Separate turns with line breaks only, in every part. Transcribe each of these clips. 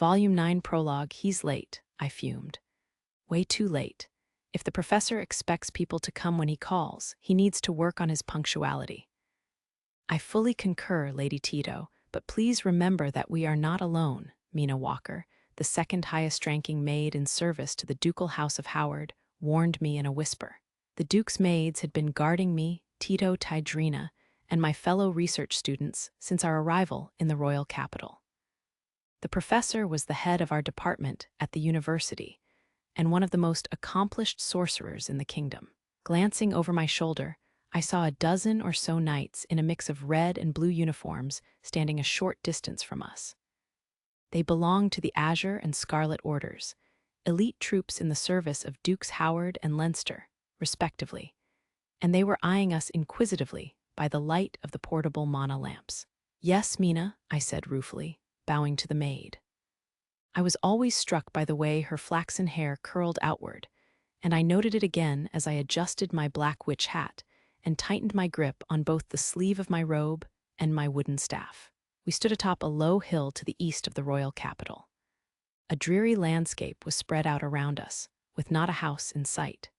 Volume 9 Prologue, he's late, I fumed. Way too late. If the professor expects people to come when he calls, he needs to work on his punctuality. I fully concur, Lady Tito, but please remember that we are not alone, Mina Walker, the second highest-ranking maid in service to the ducal house of Howard, warned me in a whisper. The Duke's maids had been guarding me, Tito Tidrina, and my fellow research students since our arrival in the royal capital. The professor was the head of our department at the university, and one of the most accomplished sorcerers in the kingdom. Glancing over my shoulder, I saw a dozen or so knights in a mix of red and blue uniforms standing a short distance from us. They belonged to the Azure and Scarlet Orders, elite troops in the service of Dukes Howard and Leinster, respectively, and they were eyeing us inquisitively by the light of the portable mana lamps. "Yes, Mina," I said ruefully, bowing to the maid. I was always struck by the way her flaxen hair curled outward, and I noted it again as I adjusted my black witch hat and tightened my grip on both the sleeve of my robe and my wooden staff. We stood atop a low hill to the east of the royal capital. A dreary landscape was spread out around us, with not a house in sight.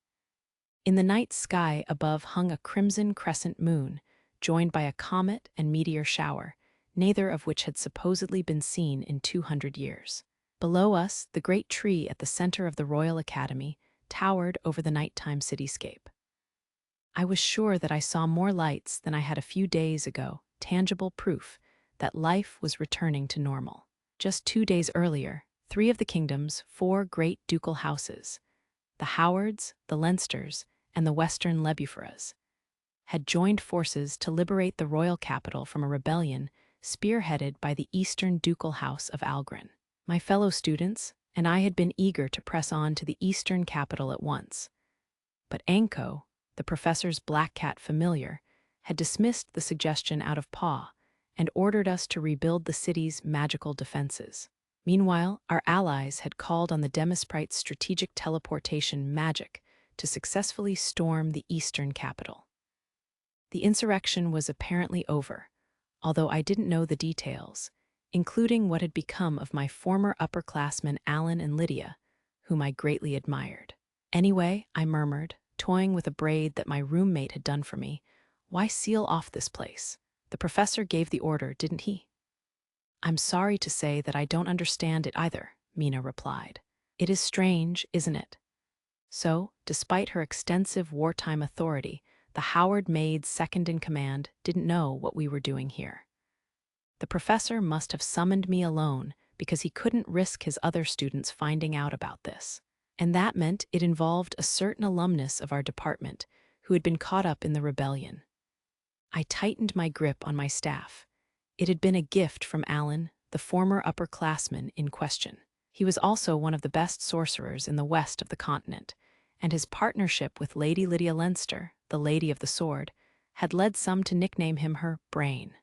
In the night sky above hung a crimson crescent moon, joined by a comet and meteor shower, neither of which had supposedly been seen in 200 years. Below us, the great tree at the center of the Royal Academy towered over the nighttime cityscape. I was sure that I saw more lights than I had a few days ago, tangible proof that life was returning to normal. Just 2 days earlier, 3 of the kingdom's 4 great ducal houses, the Howards, the Leinsters, and the Western Lebuferas, had joined forces to liberate the royal capital from a rebellion spearheaded by the Eastern Ducal House of Algren. My fellow students and I had been eager to press on to the Eastern capital at once. But Anko, the professor's black cat familiar, had dismissed the suggestion out of paw and ordered us to rebuild the city's magical defenses. Meanwhile, our allies had called on the Demisprite's strategic teleportation magic to successfully storm the Eastern capital. The insurrection was apparently over, although I didn't know the details, including what had become of my former upperclassmen Alan and Lydia, whom I greatly admired. "Anyway," I murmured, toying with a braid that my roommate had done for me, "why seal off this place? The professor gave the order, didn't he?" "I'm sorry to say that I don't understand it either," Mina replied. "It is strange, isn't it?" So, despite her extensive wartime authority, the Howard maid's second-in-command didn't know what we were doing here. The professor must have summoned me alone because he couldn't risk his other students finding out about this. And that meant it involved a certain alumnus of our department who had been caught up in the rebellion. I tightened my grip on my staff. It had been a gift from Alan, the former upperclassman in question. He was also one of the best sorcerers in the west of the continent, and his partnership with Lady Lydia Leinster, the Lady of the Sword, had led some to nickname him her Brain.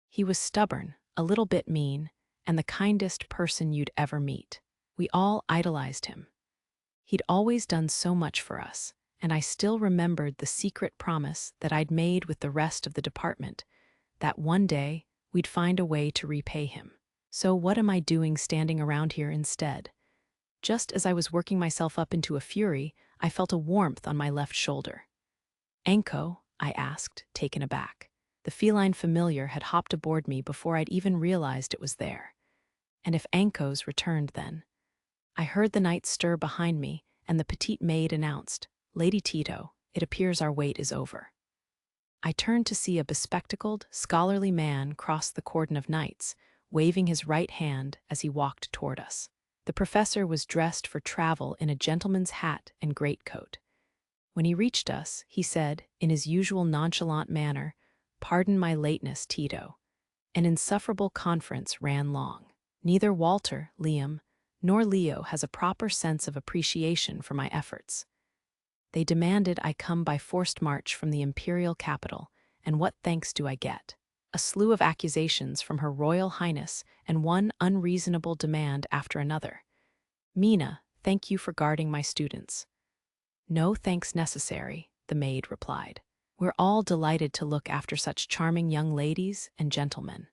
He was stubborn, a little bit mean, and the kindest person you'd ever meet. We all idolized him. He'd always done so much for us, and I still remembered the secret promise that I'd made with the rest of the department, that one day we'd find a way to repay him. So what am I doing standing around here instead? Just as I was working myself up into a fury, I felt a warmth on my left shoulder. "Anko?" I asked, taken aback. The feline familiar had hopped aboard me before I'd even realized it was there. And if Anko's returned then? I heard the knight stir behind me, and the petite maid announced, "Lady Tito, it appears our wait is over." I turned to see a bespectacled, scholarly man cross the cordon of knights, waving his right hand as he walked toward us. The professor was dressed for travel in a gentleman's hat and greatcoat. When he reached us, he said, in his usual nonchalant manner, "Pardon my lateness, Tito." An insufferable conference ran long. Neither Walter, Liam, nor Leo has a proper sense of appreciation for my efforts. They demanded I come by forced march from the imperial capital, and what thanks do I get? A slew of accusations from Her Royal Highness and one unreasonable demand after another. "Mina, thank you for guarding my students." "No thanks necessary," the maid replied. "We're all delighted to look after such charming young ladies and gentlemen."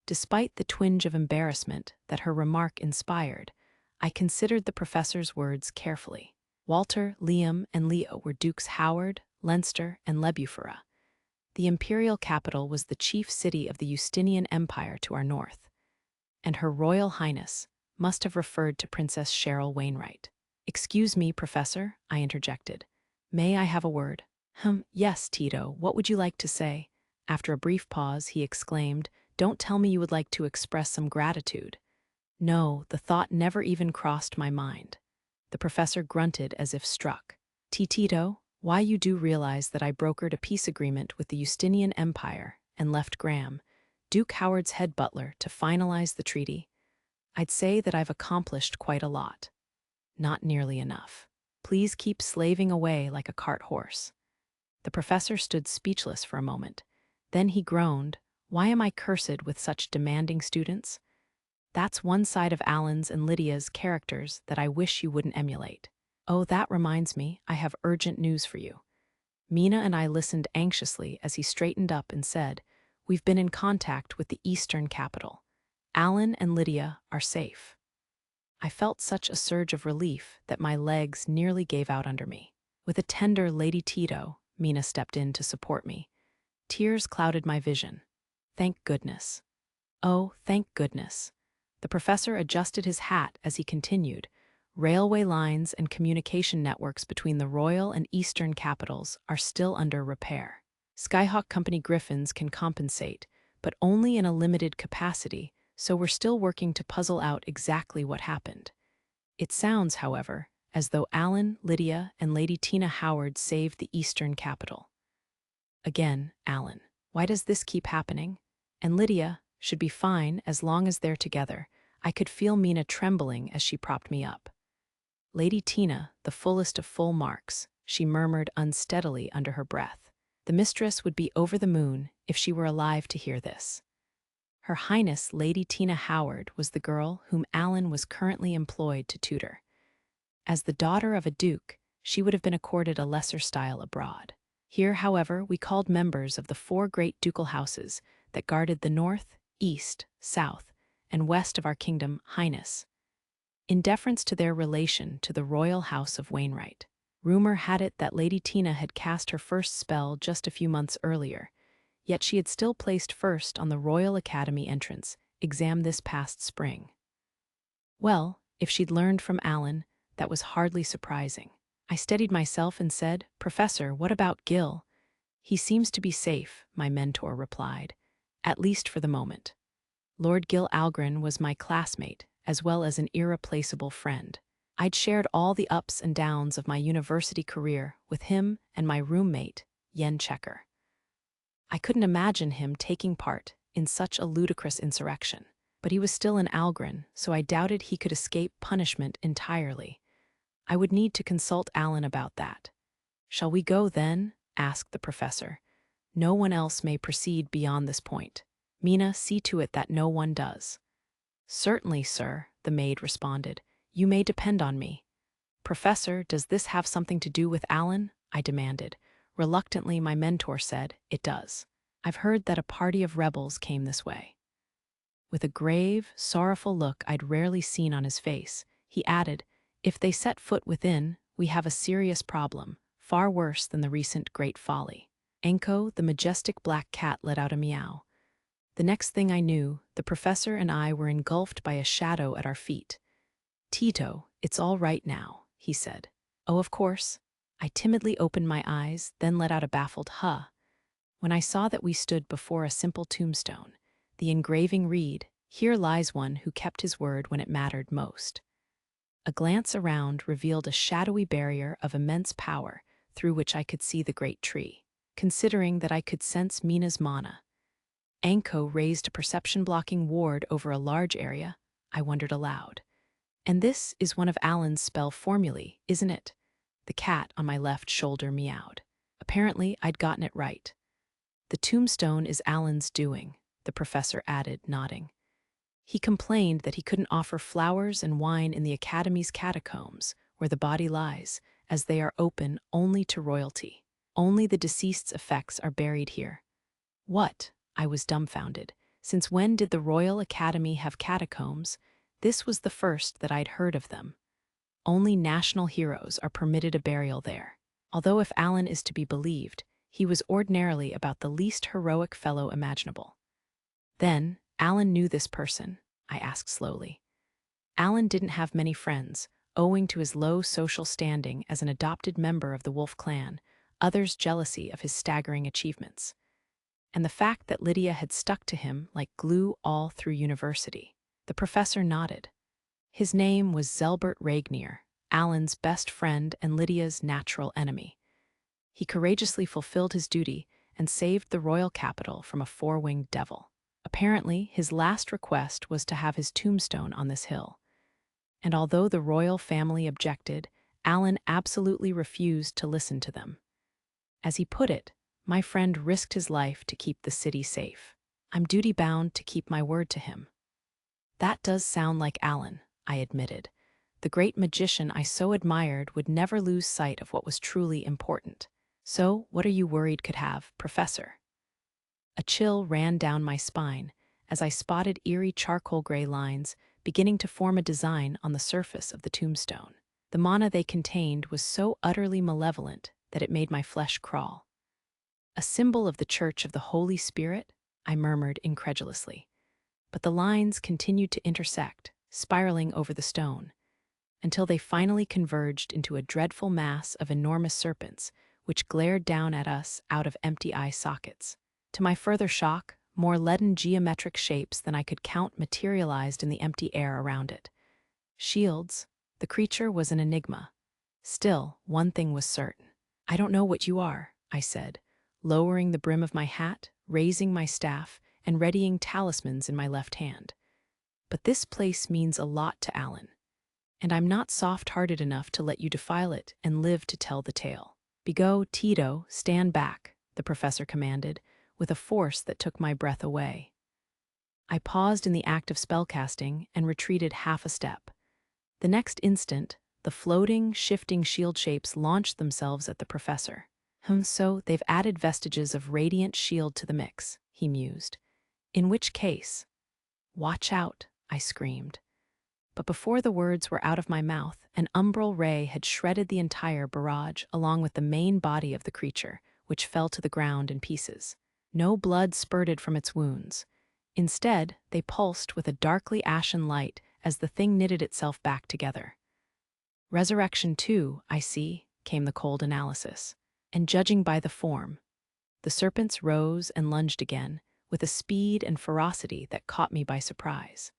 Despite the twinge of embarrassment that her remark inspired, I considered the professor's words carefully. Walter, Liam, and Leo were Dukes Howard, Leinster, and Lebufera. The imperial capital was the chief city of the Justinian Empire to our north, and Her Royal Highness must have referred to Princess Cheryl Wainwright. "Excuse me, Professor," I interjected. "May I have a word?" Yes, Tito, what would you like to say?" After a brief pause, he exclaimed, "Don't tell me you would like to express some gratitude." No, the thought never even crossed my mind. The professor grunted as if struck. "Tito, why you do realize that I brokered a peace agreement with the Justinian Empire and left Graham, Duke Howard's head butler, to finalize the treaty? I'd say that I've accomplished quite a lot." "Not nearly enough. Please keep slaving away like a cart horse." The professor stood speechless for a moment. Then he groaned, "Why am I cursed with such demanding students? That's one side of Alan's and Lydia's characters that I wish you wouldn't emulate. Oh, that reminds me, I have urgent news for you." Mina and I listened anxiously as he straightened up and said, "We've been in contact with the Eastern capital. Alan and Lydia are safe." I felt such a surge of relief that my legs nearly gave out under me. With a tender "Lady Tito," Mina stepped in to support me. Tears clouded my vision. Thank goodness. Oh, thank goodness. The professor adjusted his hat as he continued, "Railway lines and communication networks between the royal and eastern capitals are still under repair. Skyhawk Company Griffins can compensate, but only in a limited capacity, so we're still working to puzzle out exactly what happened. It sounds, however, as though Alan, Lydia, and Lady Tina Howard saved the eastern capital." Again, Alan. Why does this keep happening? And Lydia should be fine as long as they're together. I could feel Mina trembling as she propped me up. "Lady Tina, the fullest of full marks," she murmured unsteadily under her breath. The mistress would be over the moon if she were alive to hear this. Her Highness Lady Tina Howard was the girl whom Alan was currently employed to tutor. As the daughter of a duke, she would have been accorded a lesser style abroad. Here, however, we called members of the 4 great ducal houses that guarded the north, east, south, and west of our kingdom Highness, in deference to their relation to the royal house of Wainwright. Rumor had it that Lady Tina had cast her first spell just a few months earlier, yet she had still placed first on the Royal Academy entrance exam this past spring. Well, if she'd learned from Alan, that was hardly surprising. I steadied myself and said, "Professor, what about Gil?" "He seems to be safe," my mentor replied, "at least for the moment." Lord Gil Algren was my classmate, as well as an irreplaceable friend. I'd shared all the ups and downs of my university career with him and my roommate, Yen Checker. I couldn't imagine him taking part in such a ludicrous insurrection, but he was still an Algren, so I doubted he could escape punishment entirely. I would need to consult Alan about that. "Shall we go then?" asked the professor. "No one else may proceed beyond this point. Mina, see to it that no one does." "Certainly, sir," the maid responded. "You may depend on me." "Professor, does this have something to do with Alan?" I demanded. Reluctantly, my mentor said, "It does. I've heard that a party of rebels came this way." With a grave, sorrowful look I'd rarely seen on his face, he added, "If they set foot within, we have a serious problem, far worse than the recent great folly." Enko, the majestic black cat, let out a meow. The next thing I knew, the professor and I were engulfed by a shadow at our feet. "Tito, it's all right now," he said. "Oh, of course." I timidly opened my eyes, then let out a baffled "huh" when I saw that we stood before a simple tombstone. The engraving read, "Here lies one who kept his word when it mattered most." A glance around revealed a shadowy barrier of immense power through which I could see the great tree. Considering that I could sense Mina's mana, Anko raised a perception-blocking ward over a large area, I wondered aloud. "And this is one of Alan's spell formulae, isn't it?" The cat on my left shoulder meowed. Apparently, I'd gotten it right. "The tombstone is Alan's doing," the professor added, nodding. "He complained that he couldn't offer flowers and wine in the Academy's catacombs, where the body lies, as they are open only to royalty. Only the deceased's effects are buried here." "What?" I was dumbfounded. Since when did the Royal Academy have catacombs? This was the first that I'd heard of them. Only national heroes are permitted a burial there. Although if Alan is to be believed, he was ordinarily about the least heroic fellow imaginable. Then, Alan knew this person, I asked slowly. Alan didn't have many friends, owing to his low social standing as an adopted member of the Wolf clan, others' jealousy of his staggering achievements, and the fact that Lydia had stuck to him like glue all through university. The professor nodded. His name was Zelbert Regnier, Alan's best friend and Lydia's natural enemy. He courageously fulfilled his duty and saved the royal capital from a four-winged devil. Apparently, his last request was to have his tombstone on this hill. And although the royal family objected, Alan absolutely refused to listen to them. As he put it, my friend risked his life to keep the city safe. I'm duty-bound to keep my word to him. That does sound like Alan, I admitted. The great magician I so admired would never lose sight of what was truly important. So, what are you worried could have, Professor? A chill ran down my spine as I spotted eerie charcoal-gray lines beginning to form a design on the surface of the tombstone. The mana they contained was so utterly malevolent that it made my flesh crawl. A symbol of the Church of the Holy Spirit? I murmured incredulously. But the lines continued to intersect, spiraling over the stone, until they finally converged into a dreadful mass of enormous serpents, which glared down at us out of empty eye sockets. To my further shock, more leaden geometric shapes than I could count materialized in the empty air around it. Shields. The creature was an enigma. Still, one thing was certain. I don't know what you are, I said, lowering the brim of my hat, raising my staff, and readying talismans in my left hand. But this place means a lot to Alan, and I'm not soft-hearted enough to let you defile it and live to tell the tale. Bigot, Tito, stand back, the professor commanded, with a force that took my breath away. I paused in the act of spellcasting and retreated half a step. The next instant, the floating, shifting shield shapes launched themselves at the professor. So they've added vestiges of radiant shield to the mix, he mused. In which case? Watch out, I screamed. But before the words were out of my mouth, an umbral ray had shredded the entire barrage along with the main body of the creature, which fell to the ground in pieces. No blood spurted from its wounds. Instead, they pulsed with a darkly ashen light as the thing knitted itself back together. Resurrection too, I see, came the cold analysis. And judging by the form, the serpents rose and lunged again, with a speed and ferocity that caught me by surprise.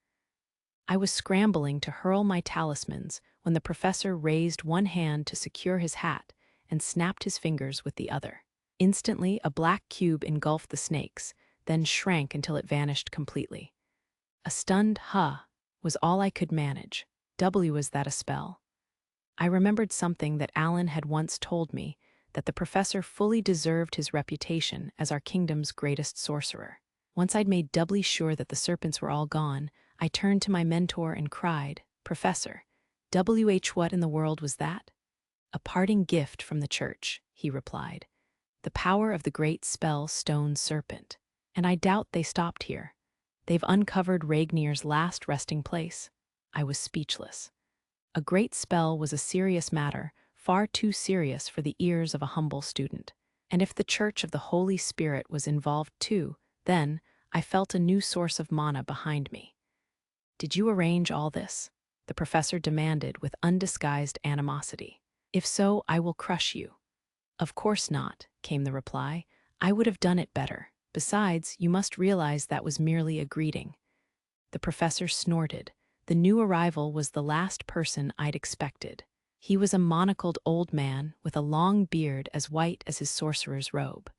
I was scrambling to hurl my talismans when the professor raised one hand to secure his hat and snapped his fingers with the other. Instantly, a black cube engulfed the snakes, then shrank until it vanished completely. A stunned "huh" was all I could manage. Was that a spell? I remembered something that Alan had once told me, that the professor fully deserved his reputation as our kingdom's greatest sorcerer. Once I'd made doubly sure that the serpents were all gone, I turned to my mentor and cried, "Professor, what in the world was that?" "A parting gift from the church," he replied. "The power of the great spell Stone Serpent. And I doubt they stopped here. They've uncovered Regnier's last resting place." I was speechless. A great spell was a serious matter, far too serious for the ears of a humble student. And if the Church of the Holy Spirit was involved too, then I felt a new source of mana behind me. "Did you arrange all this?" the professor demanded with undisguised animosity. "If so, I will crush you." "Of course not," came the reply. "I would have done it better. Besides, you must realize that was merely a greeting." The professor snorted. The new arrival was the last person I'd expected. He was a monocled old man with a long beard as white as his sorcerer's robe.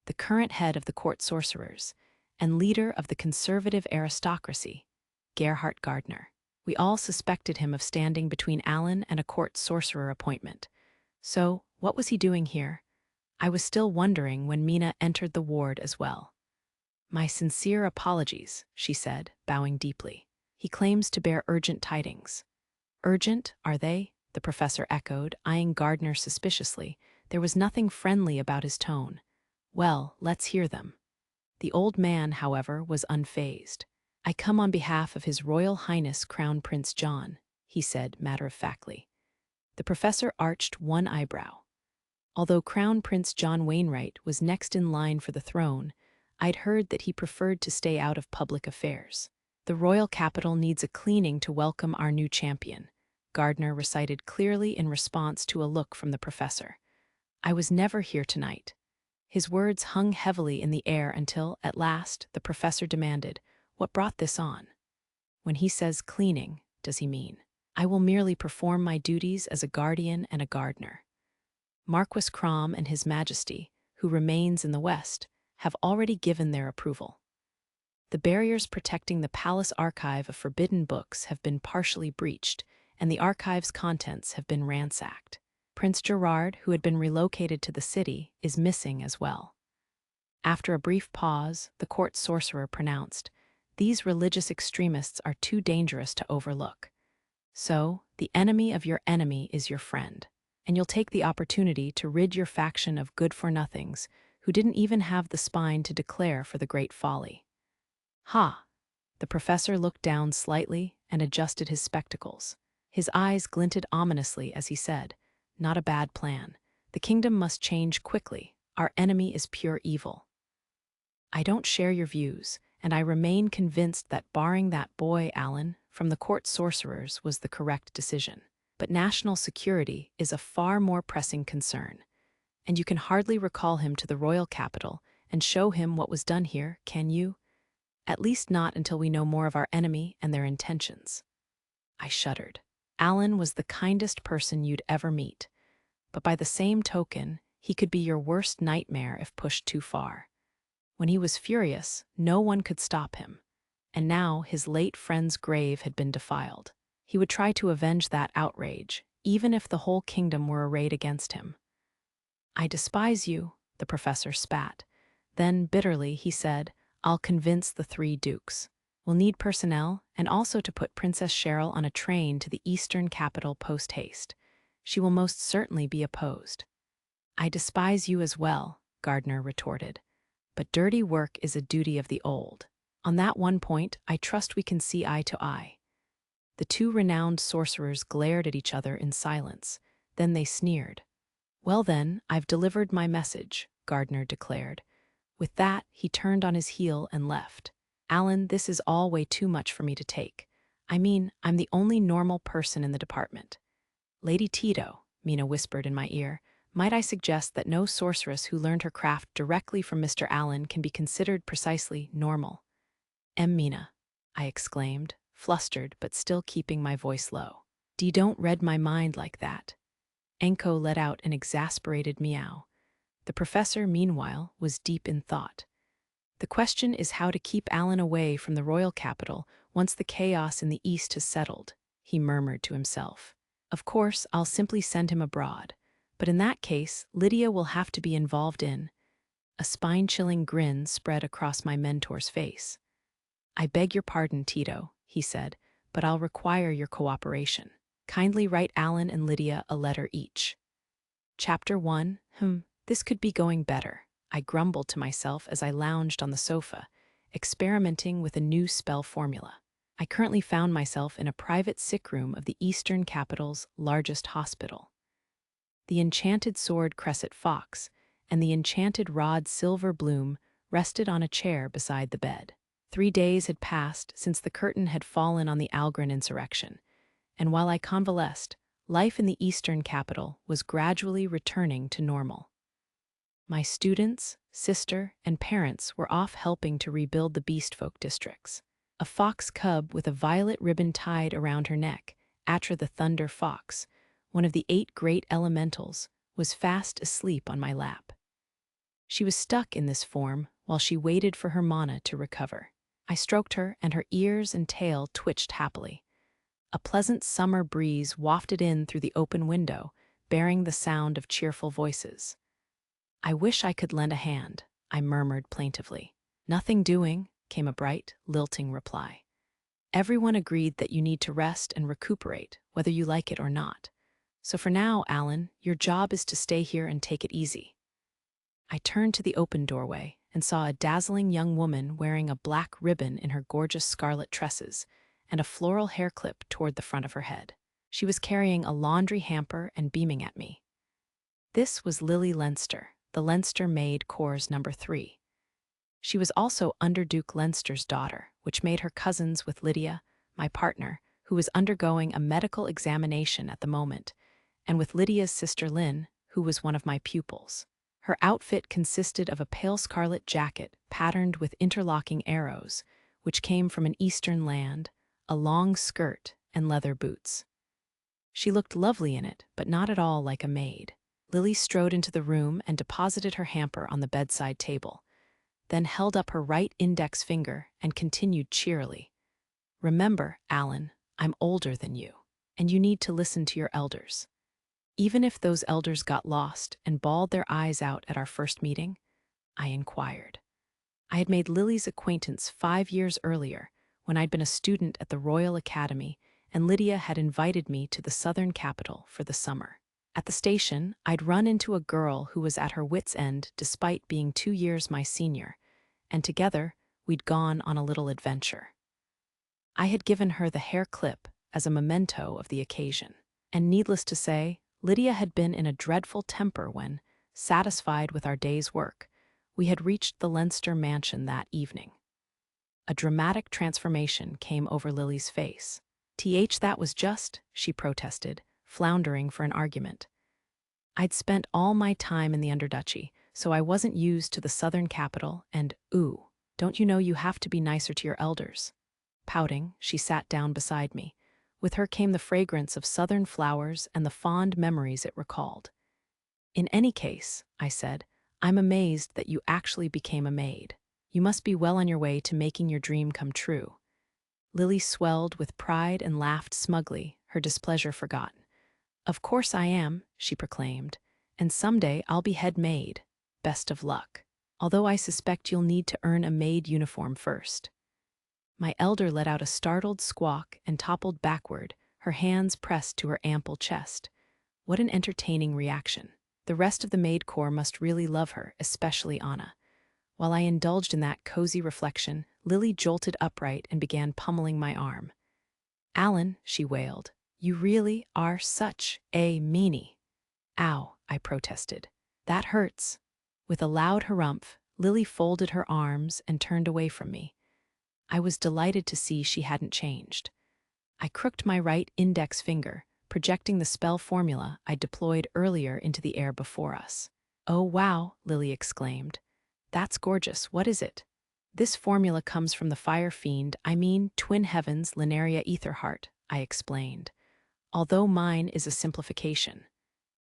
The current head of the court sorcerers, and leader of the conservative aristocracy, Gerhard Gardner. We all suspected him of standing between Alan and a court sorcerer appointment. So, what was he doing here? I was still wondering when Mina entered the ward as well. "My sincere apologies," she said, bowing deeply. "He claims to bear urgent tidings." "Urgent, are they?" the professor echoed, eyeing Gardner suspiciously. There was nothing friendly about his tone. "Well, let's hear them." The old man, however, was unfazed. "I come on behalf of His Royal Highness Crown Prince John," he said matter-of-factly. The professor arched one eyebrow. Although Crown Prince John Wainwright was next in line for the throne, I'd heard that he preferred to stay out of public affairs. "The royal capital needs a cleaning to welcome our new champion," Gardner recited clearly in response to a look from the professor. "I was never here tonight." His words hung heavily in the air until, at last, the professor demanded, "What brought this on?" "When he says cleaning, does he mean? I will merely perform my duties as a guardian and a gardener. Marquis Crom and His Majesty, who remains in the West, have already given their approval. The barriers protecting the palace archive of forbidden books have been partially breached, and the archive's contents have been ransacked. Prince Gerard, who had been relocated to the city, is missing as well." After a brief pause, the court sorcerer pronounced, "These religious extremists are too dangerous to overlook. So, the enemy of your enemy is your friend, and you'll take the opportunity to rid your faction of good-for-nothings who didn't even have the spine to declare for the great folly." "Ha!" The professor looked down slightly and adjusted his spectacles. His eyes glinted ominously as he said, "Not a bad plan. The kingdom must change quickly. Our enemy is pure evil." "I don't share your views, and I remain convinced that barring that boy, Alan, from the court sorcerers was the correct decision. But national security is a far more pressing concern, and you can hardly recall him to the royal capital and show him what was done here, can you? At least not until we know more of our enemy and their intentions." I shuddered. Alan was the kindest person you'd ever meet, but by the same token, he could be your worst nightmare if pushed too far. When he was furious, no one could stop him, and now his late friend's grave had been defiled. He would try to avenge that outrage, even if the whole kingdom were arrayed against him. "I despise you," the professor spat. Then, bitterly, he said, "I'll convince the 3 dukes. We'll need personnel, and also to put Princess Cheryl on a train to the eastern capital post-haste. She will most certainly be opposed." "I despise you as well," Gardner retorted. "But dirty work is a duty of the old. On that one point, I trust we can see eye to eye." The 2 renowned sorcerers glared at each other in silence. Then they sneered. "Well then, I've delivered my message," Gardner declared. With that, he turned on his heel and left. "Alan, this is all way too much for me to take. I mean, I'm the only normal person in the department." "Lady Tito," Mina whispered in my ear, "might I suggest that no sorceress who learned her craft directly from Mr. Allen can be considered precisely normal?" Mina," I exclaimed, flustered but still keeping my voice low. "Dee don't read my mind like that." Enko let out an exasperated meow. The professor, meanwhile, was deep in thought. "The question is how to keep Alan away from the royal capital once the chaos in the east has settled," he murmured to himself. "Of course, I'll simply send him abroad, but in that case, Lydia will have to be involved in—" A spine-chilling grin spread across my mentor's face. "I beg your pardon, Tito," he said, "but I'll require your cooperation. Kindly write Alan and Lydia a letter each." Chapter 1. This could be going better, I grumbled to myself as I lounged on the sofa, experimenting with a new spell formula. I currently found myself in a private sick room of the Eastern capital's largest hospital. The enchanted sword Cresset Fox and the enchanted rod Silver Bloom rested on a chair beside the bed. 3 days had passed since the curtain had fallen on the Algren insurrection, and while I convalesced, life in the Eastern capital was gradually returning to normal. My students, sister, and parents were off helping to rebuild the Beastfolk districts. A fox cub with a violet ribbon tied around her neck, Atra the Thunder Fox, one of the 8 great elementals, was fast asleep on my lap. She was stuck in this form while she waited for her mana to recover. I stroked her, and her ears and tail twitched happily. A pleasant summer breeze wafted in through the open window, bearing the sound of cheerful voices. "I wish I could lend a hand," I murmured plaintively. "Nothing doing," came a bright, lilting reply. "Everyone agreed that you need to rest and recuperate, whether you like it or not. So for now, Alan, your job is to stay here and take it easy." I turned to the open doorway and saw a dazzling young woman wearing a black ribbon in her gorgeous scarlet tresses and a floral hair clip toward the front of her head. She was carrying a laundry hamper and beaming at me. This was Lily Leinster, the Leinster maid Corps number 3. She was also Underduke Leinster's daughter, which made her cousins with Lydia, my partner, who was undergoing a medical examination at the moment, and with Lydia's sister Lynn, who was one of my pupils. Her outfit consisted of a pale scarlet jacket patterned with interlocking arrows, which came from an eastern land, a long skirt, and leather boots. She looked lovely in it, but not at all like a maid. Lily strode into the room and deposited her hamper on the bedside table, then held up her right index finger and continued cheerily. "Remember, Alan, I'm older than you, and you need to listen to your elders. Even if those elders got lost and bawled their eyes out at our first meeting," I inquired. I had made Lily's acquaintance 5 years earlier, when I'd been a student at the Royal Academy, and Lydia had invited me to the southern capital for the summer. At the station, I'd run into a girl who was at her wits' end despite being 2 years my senior, and together we'd gone on a little adventure. I had given her the hair clip as a memento of the occasion, and needless to say, Lydia had been in a dreadful temper when, satisfied with our day's work, we had reached the Leinster mansion that evening. A dramatic transformation came over Lily's face. That was just," she protested, floundering for an argument. "I'd spent all my time in the Underduchy, so I wasn't used to the southern capital, and don't you know you have to be nicer to your elders?" Pouting, she sat down beside me. With her came the fragrance of southern flowers and the fond memories it recalled. "In any case," I said, "I'm amazed that you actually became a maid. You must be well on your way to making your dream come true." Lily swelled with pride and laughed smugly, her displeasure forgotten. "Of course I am," she proclaimed, "and someday I'll be head maid. Best of luck. Although I suspect you'll need to earn a maid uniform first." My elder let out a startled squawk and toppled backward, her hands pressed to her ample chest. What an entertaining reaction. The rest of the maid corps must really love her, especially Anna. While I indulged in that cozy reflection, Lily jolted upright and began pummeling my arm. "Alan," she wailed, "you really are such a meanie." "Ow," I protested. "That hurts." With a loud harumph, Lily folded her arms and turned away from me. I was delighted to see she hadn't changed. I crooked my right index finger, projecting the spell formula I deployed earlier into the air before us. "Oh wow," Lily exclaimed. "That's gorgeous. What is it?" "This formula comes from the fire fiend, Twin Heaven's Linearia Etherheart," I explained. "Although mine is a simplification."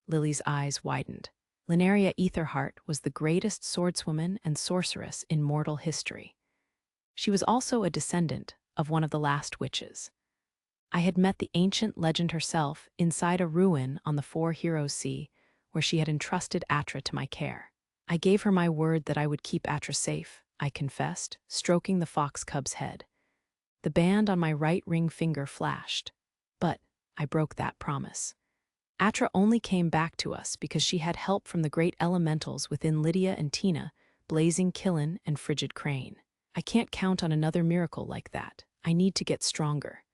Lily's eyes widened. Linearia Etherheart was the greatest swordswoman and sorceress in mortal history. She was also a descendant of one of the last witches. I had met the ancient legend herself inside a ruin on the Four Heroes Sea, where she had entrusted Atra to my care. "I gave her my word that I would keep Atra safe," I confessed, stroking the fox cub's head. The band on my right ring finger flashed. But I broke that promise. Atra only came back to us because she had help from the great elementals within Lydia and Tina, Blazing Killin and Frigid Crane. I can't count on another miracle like that. I need to get stronger.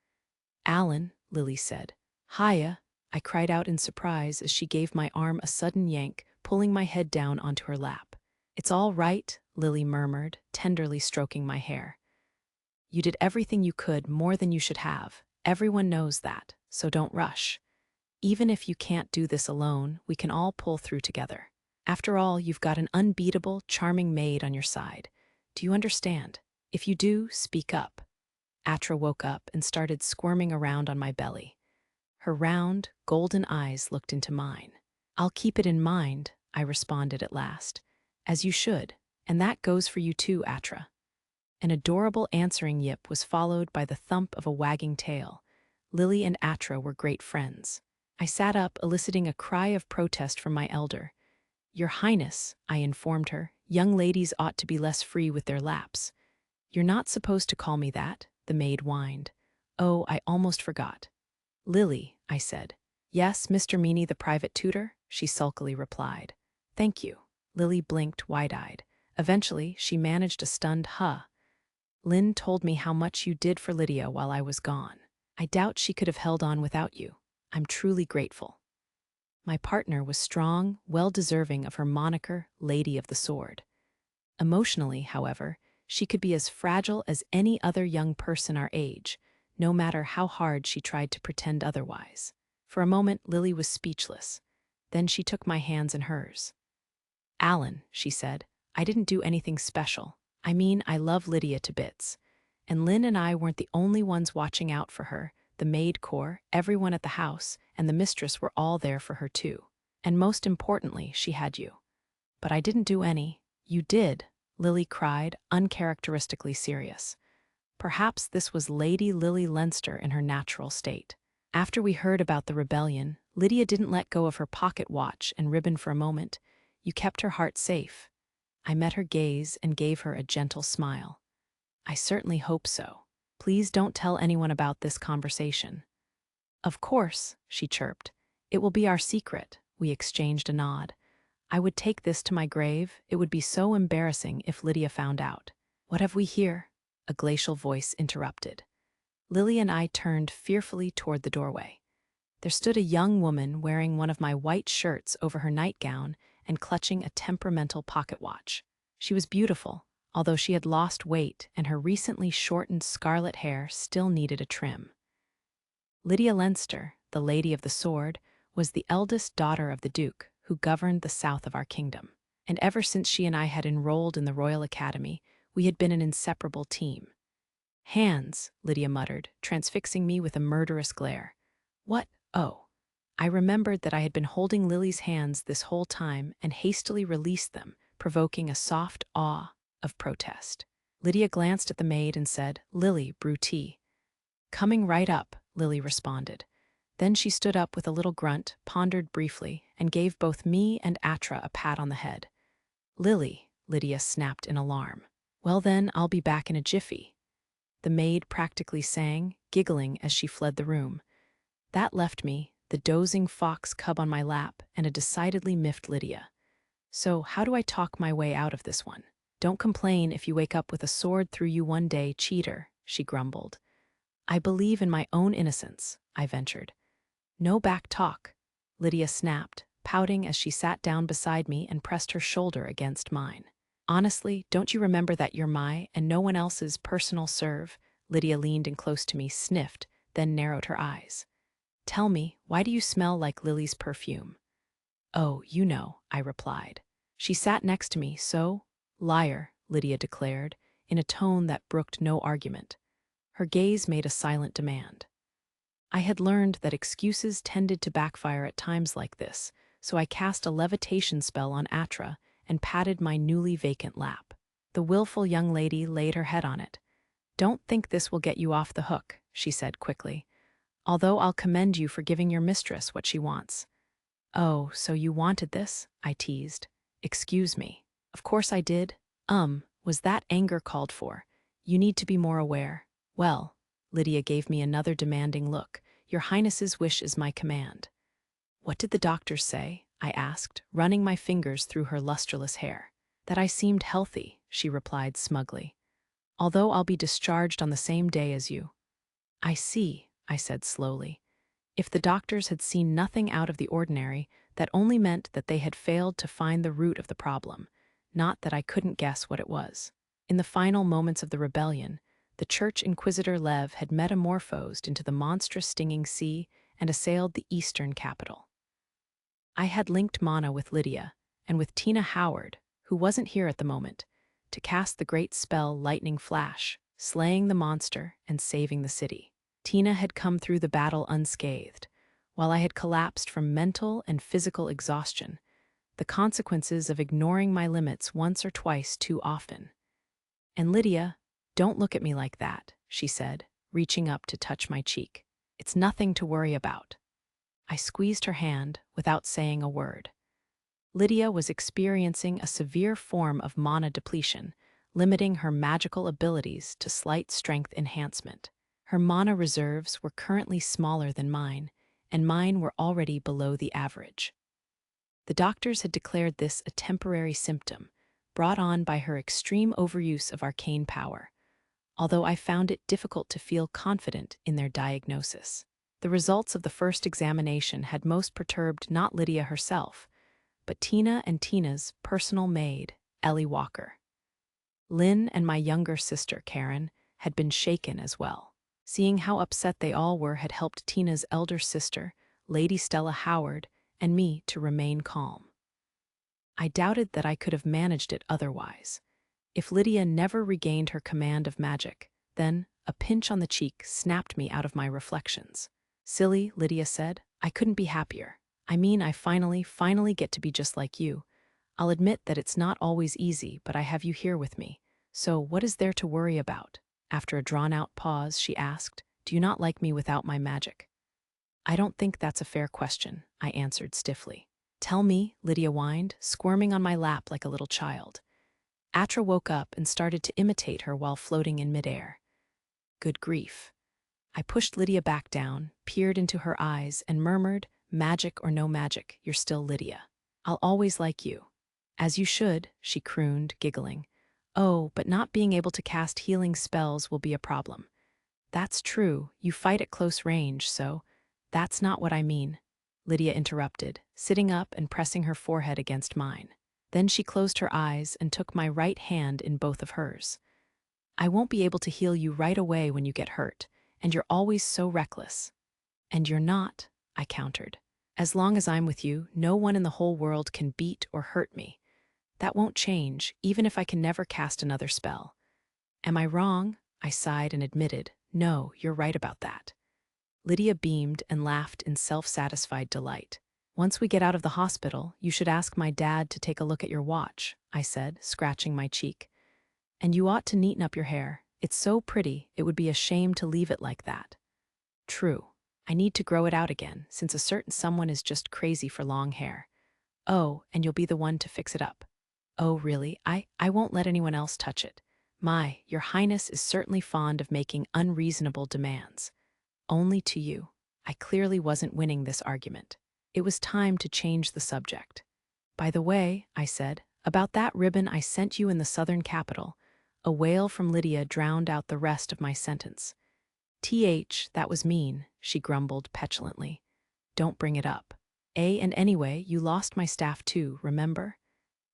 "Alan," Lily said. "Hiya," I cried out in surprise as she gave my arm a sudden yank, pulling my head down onto her lap. "It's all right," Lily murmured, tenderly stroking my hair. "You did everything you could, more than you should have. Everyone knows that, so don't rush. Even if you can't do this alone, we can all pull through together. After all, you've got an unbeatable, charming maid on your side. Do you understand? If you do, speak up." Atra woke up and started squirming around on my belly. Her round, golden eyes looked into mine. "I'll keep it in mind," I responded at last. "As you should, and that goes for you too, Atra." An adorable answering yip was followed by the thump of a wagging tail. Lily and Atra were great friends. I sat up, eliciting a cry of protest from my elder. "Your Highness," I informed her, "young ladies ought to be less free with their laps." "You're not supposed to call me that," the maid whined. "Oh, I almost forgot." "Lily," I said. "Yes, Mr. Meany, the private tutor," she sulkily replied. "Thank you." Lily blinked wide-eyed. Eventually, she managed a stunned huh. Lynn told me how much you did for Lydia while I was gone. I doubt she could have held on without you. I'm truly grateful. My partner was strong, well-deserving of her moniker, Lady of the Sword. Emotionally, however, she could be as fragile as any other young person our age, no matter how hard she tried to pretend otherwise. For a moment, Lily was speechless. Then she took my hands in hers. "Alan," she said, "I didn't do anything special. I mean, I love Lydia to bits. And Lynn and I weren't the only ones watching out for her. The maid corps, everyone at the house, and the mistress were all there for her too. And most importantly, she had you. But I didn't do any." "You did," Lily cried, uncharacteristically serious. Perhaps this was Lady Lily Leinster in her natural state. "After we heard about the rebellion, Lydia didn't let go of her pocket watch and ribbon for a moment. You kept her heart safe." I met her gaze and gave her a gentle smile. "I certainly hope so. Please don't tell anyone about this conversation." "Of course," she chirped. "It will be our secret." We exchanged a nod. "I would take this to my grave. It would be so embarrassing if Lydia found out." "What have we here?" a glacial voice interrupted. Lily and I turned fearfully toward the doorway. There stood a young woman wearing one of my white shirts over her nightgown and clutching a temperamental pocket watch. She was beautiful, although she had lost weight and her recently shortened scarlet hair still needed a trim. Lydia Leinster, the Lady of the Sword, was the eldest daughter of the Duke, who governed the south of our kingdom. And ever since she and I had enrolled in the Royal Academy, we had been an inseparable team. "Hands," Lydia muttered, transfixing me with a murderous glare. "What? Oh." I remembered that I had been holding Lily's hands this whole time and hastily released them, provoking a soft awe of protest. Lydia glanced at the maid and said, "Lily, brew tea." "Coming right up," Lily responded. Then she stood up with a little grunt, pondered briefly, and gave both me and Atra a pat on the head. "Lily," Lydia snapped in alarm. "Well then, I'll be back in a jiffy." The maid practically sang, giggling as she fled the room. That left me, the dozing fox cub on my lap, and a decidedly miffed Lydia. So how do I talk my way out of this one? "Don't complain if you wake up with a sword through you one day, cheater," she grumbled. "I believe in my own innocence," I ventured. "No back talk," Lydia snapped, pouting as she sat down beside me and pressed her shoulder against mine. "Honestly, don't you remember that you're my and no one else's personal serve?" Lydia leaned in close to me, sniffed, then narrowed her eyes. "Tell me, why do you smell like Lily's perfume?" "Oh, you know," I replied. "She sat next to me, so—" "Liar," Lydia declared, in a tone that brooked no argument. Her gaze made a silent demand. I had learned that excuses tended to backfire at times like this, so I cast a levitation spell on Atra and patted my newly vacant lap. The willful young lady laid her head on it. "Don't think this will get you off the hook," she said quickly. "Although I'll commend you for giving your mistress what she wants." "Oh, so you wanted this?" I teased. "Excuse me." "Of course I did. Was that anger called for? You need to be more aware." "Well," Lydia gave me another demanding look, "Your Highness's wish is my command." "What did the doctors say?" I asked, running my fingers through her lustreless hair. "That I seemed healthy," she replied smugly. "Although I'll be discharged on the same day as you." "I see," I said slowly. If the doctors had seen nothing out of the ordinary, that only meant that they had failed to find the root of the problem, not that I couldn't guess what it was. In the final moments of the rebellion, the Church Inquisitor Lev had metamorphosed into the monstrous stinging sea and assailed the eastern capital. I had linked Mana with Lydia, and with Tina Howard, who wasn't here at the moment, to cast the great spell Lightning Flash, slaying the monster and saving the city. Tina had come through the battle unscathed, while I had collapsed from mental and physical exhaustion, the consequences of ignoring my limits once or twice too often. "And Lydia, don't look at me like that," she said, reaching up to touch my cheek. "It's nothing to worry about." I squeezed her hand without saying a word. Lydia was experiencing a severe form of mana depletion, limiting her magical abilities to slight strength enhancement. Her mana reserves were currently smaller than mine, and mine were already below the average. The doctors had declared this a temporary symptom, brought on by her extreme overuse of arcane power, although I found it difficult to feel confident in their diagnosis. The results of the first examination had most perturbed not Lydia herself, but Tina and Tina's personal maid, Ellie Walker. Lynn and my younger sister, Karen, had been shaken as well. Seeing how upset they all were had helped Tina's elder sister, Lady Stella Howard, and me to remain calm. I doubted that I could have managed it otherwise. If Lydia never regained her command of magic, then a pinch on the cheek snapped me out of my reflections. "Silly," Lydia said. "I couldn't be happier. I mean, I finally get to be just like you. I'll admit that it's not always easy, but I have you here with me. So what is there to worry about?" After a drawn-out pause, she asked, "Do you not like me without my magic?" "I don't think that's a fair question," I answered stiffly. "Tell me," Lydia whined, squirming on my lap like a little child. Atra woke up and started to imitate her while floating in midair. Good grief. I pushed Lydia back down, peered into her eyes, and murmured, "Magic or no magic, you're still Lydia. I'll always like you." "As you should," she crooned, giggling. "Oh, but not being able to cast healing spells will be a problem." "That's true, you fight at close range, so—" "That's not what I mean," Lydia interrupted, sitting up and pressing her forehead against mine. Then she closed her eyes and took my right hand in both of hers. "I won't be able to heal you right away when you get hurt, and you're always so reckless." "And you're not," I countered. "As long as I'm with you, no one in the whole world can beat or hurt me. That won't change, even if I can never cast another spell." "Am I wrong?" I sighed and admitted, "No, you're right about that." Lydia beamed and laughed in self-satisfied delight. "Once we get out of the hospital, you should ask my dad to take a look at your watch," I said, scratching my cheek. "And you ought to neaten up your hair. It's so pretty, it would be a shame to leave it like that." "True. I need to grow it out again, since a certain someone is just crazy for long hair." "Oh, and you'll be the one to fix it up." "Oh, really? I won't let anyone else touch it." Your Highness is certainly fond of making unreasonable demands." "Only to you." I clearly wasn't winning this argument. It was time to change the subject. "By the way," I said, "about that ribbon I sent you in the southern capital." A wail from Lydia drowned out the rest of my sentence. That was mean," she grumbled petulantly. "Don't bring it up. And anyway, you lost my staff too, remember?"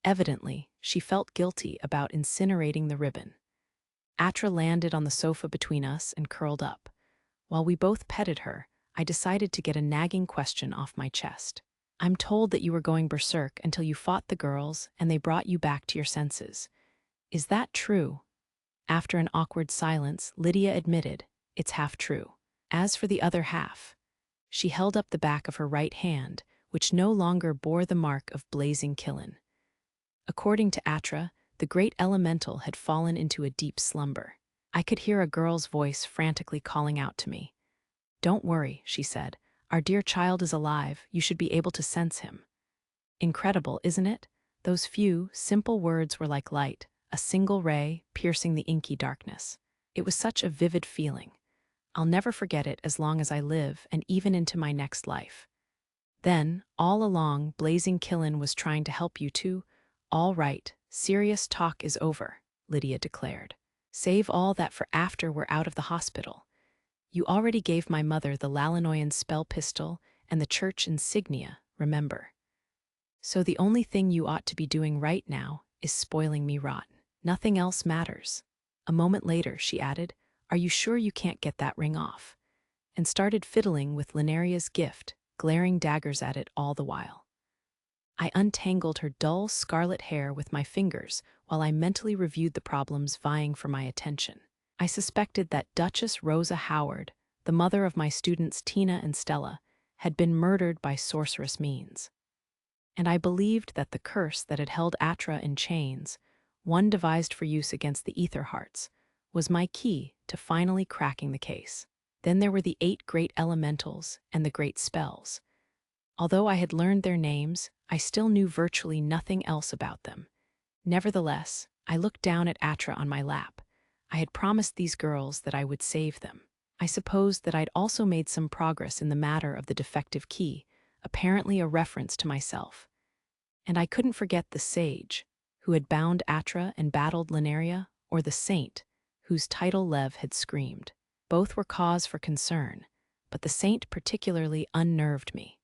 Evidently, she felt guilty about incinerating the ribbon. Atra landed on the sofa between us and curled up. While we both petted her, I decided to get a nagging question off my chest. "I'm told that you were going berserk until you fought the girls and they brought you back to your senses. Is that true?" After an awkward silence, Lydia admitted, "It's half true." As for the other half, she held up the back of her right hand, which no longer bore the mark of blazing Killin. According to Atra, the great elemental had fallen into a deep slumber. I could hear a girl's voice frantically calling out to me. "Don't worry," she said. "Our dear child is alive. You should be able to sense him." Incredible, isn't it? Those few, simple words were like light, a single ray piercing the inky darkness. It was such a vivid feeling. I'll never forget it as long as I live and even into my next life. Then, all along, Blazing Killin was trying to help you too. "All right, serious talk is over," Lydia declared. "Save all that for after we're out of the hospital. You already gave my mother the Lalanoyan spell pistol and the church insignia, remember? So the only thing you ought to be doing right now is spoiling me rotten. Nothing else matters." A moment later, she added, "Are you sure you can't get that ring off?" And started fiddling with Linaria's gift, glaring daggers at it all the while. I untangled her dull scarlet hair with my fingers while I mentally reviewed the problems vying for my attention. I suspected that Duchess Rosa Howard, the mother of my students Tina and Stella, had been murdered by sorcerous means. And I believed that the curse that had held Atra in chains, one devised for use against the Ether Hearts, was my key to finally cracking the case. Then there were the 8 great elementals and the great spells. Although I had learned their names, I still knew virtually nothing else about them. Nevertheless, I looked down at Atra on my lap. I had promised these girls that I would save them. I supposed that I'd also made some progress in the matter of the defective key, apparently a reference to myself. And I couldn't forget the sage, who had bound Atra and battled Lineria, or the saint, whose title Lev had screamed. Both were cause for concern, but the saint particularly unnerved me.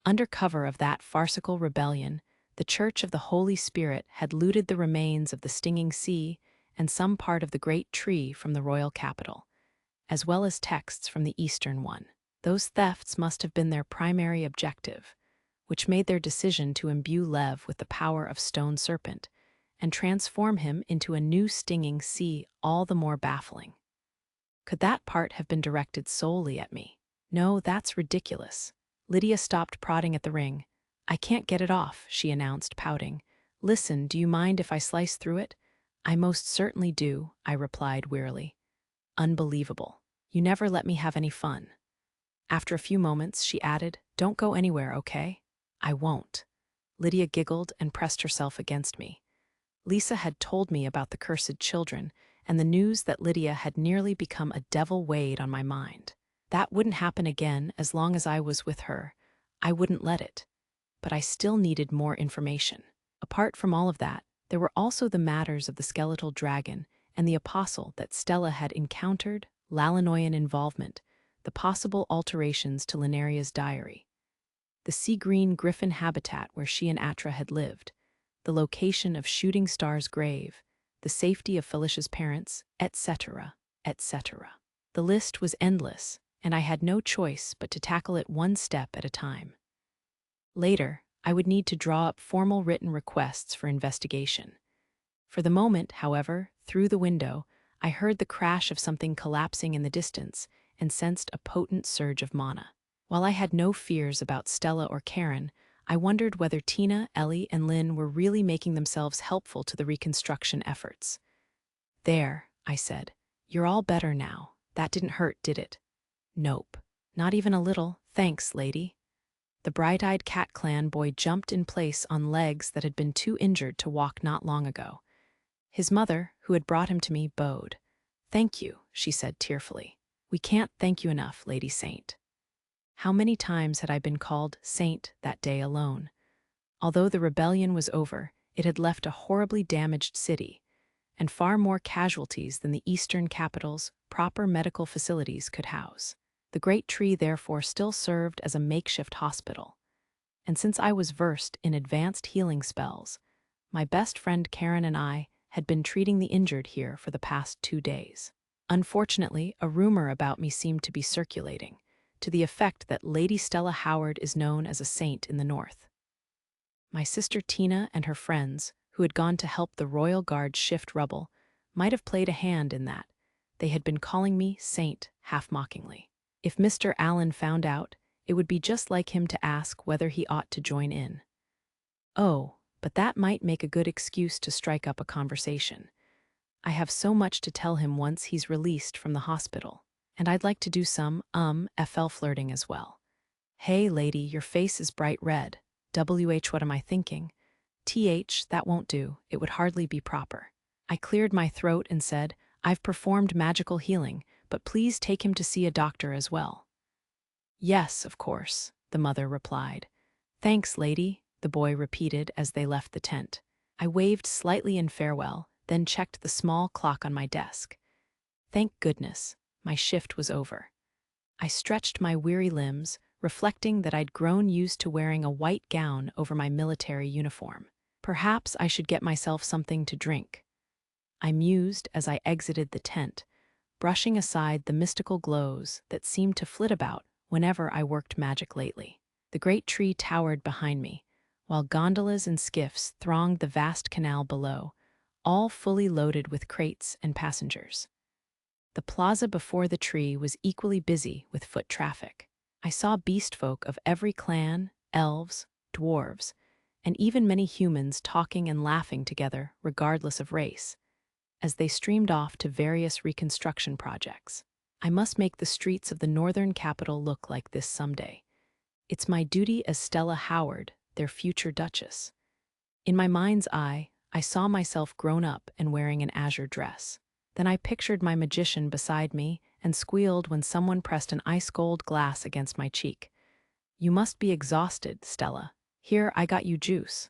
Under cover of that farcical rebellion, the Church of the Holy Spirit had looted the remains of the stinging sea and some part of the great tree from the royal capital, as well as texts from the eastern one. Those thefts must have been their primary objective, which made their decision to imbue Lev with the power of Stone Serpent and transform him into a new stinging sea all the more baffling. Could that part have been directed solely at me? No, that's ridiculous. Lydia stopped prodding at the ring. I can't get it off, she announced, pouting. Listen, do you mind if I slice through it? I most certainly do, I replied wearily. Unbelievable. You never let me have any fun. After a few moments, she added, Don't go anywhere, okay? I won't. Lydia giggled and pressed herself against me. Lisa had told me about the cursed children, and the news that Lydia had nearly become a devil weighed on my mind. That wouldn't happen again as long as I was with her. I wouldn't let it. But I still needed more information. Apart from all of that, there were also the matters of the skeletal dragon and the apostle that Stella had encountered, Lalanoyan involvement, the possible alterations to Linaria's diary, the sea-green griffin habitat where she and Atra had lived, the location of Shooting Star's grave, the safety of Felicia's parents, etc., etc. The list was endless, and I had no choice but to tackle it one step at a time. Later, I would need to draw up formal written requests for investigation. For the moment, however, through the window, I heard the crash of something collapsing in the distance and sensed a potent surge of mana. While I had no fears about Stella or Karen, I wondered whether Tina, Ellie, and Lynn were really making themselves helpful to the reconstruction efforts. There, I said. You're all better now. That didn't hurt, did it? Nope. Not even a little, thanks, lady. The bright-eyed Cat Clan boy jumped in place on legs that had been too injured to walk not long ago. His mother, who had brought him to me, bowed. Thank you, she said tearfully. We can't thank you enough, Lady Saint. How many times had I been called Saint that day alone? Although the rebellion was over, it had left a horribly damaged city, and far more casualties than the eastern capital's proper medical facilities could house. The great tree therefore still served as a makeshift hospital, and since I was versed in advanced healing spells, my best friend Karen and I had been treating the injured here for the past 2 days. Unfortunately, a rumor about me seemed to be circulating, to the effect that Lady Stella Howard is known as a saint in the north. My sister Tina and her friends, who had gone to help the Royal Guard shift rubble, might have played a hand in that. They had been calling me Saint half-mockingly. If Mr. Allen found out, it would be just like him to ask whether he ought to join in. Oh, but that might make a good excuse to strike up a conversation. I have so much to tell him once he's released from the hospital, and I'd like to do some, FL flirting as well. Hey, lady, your face is bright red. What am I thinking? That won't do. It would hardly be proper. I cleared my throat and said, I've performed magical healing, but please take him to see a doctor as well. Yes, of course, the mother replied. Thanks, lady, the boy repeated as they left the tent. I waved slightly in farewell, then checked the small clock on my desk. Thank goodness, my shift was over. I stretched my weary limbs, reflecting that I'd grown used to wearing a white gown over my military uniform. Perhaps I should get myself something to drink. I mused as I exited the tent, brushing aside the mystical glows that seemed to flit about whenever I worked magic lately. The great tree towered behind me, while gondolas and skiffs thronged the vast canal below, all fully loaded with crates and passengers. The plaza before the tree was equally busy with foot traffic. I saw beast folk of every clan, elves, dwarves, and even many humans talking and laughing together regardless of race, as they streamed off to various reconstruction projects. I must make the streets of the northern capital look like this someday. It's my duty as Stella Howard, their future duchess. In my mind's eye, I saw myself grown up and wearing an azure dress. Then I pictured my magician beside me and squealed when someone pressed an ice-cold glass against my cheek. You must be exhausted, Stella. Here, I got you juice.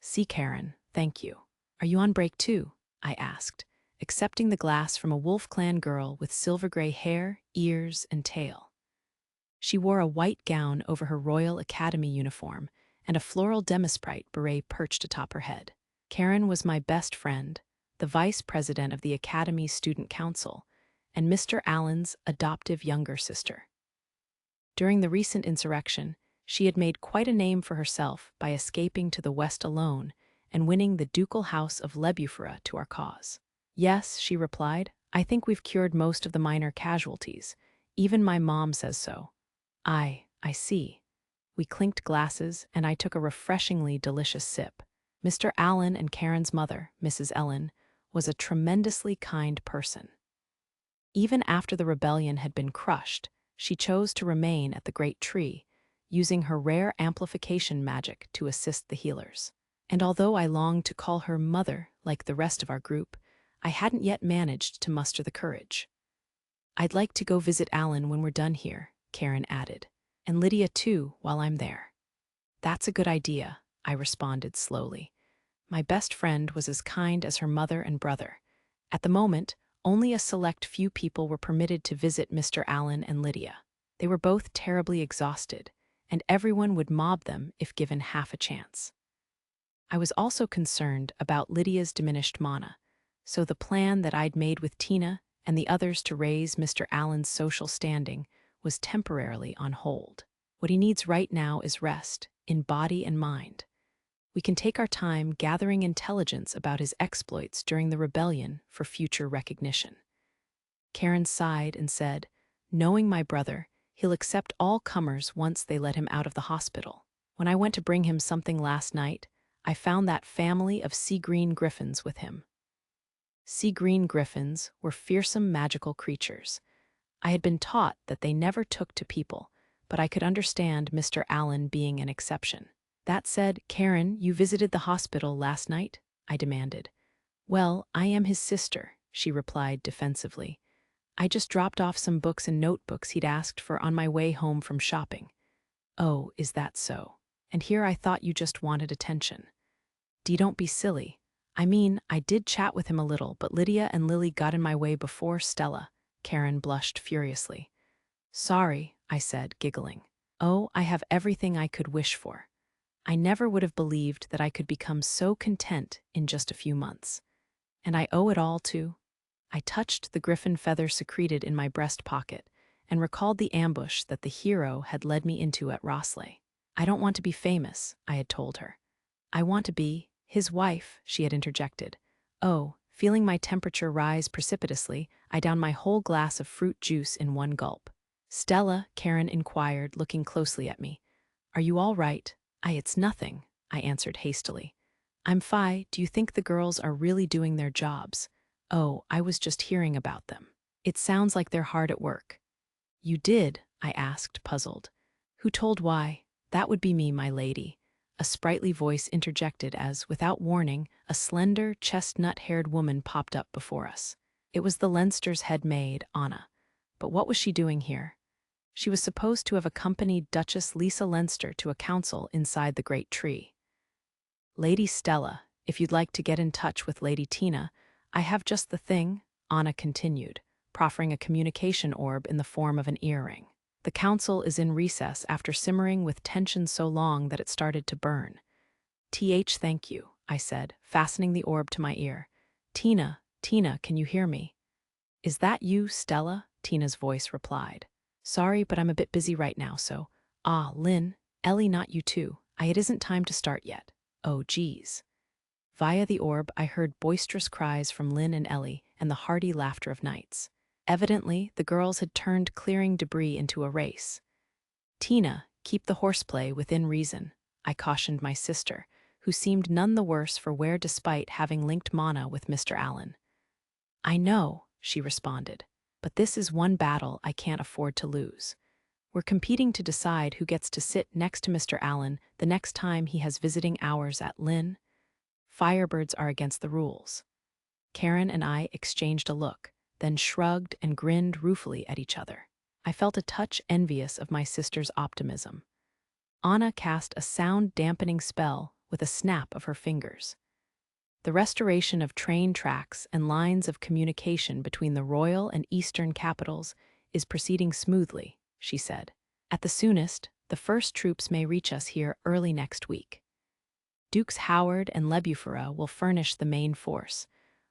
See, Karen, Thank you. Are you on break too? I asked, accepting the glass from a Wolf Clan girl with silver-gray hair, ears, and tail. She wore a white gown over her Royal Academy uniform, and a floral demisprite beret perched atop her head. Karen was my best friend, the vice president of the Academy's student council, and Mr. Allen's adoptive younger sister. During the recent insurrection, she had made quite a name for herself by escaping to the West alone and winning the ducal house of Lebufera to our cause. Yes, she replied, I think we've cured most of the minor casualties. Even my mom says so. I see. We clinked glasses, and I took a refreshingly delicious sip. Mr. Allen and Karen's mother, Mrs. Ellen, was a tremendously kind person. Even after the rebellion had been crushed, she chose to remain at the great tree, using her rare amplification magic to assist the healers. And although I longed to call her mother like the rest of our group, I hadn't yet managed to muster the courage. I'd like to go visit Alan when we're done here, Karen added, and Lydia too while I'm there. That's a good idea, I responded slowly. My best friend was as kind as her mother and brother. At the moment, only a select few people were permitted to visit Mr. Allen and Lydia. They were both terribly exhausted, and everyone would mob them if given half a chance. I was also concerned about Lydia's diminished mana, so the plan that I'd made with Tina and the others to raise Mr. Allen's social standing was temporarily on hold. What he needs right now is rest, in body and mind. We can take our time gathering intelligence about his exploits during the rebellion for future recognition. Karen sighed and said, knowing my brother, he'll accept all comers once they let him out of the hospital. When I went to bring him something last night, I found that family of sea green griffins with him. Sea green griffins were fearsome magical creatures. I had been taught that they never took to people, but I could understand Mr. Allen being an exception. That said, Karen, you visited the hospital last night? I demanded. Well, I am his sister, she replied defensively. I just dropped off some books and notebooks he'd asked for on my way home from shopping. Oh, is that so? And here I thought you just wanted attention. Dee, don't be silly. I mean, I did chat with him a little, but Lydia and Lily got in my way before Stella. Karen blushed furiously. Sorry, I said, giggling. Oh, I have everything I could wish for. I never would have believed that I could become so content in just a few months. And I owe it all to... I touched the griffin feather secreted in my breast pocket and recalled the ambush that the hero had led me into at Rossley. I don't want to be famous, I had told her. I want to be his wife, she had interjected. Oh, feeling my temperature rise precipitously, I downed my whole glass of fruit juice in one gulp. Stella, Karen inquired, looking closely at me. Are you all right? It's nothing, I answered hastily. I'm fine. Do you think the girls are really doing their jobs? Oh, I was just hearing about them. It sounds like they're hard at work. You did? I asked, puzzled. Who told why? That would be me, my lady. A sprightly voice interjected as, without warning, a slender, chestnut-haired woman popped up before us. It was the Leinster's head maid, Anna. But what was she doing here? She was supposed to have accompanied Duchess Lisa Leinster to a council inside the great tree. Lady Stella, if you'd like to get in touch with Lady Tina, I have just the thing, Anna continued, proffering a communication orb in the form of an earring. The council is in recess after simmering with tension so long that it started to burn. Thank you, I said, fastening the orb to my ear. Tina, can you hear me? Is that you, Stella? Tina's voice replied. Sorry, but I'm a bit busy right now, so... Lynn, Ellie, not you too. It isn't time to start yet. Oh, geez. Via the orb, I heard boisterous cries from Lynn and Ellie and the hearty laughter of knights. Evidently, the girls had turned clearing debris into a race. Tina, keep the horseplay within reason, I cautioned my sister, who seemed none the worse for wear despite having linked mana with Mr. Allen. I know, she responded, but this is one battle I can't afford to lose. We're competing to decide who gets to sit next to Mr. Allen the next time he has visiting hours at Lynn. Firebirds are against the rules. Karen and I exchanged a look, then shrugged and grinned ruefully at each other. I felt a touch envious of my sister's optimism. Anna cast a sound-dampening spell with a snap of her fingers. The restoration of train tracks and lines of communication between the royal and eastern capitals is proceeding smoothly, she said. At the soonest, the first troops may reach us here early next week. Dukes Howard and Lebufera will furnish the main force,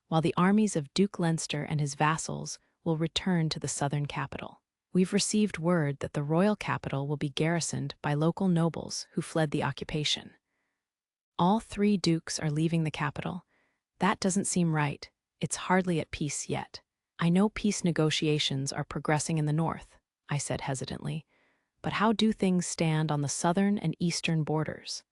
while the armies of Duke Leinster and his vassals will return to the southern capital. We've received word that the royal capital will be garrisoned by local nobles who fled the occupation. All three dukes are leaving the capital. That doesn't seem right. It's hardly at peace yet. I know peace negotiations are progressing in the north, I said hesitantly, but how do things stand on the southern and eastern borders?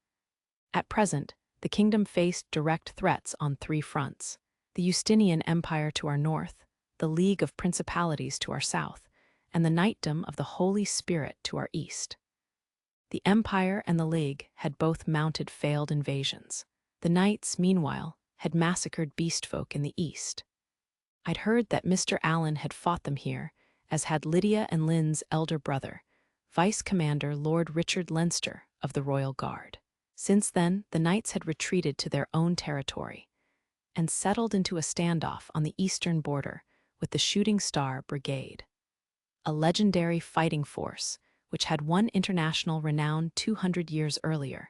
At present, the kingdom faced direct threats on three fronts: the Justinian Empire to our north, the League of Principalities to our south, and the Knightdom of the Holy Spirit to our east. The Empire and the League had both mounted failed invasions. The Knights, meanwhile, had massacred beastfolk in the east. I'd heard that Mr. Allen had fought them here, as had Lydia and Lynn's elder brother, Vice Commander Lord Richard Leinster of the Royal Guard. Since then, the Knights had retreated to their own territory and settled into a standoff on the eastern border with the Shooting Star Brigade, a legendary fighting force which had won international renown 200 years earlier,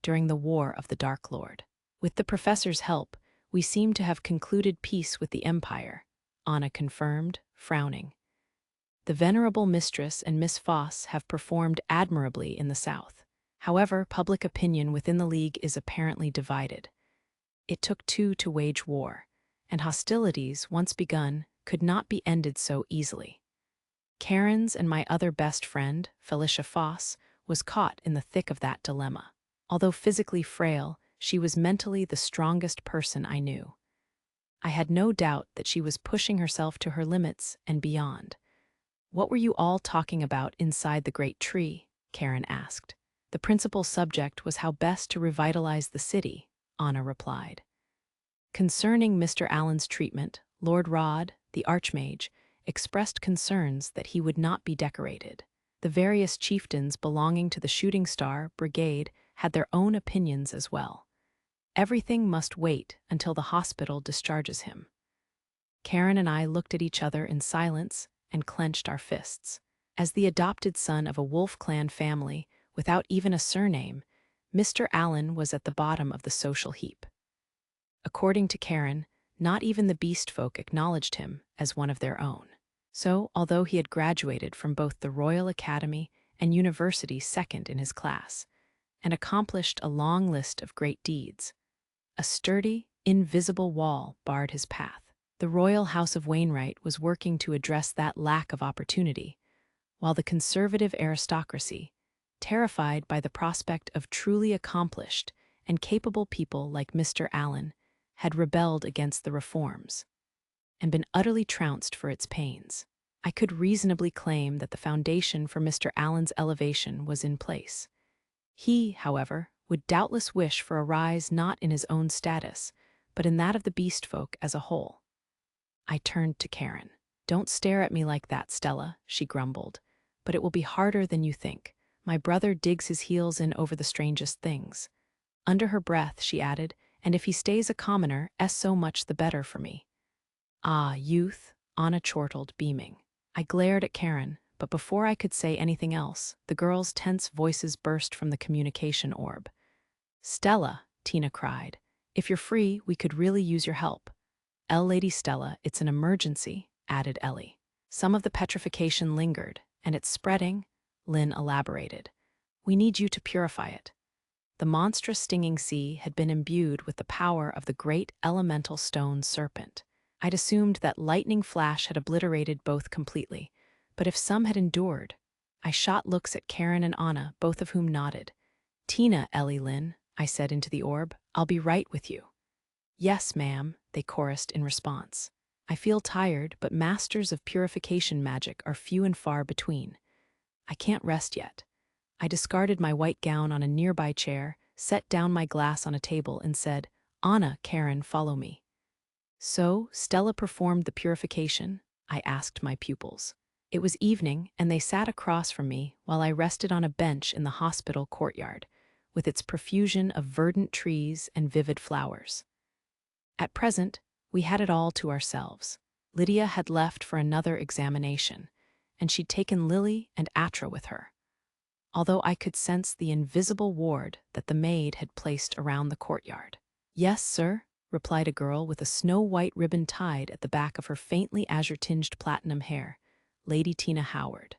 during the War of the Dark Lord. With the professor's help, we seem to have concluded peace with the Empire, Anna confirmed, frowning. The venerable mistress and Miss Foss have performed admirably in the south. However, public opinion within the League is apparently divided. It took two to wage war, and hostilities, once begun, could not be ended so easily. Karen's and my other best friend, Felicia Foss, was caught in the thick of that dilemma. Although physically frail, she was mentally the strongest person I knew. I had no doubt that she was pushing herself to her limits and beyond. "What were you all talking about inside the great tree?" Karen asked. "The principal subject was how best to revitalize the city," Anna replied. Concerning Mr. Allen's treatment, Lord Rod, the Archmage, expressed concerns that he would not be decorated. The various chieftains belonging to the Shooting Star Brigade had their own opinions as well. Everything must wait until the hospital discharges him. Karen and I looked at each other in silence and clenched our fists. As the adopted son of a Wolf Clan family, without even a surname, Mr. Allen was at the bottom of the social heap. According to Karen, not even the beast folk acknowledged him as one of their own. So, although he had graduated from both the Royal Academy and University second in his class, and accomplished a long list of great deeds, a sturdy, invisible wall barred his path. The Royal House of Wainwright was working to address that lack of opportunity, while the conservative aristocracy, terrified by the prospect of truly accomplished and capable people like Mr. Allen, had rebelled against the reforms and been utterly trounced for its pains. I could reasonably claim that the foundation for Mr. Allen's elevation was in place. He, however, would doubtless wish for a rise not in his own status, but in that of the beast folk as a whole. I turned to Karen. "Don't stare at me like that, Stella," she grumbled. "But it will be harder than you think. My brother digs his heels in over the strangest things." Under her breath, she added, "And if he stays a commoner, so much the better for me." "Ah, youth," Anna chortled, beaming. I glared at Karen, but before I could say anything else, the girls' tense voices burst from the communication orb. "Stella," Tina cried, "if you're free, we could really use your help." "Lady Stella, it's an emergency," added Ellie. "Some of the petrification lingered, and it's spreading," Lynn elaborated. "We need you to purify it." The monstrous stinging sea had been imbued with the power of the great elemental stone serpent. I'd assumed that lightning flash had obliterated both completely, but if some had endured, I shot looks at Karen and Anna, both of whom nodded. "Tina, Ellie Lynn," I said into the orb, "I'll be right with you." "Yes, ma'am," they chorused in response. "I feel tired, but masters of purification magic are few and far between. I can't rest yet." I discarded my white gown on a nearby chair, set down my glass on a table, and said, "Anna, Karen, follow me." "So, Stella performed the purification?" I asked my pupils. It was evening, and they sat across from me while I rested on a bench in the hospital courtyard, with its profusion of verdant trees and vivid flowers. At present, we had it all to ourselves. Lydia had left for another examination, and she'd taken Lily and Atra with her, although I could sense the invisible ward that the maid had placed around the courtyard. "Yes, sir," replied a girl with a snow-white ribbon tied at the back of her faintly azure-tinged platinum hair, Lady Tina Howard.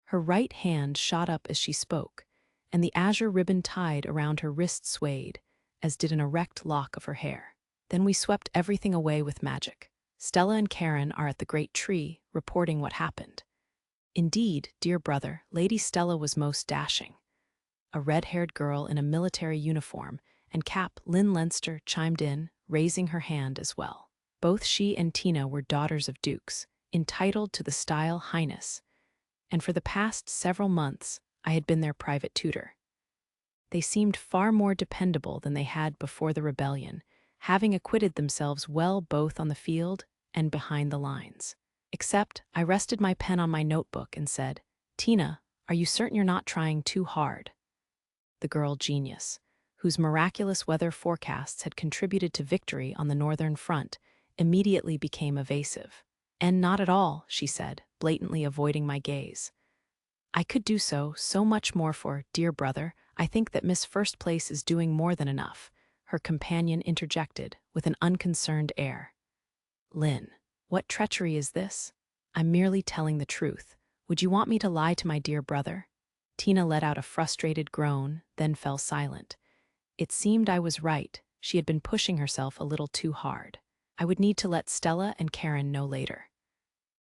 Her right hand shot up as she spoke, and the azure ribbon tied around her wrist swayed, as did an erect lock of her hair. Then we swept everything away with magic. Stella and Karen are at the great tree, reporting what happened. Indeed, dear brother, Lady Stella was most dashing. A red-haired girl in a military uniform and cap, Lynn Leinster, chimed in, raising her hand as well. Both she and Tina were daughters of dukes, entitled to the style Highness, and for the past several months I had been their private tutor. They seemed far more dependable than they had before the rebellion, having acquitted themselves well both on the field and behind the lines. Except I rested my pen on my notebook and said, "Tina, are you certain you're not trying too hard?" The girl genius, whose miraculous weather forecasts had contributed to victory on the Northern Front, immediately became evasive. "And not at all," she said, blatantly avoiding my gaze. "I could do so much more for, dear brother. I think that Miss First Place is doing more than enough," her companion interjected, with an unconcerned air. "Lynn, what treachery is this? I'm merely telling the truth. Would you want me to lie to my dear brother?" Tina let out a frustrated groan, then fell silent. It seemed I was right. She had been pushing herself a little too hard. I would need to let Stella and Karen know later.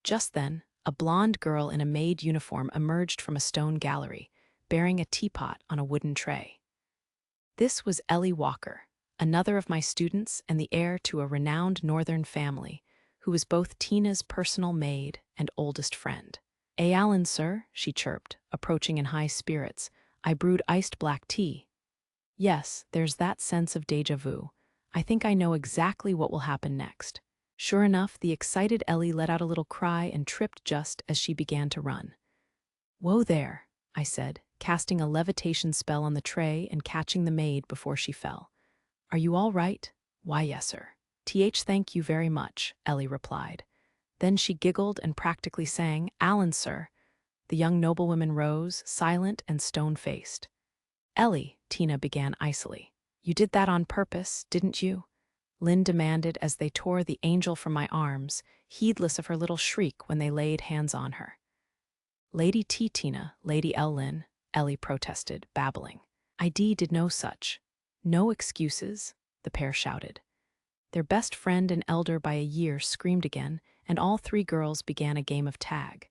Just then, a blonde girl in a maid uniform emerged from a stone gallery, bearing a teapot on a wooden tray. This was Ellie Walker, another of my students and the heir to a renowned Northern family, who was both Tina's personal maid and oldest friend. "Alan, sir," she chirped, approaching in high spirits. "I brewed iced black tea." Yes, there's that sense of déjà vu. I think I know exactly what will happen next. Sure enough, the excited Ellie let out a little cry and tripped just as she began to run. "Whoa there," I said, casting a levitation spell on the tray and catching the maid before she fell. "Are you all right?" "Why, yes, sir." Thank you very much," Ellie replied. Then she giggled and practically sang, "Alan, sir." The young noblewoman rose, silent and stone-faced. "Ellie," Tina began icily, "you did that on purpose, didn't you?" Lynn demanded as they tore the angel from my arms, heedless of her little shriek when they laid hands on her. "Lady T. Tina, Lady L. Lynn," Ellie protested, babbling. "I did no such." "No excuses," the pair shouted. Their best friend and elder by a year screamed again, and all three girls began a game of tag.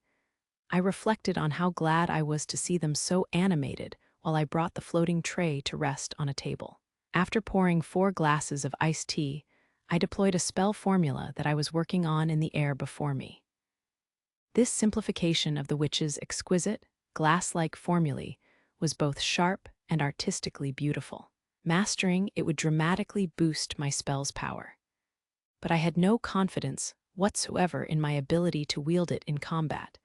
I reflected on how glad I was to see them so animated while I brought the floating tray to rest on a table. After pouring 4 glasses of iced tea, I deployed a spell formula that I was working on in the air before me. This simplification of the witch's exquisite, glass-like formulae was both sharp and artistically beautiful. Mastering it would dramatically boost my spell's power. But I had no confidence whatsoever in my ability to wield it in combat.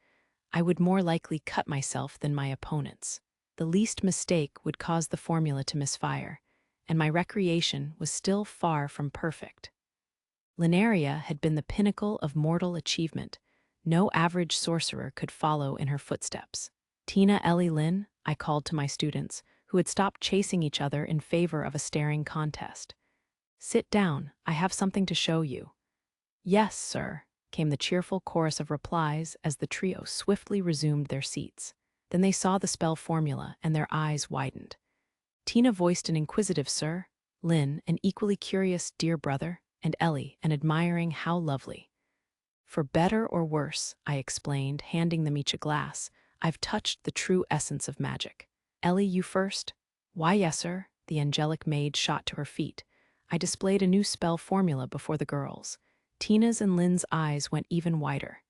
I would more likely cut myself than my opponents. The least mistake would cause the formula to misfire, and my recreation was still far from perfect. Linearia had been the pinnacle of mortal achievement. No average sorcerer could follow in her footsteps. "Tina, Ellie, Lynn," I called to my students, who had stopped chasing each other in favor of a staring contest. "Sit down, I have something to show you." "Yes, sir," came the cheerful chorus of replies as the trio swiftly resumed their seats. Then they saw the spell formula and their eyes widened. Tina voiced an inquisitive "sir," Lynn an equally curious "dear brother," and Ellie an admiring "how lovely." "For better or worse," I explained, handing them each a glass, "I've touched the true essence of magic." "Ellie, you first." "Why, yes, sir." The angelic maid shot to her feet. I displayed a new spell formula before the girls. Tina's and Lynn's eyes went even wider.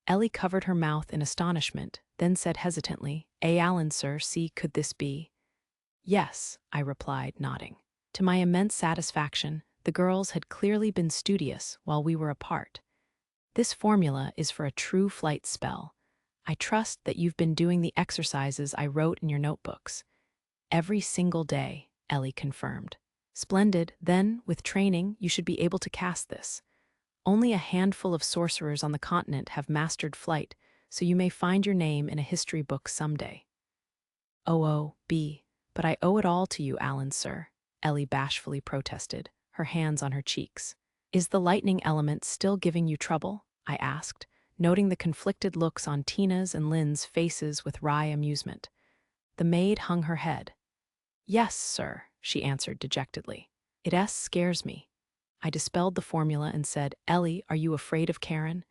Ellie covered her mouth in astonishment, then said hesitantly, "Alan, sir, see, could this be?" "Yes," I replied, nodding. To my immense satisfaction, the girls had clearly been studious while we were apart. "This formula is for a true flight spell. I trust that you've been doing the exercises I wrote in your notebooks." "Every single day," Ellie confirmed. Splendid. Then, with training, you should be able to cast this. Only a handful of sorcerers on the continent have mastered flight, so you may find your name in a history book someday. But I owe it all to you, Alan, sir, Ellie bashfully protested, her hands on her cheeks. Is the lightning element still giving you trouble? I asked, noting the conflicted looks on Tina's and Lynn's faces with wry amusement. The maid hung her head. Yes, sir, she answered dejectedly. It scares me. I dispelled the formula and said, Ellie, are you afraid of Karen?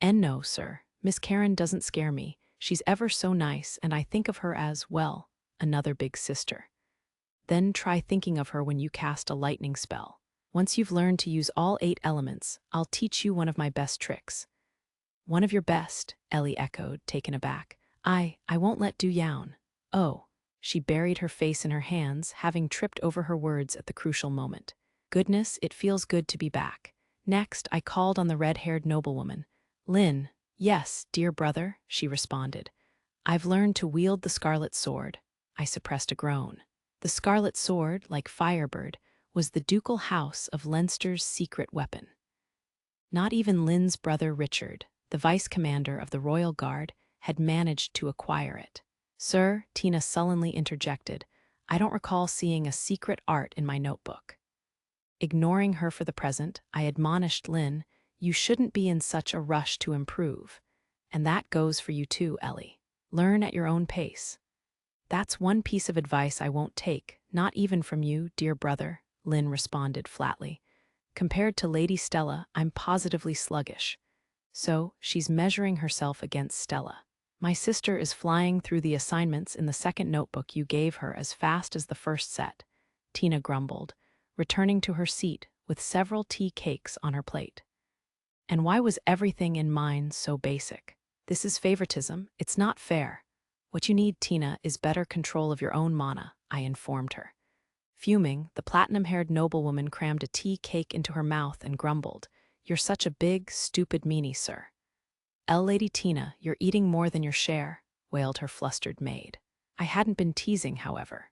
And no, sir, Miss Karen doesn't scare me. She's ever so nice, and I think of her as, well, another big sister. Then try thinking of her when you cast a lightning spell. Once you've learned to use all 8 elements, I'll teach you one of my best tricks. One of your best, Ellie echoed, taken aback. I won't let do yawn. Oh. She buried her face in her hands, having tripped over her words at the crucial moment. Goodness, it feels good to be back. Next, I called on the red-haired noblewoman. Lynn. Yes, dear brother, she responded. I've learned to wield the scarlet sword. I suppressed a groan. The scarlet sword, like Firebird, was the ducal house of Leinster's secret weapon. Not even Lynn's brother Richard, the vice-commander of the Royal Guard, had managed to acquire it. Sir, Tina sullenly interjected, I don't recall seeing a secret art in my notebook. Ignoring her for the present, I admonished Lynn, you shouldn't be in such a rush to improve. And that goes for you too, Ellie. Learn at your own pace. That's one piece of advice I won't take, not even from you, dear brother, Lynn responded flatly. Compared to Lady Stella, I'm positively sluggish. So, she's measuring herself against Stella. My sister is flying through the assignments in the second notebook you gave her as fast as the first set, Tina grumbled, returning to her seat with several tea cakes on her plate. And why was everything in mine so basic? This is favoritism. It's not fair. What you need, Tina, is better control of your own mana, I informed her. Fuming, the platinum-haired noblewoman crammed a tea cake into her mouth and grumbled, You're such a big, stupid meanie, sir. Lady Tina, you're eating more than your share, wailed her flustered maid. I hadn't been teasing, however.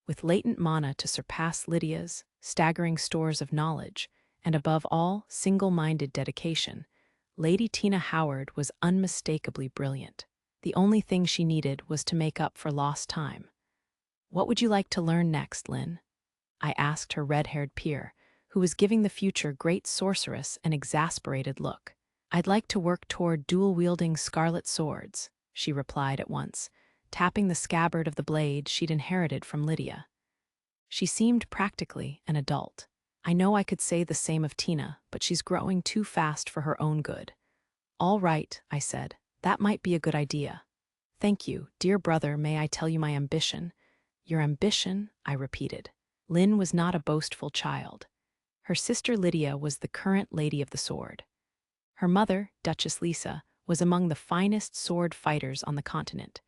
With latent mana to surpass Lydia's, staggering stores of knowledge, and above all, single-minded dedication, Lady Tina Howard was unmistakably brilliant. The only thing she needed was to make up for lost time. What would you like to learn next, Lynn? I asked her red-haired peer, who was giving the future great sorceress an exasperated look. I'd like to work toward dual-wielding scarlet swords, she replied at once, tapping the scabbard of the blade she'd inherited from Lydia. She seemed practically an adult. I know I could say the same of Tina, but she's growing too fast for her own good. All right, I said, that might be a good idea. Thank you, dear brother, may I tell you my ambition? Your ambition, I repeated. Lynn was not a boastful child. Her sister Lydia was the current Lady of the Sword. Her mother, Duchess Lisa, was among the finest sword fighters on the continent,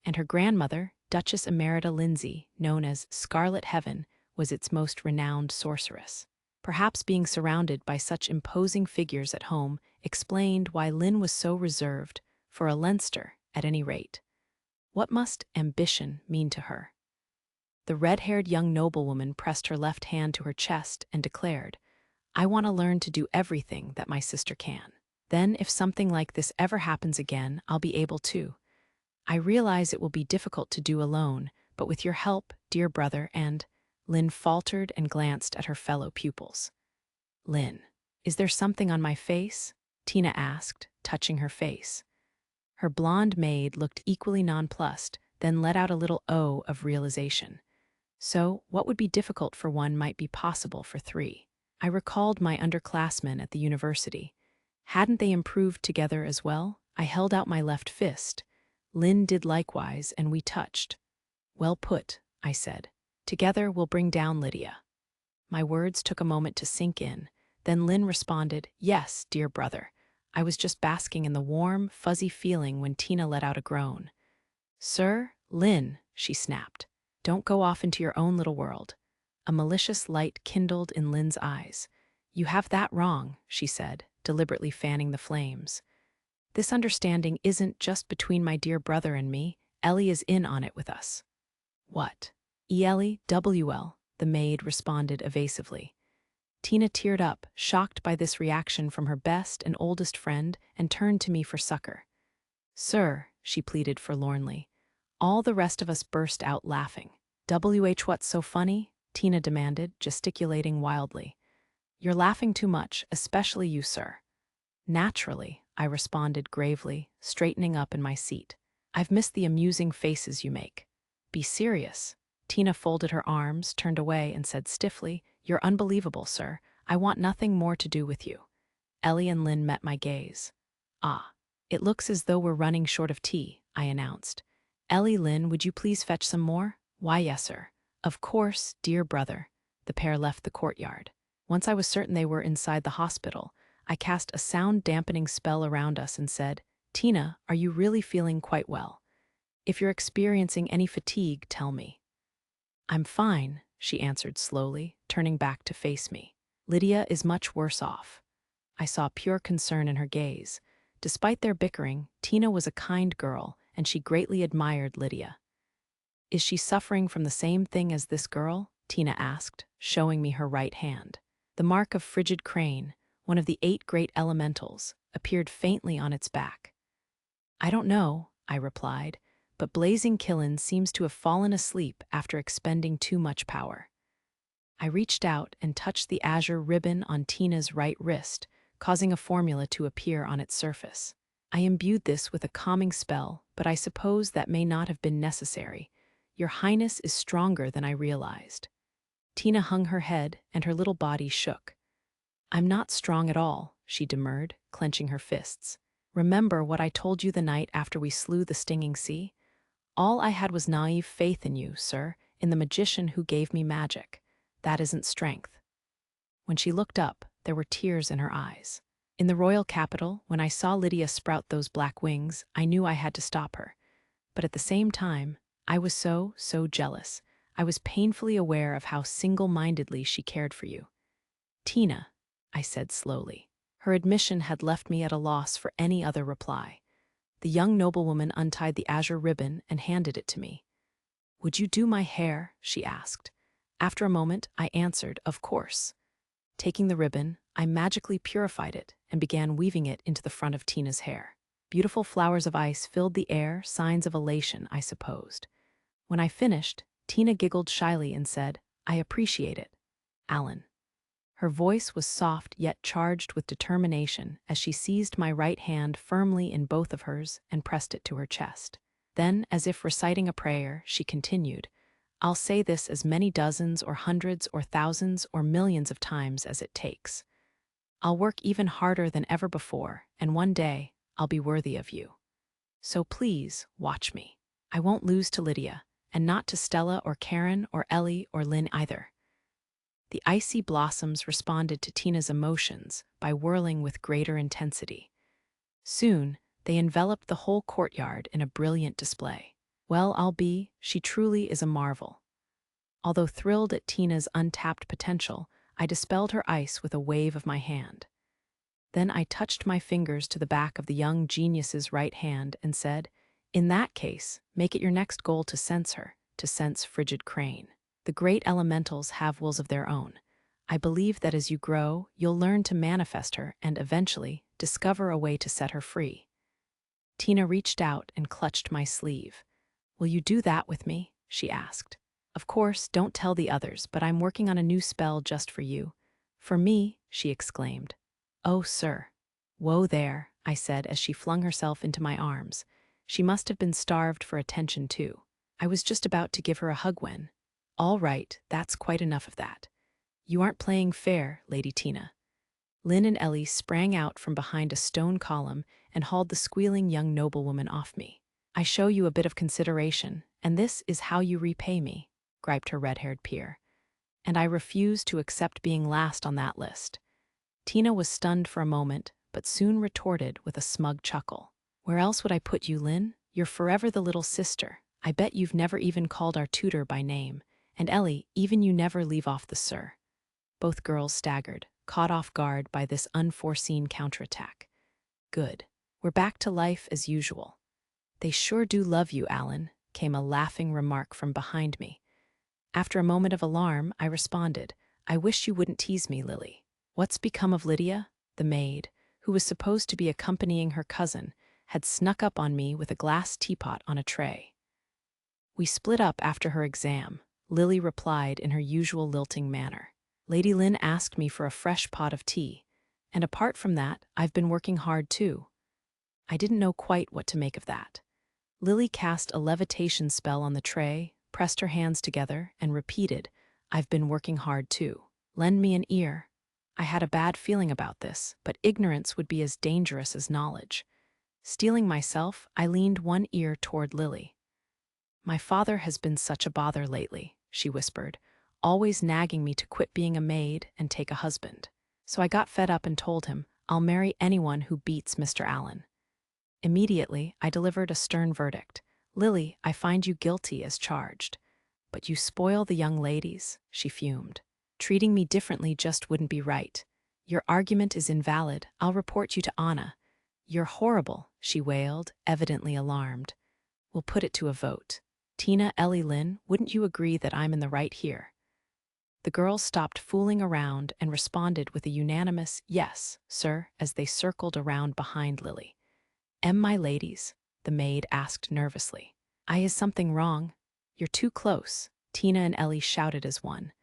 and her grandmother, Duchess Emerita Lindsay, known as Scarlet Heaven, was its most renowned sorceress. Perhaps being surrounded by such imposing figures at home explained why Lynn was so reserved, for a Leinster, at any rate. What must ambition mean to her? The red-haired young noblewoman pressed her left hand to her chest and declared, I want to learn to do everything that my sister can. Then, if something like this ever happens again, I'll be able to. I realize it will be difficult to do alone, but with your help, dear brother, and Lynn faltered and glanced at her fellow pupils. Lynn, is there something on my face? Tina asked, touching her face. Her blonde maid looked equally nonplussed, then let out a little O of realization. So, what would be difficult for one might be possible for 3. I recalled my underclassmen at the university. Hadn't they improved together as well? I held out my left fist. Lynn did likewise, and we touched. Well put, I said. Together we'll bring down Lydia. My words took a moment to sink in. Then Lynn responded, Yes, dear brother. I was just basking in the warm, fuzzy feeling when Tina let out a groan. Sir, Lynn, she snapped. Don't go off into your own little world. A malicious light kindled in Lynn's eyes. You have that wrong, she said, deliberately fanning the flames. This understanding isn't just between my dear brother and me. Ellie is in on it with us. What? Ellie, WL, the maid responded evasively. Tina teared up, shocked by this reaction from her best and oldest friend, and turned to me for succor. "Sir," she pleaded forlornly. All the rest of us burst out laughing. What's so funny?" Tina demanded, gesticulating wildly. "You're laughing too much, especially you, sir." "Naturally," I responded gravely, straightening up in my seat. "I've missed the amusing faces you make." "Be serious." Tina folded her arms, turned away, and said stiffly, "You're unbelievable, sir. I want nothing more to do with you." Ellie and Lynn met my gaze. "Ah, it looks as though we're running short of tea," I announced. "Ellie, Lynn, would you please fetch some more?" "Why, yes, sir." "Of course, dear brother." The pair left the courtyard. Once I was certain they were inside the hospital, I cast a sound-dampening spell around us and said, "Tina, are you really feeling quite well? If you're experiencing any fatigue, tell me." "I'm fine," she answered slowly, turning back to face me. "Lydia is much worse off." I saw pure concern in her gaze. Despite their bickering, Tina was a kind girl, and she greatly admired Lydia. "Is she suffering from the same thing as this girl?" Tina asked, showing me her right hand. The mark of frigid crane, one of the 8 great elementals, appeared faintly on its back. "I don't know," I replied, "but Blazing Killin seems to have fallen asleep after expending too much power." I reached out and touched the azure ribbon on Tina's right wrist, causing a formula to appear on its surface. I imbued this with a calming spell, but I suppose that may not have been necessary. Your Highness is stronger than I realized. Tina hung her head, and her little body shook. "I'm not strong at all," she demurred, clenching her fists. "Remember what I told you the night after we slew the stinging sea? All I had was naive faith in you, sir, in the magician who gave me magic. That isn't strength." When she looked up, there were tears in her eyes. In the royal capital, when I saw Lydia sprout those black wings, I knew I had to stop her. But at the same time, I was so jealous. I was painfully aware of how single-mindedly she cared for you. "Tina," I said slowly. Her admission had left me at a loss for any other reply. The young noblewoman untied the azure ribbon and handed it to me. "Would you do my hair?" she asked. After a moment, I answered, "Of course." Taking the ribbon, I magically purified it and began weaving it into the front of Tina's hair. Beautiful flowers of ice filled the air, signs of elation, I supposed. When I finished, Tina giggled shyly and said, "I appreciate it, Alan." Her voice was soft yet charged with determination as she seized my right hand firmly in both of hers and pressed it to her chest. Then, as if reciting a prayer, she continued, "I'll say this as many dozens or hundreds or thousands or millions of times as it takes. I'll work even harder than ever before, and one day I'll be worthy of you. So please, watch me. I won't lose to Lydia, and not to Stella or Karen or Ellie or Lynn either." The icy blossoms responded to Tina's emotions by whirling with greater intensity. Soon, they enveloped the whole courtyard in a brilliant display. She truly is a marvel. Although thrilled at Tina's untapped potential, I dispelled her ice with a wave of my hand. Then I touched my fingers to the back of the young genius's right hand and said, "In that case, make it your next goal to sense her, to sense frigid crane. The great elementals have wills of their own. I believe that as you grow, you'll learn to manifest her and eventually discover a way to set her free." Tina reached out and clutched my sleeve. "Will you do that with me?" she asked. "Of course, don't tell the others, but I'm working on a new spell just for you." "For me?" she exclaimed. "Oh, sir." "Whoa there," I said as she flung herself into my arms. She must have been starved for attention too. I was just about to give her a hug when, "All right, that's quite enough of that. You aren't playing fair, Lady Tina." Lynn and Ellie sprang out from behind a stone column and hauled the squealing young noblewoman off me. "I show you a bit of consideration, and this is how you repay me," griped her red-haired peer. And I refused to accept being last on that list. Tina was stunned for a moment, but soon retorted with a smug chuckle. "Where else would I put you, Lynn? You're forever the little sister. I bet you've never even called our tutor by name. And Ellie, even you never leave off the sir." Both girls staggered, caught off guard by this unforeseen counterattack. "Good. We're back to life as usual." "They sure do love you, Alan," came a laughing remark from behind me. After a moment of alarm, I responded, "I wish you wouldn't tease me, Lily." What's become of Lydia? The maid, who was supposed to be accompanying her cousin, had snuck up on me with a glass teapot on a tray. "We split up after her exam," Lily replied in her usual lilting manner. "Lady Lynn asked me for a fresh pot of tea, and apart from that, I've been working hard too." I didn't know quite what to make of that. Lily cast a levitation spell on the tray, pressed her hands together, and repeated, "I've been working hard too. Lend me an ear." I had a bad feeling about this, but ignorance would be as dangerous as knowledge. Steeling myself, I leaned one ear toward Lily. "My father has been such a bother lately," she whispered, "always nagging me to quit being a maid and take a husband. So I got fed up and told him, I'll marry anyone who beats Mr. Allen." Immediately, I delivered a stern verdict. "Lily, I find you guilty as charged." "But you spoil the young ladies," she fumed. "Treating me differently just wouldn't be right. Your argument is invalid. I'll report you to Anna." "You're horrible," she wailed, evidently alarmed. "We'll put it to a vote. Tina, Ellie Lynn, wouldn't you agree that I'm in the right here?" The girls stopped fooling around and responded with a unanimous "Yes, sir," as they circled around behind Lily. My ladies?" the maid asked nervously. "Is something wrong?" "You're too close," Tina and Ellie shouted as one.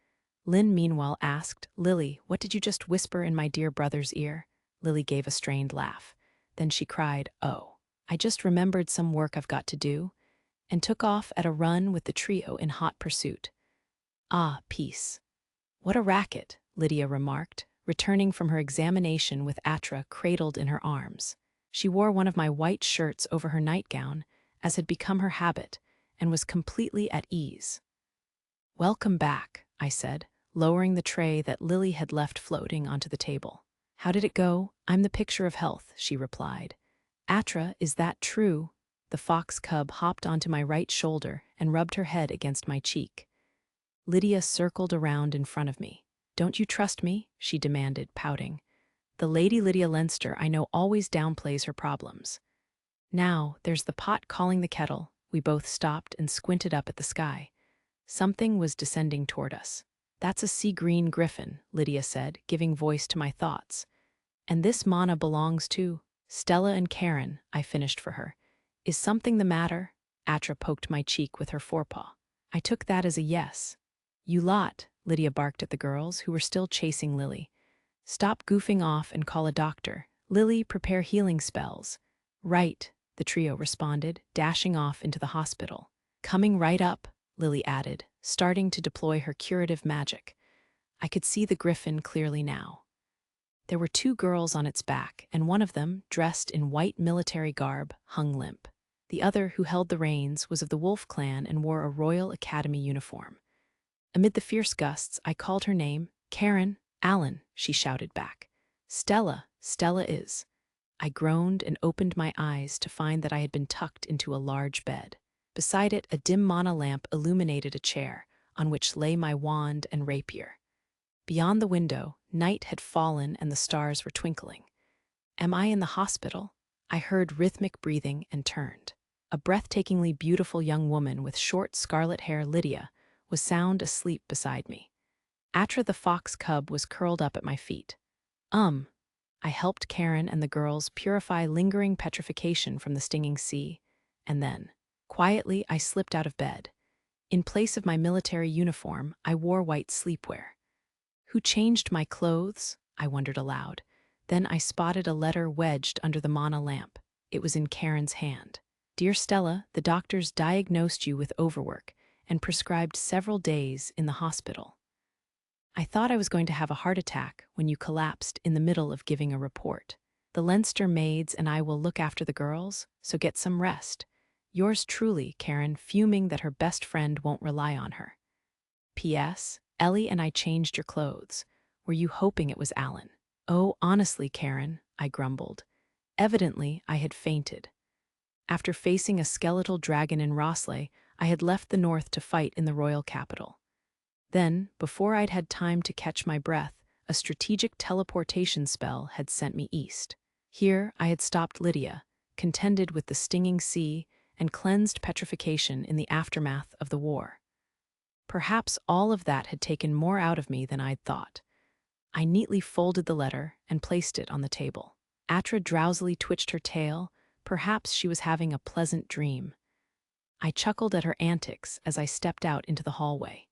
Lynn meanwhile asked, "Lily, what did you just whisper in my dear brother's ear?" Lily gave a strained laugh. Then she cried, "Oh, I just remembered some work I've got to do," and took off at a run with the trio in hot pursuit. "Ah, peace. What a racket," Lydia remarked, returning from her examination with Atra cradled in her arms. She wore one of my white shirts over her nightgown, as had become her habit, and was completely at ease. "Welcome back," I said, lowering the tray that Lily had left floating onto the table. "How did it go?" "I'm the picture of health," she replied. "Atra, is that true?" The fox cub hopped onto my right shoulder and rubbed her head against my cheek. Lydia circled around in front of me. "Don't you trust me?" she demanded, pouting. "The Lady Lydia Leinster I know always downplays her problems." Now, there's the pot calling the kettle. We both stopped and squinted up at the sky. Something was descending toward us. "That's a sea-green griffin," Lydia said, giving voice to my thoughts. "And this mana belongs to Stella and Karen," I finished for her. "Is something the matter?" Atra poked my cheek with her forepaw. I took that as a yes. "You lot," Lydia barked at the girls, who were still chasing Lily. "Stop goofing off and call a doctor. Lily, prepare healing spells." "Right," the trio responded, dashing off into the hospital. "Coming right up," Lily added, starting to deploy her curative magic. I could see the griffin clearly now. There were 2 girls on its back, and one of them, dressed in white military garb, hung limp. The other, who held the reins, was of the Wolf clan and wore a Royal Academy uniform. Amid the fierce gusts, I called her name. "Karen, Allen," she shouted back. "Stella, Stella is." I groaned and opened my eyes to find that I had been tucked into a large bed. Beside it, a dim mana lamp illuminated a chair, on which lay my wand and rapier. Beyond the window, night had fallen and the stars were twinkling. Am I in the hospital? I heard rhythmic breathing and turned. A breathtakingly beautiful young woman with short scarlet hair, Lydia, was sound asleep beside me. Atra the fox cub was curled up at my feet. I helped Karen and the girls purify lingering petrification from the stinging sea, and then, quietly, I slipped out of bed. In place of my military uniform, I wore white sleepwear. Who changed my clothes? I wondered aloud. Then I spotted a letter wedged under the mana lamp. It was in Karen's hand. "Dear Stella, the doctors diagnosed you with overwork and prescribed several days in the hospital. I thought I was going to have a heart attack when you collapsed in the middle of giving a report. The Leinster maids and I will look after the girls, so get some rest. Yours truly, Karen, fuming that her best friend won't rely on her. P.S. Ellie and I changed your clothes. Were you hoping it was Alan?" "Oh, honestly, Karen," I grumbled. Evidently, I had fainted. After facing a skeletal dragon in Rossley, I had left the north to fight in the royal capital. Then, before I'd had time to catch my breath, a strategic teleportation spell had sent me east. Here, I had stopped Lydia, contended with the stinging sea, and cleansed petrification in the aftermath of the war. Perhaps all of that had taken more out of me than I'd thought. I neatly folded the letter and placed it on the table. Atra drowsily twitched her tail. Perhaps she was having a pleasant dream. I chuckled at her antics as I stepped out into the hallway.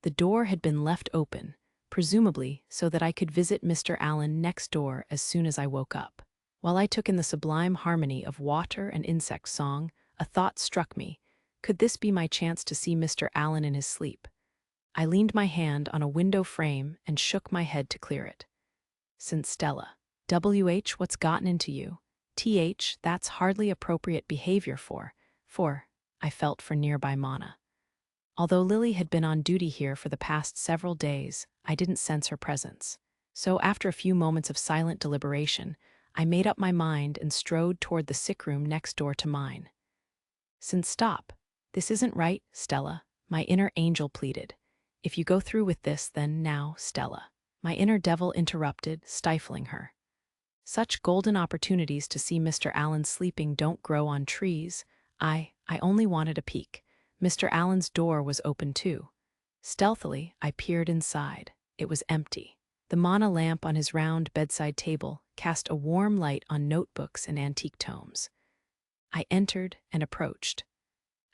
The door had been left open, presumably so that I could visit Mr. Allen next door as soon as I woke up. While I took in the sublime harmony of water and insect song, a thought struck me. Could this be my chance to see Mr. Allen in his sleep? I leaned my hand on a window frame and shook my head to clear it. Since Stella. WH, what's gotten into you? TH, that's hardly appropriate behavior for, I felt for nearby Mana. Although Lily had been on duty here for the past several days, I didn't sense her presence. So after a few moments of silent deliberation, I made up my mind and strode toward the sick room next door to mine. Since stop. This isn't right, Stella, my inner angel pleaded. If you go through with this, then now, Stella. My inner devil interrupted, stifling her. Such golden opportunities to see Mr. Allen sleeping don't grow on trees. I only wanted a peek. Mr. Allen's door was open too. Stealthily, I peered inside. It was empty. The Mana lamp on his round bedside table cast a warm light on notebooks and antique tomes. I entered and approached.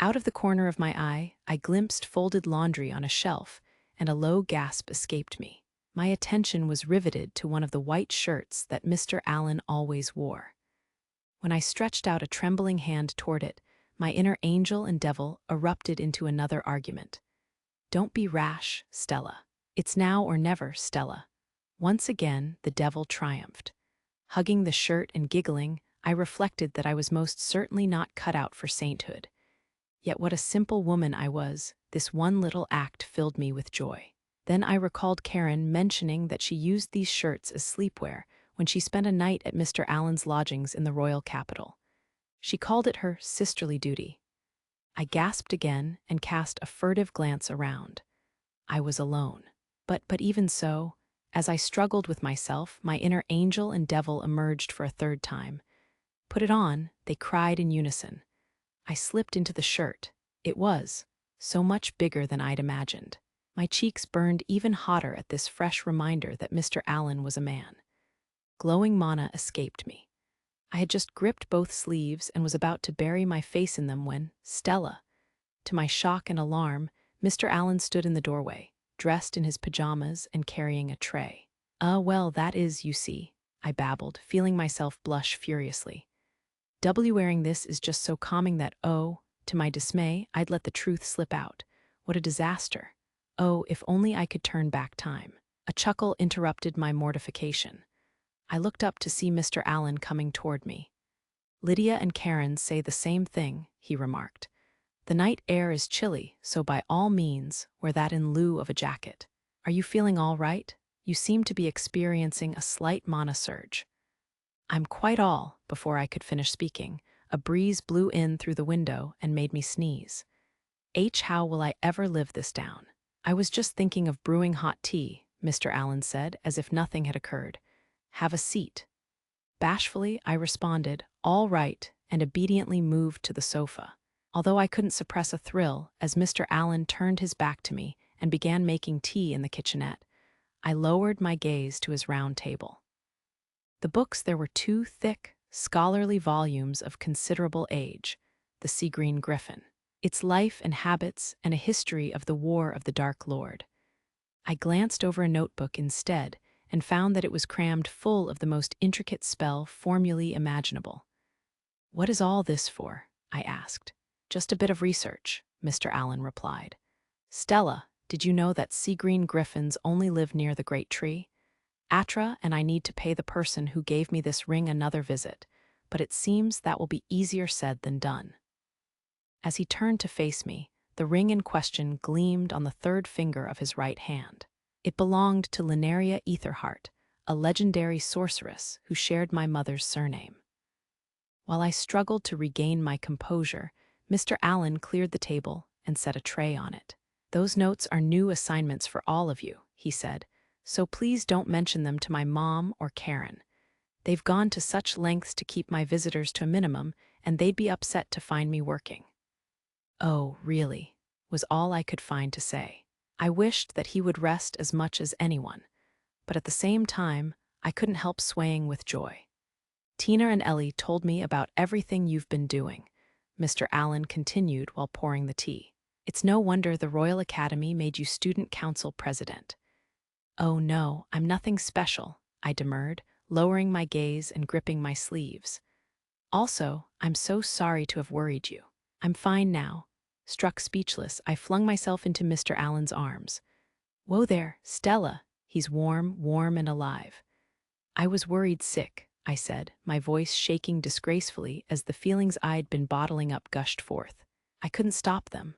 Out of the corner of my eye, I glimpsed folded laundry on a shelf, and a low gasp escaped me. My attention was riveted to one of the white shirts that Mr. Allen always wore. When I stretched out a trembling hand toward it, my inner angel and devil erupted into another argument. Don't be rash, Stella. It's now or never, Stella. Once again, the devil triumphed. Hugging the shirt and giggling, I reflected that I was most certainly not cut out for sainthood. Yet what a simple woman I was. This one little act filled me with joy. Then I recalled Karen mentioning that she used these shirts as sleepwear when she spent a night at Mr. Allen's lodgings in the royal capital. She called it her sisterly duty. I gasped again and cast a furtive glance around. I was alone. But even so, as I struggled with myself, my inner angel and devil emerged for a third time. Put it on, they cried in unison. I slipped into the shirt. It was so much bigger than I'd imagined. My cheeks burned even hotter at this fresh reminder that Mr. Allen was a man. Glowing Mana escaped me. I had just gripped both sleeves and was about to bury my face in them when, Stella. To my shock and alarm, Mr. Allen stood in the doorway, dressed in his pajamas and carrying a tray. Well, that is, you see, I babbled, feeling myself blush furiously. Wearing this is just so calming that, to my dismay, I'd let the truth slip out. What a disaster. Oh, if only I could turn back time. A chuckle interrupted my mortification. I looked up to see Mr. Allen coming toward me. Lydia and Karen say the same thing, he remarked. The night air is chilly, so by all means, wear that in lieu of a jacket. Are you feeling all right? You seem to be experiencing a slight Mana surge. I'm quite all. Before I could finish speaking, a breeze blew in through the window and made me sneeze. How will I ever live this down? I was just thinking of brewing hot tea, Mr. Allen said, as if nothing had occurred. Have a seat. Bashfully, I responded, all right, and obediently moved to the sofa. Although I couldn't suppress a thrill as Mr. Allen turned his back to me and began making tea in the kitchenette, I lowered my gaze to his round table. The books there were two thick, scholarly volumes of considerable age, the Sea Green Griffin, its life and habits, and a history of the War of the Dark Lord. I glanced over a notebook instead and found that it was crammed full of the most intricate spell formulae imaginable. What is all this for? I asked. Just a bit of research, Mr. Allen replied. Stella, did you know that sea green griffins only live near the Great Tree? Atra and I need to pay the person who gave me this ring another visit, but it seems that will be easier said than done. As he turned to face me, the ring in question gleamed on the third finger of his right hand. It belonged to Lineria Etherheart, a legendary sorceress who shared my mother's surname. While I struggled to regain my composure, Mr. Allen cleared the table and set a tray on it. Those notes are new assignments for all of you, he said, so please don't mention them to my mom or Karen. They've gone to such lengths to keep my visitors to a minimum, and they'd be upset to find me working. Oh, really? was all I could find to say. I wished that he would rest as much as anyone, but at the same time, I couldn't help swaying with joy. Tina and Ellie told me about everything you've been doing, Mr. Allen continued while pouring the tea. It's no wonder the Royal Academy made you student council president. Oh no, I'm nothing special, I demurred, lowering my gaze and gripping my sleeves. Also, I'm so sorry to have worried you. I'm fine now. Struck speechless, I flung myself into Mr. Allen's arms. Whoa there, Stella. He's warm and alive. I was worried sick, I said, my voice shaking disgracefully as the feelings I'd been bottling up gushed forth. I couldn't stop them.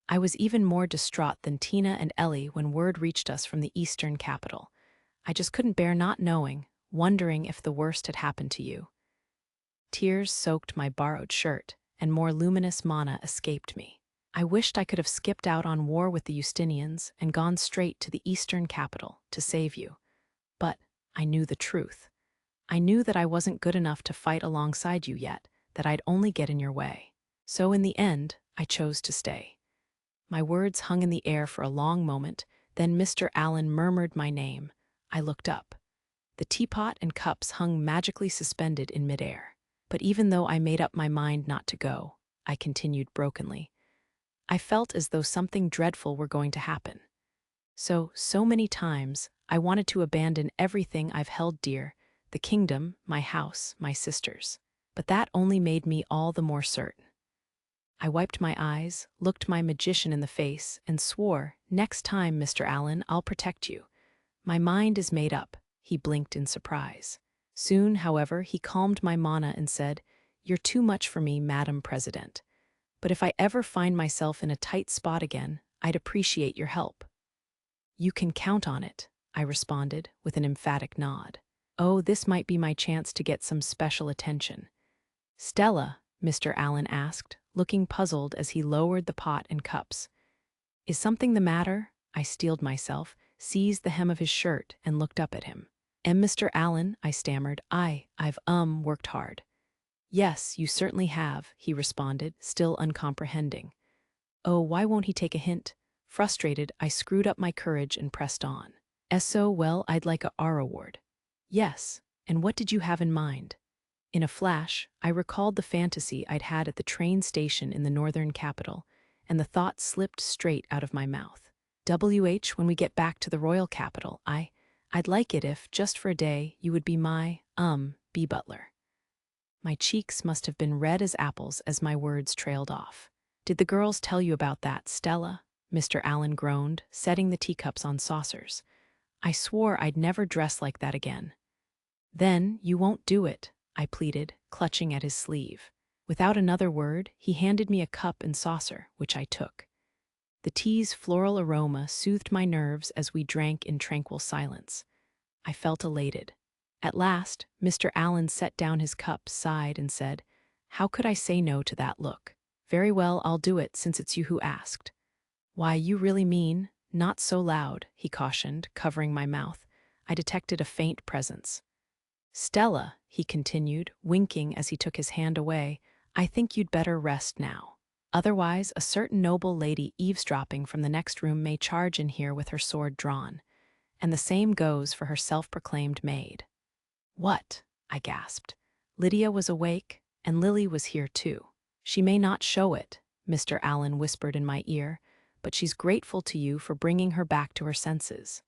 I was even more distraught than Tina and Ellie when word reached us from the eastern capital. I just couldn't bear not knowing, wondering if the worst had happened to you. Tears soaked my borrowed shirt, and more luminous mana escaped me. I wished I could have skipped out on war with the Justinians and gone straight to the eastern capital to save you. But I knew the truth. I knew that I wasn't good enough to fight alongside you yet, that I'd only get in your way. So in the end, I chose to stay. My words hung in the air for a long moment, then Mr. Allen murmured my name. I looked up. The teapot and cups hung magically suspended in midair. But even though I made up my mind not to go, I continued brokenly. I felt as though something dreadful were going to happen. So many times, I wanted to abandon everything I've held dear, the kingdom, my house, my sisters. But that only made me all the more certain. I wiped my eyes, looked my magician in the face, and swore, next time, Mr. Allen, I'll protect you. My mind is made up, he blinked in surprise. Soon, however, he calmed my mana and said, You're too much for me, Madam President. But if I ever find myself in a tight spot again, I'd appreciate your help. You can count on it, I responded, with an emphatic nod. Oh, this might be my chance to get some special attention. Stella, Mr. Allen asked, looking puzzled as he lowered the pot and cups. Is something the matter? I steeled myself, seized the hem of his shirt, and looked up at him. Mr. Allen, I stammered, I've worked hard. Yes, you certainly have, he responded, still uncomprehending. Oh, why won't he take a hint? Frustrated, I screwed up my courage and pressed on. Well, I'd like a R award. Yes, and what did you have in mind? In a flash, I recalled the fantasy I'd had at the train station in the northern capital, and the thought slipped straight out of my mouth. When we get back to the royal capital, I'd like it if, just for a day, you would be my, bee butler. My cheeks must have been red as apples as my words trailed off. Did the girls tell you about that, Stella? Mr. Allen groaned, setting the teacups on saucers. I swore I'd never dress like that again. Then you won't do it, I pleaded, clutching at his sleeve. Without another word, he handed me a cup and saucer, which I took. The tea's floral aroma soothed my nerves as we drank in tranquil silence. I felt elated. At last, Mr. Allen set down his cup, sighed, and said, How could I say no to that look? Very well, I'll do it since it's you who asked. Why, you really mean, not so loud, he cautioned, covering my mouth. I detected a faint presence. Stella, he continued, winking as he took his hand away, I think you'd better rest now. Otherwise, a certain noble lady eavesdropping from the next room may charge in here with her sword drawn. And the same goes for her self-proclaimed maid. What? I gasped. Lydia was awake, and Lily was here too. She may not show it, Mr. Allen whispered in my ear, but she's grateful to you for bringing her back to her senses.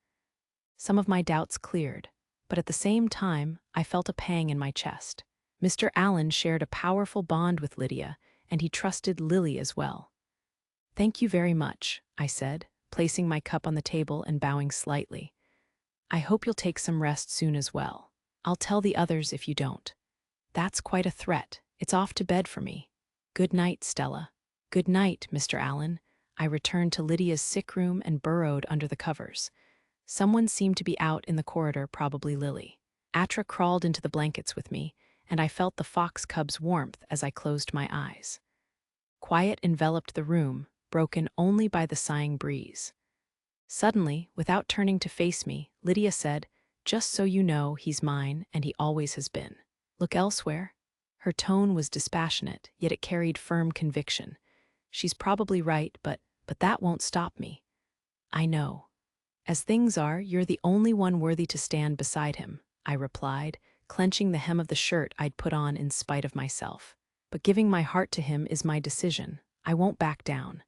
Some of my doubts cleared, but at the same time, I felt a pang in my chest. Mr. Allen shared a powerful bond with Lydia, and he trusted Lily as well. Thank you very much, I said, placing my cup on the table and bowing slightly. I hope you'll take some rest soon as well. I'll tell the others if you don't. That's quite a threat. It's off to bed for me. Good night, Stella. Good night, Mr. Allen. I returned to Lydia's sick room and burrowed under the covers. Someone seemed to be out in the corridor, probably Lily. Atra crawled into the blankets with me, and I felt the fox cub's warmth as I closed my eyes. Quiet enveloped the room, broken only by the sighing breeze. Suddenly, without turning to face me, Lydia said, Just so you know, he's mine, and he always has been. Look elsewhere. Her tone was dispassionate, yet it carried firm conviction. She's probably right, but but that won't stop me. I know. As things are, you're the only one worthy to stand beside him, I replied, clenching the hem of the shirt I'd put on in spite of myself. But giving my heart to him is my decision. I won't back down.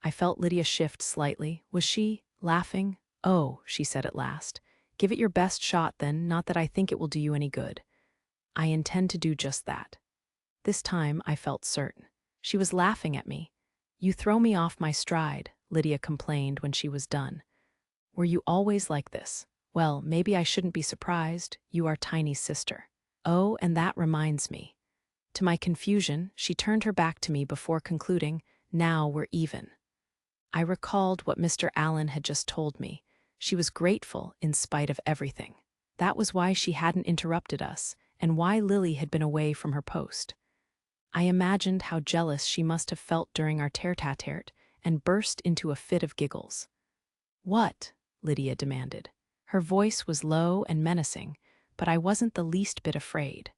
I felt Lydia shift slightly. Was she laughing? Oh, she said at last. Give it your best shot then, not that I think it will do you any good. I intend to do just that. This time I felt certain. She was laughing at me. You throw me off my stride, Lydia complained when she was done. Were you always like this? Well, maybe I shouldn't be surprised. You are Tiny's sister. Oh, and that reminds me. To my confusion, she turned her back to me before concluding, now we're even. I recalled what Mr. Allen had just told me. She was grateful in spite of everything. That was why she hadn't interrupted us, and why Lily had been away from her post. I imagined how jealous she must have felt during our tete-a-tete and burst into a fit of giggles. What? Lydia demanded. Her voice was low and menacing, but I wasn't the least bit afraid.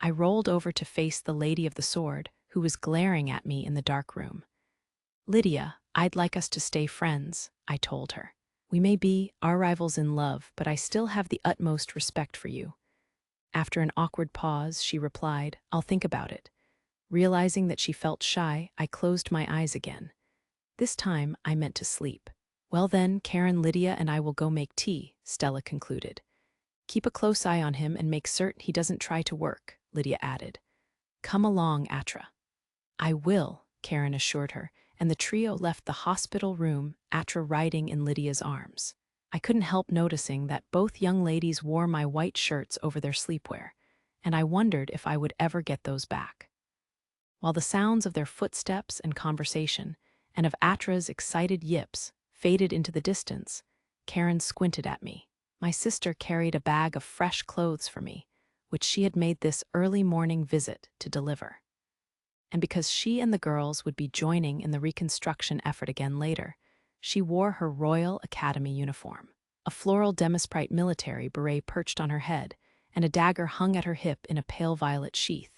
I rolled over to face the lady of the sword, who was glaring at me in the dark room. Lydia, I'd like us to stay friends, I told her. We may be our rivals in love, but I still have the utmost respect for you. After an awkward pause, she replied, I'll think about it. Realizing that she felt shy, I closed my eyes again. This time, I meant to sleep. Well then, Karen, Lydia, and I will go make tea, Stella concluded. Keep a close eye on him and make certain he doesn't try to work, Lydia added. Come along, Atra. I will, Karen assured her, and the trio left the hospital room, Atra riding in Lydia's arms. I couldn't help noticing that both young ladies wore my white shirts over their sleepwear, and I wondered if I would ever get those back. While the sounds of their footsteps and conversation, and of Atra's excited yips, faded into the distance, Karen squinted at me. My sister carried a bag of fresh clothes for me, which she had made this early morning visit to deliver. And because she and the girls would be joining in the reconstruction effort again later, she wore her Royal Academy uniform. A floral demisprite military beret perched on her head, and a dagger hung at her hip in a pale violet sheath.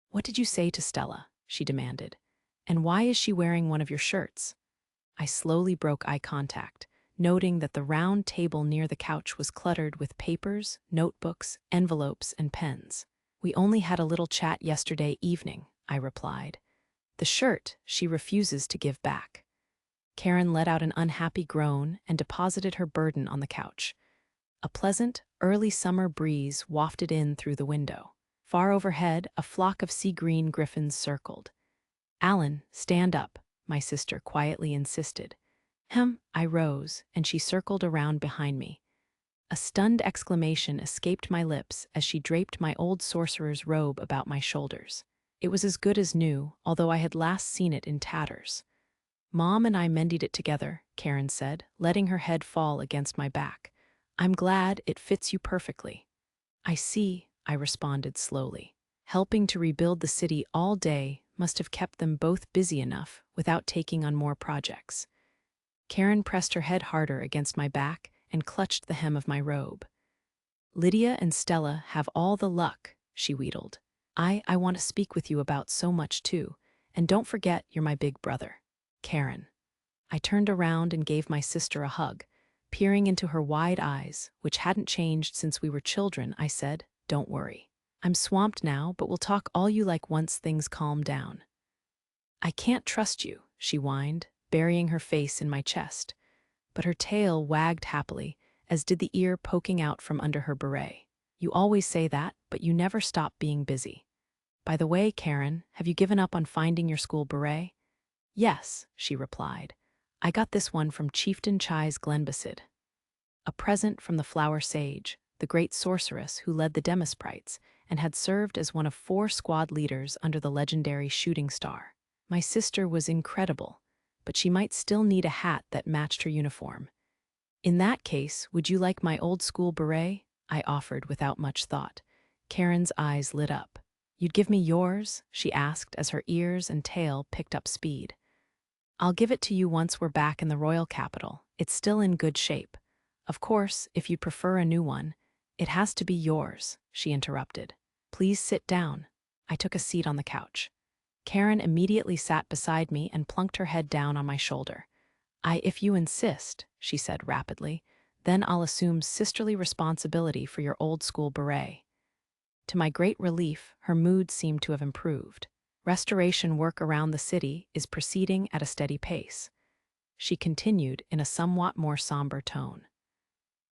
What did you say to Stella? She demanded. And why is she wearing one of your shirts? I slowly broke eye contact, noting that the round table near the couch was cluttered with papers, notebooks, envelopes, and pens. We only had a little chat yesterday evening, I replied. The shirt she refuses to give back. Karen let out an unhappy groan and deposited her burden on the couch. A pleasant, early summer breeze wafted in through the window. Far overhead, a flock of sea-green griffins circled. Alan, stand up, my sister quietly insisted. I rose, and she circled around behind me. A stunned exclamation escaped my lips as she draped my old sorcerer's robe about my shoulders. It was as good as new, although I had last seen it in tatters. Mom and I mended it together, Karen said, letting her head fall against my back. I'm glad it fits you perfectly. I see, I responded slowly. Helping to rebuild the city all day must have kept them both busy enough without taking on more projects. Karen pressed her head harder against my back and clutched the hem of my robe. Lydia and Stella have all the luck, she wheedled. I want to speak with you about so much too, and don't forget you're my big brother. Karen. I turned around and gave my sister a hug. Peering into her wide eyes, which hadn't changed since we were children, I said, Don't worry. I'm swamped now, but we'll talk all you like once things calm down. I can't trust you, she whined, burying her face in my chest. But her tail wagged happily, as did the ear poking out from under her beret. You always say that, but you never stop being busy. By the way, Karen, have you given up on finding your school beret? Yes, she replied. I got this one from Chieftain Chai's Glenbassid. A present from the flower sage, the great sorceress who led the demisprites and had served as one of 4 squad leaders under the legendary Shooting Star. My sister was incredible, but she might still need a hat that matched her uniform. In that case, would you like my old school beret? I offered without much thought. Karen's eyes lit up. You'd give me yours? She asked as her ears and tail picked up speed. I'll give it to you once we're back in the royal capital. It's still in good shape. Of course, if you prefer a new one, it has to be yours, she interrupted. Please sit down. I took a seat on the couch. Karen immediately sat beside me and plunked her head down on my shoulder. If you insist, she said rapidly, then I'll assume sisterly responsibility for your old school beret. To my great relief, her mood seemed to have improved. Restoration work around the city is proceeding at a steady pace. She continued in a somewhat more somber tone.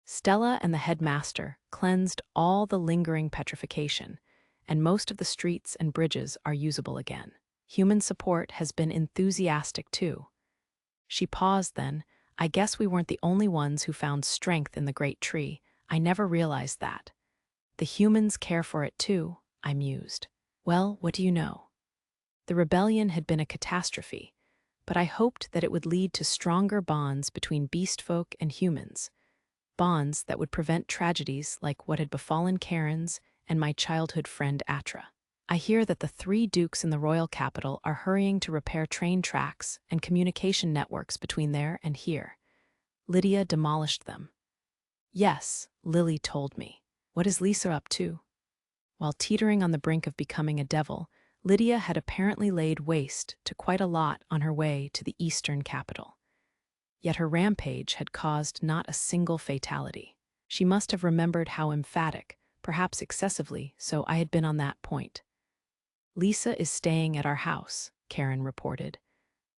Stella and the headmaster cleansed all the lingering petrification, and most of the streets and bridges are usable again. Human support has been enthusiastic too. She paused then. I guess we weren't the only ones who found strength in the great tree. I never realized that. The humans care for it too, I mused. Well, what do you know? The rebellion had been a catastrophe, but I hoped that it would lead to stronger bonds between beast folk and humans, bonds that would prevent tragedies like what had befallen Karen's and my childhood friend Atra. I hear that the 3 dukes in the royal capital are hurrying to repair train tracks and communication networks between there and here. Lydia demolished them. Yes, Lily told me. What is Lisa up to? While teetering on the brink of becoming a devil, Lydia had apparently laid waste to quite a lot on her way to the eastern capital. Yet her rampage had caused not a single fatality. She must have remembered how emphatic, perhaps excessively, so I had been on that point. Lisa is staying at our house, Karen reported.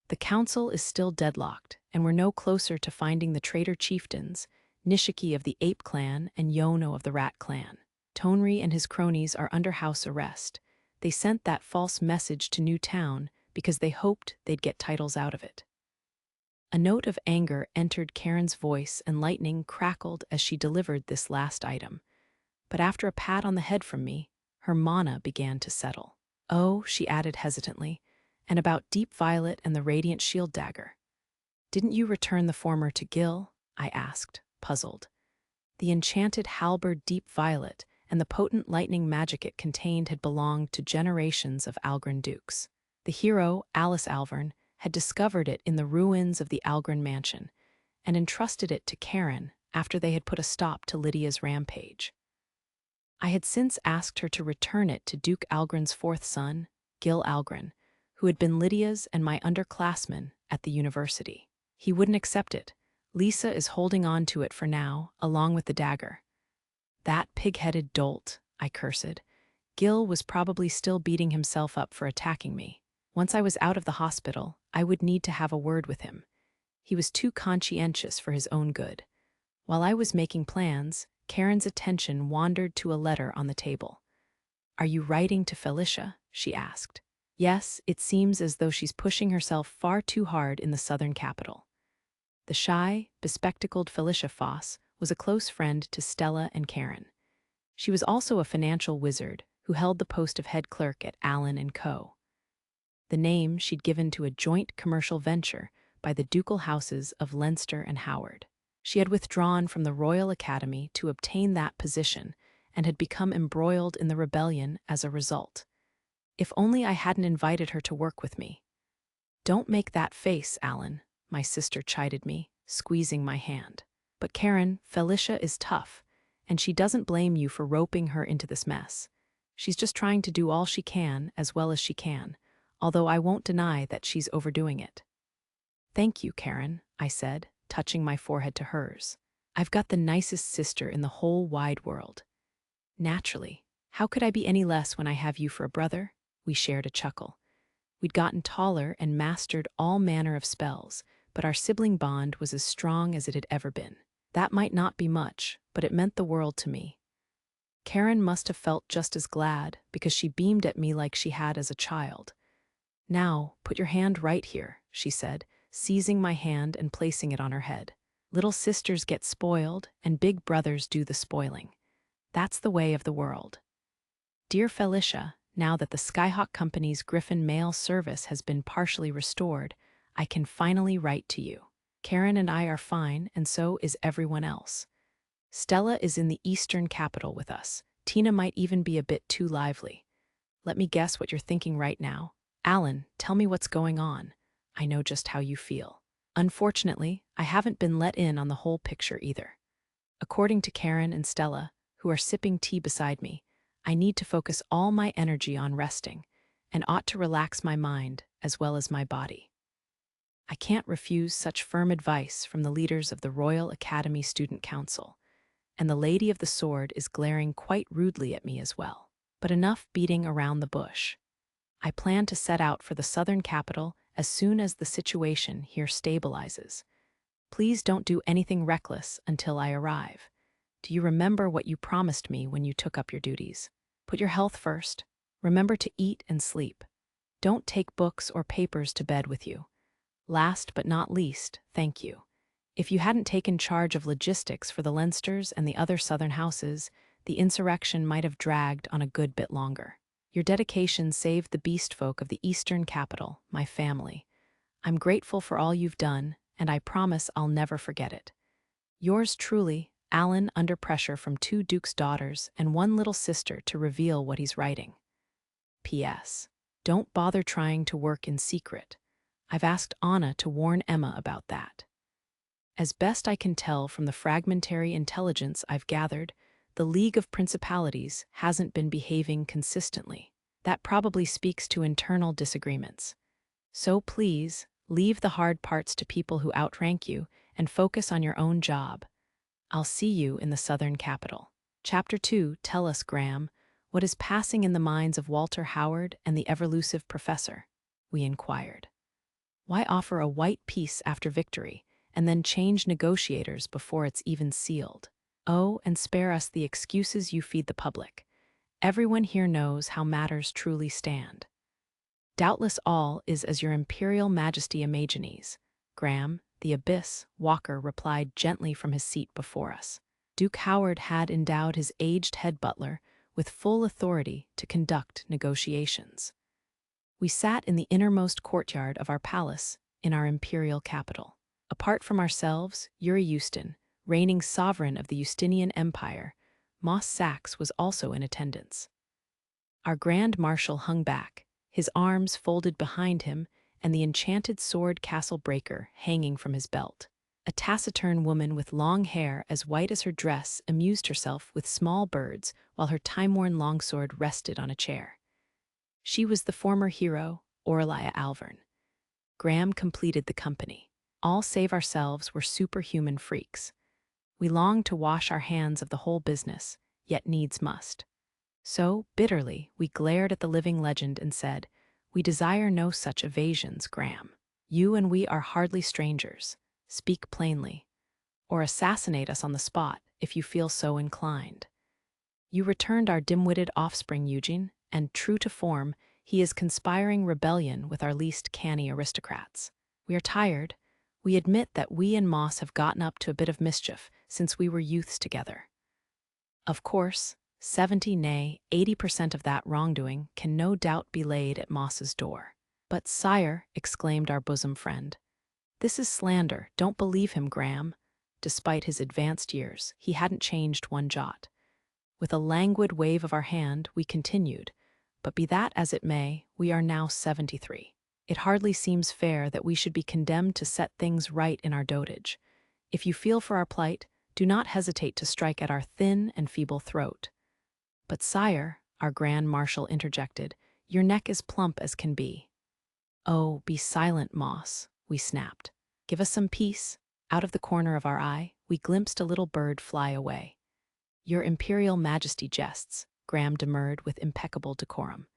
The council is still deadlocked, and we're no closer to finding the traitor chieftains, Nishiki of the Ape Clan and Yono of the Rat Clan. Tonri and his cronies are under house arrest. They sent that false message to Newtown because they hoped they'd get titles out of it. A note of anger entered Karen's voice and lightning crackled as she delivered this last item. But after a pat on the head from me, her mana began to settle. Oh, she added hesitantly, and about Deep Violet and the Radiant Shield Dagger. Didn't you return the former to Gil? I asked, puzzled. The enchanted halberd Deep Violet and the potent lightning magic it contained had belonged to generations of Algren dukes. The hero, Alice Alvern, had discovered it in the ruins of the Algren mansion and entrusted it to Karen after they had put a stop to Lydia's rampage. I had since asked her to return it to Duke Algren's 4th son, Gil Algren, who had been Lydia's and my underclassman at the university. He wouldn't accept it. Lisa is holding on to it for now, along with the dagger. That pig-headed dolt, I cursed. Gil was probably still beating himself up for attacking me. Once I was out of the hospital, I would need to have a word with him. He was too conscientious for his own good. While I was making plans, Karen's attention wandered to a letter on the table. Are you writing to Felicia? She asked. Yes, it seems as though she's pushing herself far too hard in the southern capital. The shy, bespectacled Felicia Foss was a close friend to Stella and Karen. She was also a financial wizard who held the post of head clerk at Allen & Co. The name she'd given to a joint commercial venture by the ducal houses of Leinster and Howard. She had withdrawn from the Royal Academy to obtain that position and had become embroiled in the rebellion as a result. If only I hadn't invited her to work with me. Don't make that face, Alan, my sister chided me, squeezing my hand. But Karen, Felicia is tough, and she doesn't blame you for roping her into this mess. She's just trying to do all she can as well as she can, although I won't deny that she's overdoing it. Thank you, Karen, I said, touching my forehead to hers. I've got the nicest sister in the whole wide world. Naturally, how could I be any less when I have you for a brother? We shared a chuckle. We'd gotten taller and mastered all manner of spells, but our sibling bond was as strong as it had ever been. That might not be much, but it meant the world to me. Karen must have felt just as glad because she beamed at me like she had as a child. Now, put your hand right here, she said, seizing my hand and placing it on her head. Little sisters get spoiled, and big brothers do the spoiling. That's the way of the world. Dear Felicia, now that the Skyhawk Company's Griffin mail service has been partially restored, I can finally write to you. Karen and I are fine, and so is everyone else. Stella is in the eastern capital with us. Tina might even be a bit too lively. Let me guess what you're thinking right now. Alan, tell me what's going on. I know just how you feel. Unfortunately, I haven't been let in on the whole picture either. According to Karen and Stella, who are sipping tea beside me, I need to focus all my energy on resting, and ought to relax my mind as well as my body. I can't refuse such firm advice from the leaders of the Royal Academy Student Council, and the Lady of the Sword is glaring quite rudely at me as well. But enough beating around the bush. I plan to set out for the southern capital as soon as the situation here stabilizes. Please don't do anything reckless until I arrive. Do you remember what you promised me when you took up your duties? Put your health first. Remember to eat and sleep. Don't take books or papers to bed with you. Last but not least, thank you. If you hadn't taken charge of logistics for the Leinsters and the other southern houses, the insurrection might have dragged on a good bit longer. Your dedication saved the beast folk of the eastern capital, my family. I'm grateful for all you've done, and I promise I'll never forget it. Yours truly, Alan, under pressure from 2 Duke's daughters and 1 little sister to reveal what he's writing. P.S. Don't bother trying to work in secret. I've asked Anna to warn Emma about that. As best I can tell from the fragmentary intelligence I've gathered, the League of Principalities hasn't been behaving consistently. That probably speaks to internal disagreements. So please, leave the hard parts to people who outrank you and focus on your own job. I'll see you in the southern capital. Chapter 2, tell us, Graham, what is passing in the minds of Walter Howard and the ever-elusive professor? We inquired. Why offer a white peace after victory, and then change negotiators before it's even sealed? Oh, and spare us the excuses you feed the public. Everyone here knows how matters truly stand. Doubtless all is as your Imperial Majesty imagines. Graham, the abyss, Walker replied gently from his seat before us. Duke Howard had endowed his aged head butler with full authority to conduct negotiations. We sat in the innermost courtyard of our palace in our imperial capital. Apart from ourselves, Yuri Euston, reigning sovereign of the Eustinian Empire, Moss Sachs was also in attendance. Our Grand Marshal hung back, his arms folded behind him and the enchanted sword castle breaker hanging from his belt. A taciturn woman with long hair as white as her dress amused herself with small birds while her time-worn longsword rested on a chair. She was the former hero, Aurelia Alvern. Graham completed the company. All save ourselves were superhuman freaks. We longed to wash our hands of the whole business, yet needs must. So, bitterly, we glared at the living legend and said, "We desire no such evasions, Graham. You and we are hardly strangers. Speak plainly. Or assassinate us on the spot, if you feel so inclined." You returned our dim-witted offspring, Eugene, and, true to form, he is conspiring rebellion with our least canny aristocrats. We are tired. We admit that we and Moss have gotten up to a bit of mischief since we were youths together. Of course, 70, nay, 80% of that wrongdoing can no doubt be laid at Moss's door. "But, sire," exclaimed our bosom friend, "this is slander. Don't believe him, Graham." Despite his advanced years, he hadn't changed one jot. With a languid wave of our hand, we continued, "But be that as it may, we are now 73. It hardly seems fair that we should be condemned to set things right in our dotage. If you feel for our plight, do not hesitate to strike at our thin and feeble throat." "But, sire," our Grand Marshal interjected, "your neck is plump as can be." "Oh, be silent, Moss," we snapped. "Give us some peace." Out of the corner of our eye, we glimpsed a little bird fly away. "Your Imperial Majesty jests," Graham demurred with impeccable decorum.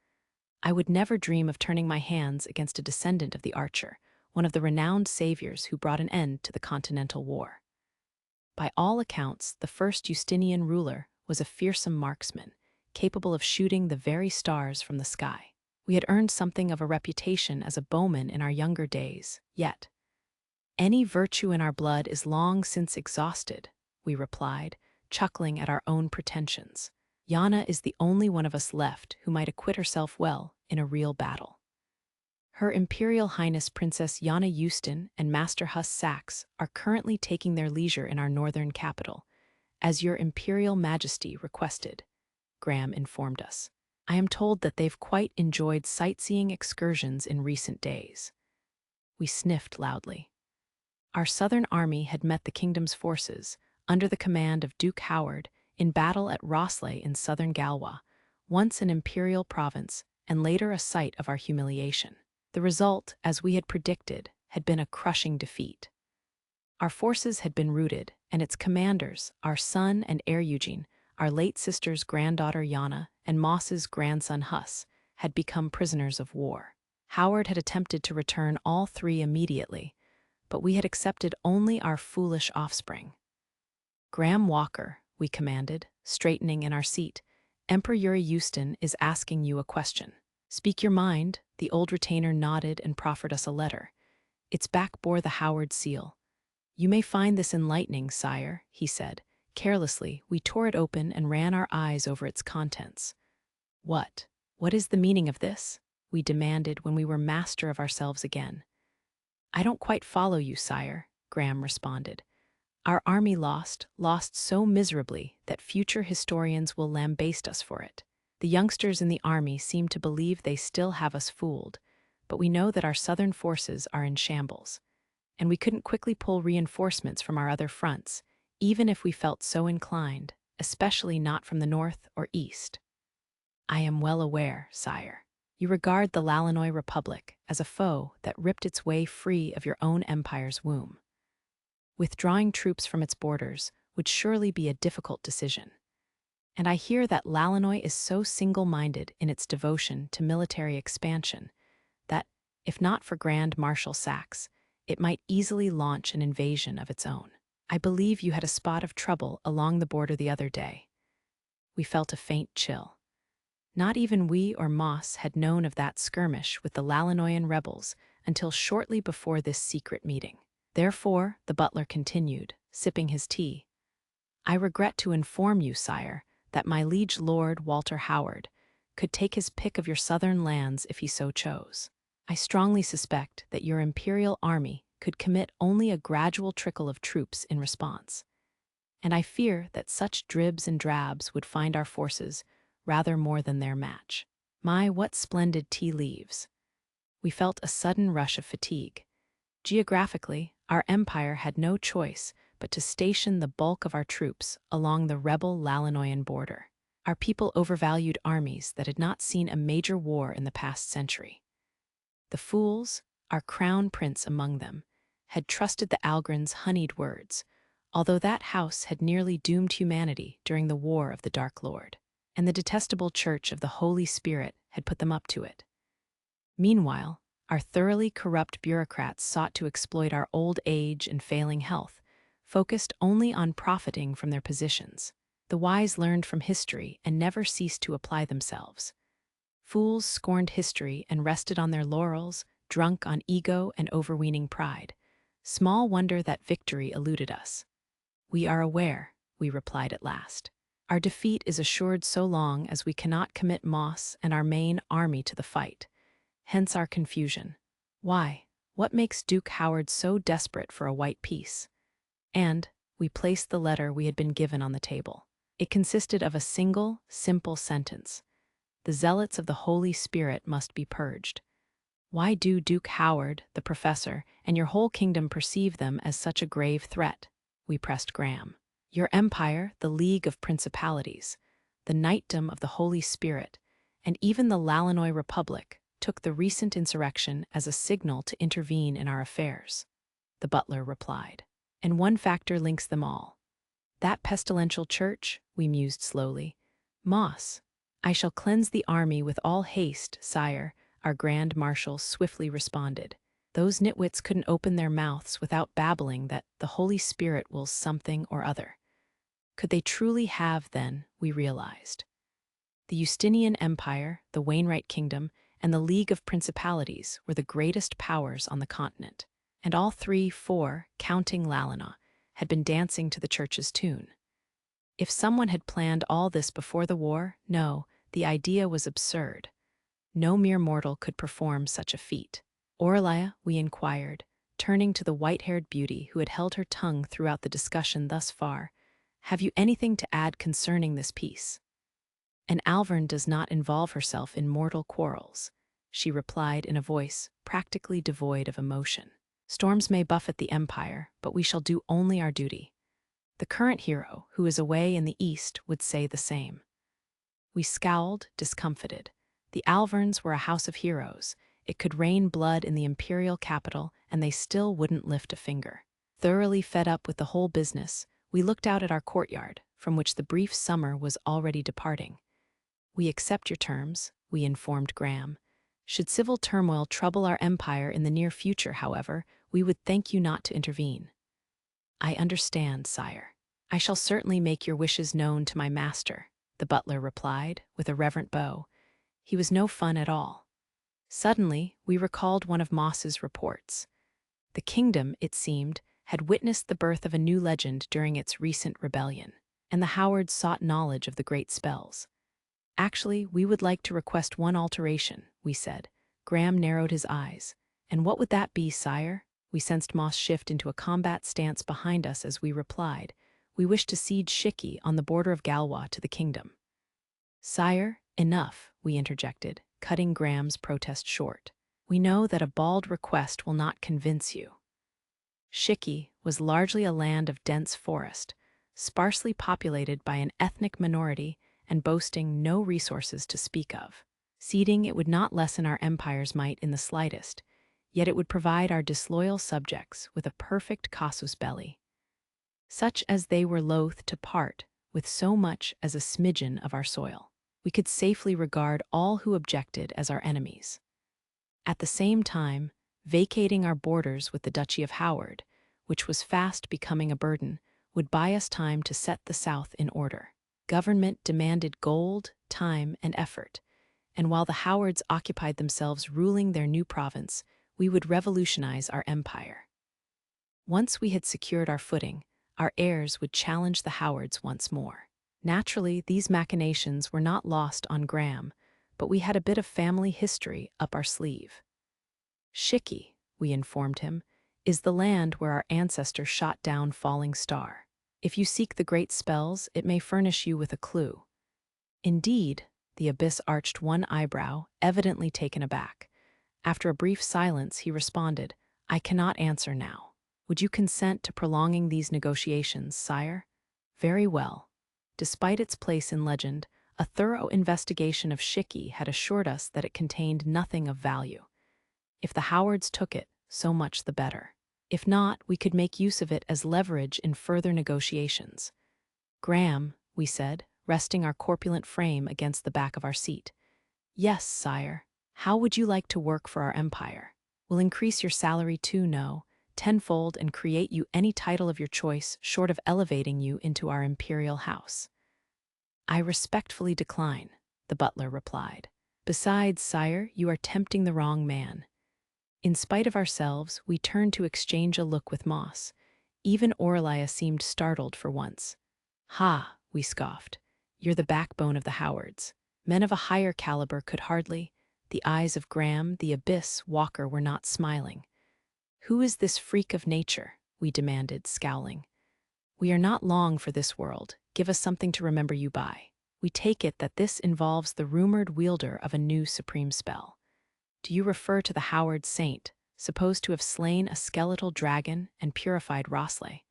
"I would never dream of turning my hands against a descendant of the Archer, one of the renowned saviors who brought an end to the Continental War." By all accounts, the first Justinian ruler was a fearsome marksman, capable of shooting the very stars from the sky. We had earned something of a reputation as a bowman in our younger days, yet. "Any virtue in our blood is long since exhausted," we replied, chuckling at our own pretensions. "Yana is the only one of us left who might acquit herself well in a real battle." Her Imperial Highness Princess Yana Euston and Master Huss Sachs are currently taking their leisure in our northern capital, as your Imperial Majesty requested, Graham informed us. "I am told that they've quite enjoyed sightseeing excursions in recent days." We sniffed loudly. Our southern army had met the kingdom's forces, under the command of Duke Howard, in battle at Rossley in southern Galwa, once an imperial province and later a site of our humiliation. The result, as we had predicted, had been a crushing defeat. Our forces had been routed, and its commanders, our son and heir Eugene, our late sister's granddaughter Yana, and Moss's grandson Huss, had become prisoners of war. Howard had attempted to return all three immediately, but we had accepted only our foolish offspring. "Graham Walker," we commanded, straightening in our seat, "Emperor Yuri Euston is asking you a question." "Speak your mind," the old retainer nodded and proffered us a letter. Its back bore the Howard seal. "You may find this enlightening, sire," he said. Carelessly, we tore it open and ran our eyes over its contents. What is the meaning of this?" we demanded when we were master of ourselves again. "I don't quite follow you, sire," Graham responded. "Our army lost so miserably that future historians will lambaste us for it. The youngsters in the army seem to believe they still have us fooled, but we know that our southern forces are in shambles, and we couldn't quickly pull reinforcements from our other fronts, even if we felt so inclined, especially not from the north or east." "I am well aware, sire. You regard the Lalinois Republic as a foe that ripped its way free of your own empire's womb. Withdrawing troops from its borders would surely be a difficult decision. And I hear that Lalinois is so single-minded in its devotion to military expansion that, if not for Grand Marshal Saxe, it might easily launch an invasion of its own. I believe you had a spot of trouble along the border the other day." We felt a faint chill. Not even we or Moss had known of that skirmish with the Lalinoian rebels until shortly before this secret meeting. "Therefore," the butler continued, sipping his tea, "I regret to inform you, sire, that my liege lord Walter Howard could take his pick of your southern lands if he so chose. I strongly suspect that your imperial army could commit only a gradual trickle of troops in response, and I fear that such dribs and drabs would find our forces rather more than their match." My, what splendid tea leaves! We felt a sudden rush of fatigue. Geographically, our empire had no choice but to station the bulk of our troops along the rebel Lalinoian border. Our people overvalued armies that had not seen a major war in the past century. The fools, our crown prince among them, had trusted the Algrin's honeyed words, although that house had nearly doomed humanity during the War of the Dark Lord, and the detestable Church of the Holy Spirit had put them up to it. Meanwhile, our thoroughly corrupt bureaucrats sought to exploit our old age and failing health, focused only on profiting from their positions. The wise learned from history and never ceased to apply themselves. Fools scorned history and rested on their laurels, drunk on ego and overweening pride. Small wonder that victory eluded us. "We are aware," we replied at last. "Our defeat is assured so long as we cannot commit Moss and our main army to the fight. Hence our confusion. Why? What makes Duke Howard so desperate for a white peace?" And we placed the letter we had been given on the table. It consisted of a single, simple sentence. The zealots of the Holy Spirit must be purged. Why do Duke Howard, the professor, and your whole kingdom perceive them as such a grave threat? We pressed Graham. Your empire, the League of Principalities, the knightdom of the Holy Spirit, and even the Lalinois Republic took the recent insurrection as a signal to intervene in our affairs. The butler replied. And one factor links them all. That pestilential church, we mused slowly. Moss. I shall cleanse the army with all haste, sire, our Grand Marshal swiftly responded. Those nitwits couldn't open their mouths without babbling that the Holy Spirit wills something or other. Could they truly have, then, we realized. The Eustinian Empire, the Wainwright Kingdom, and the League of Principalities were the greatest powers on the continent, and all four, counting Lalina, had been dancing to the church's tune. If someone had planned all this before the war, no, the idea was absurd. No mere mortal could perform such a feat. "Aurelia," we inquired, turning to the white-haired beauty who had held her tongue throughout the discussion thus far, "have you anything to add concerning this peace?" "An Alvern does not involve herself in mortal quarrels," she replied in a voice practically devoid of emotion. "Storms may buffet the empire, but we shall do only our duty. The current hero, who is away in the east, would say the same." We scowled, discomfited. The Alverns were a house of heroes. It could rain blood in the imperial capital, and they still wouldn't lift a finger. Thoroughly fed up with the whole business, we looked out at our courtyard, from which the brief summer was already departing. "We accept your terms," we informed Graham. "Should civil turmoil trouble our empire in the near future, however, we would thank you not to intervene." "I understand, sire. I shall certainly make your wishes known to my master," the butler replied, with a reverent bow. He was no fun at all. Suddenly, we recalled one of Moss's reports. The kingdom, it seemed, had witnessed the birth of a new legend during its recent rebellion, and the Howards sought knowledge of the great spells. "Actually, we would like to request one alteration," we said. Graham narrowed his eyes. "And what would that be, sire?" We sensed Moss shift into a combat stance behind us as we replied. "We wish to cede Shiki on the border of Galwa to the kingdom." "Sire, enough," we interjected, cutting Graham's protest short. "We know that a bald request will not convince you." Shiki was largely a land of dense forest, sparsely populated by an ethnic minority and boasting no resources to speak of. Ceding it would not lessen our empire's might in the slightest, yet it would provide our disloyal subjects with a perfect casus belli, such as they were loath to part with so much as a smidgen of our soil. We could safely regard all who objected as our enemies. At the same time, vacating our borders with the Duchy of Howard, which was fast becoming a burden, would buy us time to set the South in order. Government demanded gold, time, and effort, and while the Howards occupied themselves ruling their new province, we would revolutionize our empire. Once we had secured our footing, our heirs would challenge the Howards once more. Naturally, these machinations were not lost on Graham, but we had a bit of family history up our sleeve. "Shiki," we informed him, "is the land where our ancestors shot down Falling Star. If you seek the great spells, it may furnish you with a clue." "Indeed," the abyss arched one eyebrow, evidently taken aback. After a brief silence, he responded, "I cannot answer now. Would you consent to prolonging these negotiations, sire?" "Very well." Despite its place in legend, a thorough investigation of Shiki had assured us that it contained nothing of value. If the Howards took it, so much the better. If not, we could make use of it as leverage in further negotiations. "Graham," we said, resting our corpulent frame against the back of our seat. "Yes, sire. How would you like to work for our empire? We'll increase your salary too, no, tenfold, and create you any title of your choice short of elevating you into our imperial house." "I respectfully decline," the butler replied. "Besides, sire, you are tempting the wrong man." In spite of ourselves, we turned to exchange a look with Moss. Even Aurelia seemed startled for once. "Ha," we scoffed. "You're the backbone of the Howards. Men of a higher caliber could hardly—" The eyes of Graham, the abyss walker, were not smiling. "Who is this freak of nature?" we demanded, scowling. "We are not long for this world. Give us something to remember you by." We take it that this involves the rumored wielder of a new supreme spell. "Do you refer to the Howard saint, supposed to have slain a skeletal dragon and purified Rossley?"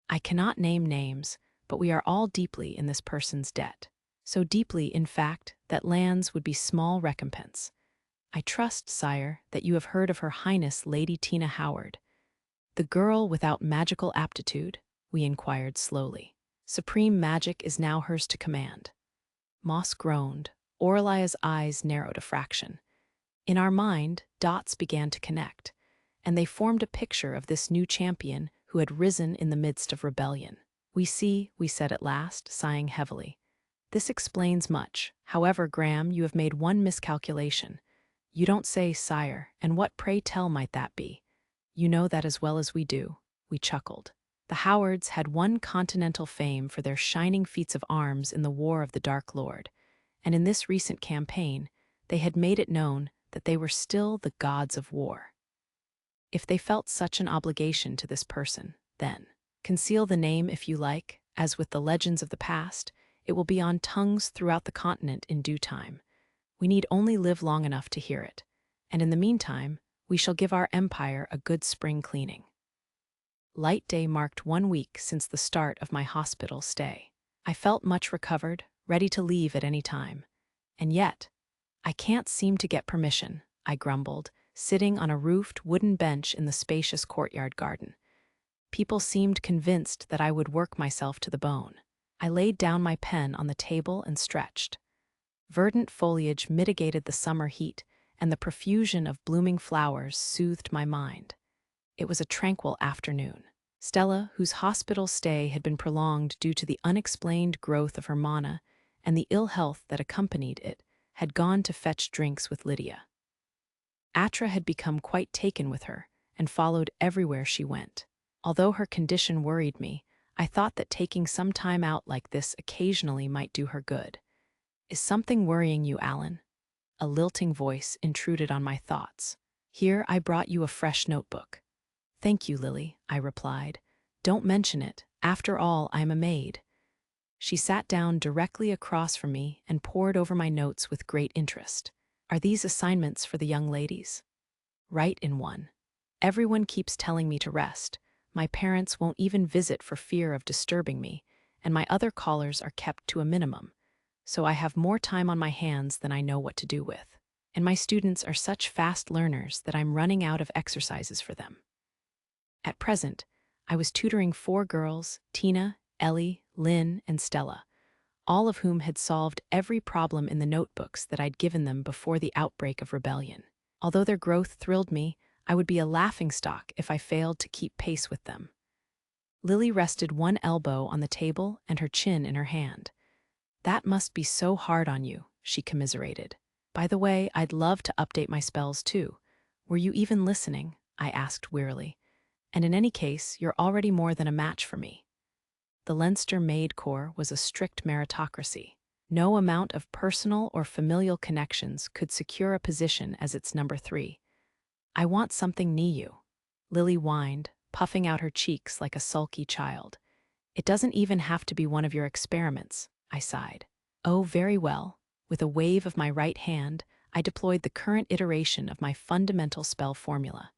"I cannot name names, but we are all deeply in this person's debt. So deeply, in fact, that lands would be small recompense. I trust, sire, that you have heard of Her Highness Lady Tina Howard." "The girl without magical aptitude?" we inquired slowly. "Supreme magic is now hers to command." Moss groaned. Aurelia's eyes narrowed a fraction. In our mind, dots began to connect, and they formed a picture of this new champion who had risen in the midst of rebellion. "We see," we said at last, sighing heavily. "This explains much. However, Graham, you have made one miscalculation." "You don't say, sire, and what, pray tell, might that be?" "You know that as well as we do," we chuckled. "The Howards had won continental fame for their shining feats of arms in the War of the Dark Lord, and in this recent campaign, they had made it known that they were still the gods of war. If they felt such an obligation to this person, then conceal the name if you like, as with the legends of the past, it will be on tongues throughout the continent in due time. We need only live long enough to hear it, and in the meantime, we shall give our empire a good spring cleaning." Light day marked 1 week since the start of my hospital stay. I felt much recovered, ready to leave at any time. And yet, I can't seem to get permission, I grumbled, sitting on a roofed wooden bench in the spacious courtyard garden. People seemed convinced that I would work myself to the bone. I laid down my pen on the table and stretched. Verdant foliage mitigated the summer heat, and the profusion of blooming flowers soothed my mind. It was a tranquil afternoon. Stella, whose hospital stay had been prolonged due to the unexplained growth of her mana and the ill health that accompanied it, had gone to fetch drinks with Lydia. Atra had become quite taken with her and followed everywhere she went. Although her condition worried me, I thought that taking some time out like this occasionally might do her good. "Is something worrying you, Alan?" A lilting voice intruded on my thoughts. "Here, I brought you a fresh notebook." "Thank you, Lily," I replied. "Don't mention it. After all, I'm a maid." She sat down directly across from me and pored over my notes with great interest. "Are these assignments for the young ladies?" "Right in one. Everyone keeps telling me to rest. My parents won't even visit for fear of disturbing me, and my other callers are kept to a minimum. So I have more time on my hands than I know what to do with. And my students are such fast learners that I'm running out of exercises for them." At present, I was tutoring 4 girls, Tina, Ellie, Lynn, and Stella, all of whom had solved every problem in the notebooks that I'd given them before the outbreak of rebellion. Although their growth thrilled me, I would be a laughingstock if I failed to keep pace with them. Lily rested one elbow on the table and her chin in her hand. "That must be so hard on you," she commiserated. "By the way, I'd love to update my spells too. Were you even listening?" I asked wearily. "And in any case, you're already more than a match for me." The Leinster Maid Corps was a strict meritocracy. No amount of personal or familial connections could secure a position as its number 3. "I want something new," Lily whined, puffing out her cheeks like a sulky child. "It doesn't even have to be one of your experiments," I sighed. "Oh, very well." With a wave of my right hand, I deployed the current iteration of my fundamental spell formula.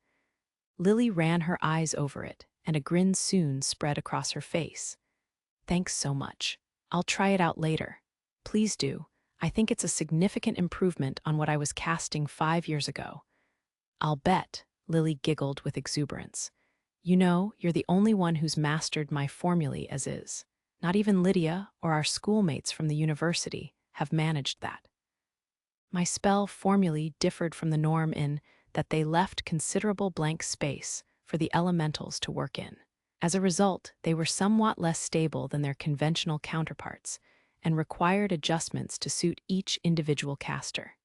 Lily ran her eyes over it, and a grin soon spread across her face. "Thanks so much. I'll try it out later." "Please do. I think it's a significant improvement on what I was casting 5 years ago." "I'll bet," Lily giggled with exuberance. "You know, you're the only one who's mastered my formulae as is. Not even Lydia or our schoolmates from the university have managed that." My spell formulae differed from the norm in that they left considerable blank space for the elementals to work in. As a result, they were somewhat less stable than their conventional counterparts and required adjustments to suit each individual caster.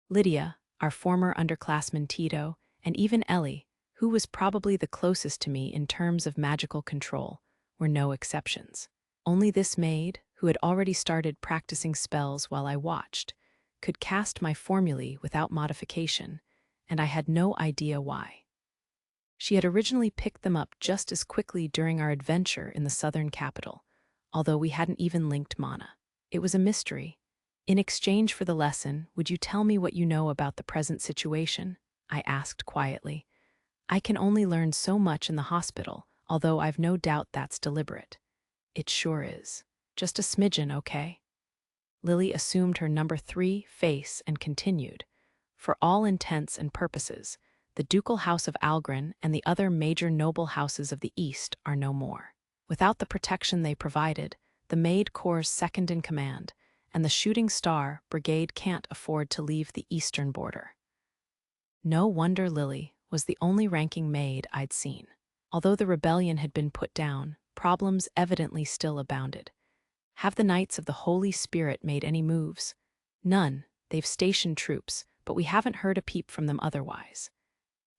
Lydia, our former underclassman Tito, and even Ellie, who was probably the closest to me in terms of magical control, were no exceptions. Only this maid, who had already started practicing spells while I watched, could cast my formulae without modification, and I had no idea why. She had originally picked them up just as quickly during our adventure in the southern capital, although we hadn't even linked mana. It was a mystery. "In exchange for the lesson, would you tell me what you know about the present situation?" I asked quietly. "I can only learn so much in the hospital, although I've no doubt that's deliberate." "It sure is. Just a smidgen, okay?" Lily assumed her number 3 face and continued. "For all intents and purposes, the ducal house of Algren and the other major noble houses of the East are no more. Without the protection they provided, the Maid Corps' second in command, and the Shooting Star Brigade can't afford to leave the eastern border." No wonder Lily was the only ranking maid I'd seen. Although the rebellion had been put down, problems evidently still abounded. "Have the Knights of the Holy Spirit made any moves?" "None. They've stationed troops, but we haven't heard a peep from them otherwise."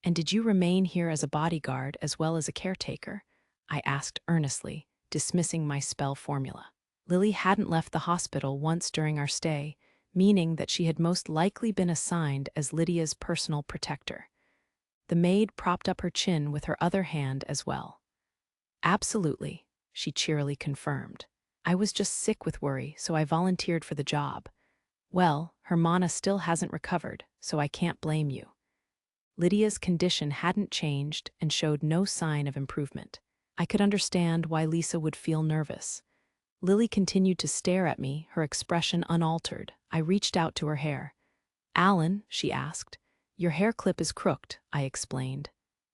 "And did you remain here as a bodyguard as well as a caretaker?" I asked earnestly, dismissing my spell formula. Lily hadn't left the hospital once during our stay, meaning that she had most likely been assigned as Lydia's personal protector. The maid propped up her chin with her other hand as well. "Absolutely," she cheerily confirmed. "I was just sick with worry, so I volunteered for the job." "Well, her mana still hasn't recovered, so I can't blame you." Lydia's condition hadn't changed and showed no sign of improvement. I could understand why Lisa would feel nervous. Lily continued to stare at me, her expression unaltered. I reached out to her hair. "Alan," she asked. "Your hair clip is crooked," I explained.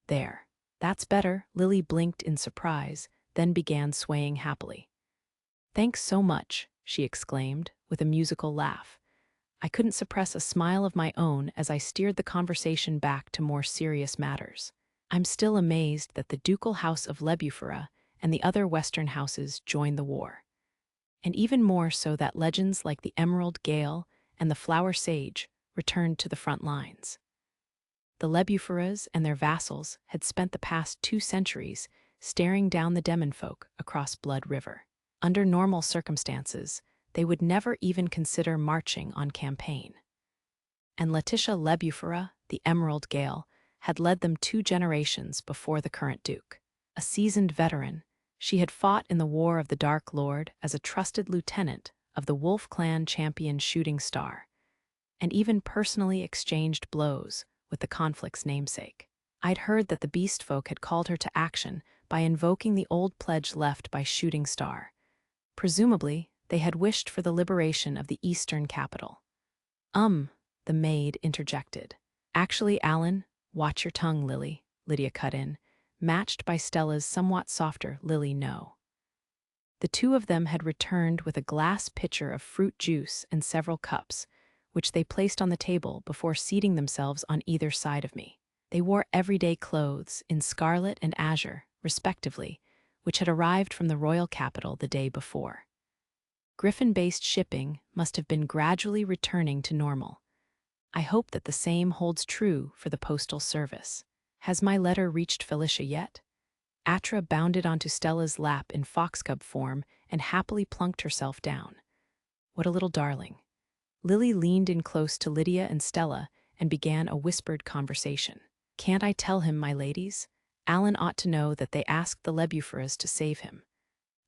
"There. That's better." Lily blinked in surprise, then began swaying happily. "Thanks so much," she exclaimed, with a musical laugh. I couldn't suppress a smile of my own as I steered the conversation back to more serious matters. I'm still amazed that the ducal house of Lebufera and the other Western houses joined the war. And even more so that legends like the Emerald Gale and the Flower Sage returned to the front lines. The Lebuferas and their vassals had spent the past 2 centuries staring down the Demon folk across Blood River. Under normal circumstances, they would never even consider marching on campaign. And Letitia Lebufera, the Emerald Gale, had led them 2 generations before the current duke. A seasoned veteran, she had fought in the War of the Dark Lord as a trusted lieutenant of the Wolf Clan champion Shooting Star, and even personally exchanged blows with the conflict's namesake. I'd heard that the beast folk had called her to action by invoking the old pledge left by Shooting Star. Presumably, they had wished for the liberation of the eastern capital. The maid interjected. "Actually, Alan, watch your tongue, Lily," Lydia cut in, matched by Stella's somewhat softer "Lily, no." The two of them had returned with a glass pitcher of fruit juice and several cups, which they placed on the table before seating themselves on either side of me. They wore everyday clothes in scarlet and azure, respectively, which had arrived from the royal capital the day before. Griffin-based shipping must have been gradually returning to normal. I hope that the same holds true for the postal service. "Has my letter reached Felicia yet?" Atra bounded onto Stella's lap in foxcub form and happily plunked herself down. "What a little darling." Lily leaned in close to Lydia and Stella and began a whispered conversation. "Can't I tell him, my ladies? Alan ought to know that they asked the Lebuferas to save him."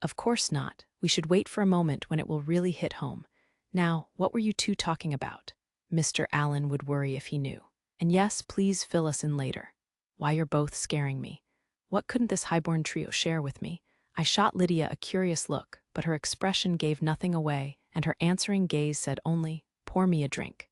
"Of course not. We should wait for a moment when it will really hit home. Now, what were you two talking about?" Mr. Allen would worry if he knew. "And yes, please fill us in later." "Why, you're both scaring me. What couldn't this highborn trio share with me?" I shot Lydia a curious look, but her expression gave nothing away, and her answering gaze said only, "Pour me a drink."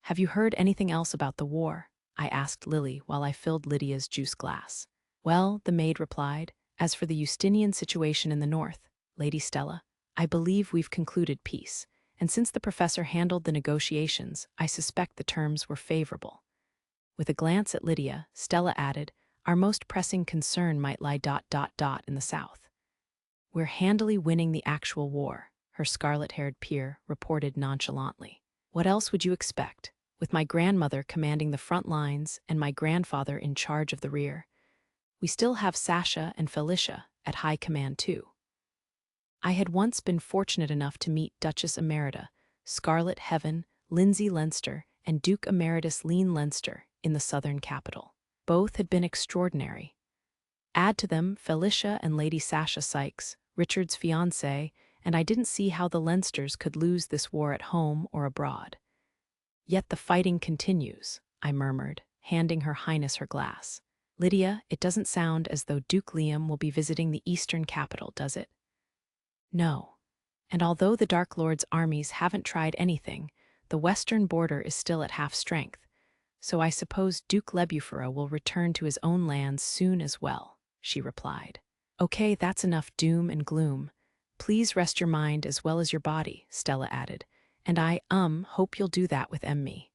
"Have you heard anything else about the war?" I asked Lily while I filled Lydia's juice glass. "Well," the maid replied, "as for the Justinian situation in the north, Lady Stella, I believe we've concluded peace. And since the professor handled the negotiations, I suspect the terms were favorable." With a glance at Lydia, Stella added, "Our most pressing concern might lie ... in the south." "We're handily winning the actual war," her scarlet-haired peer reported nonchalantly. "What else would you expect, with my grandmother commanding the front lines and my grandfather in charge of the rear? We still have Sasha and Felicia at high command too." I had once been fortunate enough to meet Duchess Emerita, Scarlet Heaven, Lindsay Leinster, and Duke Emeritus Lean Leinster in the southern capital. Both had been extraordinary. Add to them Felicia and Lady Sasha Sykes, Richard's fiancée, and I didn't see how the Leinsters could lose this war at home or abroad. "Yet the fighting continues," I murmured, handing Her Highness her glass. "Lydia, it doesn't sound as though Duke Liam will be visiting the eastern capital, does it?" "No. And although the Dark Lord's armies haven't tried anything, the western border is still at half strength, so I suppose Duke Lebufera will return to his own lands soon as well," she replied. "Okay, that's enough doom and gloom. Please rest your mind as well as your body," Stella added, "and I hope you'll do that with me."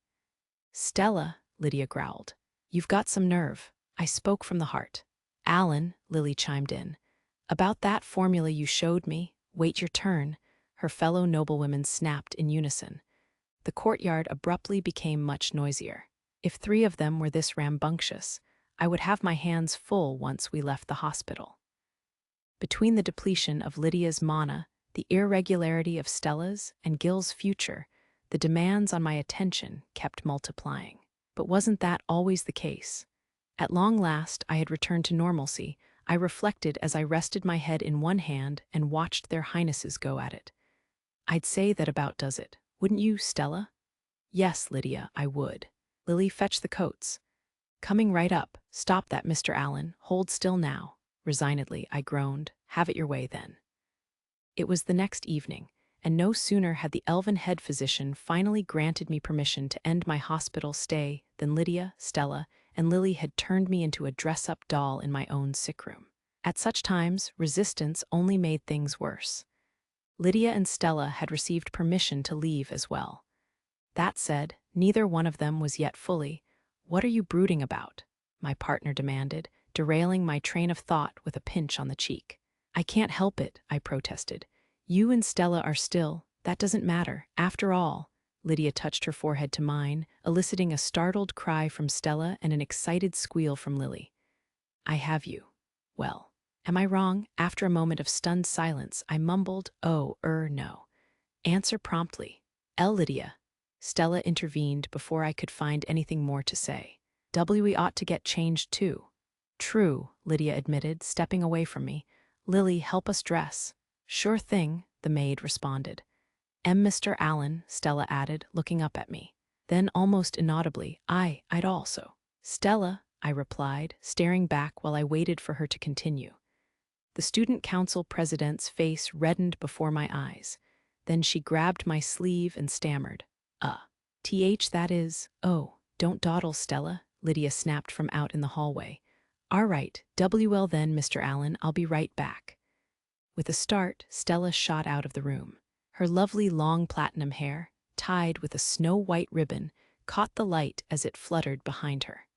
"Stella," Lydia growled, "you've got some nerve. I spoke from the heart." "Alan," Lily chimed in, "about that formula you showed me, wait your turn," her fellow noblewomen snapped in unison. The courtyard abruptly became much noisier. If 3 of them were this rambunctious, I would have my hands full once we left the hospital. Between the depletion of Lydia's mana, the irregularity of Stella's, and Gil's future, the demands on my attention kept multiplying. But wasn't that always the case? At long last, I had returned to normalcy. I reflected as I rested my head in one hand and watched their highnesses go at it. "I'd say that about does it. Wouldn't you, Stella?" "Yes, Lydia, I would." "Lily, fetch the coats." "Coming right up. Stop that, Mr. Allen. Hold still now." Resignedly, I groaned. "Have it your way, then." It was the next evening, and no sooner had the elven head physician finally granted me permission to end my hospital stay than Lydia, Stella, and Lily had turned me into a dress-up doll in my own sick room. At such times, resistance only made things worse. Lydia and Stella had received permission to leave as well. That said, neither one of them was yet fully. "What are you brooding about?" my partner demanded, derailing my train of thought with a pinch on the cheek. "I can't help it," I protested. "You and Stella are still. That doesn't matter. After all," Lydia touched her forehead to mine, eliciting a startled cry from Stella and an excited squeal from Lily. "I have you. Well, am I wrong?" After a moment of stunned silence, I mumbled, "Oh, no. Answer promptly." Lydia." Stella intervened before I could find anything more to say. "We ought to get changed too." "True," Lydia admitted, stepping away from me. "Lily, help us dress." "Sure thing," the maid responded. Mr. Allen," Stella added, looking up at me. Then, almost inaudibly, I'd also." "Stella," I replied, staring back while I waited for her to continue. The student council president's face reddened before my eyes. Then she grabbed my sleeve and stammered. That is, oh, don't dawdle, Stella," Lydia snapped from out in the hallway. "All right, well then, Mr. Allen, I'll be right back." With a start, Stella shot out of the room. Her lovely long platinum hair, tied with a snow-white ribbon, caught the light as it fluttered behind her.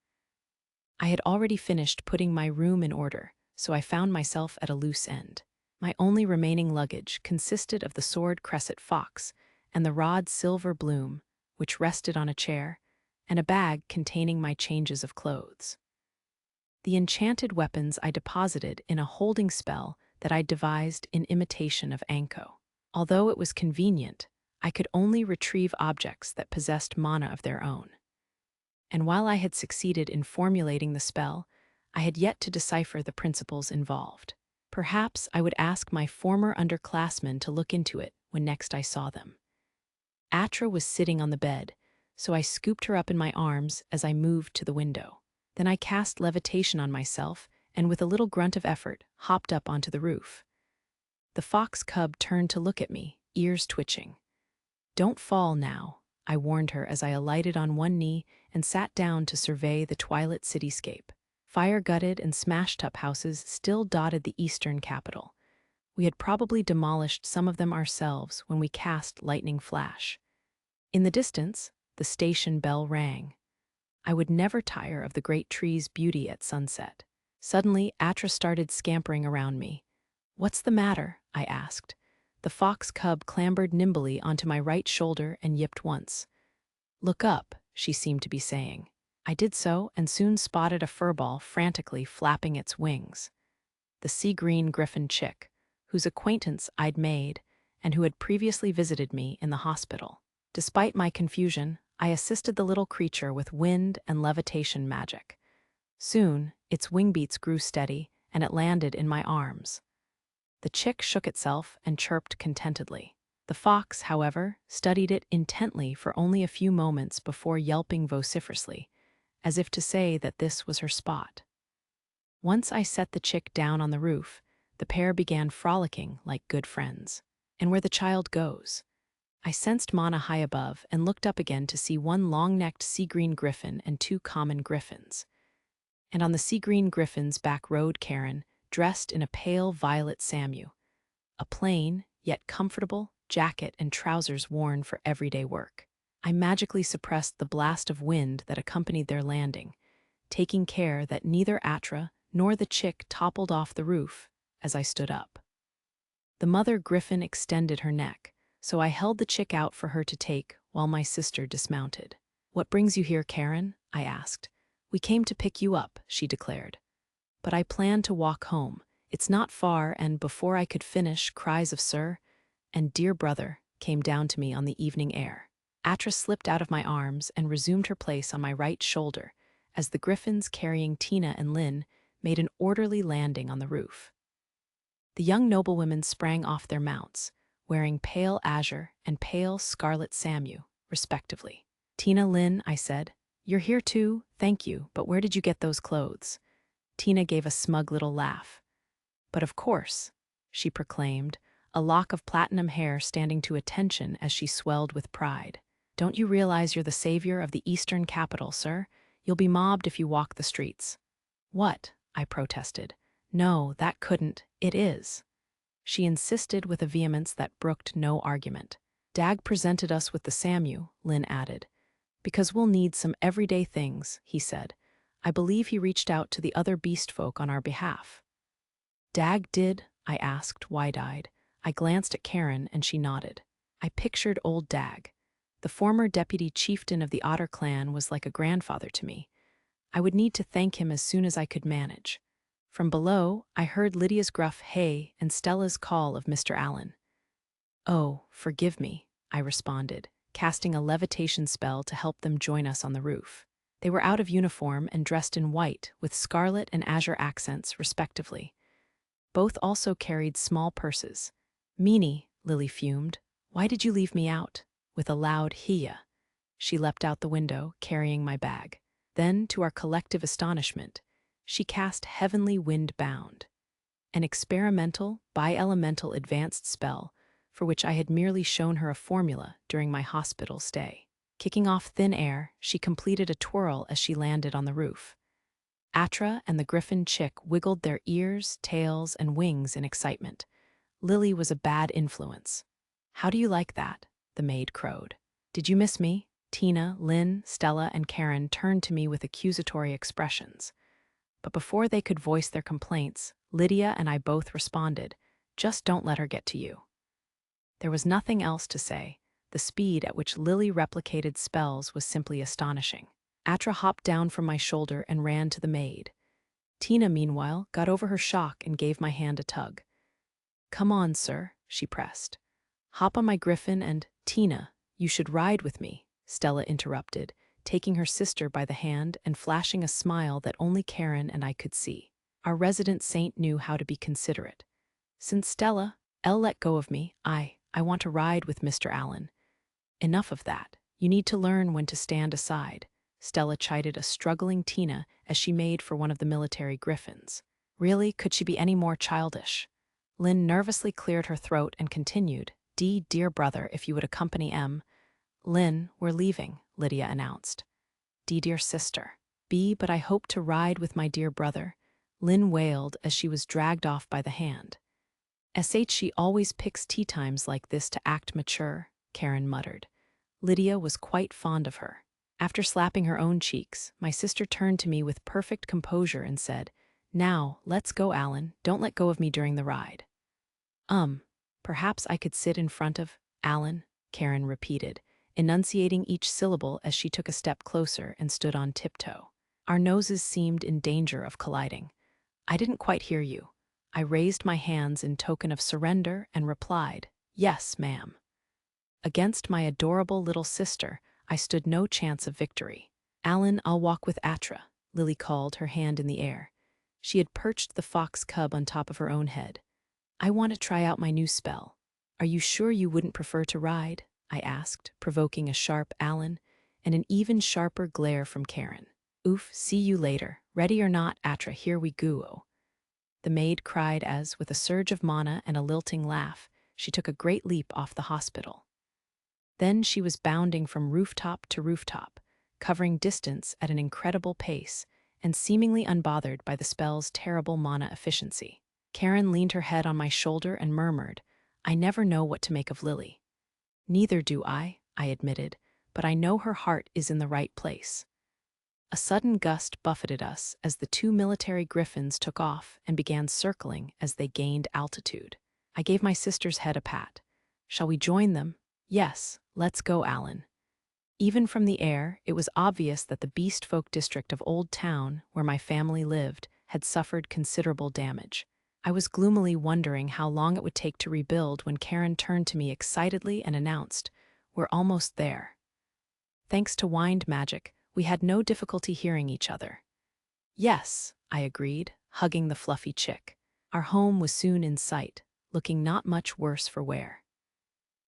I had already finished putting my room in order, so I found myself at a loose end. My only remaining luggage consisted of the sword crescent fox and the rod silver bloom, which rested on a chair, and a bag containing my changes of clothes. The enchanted weapons I deposited in a holding spell that I devised in imitation of Anko. Although it was convenient, I could only retrieve objects that possessed mana of their own. And while I had succeeded in formulating the spell, I had yet to decipher the principles involved. Perhaps I would ask my former underclassmen to look into it when next I saw them. Atra was sitting on the bed, so I scooped her up in my arms as I moved to the window. Then I cast levitation on myself and, with a little grunt of effort, hopped up onto the roof. The fox cub turned to look at me, ears twitching. "Don't fall now," I warned her as I alighted on one knee and sat down to survey the twilit cityscape. Fire-gutted and smashed-up houses still dotted the eastern capital. We had probably demolished some of them ourselves when we cast Lightning Flash. In the distance, the station bell rang. I would never tire of the great tree's beauty at sunset. Suddenly, Atra started scampering around me. "What's the matter?" I asked. The fox cub clambered nimbly onto my right shoulder and yipped once. "Look up," she seemed to be saying. I did so and soon spotted a furball frantically flapping its wings. The sea-green griffin chick, whose acquaintance I'd made and who had previously visited me in the hospital. Despite my confusion, I assisted the little creature with wind and levitation magic. Soon, its wing beats grew steady and it landed in my arms. The chick shook itself and chirped contentedly. The fox, however, studied it intently for only a few moments before yelping vociferously, as if to say that this was her spot. Once I set the chick down on the roof, the pair began frolicking like good friends. And where the child goes. I sensed mana high above and looked up again to see one long-necked sea-green griffin and two common griffins. And on the sea-green griffin's back rode Karen, dressed in a pale violet samu, a plain, yet comfortable, jacket and trousers worn for everyday work. I magically suppressed the blast of wind that accompanied their landing, taking care that neither Atra nor the chick toppled off the roof as I stood up. The mother griffin extended her neck, so I held the chick out for her to take while my sister dismounted. "What brings you here, Karen?" I asked. "We came to pick you up," she declared. "But I plan to walk home. It's not far," and before I could finish, cries of "Sir" and "Dear brother" came down to me on the evening air. Atra slipped out of my arms and resumed her place on my right shoulder as the griffins carrying Tina and Lynn made an orderly landing on the roof. The young noblewomen sprang off their mounts, wearing pale azure and pale scarlet samu, respectively. "Tina, Lynn," I said, "you're here too? Thank you, but where did you get those clothes?" Tina gave a smug little laugh. "But of course," she proclaimed, a lock of platinum hair standing to attention as she swelled with pride. "Don't you realize you're the savior of the Eastern capital, sir? You'll be mobbed if you walk the streets." "What?" I protested. "No, that couldn't. It is." She insisted with a vehemence that brooked no argument. "Dag presented us with the SAMU," Lynn added. "Because we'll need some everyday things," he said. "I believe he reached out to the other beast folk on our behalf." "Dag did?" I asked, wide-eyed. I glanced at Karen and she nodded. I pictured old Dag. The former deputy chieftain of the Otter clan was like a grandfather to me. I would need to thank him as soon as I could manage. From below, I heard Lydia's gruff "hey" and Stella's call of Mr. Allen. "Oh, forgive me," I responded, casting a levitation spell to help them join us on the roof. They were out of uniform and dressed in white, with scarlet and azure accents, respectively. Both also carried small purses. "Meanie," Lily fumed, "why did you leave me out?" With a loud "Hiya," she leapt out the window, carrying my bag. Then, to our collective astonishment, she cast Heavenly Wind Bound, an experimental, bi-elemental advanced spell for which I had merely shown her a formula during my hospital stay. Kicking off thin air, she completed a twirl as she landed on the roof. Atra and the griffin chick wiggled their ears, tails, and wings in excitement. Lily was a bad influence. "How do you like that?" the maid crowed. "Did you miss me?" Tina, Lynn, Stella, and Karen turned to me with accusatory expressions. But before they could voice their complaints, Lydia and I both responded, "Just don't let her get to you." There was nothing else to say. The speed at which Lily replicated spells was simply astonishing. Atra hopped down from my shoulder and ran to the maid. Tina, meanwhile, got over her shock and gave my hand a tug. "Come on, sir," she pressed. "Hop on my griffin and—" "Tina, you should ride with me," Stella interrupted, taking her sister by the hand and flashing a smile that only Karen and I could see. Our resident saint knew how to be considerate. "Since Stella, Elle let go of me, I want to ride with Mr. Allen." "Enough of that. You need to learn when to stand aside," Stella chided a struggling Tina as she made for one of the military griffins. Really, could she be any more childish? Lynn nervously cleared her throat and continued, Dear brother, if you would accompany M." "Lynn, we're leaving," Lydia announced. Dear sister." But I hope to ride with my dear brother," Lynn wailed as she was dragged off by the hand. She always picks tea times like this to act mature," Karen muttered. Lydia was quite fond of her. After slapping her own cheeks, my sister turned to me with perfect composure and said, "Now, let's go, Alan. Don't let go of me during the ride." Perhaps I could sit in front of Alan," Karen repeated, enunciating each syllable as she took a step closer and stood on tiptoe. Our noses seemed in danger of colliding. "I didn't quite hear you." I raised my hands in token of surrender and replied, "Yes, ma'am." Against my adorable little sister, I stood no chance of victory. "Alan, I'll walk with Atra," Lily called, her hand in the air. She had perched the fox cub on top of her own head. "I want to try out my new spell." "Are you sure you wouldn't prefer to ride?" I asked, provoking a sharp Alan and an even sharper glare from Karen. "Oof, see you later. Ready or not, Atra, here we go." The maid cried as, with a surge of mana and a lilting laugh, she took a great leap off the hospital. Then she was bounding from rooftop to rooftop, covering distance at an incredible pace and seemingly unbothered by the spell's terrible mana efficiency. Karen leaned her head on my shoulder and murmured, "I never know what to make of Lily." "Neither do I admitted, "but I know her heart is in the right place." A sudden gust buffeted us as the two military griffins took off and began circling as they gained altitude. I gave my sister's head a pat. "Shall we join them?" "Yes, let's go, Alan." Even from the air, it was obvious that the Beast Folk district of Old Town, where my family lived, had suffered considerable damage. I was gloomily wondering how long it would take to rebuild when Karen turned to me excitedly and announced, "We're almost there." Thanks to wind magic, we had no difficulty hearing each other. "Yes," I agreed, hugging the fluffy chick. Our home was soon in sight, looking not much worse for wear.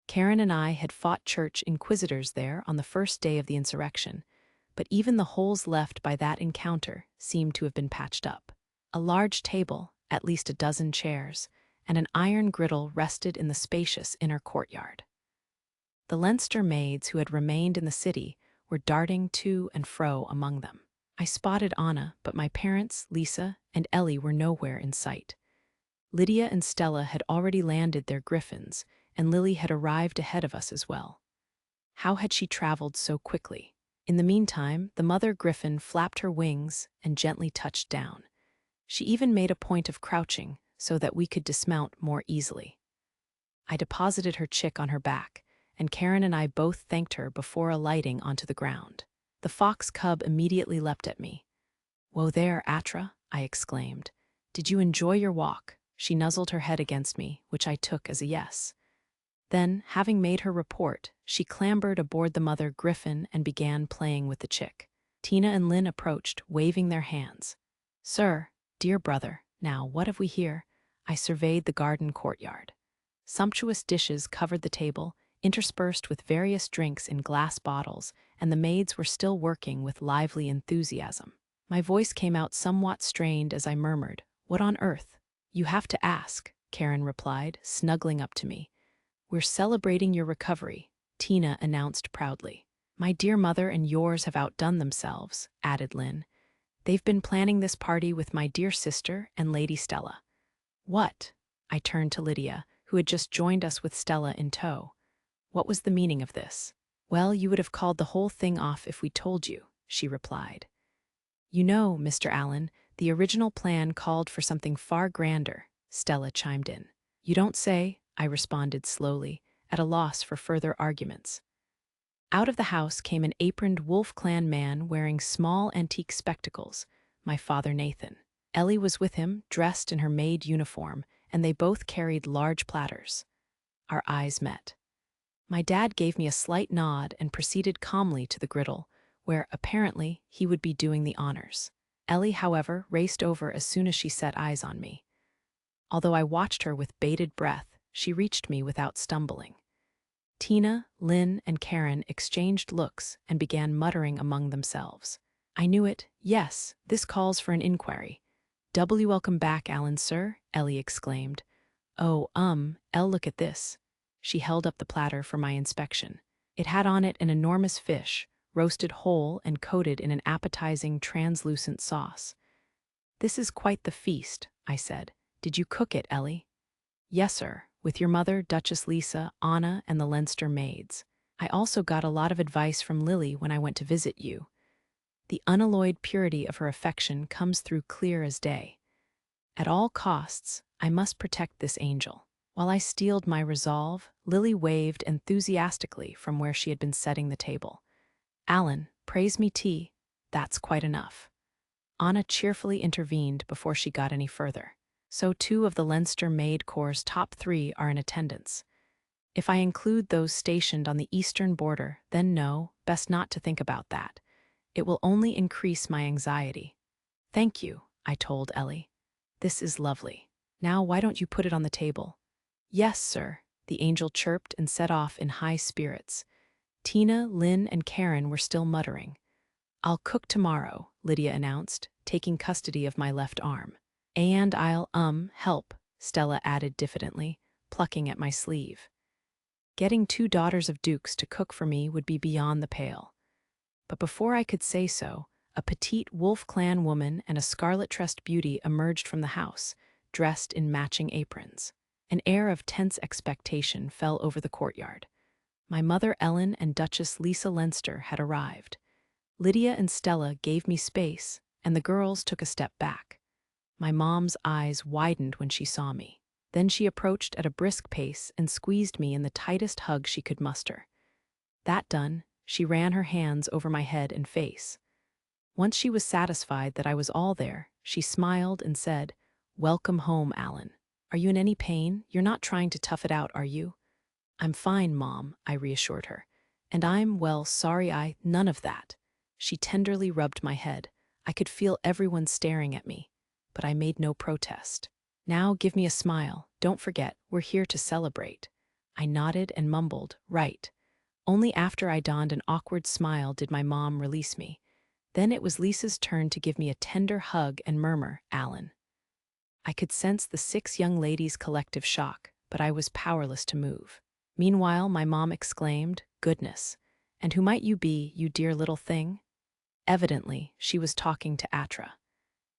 Karen and I had fought church inquisitors there on the first day of the insurrection, but even the holes left by that encounter seemed to have been patched up. A large table, at least a dozen chairs, and an iron griddle rested in the spacious inner courtyard. The Leinster maids who had remained in the city were darting to and fro among them. I spotted Anna, but my parents, Lisa, and Ellie were nowhere in sight. Lydia and Stella had already landed their griffins, and Lily had arrived ahead of us as well. How had she traveled so quickly? In the meantime, the mother griffin flapped her wings and gently touched down. She even made a point of crouching so that we could dismount more easily. I deposited her chick on her back, and Karen and I both thanked her before alighting onto the ground. The fox cub immediately leapt at me. "Whoa there, Atra," I exclaimed. "Did you enjoy your walk?" She nuzzled her head against me, which I took as a yes. Then, having made her report, she clambered aboard the mother griffin and began playing with the chick. Tina and Lynn approached, waving their hands. "Sir, dear brother, now what have we here?" I surveyed the garden courtyard. Sumptuous dishes covered the table, interspersed with various drinks in glass bottles, and the maids were still working with lively enthusiasm. My voice came out somewhat strained as I murmured, "What on earth?" "You have to ask," Karen replied, snuggling up to me. "We're celebrating your recovery," Tina announced proudly. "My dear mother and yours have outdone themselves," added Lynn. "They've been planning this party with my dear sister and Lady Stella." "What?" I turned to Lydia, who had just joined us with Stella in tow. What was the meaning of this? "Well, you would have called the whole thing off if we told you," she replied. "You know, Mr. Allen, the original plan called for something far grander," Stella chimed in. "You don't say," I responded slowly, at a loss for further arguments. Out of the house came an aproned Wolf Clan man wearing small antique spectacles, my father Nathan. Ellie was with him, dressed in her maid uniform, and they both carried large platters. Our eyes met. My dad gave me a slight nod and proceeded calmly to the griddle, where, apparently, he would be doing the honors. Ellie, however, raced over as soon as she set eyes on me. Although I watched her with bated breath, she reached me without stumbling. Tina, Lynn, and Karen exchanged looks and began muttering among themselves. "I knew it. Yes, this calls for an inquiry." "Welcome back, Alan, sir," Ellie exclaimed. "Oh, Elle, look at this." She held up the platter for my inspection. It had on it an enormous fish, roasted whole and coated in an appetizing, translucent sauce. "This is quite the feast," I said. "Did you cook it, Ellie?" "Yes, sir, with your mother, Duchess Lisa, Anna, and the Leinster maids. I also got a lot of advice from Lily when I went to visit you." The unalloyed purity of her affection comes through clear as day. At all costs, I must protect this angel. While I steeled my resolve, Lily waved enthusiastically from where she had been setting the table. "Alan, praise me tea. That's quite enough." Anna cheerfully intervened before she got any further. "So 2 of the Leinster Maid Corps' top 3 are in attendance. If I include those stationed on the eastern border, then no, best not to think about that. It will only increase my anxiety." "Thank you," I told Ellie. "This is lovely. Now why don't you put it on the table?" "Yes, sir," the angel chirped and set off in high spirits. Tina, Lynn, and Karen were still muttering. "I'll cook tomorrow," Lydia announced, taking custody of my left arm. "And I'll, help," Stella added diffidently, plucking at my sleeve. Getting 2 daughters of dukes to cook for me would be beyond the pale. But before I could say so, a petite Wolf Clan woman and a scarlet-tressed beauty emerged from the house, dressed in matching aprons. An air of tense expectation fell over the courtyard. My mother Ellen and Duchess Lisa Leinster had arrived. Lydia and Stella gave me space, and the girls took a step back. My mom's eyes widened when she saw me. Then she approached at a brisk pace and squeezed me in the tightest hug she could muster. That done, she ran her hands over my head and face. Once she was satisfied that I was all there, she smiled and said, "Welcome home, Alan. Are you in any pain? You're not trying to tough it out, are you?" "I'm fine, Mom," I reassured her. "And well, sorry none of that." She tenderly rubbed my head. I could feel everyone staring at me, but I made no protest. "Now give me a smile. Don't forget, we're here to celebrate." I nodded and mumbled, "Right." Only after I donned an awkward smile did my mom release me. Then it was Lisa's turn to give me a tender hug and murmur, "Alan." I could sense the 6 young ladies' collective shock, but I was powerless to move. Meanwhile, my mom exclaimed, "Goodness! And who might you be, you dear little thing?" Evidently, she was talking to Atra.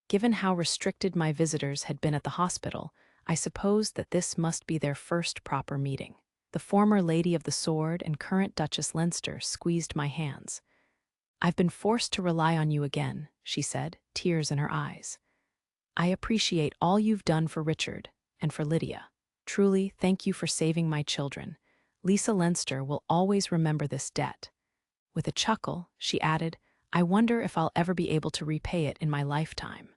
Given how restricted my visitors had been at the hospital, I supposed that this must be their first proper meeting. The former Lady of the Sword and current Duchess Leinster squeezed my hands. "I've been forced to rely on you again," she said, tears in her eyes. "I appreciate all you've done for Richard and for Lydia. Truly, thank you for saving my children. Lisa Leinster will always remember this debt." With a chuckle, she added, "I wonder if I'll ever be able to repay it in my lifetime."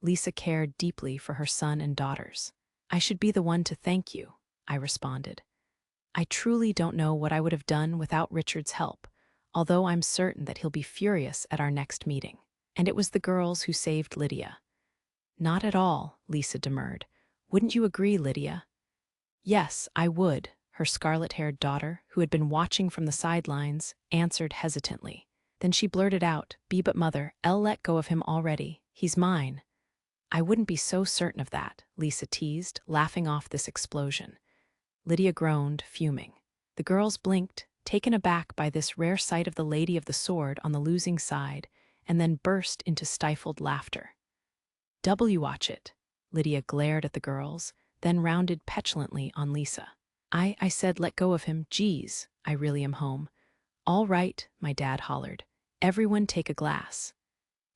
Lisa cared deeply for her son and daughters. "I should be the one to thank you," I responded. "I truly don't know what I would have done without Richard's help, although I'm certain that he'll be furious at our next meeting." And it was the girls who saved Lydia. "Not at all," Lisa demurred. "Wouldn't you agree, Lydia?" "Yes, I would," her scarlet-haired daughter, who had been watching from the sidelines, answered hesitantly. Then she blurted out, "Be but mother, Elle let go of him already. He's mine." "I wouldn't be so certain of that," Lisa teased, laughing off this explosion. Lydia groaned, fuming. The girls blinked, taken aback by this rare sight of the Lady of the Sword on the losing side, and then burst into stifled laughter. "Watch it." Lydia glared at the girls, then rounded petulantly on Lisa. I said let go of him, geez, I really am home." "All right," my dad hollered. "Everyone take a glass."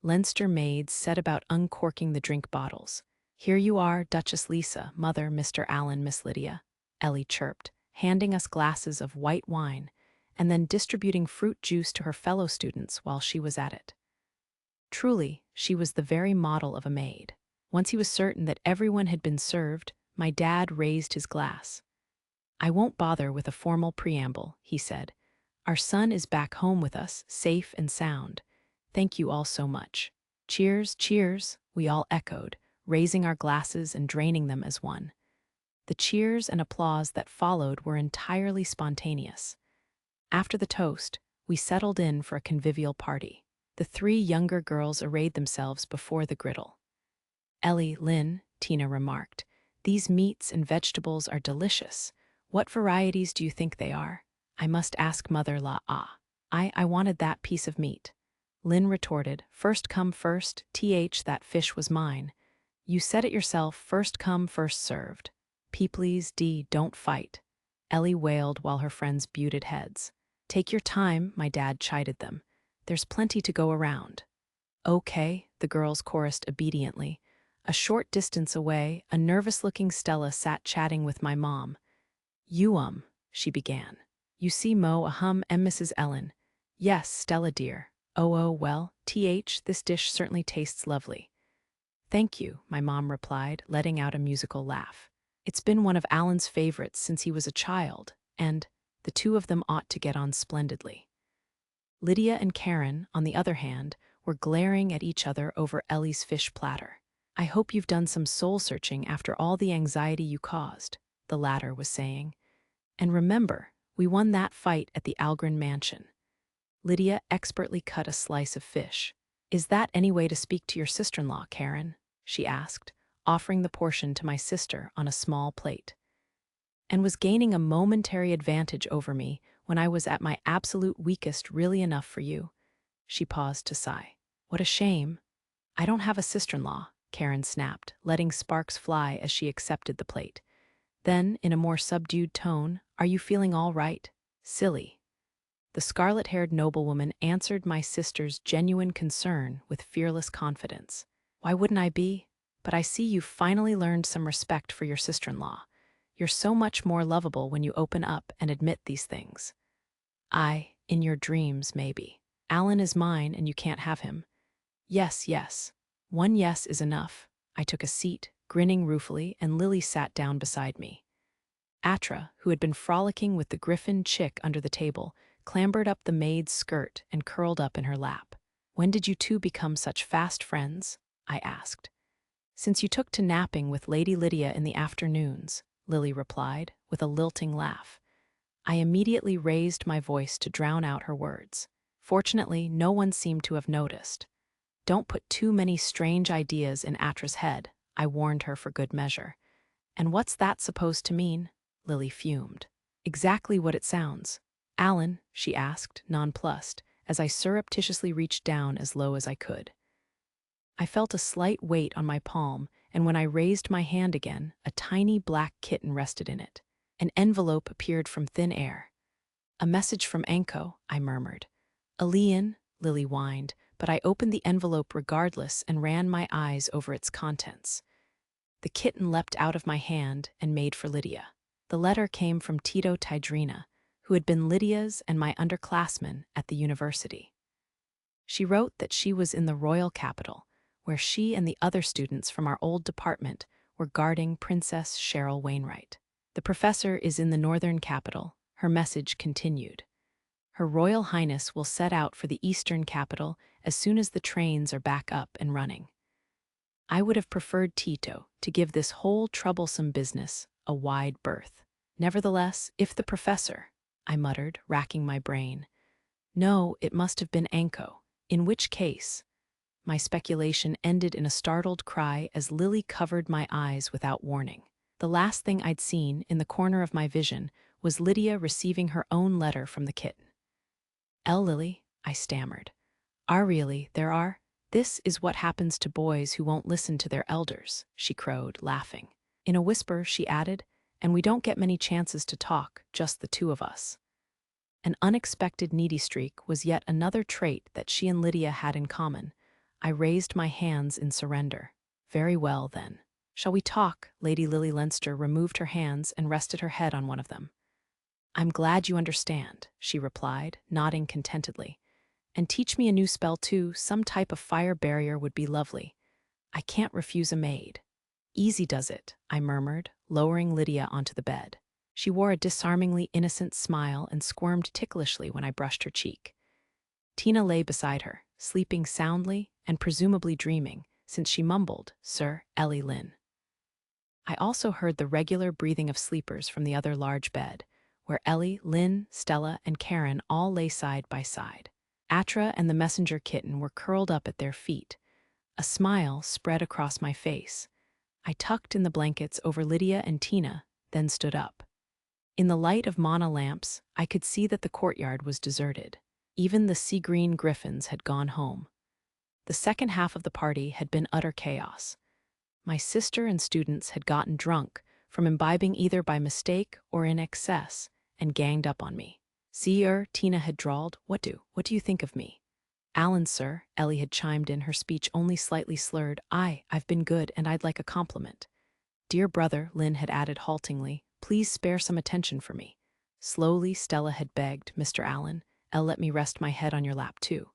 Leinster maids set about uncorking the drink bottles. "Here you are, Duchess Lisa, Mother, Mr. Allen, Miss Lydia," Ellie chirped, handing us glasses of white wine, and then distributing fruit juice to her fellow students while she was at it. Truly, she was the very model of a maid. Once he was certain that everyone had been served, my dad raised his glass. "I won't bother with a formal preamble," he said. "Our son is back home with us, safe and sound. Thank you all so much." "Cheers, cheers," we all echoed, raising our glasses and draining them as one. The cheers and applause that followed were entirely spontaneous. After the toast, we settled in for a convivial party. The 3 younger girls arrayed themselves before the griddle. "Ellie, Lynn," Tina remarked, "these meats and vegetables are delicious. What varieties do you think they are?" "I must ask Mother-in-law. I wanted that piece of meat." Lynn retorted, "First come first, that fish was mine." "You said it yourself, first come, first served." "Please, don't fight," Ellie wailed while her friends butted heads. "Take your time," my dad chided them. "There's plenty to go around." "Okay," the girls chorused obediently. A short distance away, a nervous-looking Stella sat chatting with my mom. "You, she began. "You see Mo, and Mrs. Ellen." "Yes, Stella dear. Oh, well, this dish certainly tastes lovely." "Thank you," my mom replied, letting out a musical laugh. "It's been one of Alan's favorites since he was a child, and the 2 of them ought to get on splendidly." Lydia and Karen, on the other hand, were glaring at each other over Ellie's fish platter. "I hope you've done some soul-searching after all the anxiety you caused," the latter was saying. "And remember, we won that fight at the Algren mansion." Lydia expertly cut a slice of fish. "Is that any way to speak to your sister-in-law, Karen?" she asked, offering the portion to my sister on a small plate. "And was gaining a momentary advantage over me when I was at my absolute weakest, really enough for you." She paused to sigh. "What a shame." "I don't have a sister-in-law," Karen snapped, letting sparks fly as she accepted the plate. Then, in a more subdued tone, "Are you feeling all right?" "Silly." The scarlet-haired noblewoman answered my sister's genuine concern with fearless confidence. "Why wouldn't I be? But I see you've finally learned some respect for your sister-in-law. You're so much more lovable when you open up and admit these things." In your dreams, maybe. "Alan is mine and you can't have him." "Yes, yes. One yes is enough." I took a seat, grinning ruefully, and Lily sat down beside me. Atra, who had been frolicking with the griffin chick under the table, clambered up the maid's skirt and curled up in her lap. "When did you 2 become such fast friends?" I asked. "Since you took to napping with Lady Lydia in the afternoons," Lily replied, with a lilting laugh. I immediately raised my voice to drown out her words. Fortunately, no one seemed to have noticed. "Don't put too many strange ideas in Atra's head," I warned her for good measure. And what's that supposed to mean? Lily fumed. Exactly what it sounds. Alan, she asked, nonplussed, as I surreptitiously reached down as low as I could. I felt a slight weight on my palm, and when I raised my hand again, a tiny black kitten rested in it. An envelope appeared from thin air. A message from Anko, I murmured. Alian, Lily whined, but I opened the envelope regardless and ran my eyes over its contents. The kitten leapt out of my hand and made for Lydia. The letter came from Tito Tidrina, who had been Lydia's and my underclassman at the university. She wrote that she was in the royal capital, where she and the other students from our old department were guarding Princess Cheryl Wainwright. The professor is in the northern capital, her message continued. Her Royal Highness will set out for the eastern capital as soon as the trains are back up and running. I would have preferred Tito to give this whole troublesome business a wide berth. Nevertheless, if the professor, I muttered, racking my brain. No, it must have been Anko, in which case. My speculation ended in a startled cry as Lily covered my eyes without warning. The last thing I'd seen, in the corner of my vision, was Lydia receiving her own letter from the kitten. Lily, I stammered. Really, there are? This is what happens to boys who won't listen to their elders, she crowed, laughing. In a whisper, she added, and we don't get many chances to talk, just the two of us. An unexpected needy streak was yet another trait that she and Lydia had in common. I raised my hands in surrender. Very well, then. Shall we talk? Lady Lily Leinster removed her hands and rested her head on one of them. I'm glad you understand, she replied, nodding contentedly. And teach me a new spell too, some type of fire barrier would be lovely. I can't refuse a maid. Easy does it, I murmured, lowering Lydia onto the bed. She wore a disarmingly innocent smile and squirmed ticklishly when I brushed her cheek. Tina lay beside her, sleeping soundly and presumably dreaming, since she mumbled, Sir Ellie Lynn. I also heard the regular breathing of sleepers from the other large bed, where Ellie, Lynn, Stella, and Karen all lay side by side. Atra and the messenger kitten were curled up at their feet. A smile spread across my face. I tucked in the blankets over Lydia and Tina, then stood up. In the light of mana lamps, I could see that the courtyard was deserted. Even the sea-green griffins had gone home. The second half of the party had been utter chaos. My sister and students had gotten drunk from imbibing either by mistake or in excess and ganged up on me. Tina had drawled, What do you think of me? Alan, sir, Ellie had chimed in, her speech only slightly slurred. I've been good and I'd like a compliment. Dear brother, Lynn had added haltingly, please spare some attention for me. Slowly, Stella had begged, Mr. Allen, let me rest my head on your lap too.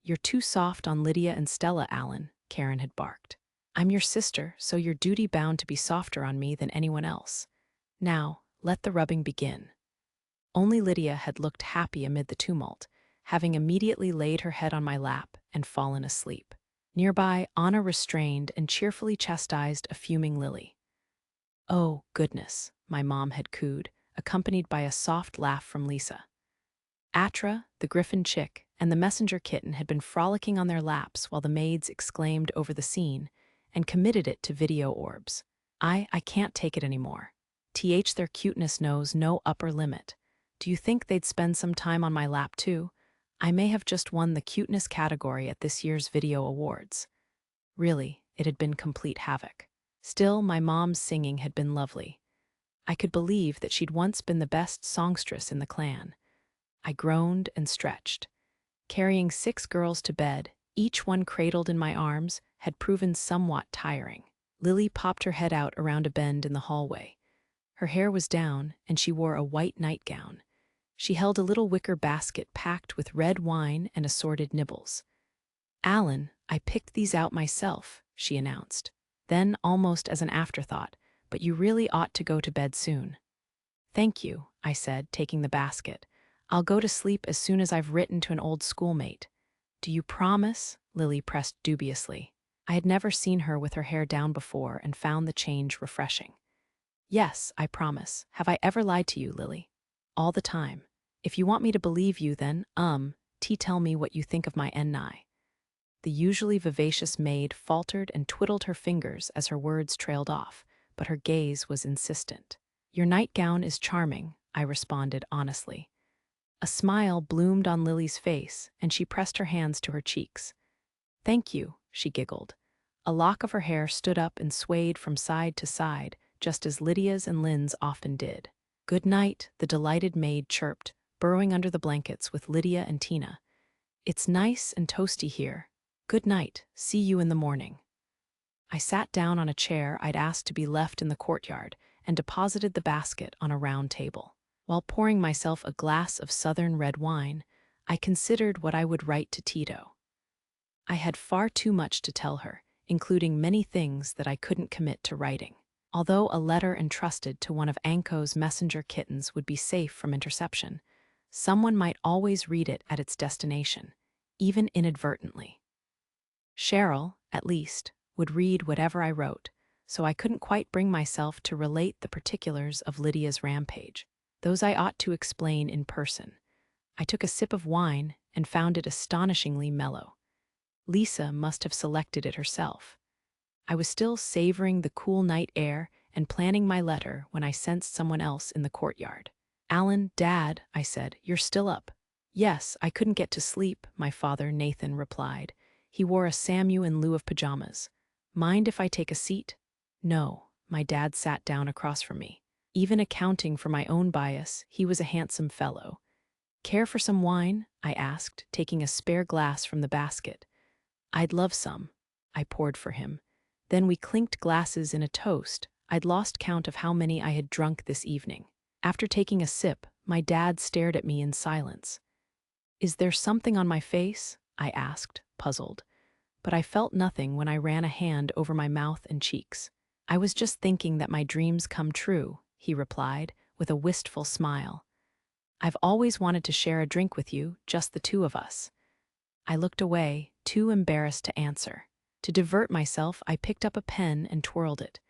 You're too soft on Lydia and Stella, Allen, Karen had barked. I'm your sister, so you're duty-bound to be softer on me than anyone else. Now, let the rubbing begin. Only Lydia had looked happy amid the tumult, having immediately laid her head on my lap and fallen asleep. Nearby, Anna restrained and cheerfully chastised a fuming Lily. Oh, goodness, my mom had cooed, accompanied by a soft laugh from Lisa. Atra, the griffin chick, and the messenger kitten had been frolicking on their laps while the maids exclaimed over the scene and committed it to video orbs. I can't take it anymore. Their cuteness knows no upper limit. Do you think they'd spend some time on my lap too? I may have just won the cuteness category at this year's video awards. Really, it had been complete havoc. Still, my mom's singing had been lovely. I could believe that she'd once been the best songstress in the clan. I groaned and stretched. Carrying 6 girls to bed, each one cradled in my arms, had proven somewhat tiring. Lily popped her head out around a bend in the hallway. Her hair was down, and she wore a white nightgown. She held a little wicker basket packed with red wine and assorted nibbles. Alan, I picked these out myself, she announced. Then, almost as an afterthought, but you really ought to go to bed soon. Thank you, I said, taking the basket. I'll go to sleep as soon as I've written to an old schoolmate. Do you promise? Lily pressed dubiously. I had never seen her with her hair down before and found the change refreshing. Yes, I promise. Have I ever lied to you, Lily? All the time. If you want me to believe you, then, tell me what you think of my Ni. The usually vivacious maid faltered and twiddled her fingers as her words trailed off, but her gaze was insistent. "Your nightgown is charming," I responded honestly. A smile bloomed on Lily's face, and she pressed her hands to her cheeks. "Thank you," she giggled. A lock of her hair stood up and swayed from side to side, just as Lydia's and Lynn's often did. "Good night," the delighted maid chirped, burrowing under the blankets with Lydia and Tina. "It's nice and toasty here. Good night, see you in the morning." I sat down on a chair I'd asked to be left in the courtyard and deposited the basket on a round table. While pouring myself a glass of southern red wine, I considered what I would write to Tito. I had far too much to tell her, including many things that I couldn't commit to writing. Although a letter entrusted to one of Anko's messenger kittens would be safe from interception, someone might always read it at its destination, even inadvertently. Cheryl, at least, would read whatever I wrote, so I couldn't quite bring myself to relate the particulars of Lydia's rampage. Those I ought to explain in person. I took a sip of wine and found it astonishingly mellow. Lisa must have selected it herself. I was still savoring the cool night air and planning my letter when I sensed someone else in the courtyard. "Alan, Dad," I said, "you're still up." "Yes, I couldn't get to sleep," my father, Nathan, replied. He wore a Samu in lieu of pajamas. "Mind if I take a seat?" "No." My dad sat down across from me. Even accounting for my own bias, he was a handsome fellow. "Care for some wine?" I asked, taking a spare glass from the basket. "I'd love some." I poured for him. Then we clinked glasses in a toast. I'd lost count of how many I had drunk this evening. After taking a sip, my dad stared at me in silence. "Is there something on my face?" I asked, puzzled. But I felt nothing when I ran a hand over my mouth and cheeks. "I was just thinking that my dreams come true," he replied, with a wistful smile. "I've always wanted to share a drink with you, just the two of us." I looked away, too embarrassed to answer. To divert myself, I picked up a pen and twirled it.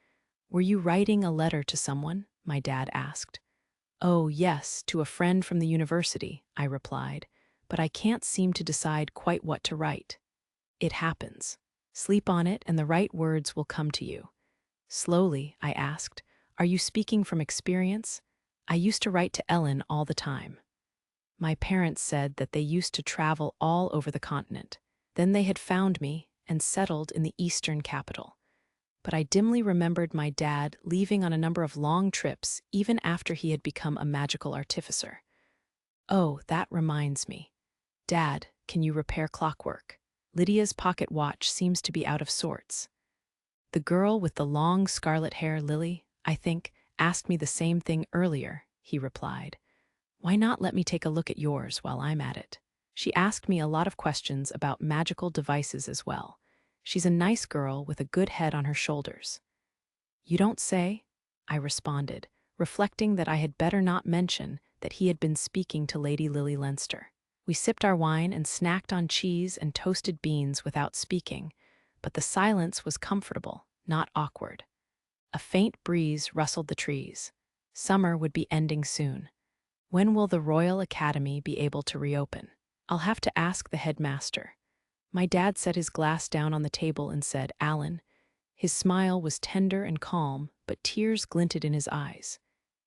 "Were you writing a letter to someone?" my dad asked. "Oh, yes, to a friend from the university," I replied, "but I can't seem to decide quite what to write." "It happens. Sleep on it and the right words will come to you." Slowly, I asked, "Are you speaking from experience?" "I used to write to Ellen all the time." My parents said that they used to travel all over the continent. Then they had found me and settled in the eastern capital. But I dimly remembered my dad leaving on a number of long trips even after he had become a magical artificer. "Oh, that reminds me. Dad, can you repair clockwork? Lydia's pocket watch seems to be out of sorts." "The girl with the long scarlet hair, Lily, I think, asked me the same thing earlier," he replied. "Why not let me take a look at yours while I'm at it?" She asked me a lot of questions about magical devices as well. She's a nice girl with a good head on her shoulders. "You don't say?" I responded, reflecting that I had better not mention that he had been speaking to Lady Lily Leinster. We sipped our wine and snacked on cheese and toasted beans without speaking, but the silence was comfortable, not awkward. A faint breeze rustled the trees. Summer would be ending soon. When will the Royal Academy be able to reopen? I'll have to ask the headmaster. My dad set his glass down on the table and said, "Alan." His smile was tender and calm, but tears glinted in his eyes.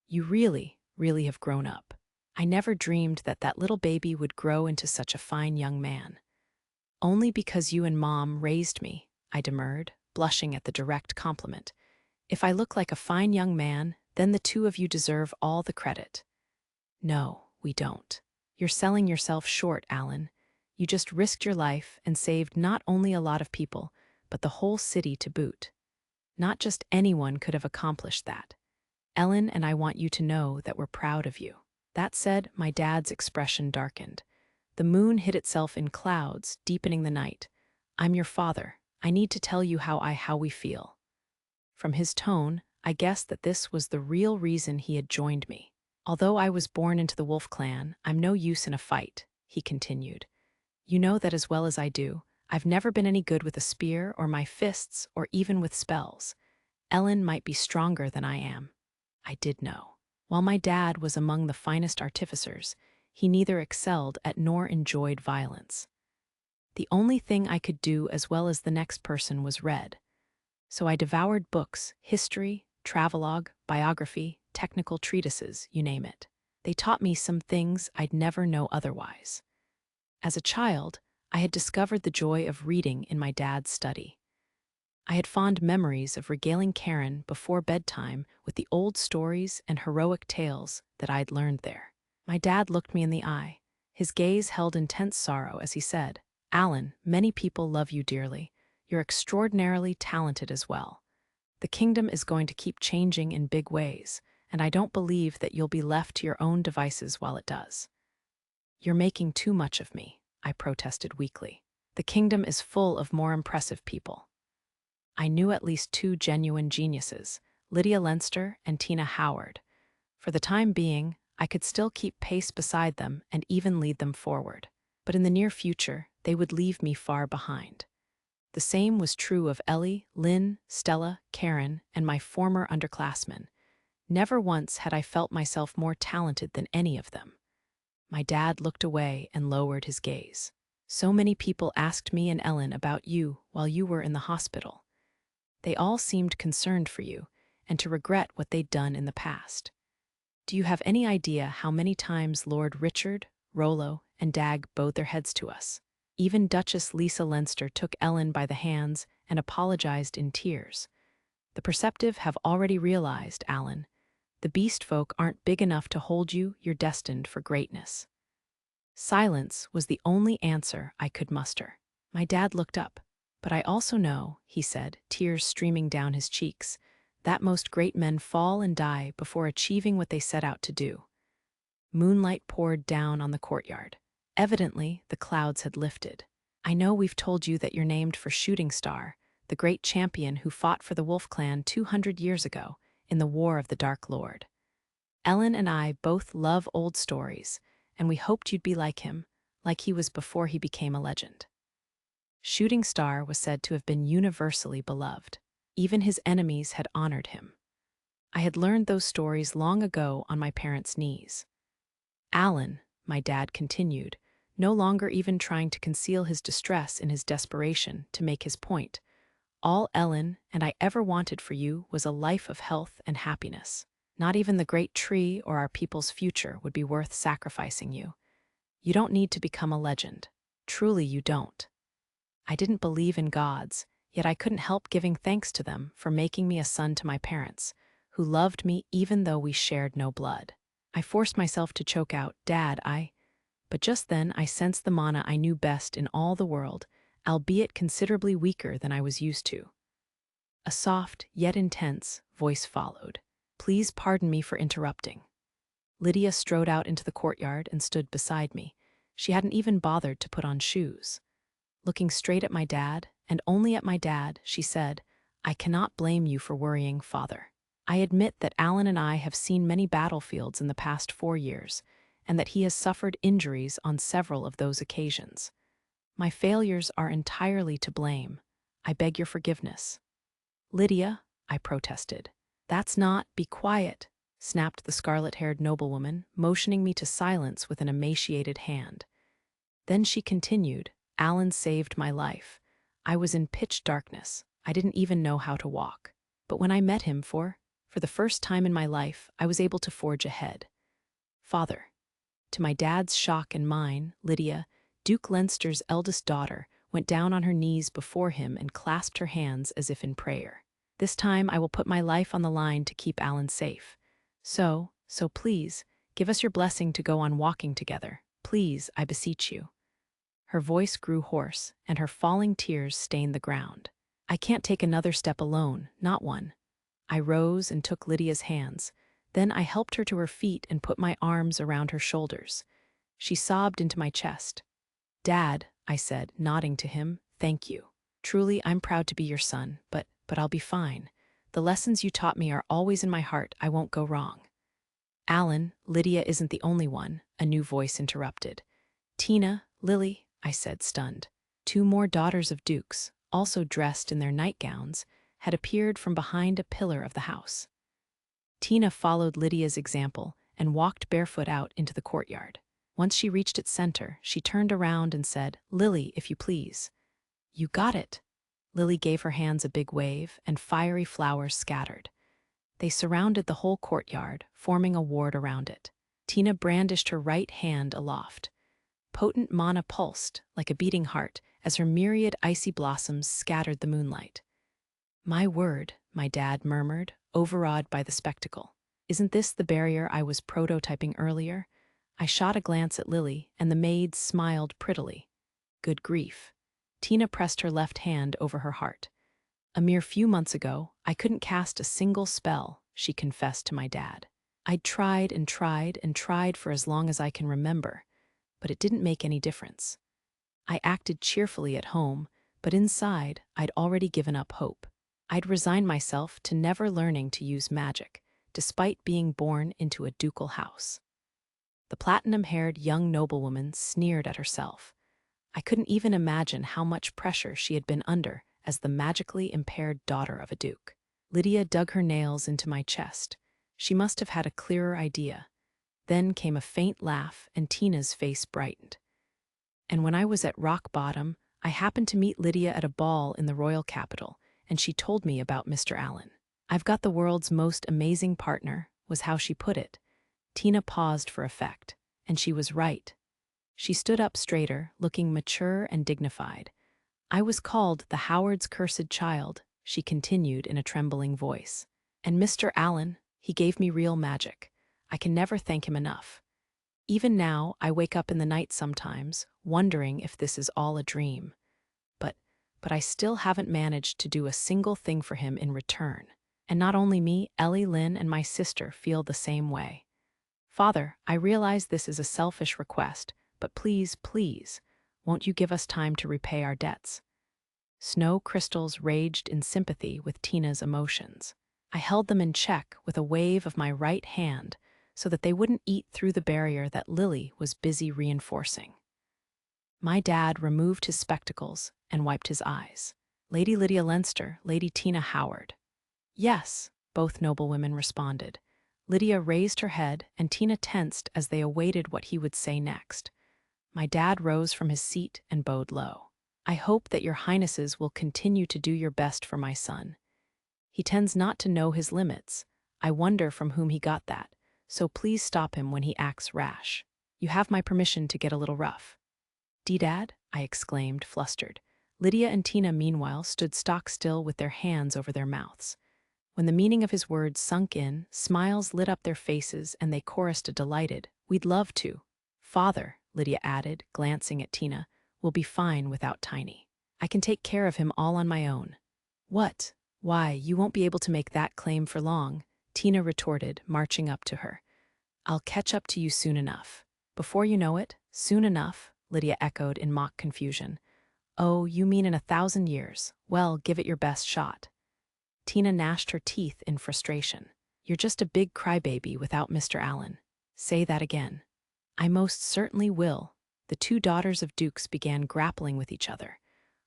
"You really, really have grown up. I never dreamed that that little baby would grow into such a fine young man." "Only because you and Mom raised me," I demurred, blushing at the direct compliment. "If I look like a fine young man, then the two of you deserve all the credit." "No, we don't. You're selling yourself short, Alan. You just risked your life and saved not only a lot of people, but the whole city to boot. Not just anyone could have accomplished that. Ellen and I want you to know that we're proud of you." That said, my dad's expression darkened. The moon hid itself in clouds, deepening the night. "I'm your father. I need to tell you how we feel." From his tone, I guessed that this was the real reason he had joined me. "Although I was born into the Wolf clan, I'm no use in a fight," he continued. "You know that as well as I do. I've never been any good with a spear or my fists or even with spells. Ellen might be stronger than I am." I did know. While my dad was among the finest artificers, he neither excelled at nor enjoyed violence. The only thing I could do as well as the next person was read. So I devoured books, history, travelogue, biography, technical treatises, you name it. They taught me some things I'd never know otherwise. As a child, I had discovered the joy of reading in my dad's study. I had fond memories of regaling Karen before bedtime with the old stories and heroic tales that I'd learned there. My dad looked me in the eye. His gaze held intense sorrow as he said, "Alan, many people love you dearly. You're extraordinarily talented as well. The kingdom is going to keep changing in big ways, and I don't believe that you'll be left to your own devices while it does." "You're making too much of me," I protested weakly. "The kingdom is full of more impressive people." I knew at least two genuine geniuses, Lydia Leinster and Tina Howard. For the time being, I could still keep pace beside them and even lead them forward. But in the near future, they would leave me far behind. The same was true of Ellie, Lynn, Stella, Karen, and my former underclassmen. Never once had I felt myself more talented than any of them. My dad looked away and lowered his gaze. "So many people asked me and Ellen about you while you were in the hospital. They all seemed concerned for you and to regret what they'd done in the past. Do you have any idea how many times Lord Richard, Rollo, and Dag bowed their heads to us? Even Duchess Lisa Leinster took Ellen by the hands and apologized in tears. The perceptive have already realized, Alan, the beast folk aren't big enough to hold you, you're destined for greatness." Silence was the only answer I could muster. My dad looked up. "But I also know," he said, tears streaming down his cheeks, "that most great men fall and die before achieving what they set out to do." Moonlight poured down on the courtyard. Evidently, the clouds had lifted. "I know we've told you that you're named for Shooting Star, the great champion who fought for the Wolf Clan 200 years ago in the War of the Dark Lord. Ellen and I both love old stories, and we hoped you'd be like him, like he was before he became a legend." Shooting Star was said to have been universally beloved. Even his enemies had honored him. I had learned those stories long ago on my parents' knees. "Alan," my dad continued, no longer even trying to conceal his distress in his desperation to make his point, "all Ellen and I ever wanted for you was a life of health and happiness. Not even the great tree or our people's future would be worth sacrificing you. You don't need to become a legend. Truly you don't." I didn't believe in gods, yet I couldn't help giving thanks to them for making me a son to my parents, who loved me even though we shared no blood. I forced myself to choke out, "Dad, But just then I sensed the mana I knew best in all the world, albeit considerably weaker than I was used to. A soft, yet intense, voice followed. "Please pardon me for interrupting." Lydia strode out into the courtyard and stood beside me. She hadn't even bothered to put on shoes. Looking straight at my dad, and only at my dad, she said, "I cannot blame you for worrying, Father. I admit that Alan and I have seen many battlefields in the past 4 years, and that he has suffered injuries on several of those occasions. My failures are entirely to blame. I beg your forgiveness." "Lydia," I protested. "That's not, be quiet," snapped the scarlet-haired noblewoman, motioning me to silence with an emaciated hand. Then she continued, "Alan saved my life. I was in pitch darkness. I didn't even know how to walk. But when I met him for the first time in my life, I was able to forge ahead. Father." To my dad's shock and mine, Lydia, Duke Leinster's eldest daughter, went down on her knees before him and clasped her hands as if in prayer. "This time I will put my life on the line to keep Alan safe. So please, give us your blessing to go on walking together. Please, I beseech you." Her voice grew hoarse, and her falling tears stained the ground. "I can't take another step alone, not one." I rose and took Lydia's hands. Then I helped her to her feet and put my arms around her shoulders. She sobbed into my chest. "Dad," I said, nodding to him, "thank you. Truly, I'm proud to be your son, but I'll be fine. The lessons you taught me are always in my heart. I won't go wrong." "Alan, Lydia isn't the only one," a new voice interrupted. "Tina, Lily," I said, stunned. 2 more daughters of dukes, also dressed in their nightgowns, had appeared from behind a pillar of the house. Tina followed Lydia's example and walked barefoot out into the courtyard. Once she reached its center, she turned around and said, "Lily, if you please." "You got it." Lily gave her hands a big wave, and fiery flowers scattered. They surrounded the whole courtyard, forming a ward around it. Tina brandished her right hand aloft. Potent mana pulsed, like a beating heart, as her myriad icy blossoms scattered the moonlight. "My word," my dad murmured, overawed by the spectacle. "Isn't this the barrier I was prototyping earlier?" I shot a glance at Lily, and the maid smiled prettily. Good grief. Tina pressed her left hand over her heart. "A mere few months ago, I couldn't cast a single spell," she confessed to my dad. "I'd tried and tried and tried for as long as I can remember, but it didn't make any difference. I acted cheerfully at home, but inside, I'd already given up hope. I'd resigned myself to never learning to use magic, despite being born into a ducal house." The platinum-haired young noblewoman sneered at herself. I couldn't even imagine how much pressure she had been under as the magically impaired daughter of a duke. Lydia dug her nails into my chest. She must have had a clearer idea. Then came a faint laugh, and Tina's face brightened. "And when I was at rock bottom, I happened to meet Lydia at a ball in the royal capital, and she told me about Mr. Allen. 'I've got the world's most amazing partner,' was how she put it." Tina paused for effect, and she was right. She stood up straighter, looking mature and dignified. "I was called the Howard's cursed child," she continued in a trembling voice. "And Mr. Allen, he gave me real magic. I can never thank him enough. Even now, I wake up in the night sometimes, wondering if this is all a dream. But, but I still haven't managed to do a single thing for him in return. And not only me, Ellie, Lynn, and my sister feel the same way. Father, I realize this is a selfish request, but please, please, won't you give us time to repay our debts?" Snow crystals raged in sympathy with Tina's emotions. I held them in check with a wave of my right hand so that they wouldn't eat through the barrier that Lily was busy reinforcing. My dad removed his spectacles and wiped his eyes. "Lady Lydia Leinster, Lady Tina Howard." "Yes," both noblewomen responded. Lydia raised her head, and Tina tensed as they awaited what he would say next. My dad rose from his seat and bowed low. "I hope that your highnesses will continue to do your best for my son. He tends not to know his limits. I wonder from whom he got that, so please stop him when he acts rash. You have my permission to get a little rough." "Dad?" I exclaimed, flustered. Lydia and Tina, meanwhile, stood stock-still with their hands over their mouths. When the meaning of his words sunk in, smiles lit up their faces and they chorused a delighted, "We'd love to." "Father," Lydia added, glancing at Tina, "will be fine without Tiny. I can take care of him all on my own." "What? Why, you won't be able to make that claim for long," Tina retorted, marching up to her. "I'll catch up to you soon enough." "Before you know it, soon enough," Lydia echoed in mock confusion. "Oh, you mean in 1,000 years. Well, give it your best shot." Tina gnashed her teeth in frustration. "You're just a big crybaby without Mr. Allen." "Say that again." "I most certainly will." The two daughters of dukes began grappling with each other.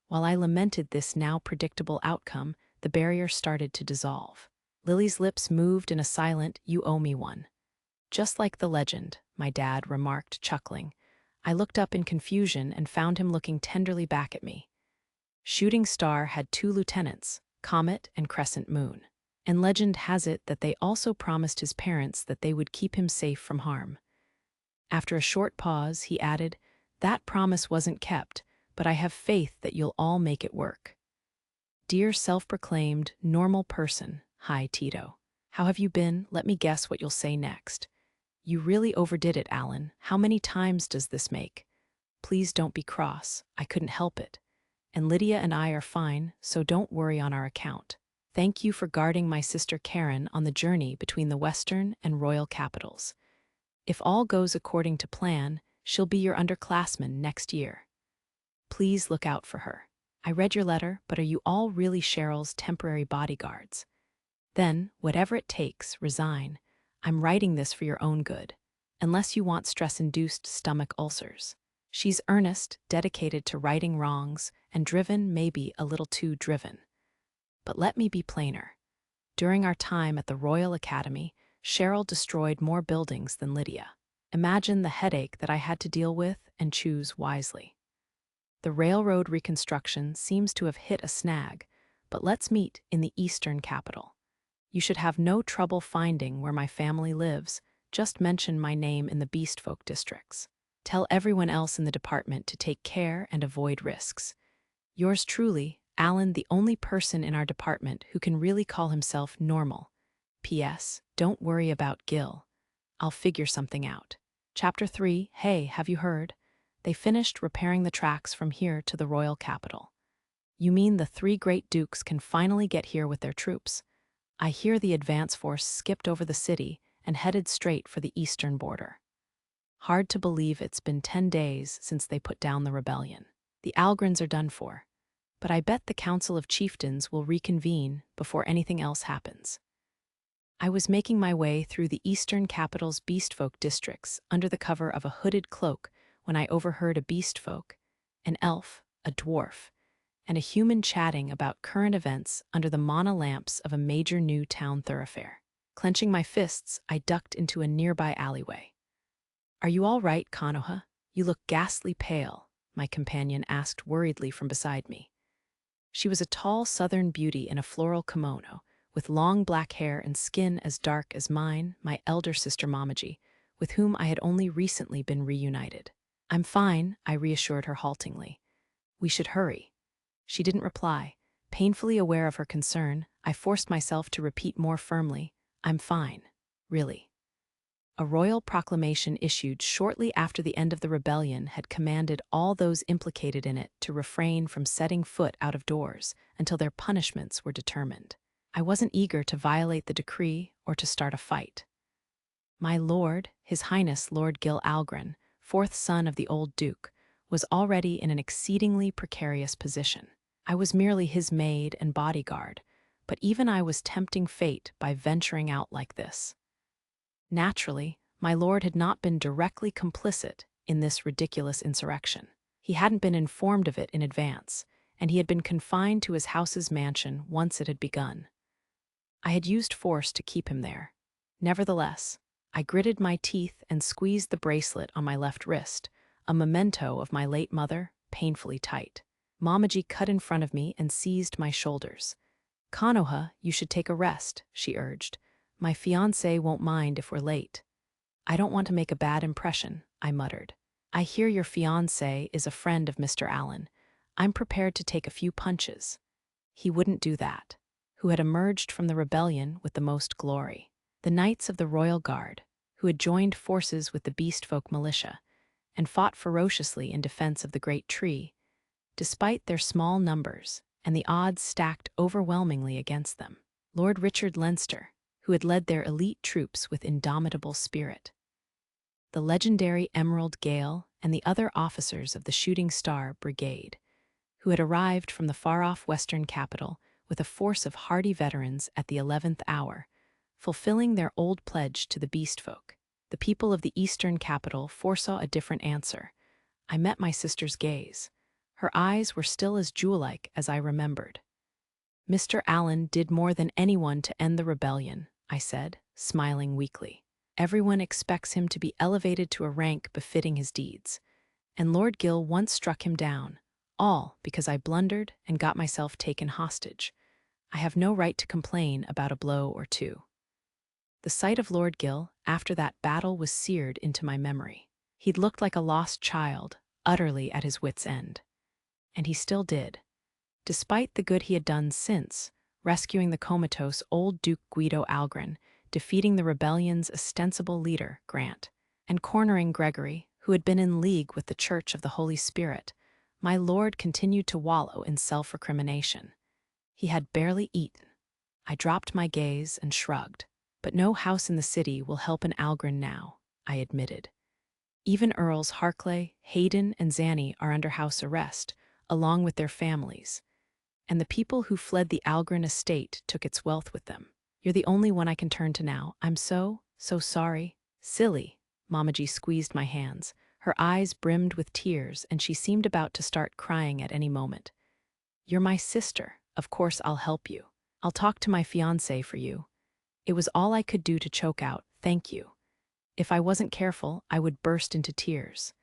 While I lamented this now predictable outcome, the barrier started to dissolve. Lily's lips moved in a silent, "You owe me one." "Just like the legend," my dad remarked, chuckling. I looked up in confusion and found him looking tenderly back at me. Shooting Star had 2 lieutenants, Comet and Crescent Moon. And legend has it that they also promised his parents that they would keep him safe from harm. After a short pause, he added, "That promise wasn't kept, but I have faith that you'll all make it work." Dear self-proclaimed, normal person, hi Tito. How have you been? Let me guess what you'll say next. "You really overdid it, Alan. How many times does this make?" "Please don't be cross. I couldn't help it. And Lydia and I are fine, so don't worry on our account. Thank you for guarding my sister Karen on the journey between the Western and Royal capitals. If all goes according to plan, she'll be your underclassman next year. Please look out for her. I read your letter, but are you all really Cheryl's temporary bodyguards? Then, whatever it takes, resign. I'm writing this for your own good, unless you want stress-induced stomach ulcers." She's earnest, dedicated to righting wrongs, and driven, maybe a little too driven. But let me be plainer. During our time at the Royal Academy, Cheryl destroyed more buildings than Lydia. Imagine the headache that I had to deal with and choose wisely. The railroad reconstruction seems to have hit a snag, but let's meet in the eastern capital. You should have no trouble finding where my family lives. Just mention my name in the Beastfolk districts. Tell everyone else in the department to take care and avoid risks. Yours truly, Alan, the only person in our department who can really call himself normal. P.S. Don't worry about Gil. I'll figure something out. Chapter 3. Hey, have you heard? They finished repairing the tracks from here to the royal capital. You mean the 3 great dukes can finally get here with their troops? I hear the advance force skipped over the city and headed straight for the eastern border. Hard to believe it's been 10 days since they put down the rebellion. The Algrins are done for, but I bet the Council of Chieftains will reconvene before anything else happens. I was making my way through the eastern capital's beastfolk districts under the cover of a hooded cloak when I overheard a beastfolk, an elf, a dwarf, and a human chatting about current events under the mana lamps of a major new town thoroughfare. Clenching my fists, I ducked into a nearby alleyway. "Are you all right, Konoha? You look ghastly pale," my companion asked worriedly from beside me. She was a tall southern beauty in a floral kimono, with long black hair and skin as dark as mine, my elder sister Mamaji, with whom I had only recently been reunited. "I'm fine," I reassured her haltingly. "We should hurry." She didn't reply. Painfully aware of her concern, I forced myself to repeat more firmly, "I'm fine, really." A royal proclamation issued shortly after the end of the rebellion had commanded all those implicated in it to refrain from setting foot out of doors until their punishments were determined. I wasn't eager to violate the decree or to start a fight. My lord, His Highness Lord Gil Algren, 4th son of the old duke, was already in an exceedingly precarious position. I was merely his maid and bodyguard, but even I was tempting fate by venturing out like this. Naturally, my lord had not been directly complicit in this ridiculous insurrection. He hadn't been informed of it in advance, and he had been confined to his house's mansion once it had begun. I had used force to keep him there. Nevertheless, I gritted my teeth and squeezed the bracelet on my left wrist, a memento of my late mother, painfully tight. Mamaji cut in front of me and seized my shoulders. "Konoha, you should take a rest," she urged. "My fiancé won't mind if we're late." "I don't want to make a bad impression," I muttered. "I hear your fiancé is a friend of Mr. Allen. I'm prepared to take a few punches." He wouldn't do that, who had emerged from the rebellion with the most glory. The Knights of the Royal Guard, who had joined forces with the Beastfolk militia and fought ferociously in defense of the great tree, despite their small numbers and the odds stacked overwhelmingly against them. Lord Richard Leinster, who had led their elite troops with indomitable spirit. The legendary Emerald Gale and the other officers of the Shooting Star Brigade, who had arrived from the far-off western capital with a force of hardy veterans at the 11th hour, fulfilling their old pledge to the Beastfolk. The people of the eastern capital foresaw a different answer. I met my sister's gaze. Her eyes were still as jewel-like as I remembered. "Mr. Allen did more than anyone to end the rebellion," I said, smiling weakly. "Everyone expects him to be elevated to a rank befitting his deeds. And Lord Gil once struck him down, all because I blundered and got myself taken hostage. I have no right to complain about a blow or two." The sight of Lord Gil after that battle was seared into my memory. He'd looked like a lost child, utterly at his wits' end. And he still did. Despite the good he had done since, rescuing the comatose old Duke Guido Algren, defeating the rebellion's ostensible leader, Grant, and cornering Gregory, who had been in league with the Church of the Holy Spirit, my lord continued to wallow in self-recrimination. He had barely eaten. I dropped my gaze and shrugged. "But no house in the city will help an Algren now," I admitted. "Even Earls Harclay, Hayden, and Zanny are under house arrest, along with their families. And the people who fled the Algren estate took its wealth with them. You're the only one I can turn to now. I'm so sorry." "Silly." Mamaji squeezed my hands. Her eyes brimmed with tears, and she seemed about to start crying at any moment. "You're my sister. Of course I'll help you. I'll talk to my fiancé for you." It was all I could do to choke out, "Thank you." If I wasn't careful, I would burst into tears.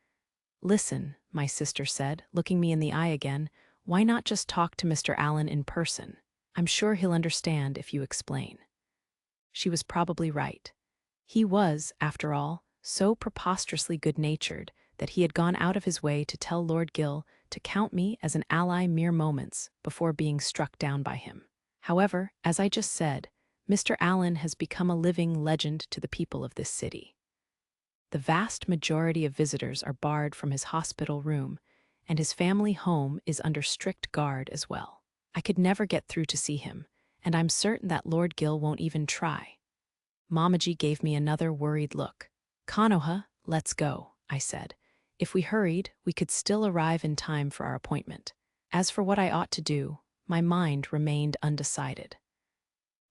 Listen, my sister said, looking me in the eye again, why not just talk to Mr. Allen in person? I'm sure he'll understand if you explain. She was probably right. He was, after all, so preposterously good-natured that he had gone out of his way to tell Lord Gill to count me as an ally mere moments before being struck down by him. However, as I just said, Mr. Allen has become a living legend to the people of this city. The vast majority of visitors are barred from his hospital room, and his family home is under strict guard as well. I could never get through to see him, and I'm certain that Lord Gill won't even try. Mamaji gave me another worried look. Konoha, let's go, I said. If we hurried, we could still arrive in time for our appointment. As for what I ought to do, my mind remained undecided.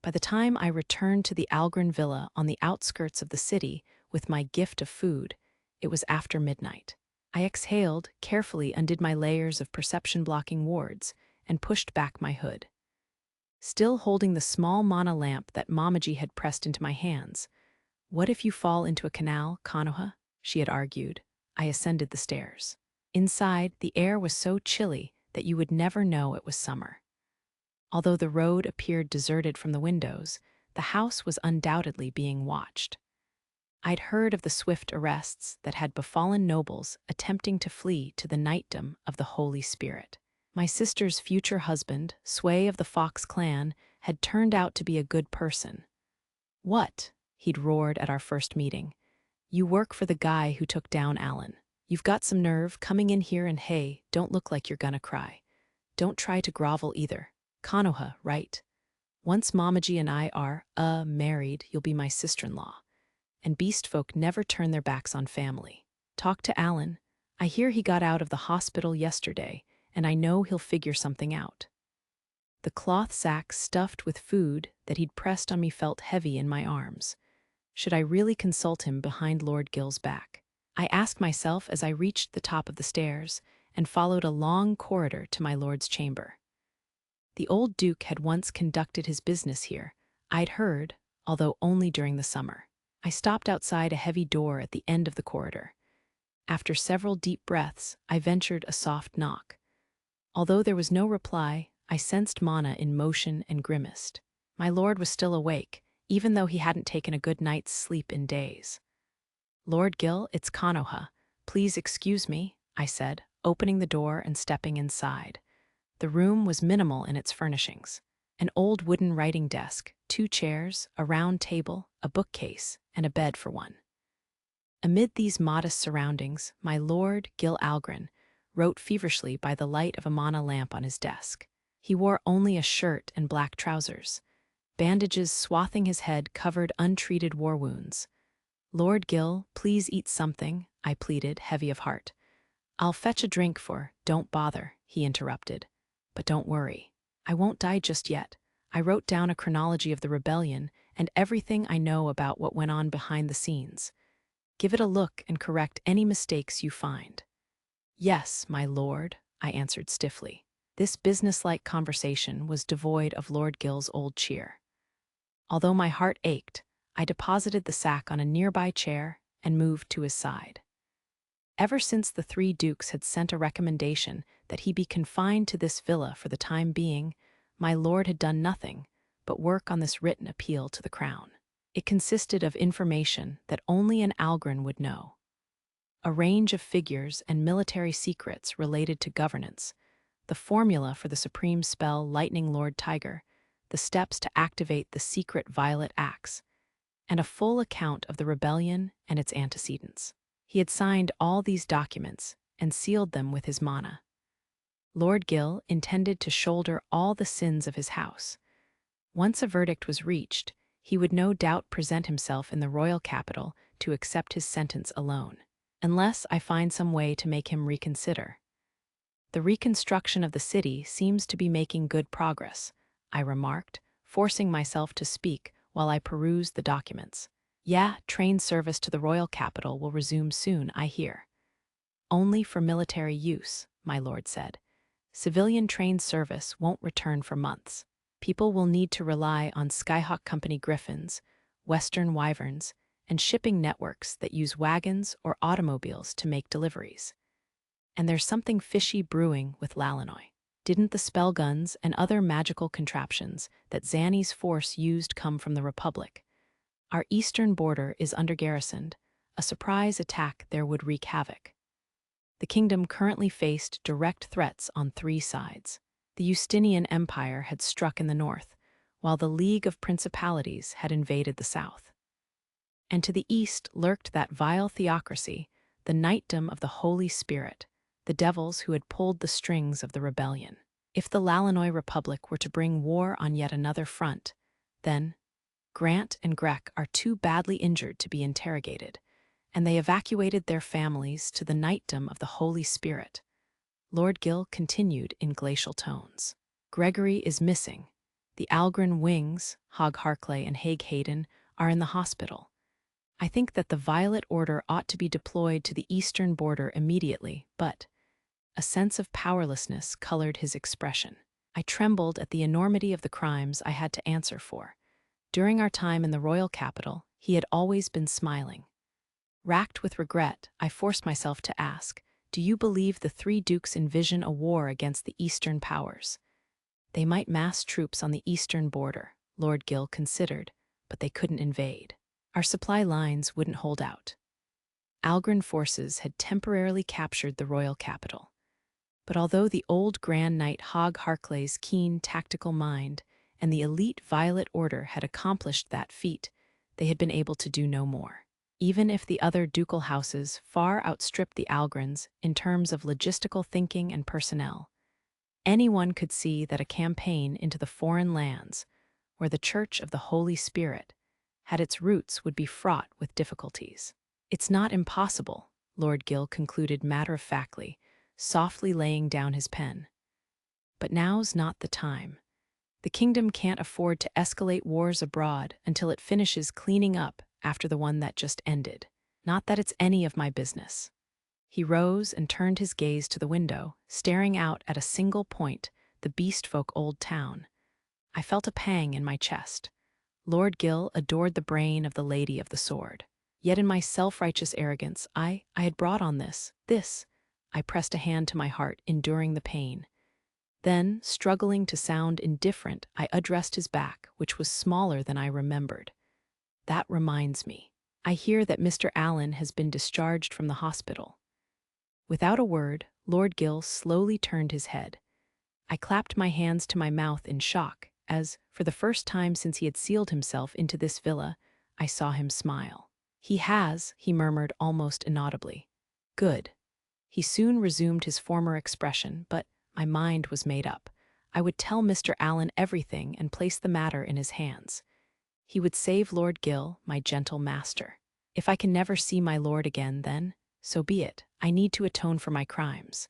By the time I returned to the Algren villa on the outskirts of the city with my gift of food, it was after midnight. I exhaled, carefully undid my layers of perception-blocking wards, and pushed back my hood. Still holding the small mana lamp that Mamaji had pressed into my hands. What if you fall into a canal, Konoha? She had argued. I ascended the stairs. Inside, the air was so chilly that you would never know it was summer. Although the road appeared deserted from the windows, the house was undoubtedly being watched. I'd heard of the swift arrests that had befallen nobles attempting to flee to the knightdom of the Holy Spirit. My sister's future husband, Sway of the Fox clan, had turned out to be a good person. What? He'd roared at our first meeting. You work for the guy who took down Allen. You've got some nerve coming in here and hey, don't look like you're gonna cry. Don't try to grovel either. Konoha, right? Once Mamaji and I are, married, you'll be my sister-in-law. And beast folk never turn their backs on family. Talk to Allen. I hear he got out of the hospital yesterday, and I know he'll figure something out. The cloth sack stuffed with food that he'd pressed on me felt heavy in my arms. Should I really consult him behind Lord Gill's back? I asked myself as I reached the top of the stairs and followed a long corridor to my lord's chamber. The old duke had once conducted his business here, I'd heard, although only during the summer. I stopped outside a heavy door at the end of the corridor. After several deep breaths, I ventured a soft knock. Although there was no reply, I sensed mana in motion and grimaced. My lord was still awake, even though he hadn't taken a good night's sleep in days. Lord Gill, it's Konoha. Please excuse me, I said, opening the door and stepping inside. The room was minimal in its furnishings. An old wooden writing desk, 2 chairs, a round table, a bookcase, and a bed for one. Amid these modest surroundings, my lord, Gil Algren, wrote feverishly by the light of a mana lamp on his desk. He wore only a shirt and black trousers. Bandages swathing his head covered untreated war wounds. Lord Gil, please eat something, I pleaded, heavy of heart. I'll fetch a drink for, don't bother, he interrupted. But don't worry. I won't die just yet. I wrote down a chronology of the rebellion and everything I know about what went on behind the scenes. Give it a look and correct any mistakes you find. Yes, my lord, I answered stiffly. This businesslike conversation was devoid of Lord Gill's old cheer. Although my heart ached, I deposited the sack on a nearby chair and moved to his side. Ever since the 3 dukes had sent a recommendation that he be confined to this villa for the time being, my lord had done nothing but work on this written appeal to the crown. It consisted of information that only an Algren would know. A range of figures and military secrets related to governance, the formula for the supreme spell Lightning Lord Tiger, the steps to activate the secret Violet Axe, and a full account of the rebellion and its antecedents. He had signed all these documents and sealed them with his mana. Lord Gill intended to shoulder all the sins of his house. Once a verdict was reached, he would no doubt present himself in the royal capital to accept his sentence alone, unless I find some way to make him reconsider. The reconstruction of the city seems to be making good progress, I remarked, forcing myself to speak while I perused the documents. Yeah, train service to the royal capital will resume soon, I hear. Only for military use, my lord said. Civilian train service won't return for months. People will need to rely on Skyhawk Company Griffins, Western Wyverns, and shipping networks that use wagons or automobiles to make deliveries. And there's something fishy brewing with Lalanoy. Didn't the spell guns and other magical contraptions that Zanny's force used come from the Republic? Our eastern border is under-garrisoned. A surprise attack there would wreak havoc. The kingdom currently faced direct threats on 3 sides. The Justinian Empire had struck in the north, while the League of Principalities had invaded the south. And to the east lurked that vile theocracy, the knightdom of the Holy Spirit, the devils who had pulled the strings of the rebellion. If the Lalanoy Republic were to bring war on yet another front, then Grant and Grek are too badly injured to be interrogated, and they evacuated their families to the knightdom of the Holy Spirit. Lord Gill continued in glacial tones. Gregory is missing. The Algren Wings, Hog Harclay and Haig Hayden, are in the hospital. I think that the Violet Order ought to be deployed to the eastern border immediately, but a sense of powerlessness colored his expression. I trembled at the enormity of the crimes I had to answer for. During our time in the royal capital, he had always been smiling. Racked with regret, I forced myself to ask, do you believe the 3 dukes envision a war against the eastern powers? They might mass troops on the eastern border, Lord Gill considered, but they couldn't invade. Our supply lines wouldn't hold out. Algren forces had temporarily captured the royal capital. But although the old Grand Knight Hog Harclay's keen tactical mind and the elite Violet Order had accomplished that feat, they had been able to do no more. Even if the other ducal houses far outstripped the Algrens in terms of logistical thinking and personnel, anyone could see that a campaign into the foreign lands, where the Church of the Holy Spirit had its roots, would be fraught with difficulties. It's not impossible, Lord Gill concluded matter-of-factly, softly laying down his pen. But now's not the time. The kingdom can't afford to escalate wars abroad until it finishes cleaning up after the one that just ended. Not that it's any of my business. He rose and turned his gaze to the window, staring out at a single point, the beastfolk old town. I felt a pang in my chest. Lord Gill adored the brain of the Lady of the Sword. Yet in my self-righteous arrogance, I had brought on this. I pressed a hand to my heart, enduring the pain. Then, struggling to sound indifferent, I addressed his back, which was smaller than I remembered. That reminds me. I hear that Mr. Allen has been discharged from the hospital. Without a word, Lord Gill slowly turned his head. I clapped my hands to my mouth in shock, as, for the first time since he had sealed himself into this villa, I saw him smile. He has, he murmured almost inaudibly. Good. He soon resumed his former expression, but my mind was made up. I would tell Mr. Allen everything and place the matter in his hands. He would save Lord Gill, my gentle master. If I can never see my lord again, then, so be it. I need to atone for my crimes.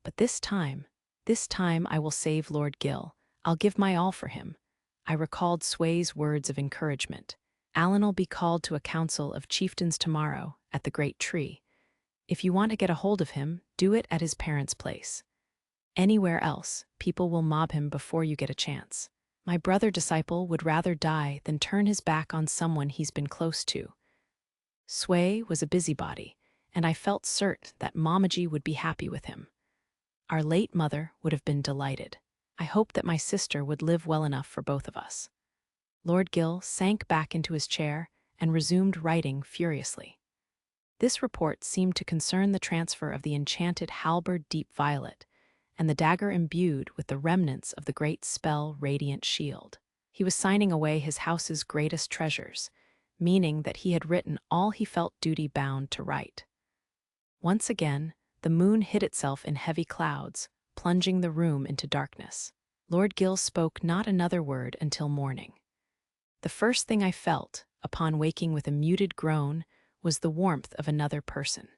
But this time I will save Lord Gill. I'll give my all for him. I recalled Sway's words of encouragement. Allen'll be called to a council of chieftains tomorrow at the Great Tree. If you want to get a hold of him, do it at his parents' place. Anywhere else, people will mob him before you get a chance. My brother disciple would rather die than turn his back on someone he's been close to. Sway was a busybody, and I felt certain that Momaji would be happy with him. Our late mother would have been delighted. I hoped that my sister would live well enough for both of us. Lord Gill sank back into his chair and resumed writing furiously. This report seemed to concern the transfer of the enchanted halberd Deep Violet, and the dagger imbued with the remnants of the great spell Radiant Shield. He was signing away his house's greatest treasures, meaning that he had written all he felt duty-bound to write. Once again, the moon hid itself in heavy clouds, plunging the room into darkness. Lord Gill spoke not another word until morning. The first thing I felt, upon waking with a muted groan, was the warmth of another person.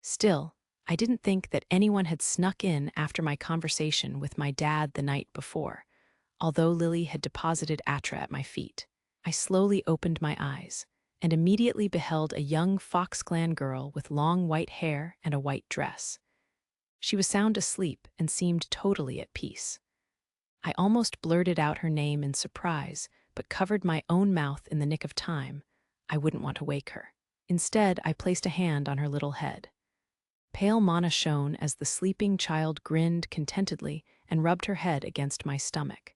Still, I didn't think that anyone had snuck in after my conversation with my dad the night before, although Lily had deposited Atra at my feet. I slowly opened my eyes, and immediately beheld a young Foxglen girl with long white hair and a white dress. She was sound asleep and seemed totally at peace. I almost blurted out her name in surprise, but covered my own mouth in the nick of time. I wouldn't want to wake her. Instead, I placed a hand on her little head. Pale Mana shone as the sleeping child grinned contentedly and rubbed her head against my stomach.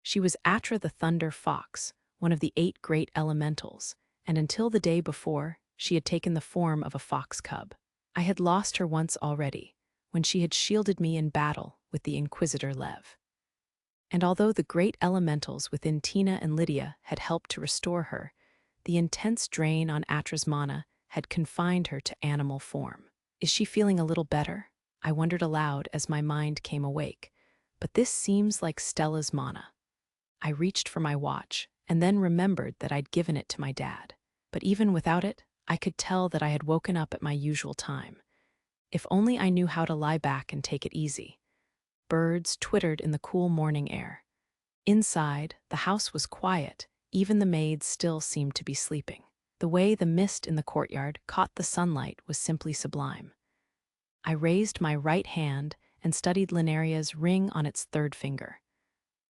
She was Atra the Thunder Fox, one of the 8 great elementals, and until the day before, she had taken the form of a fox cub. I had lost her once already, when she had shielded me in battle with the Inquisitor Lev. And although the great elementals within Tina and Lydia had helped to restore her, the intense drain on Atra's mana had confined her to animal form. Is she feeling a little better? I wondered aloud as my mind came awake. But this seems like Stella's mana. I reached for my watch, and then remembered that I'd given it to my dad. But even without it, I could tell that I had woken up at my usual time. If only I knew how to lie back and take it easy. Birds twittered in the cool morning air. Inside, the house was quiet, even the maids still seemed to be sleeping. The way the mist in the courtyard caught the sunlight was simply sublime. I raised my right hand and studied Linaria's ring on its 3rd finger.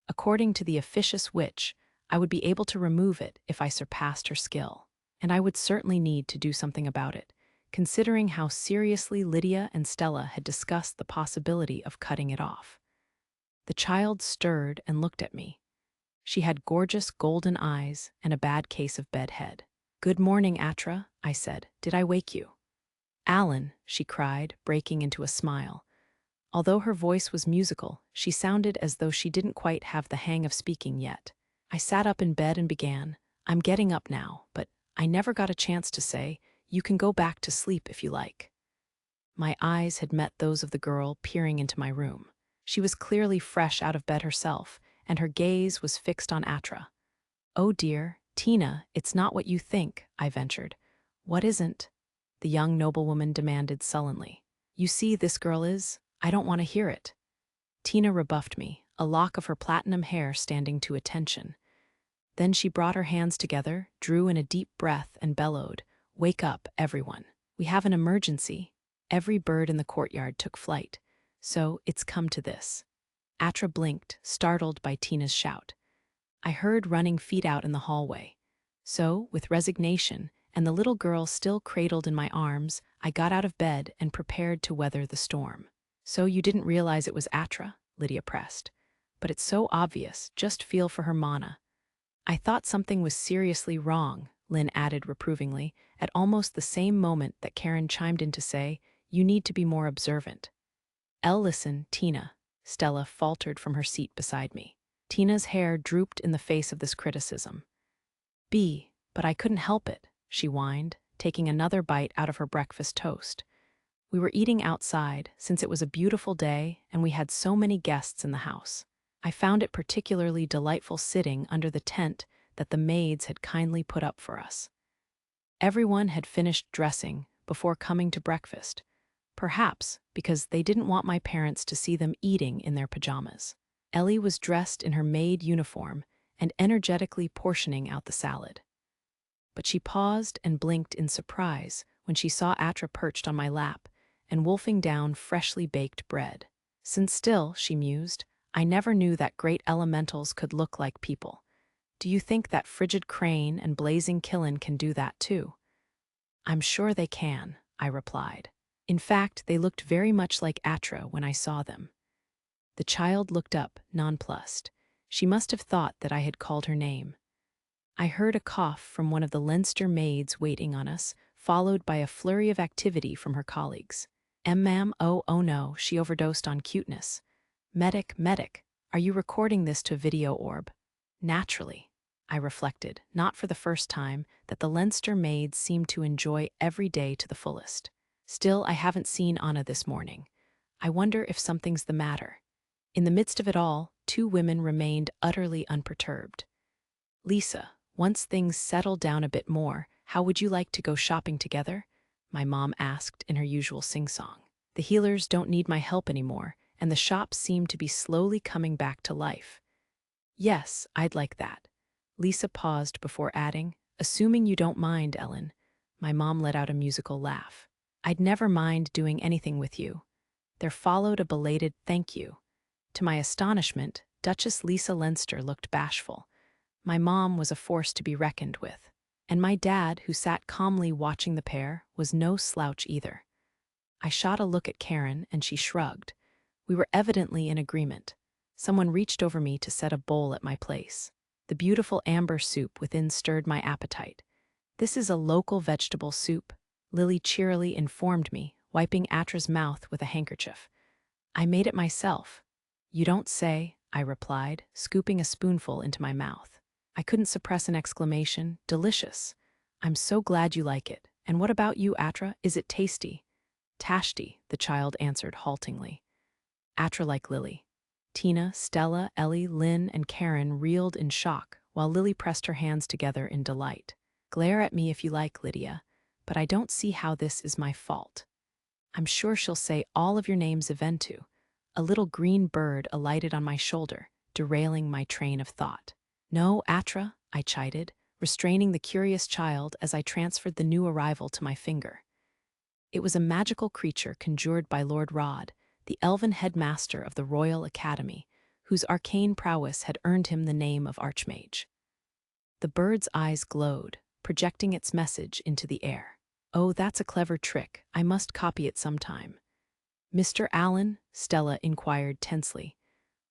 According to the officious witch, I would be able to remove it if I surpassed her skill. And I would certainly need to do something about it, considering how seriously Lydia and Stella had discussed the possibility of cutting it off. The child stirred and looked at me. She had gorgeous golden eyes and a bad case of bedhead. "Good morning, Atra," I said. "Did I wake you?" "Alan," she cried, breaking into a smile. Although her voice was musical, she sounded as though she didn't quite have the hang of speaking yet. I sat up in bed and began, "I'm getting up now, but I never got a chance to say, you can go back to sleep if you like." My eyes had met those of the girl peering into my room. She was clearly fresh out of bed herself, and her gaze was fixed on Atra. "Oh dear, Tina, it's not what you think," I ventured. "What isn't?" the young noblewoman demanded sullenly. "You see, this girl is. I don't want to hear it." Tina rebuffed me, a lock of her platinum hair standing to attention. Then she brought her hands together, drew in a deep breath, and bellowed, "Wake up, everyone. We have an emergency." Every bird in the courtyard took flight. So it's come to this. Atra blinked, startled by Tina's shout. I heard running feet out in the hallway. So, with resignation, and the little girl still cradled in my arms, I got out of bed and prepared to weather the storm. "So you didn't realize it was Atra?" Lydia pressed. "But it's so obvious, just feel for her mana." "I thought something was seriously wrong," Lynn added reprovingly, at almost the same moment that Karen chimed in to say, "You need to be more observant." "Listen, Tina," Stella faltered from her seat beside me. Tina's hair drooped in the face of this criticism. But I couldn't help it," she whined, taking another bite out of her breakfast toast. "We were eating outside, since it was a beautiful day and we had so many guests in the house. I found it particularly delightful sitting under the tent that the maids had kindly put up for us. Everyone had finished dressing before coming to breakfast, perhaps because they didn't want my parents to see them eating in their pajamas. Ellie was dressed in her maid uniform and energetically portioning out the salad. But she paused and blinked in surprise when she saw Atra perched on my lap and wolfing down freshly baked bread. "Since still," she mused, "I never knew that great elementals could look like people. Do you think that frigid crane and blazing killin can do that too?" "I'm sure they can," I replied. In fact, they looked very much like Atra when I saw them. The child looked up, nonplussed. She must have thought that I had called her name. I heard a cough from one of the Leinster maids waiting on us, followed by a flurry of activity from her colleagues. Ma'am, oh no, she overdosed on cuteness." Medic, are you recording this to a video orb?" Naturally, I reflected, not for the first time, that the Leinster maids seemed to enjoy every day to the fullest. Still, I haven't seen Anna this morning. I wonder if something's the matter. In the midst of it all, 2 women remained utterly unperturbed. "Lisa, once things settle down a bit more, how would you like to go shopping together?" my mom asked in her usual sing-song. "The healers don't need my help anymore, and the shops seem to be slowly coming back to life." "Yes, I'd like that." Lisa paused before adding, "Assuming you don't mind, Ellen." My mom let out a musical laugh. "I'd never mind doing anything with you." There followed a belated "thank you." To my astonishment, Duchess Lisa Leinster looked bashful. My mom was a force to be reckoned with. And my dad, who sat calmly watching the pair, was no slouch either. I shot a look at Karen, and she shrugged. We were evidently in agreement. Someone reached over me to set a bowl at my place. The beautiful amber soup within stirred my appetite. "This is a local vegetable soup," Lily cheerily informed me, wiping Atra's mouth with a handkerchief. "I made it myself." "You don't say," I replied, scooping a spoonful into my mouth. I couldn't suppress an exclamation. "Delicious. I'm so glad you like it. And what about you, Atra? Is it tasty?" "Tashty," the child answered haltingly. Atra like Lily. Tina, Stella, Ellie, Lynn, and Karen reeled in shock, while Lily pressed her hands together in delight. "Glare at me if you like, Lydia, but I don't see how this is my fault." "I'm sure she'll say all of your names eventu." A little green bird alighted on my shoulder, derailing my train of thought. "No, Atra," I chided, restraining the curious child as I transferred the new arrival to my finger. It was a magical creature conjured by Lord Rod, the elven headmaster of the Royal Academy, whose arcane prowess had earned him the name of Archmage. The bird's eyes glowed, projecting its message into the air. "Oh, that's a clever trick. I must copy it sometime." "Mr. Allen?" Stella inquired tensely.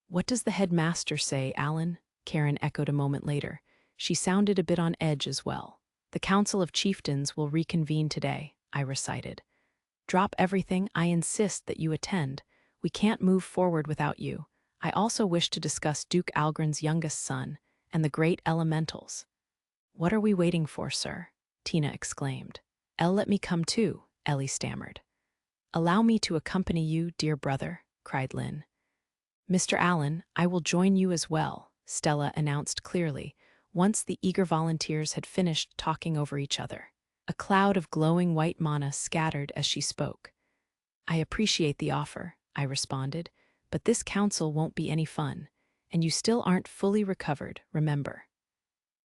"What does the headmaster say, Allen?" Karen echoed a moment later. She sounded a bit on edge as well. "The Council of Chieftains will reconvene today," I recited. "Drop everything. I insist that you attend. We can't move forward without you. I also wish to discuss Duke Algren's youngest son and the great elementals." "What are we waiting for, sir?" Tina exclaimed. Let me come too," Ellie stammered. "Allow me to accompany you, dear brother," cried Lynn. "Mr. Allen, I will join you as well," Stella announced clearly, once the eager volunteers had finished talking over each other. A cloud of glowing white mana scattered as she spoke. "I appreciate the offer," I responded, "but this council won't be any fun, and you still aren't fully recovered, remember."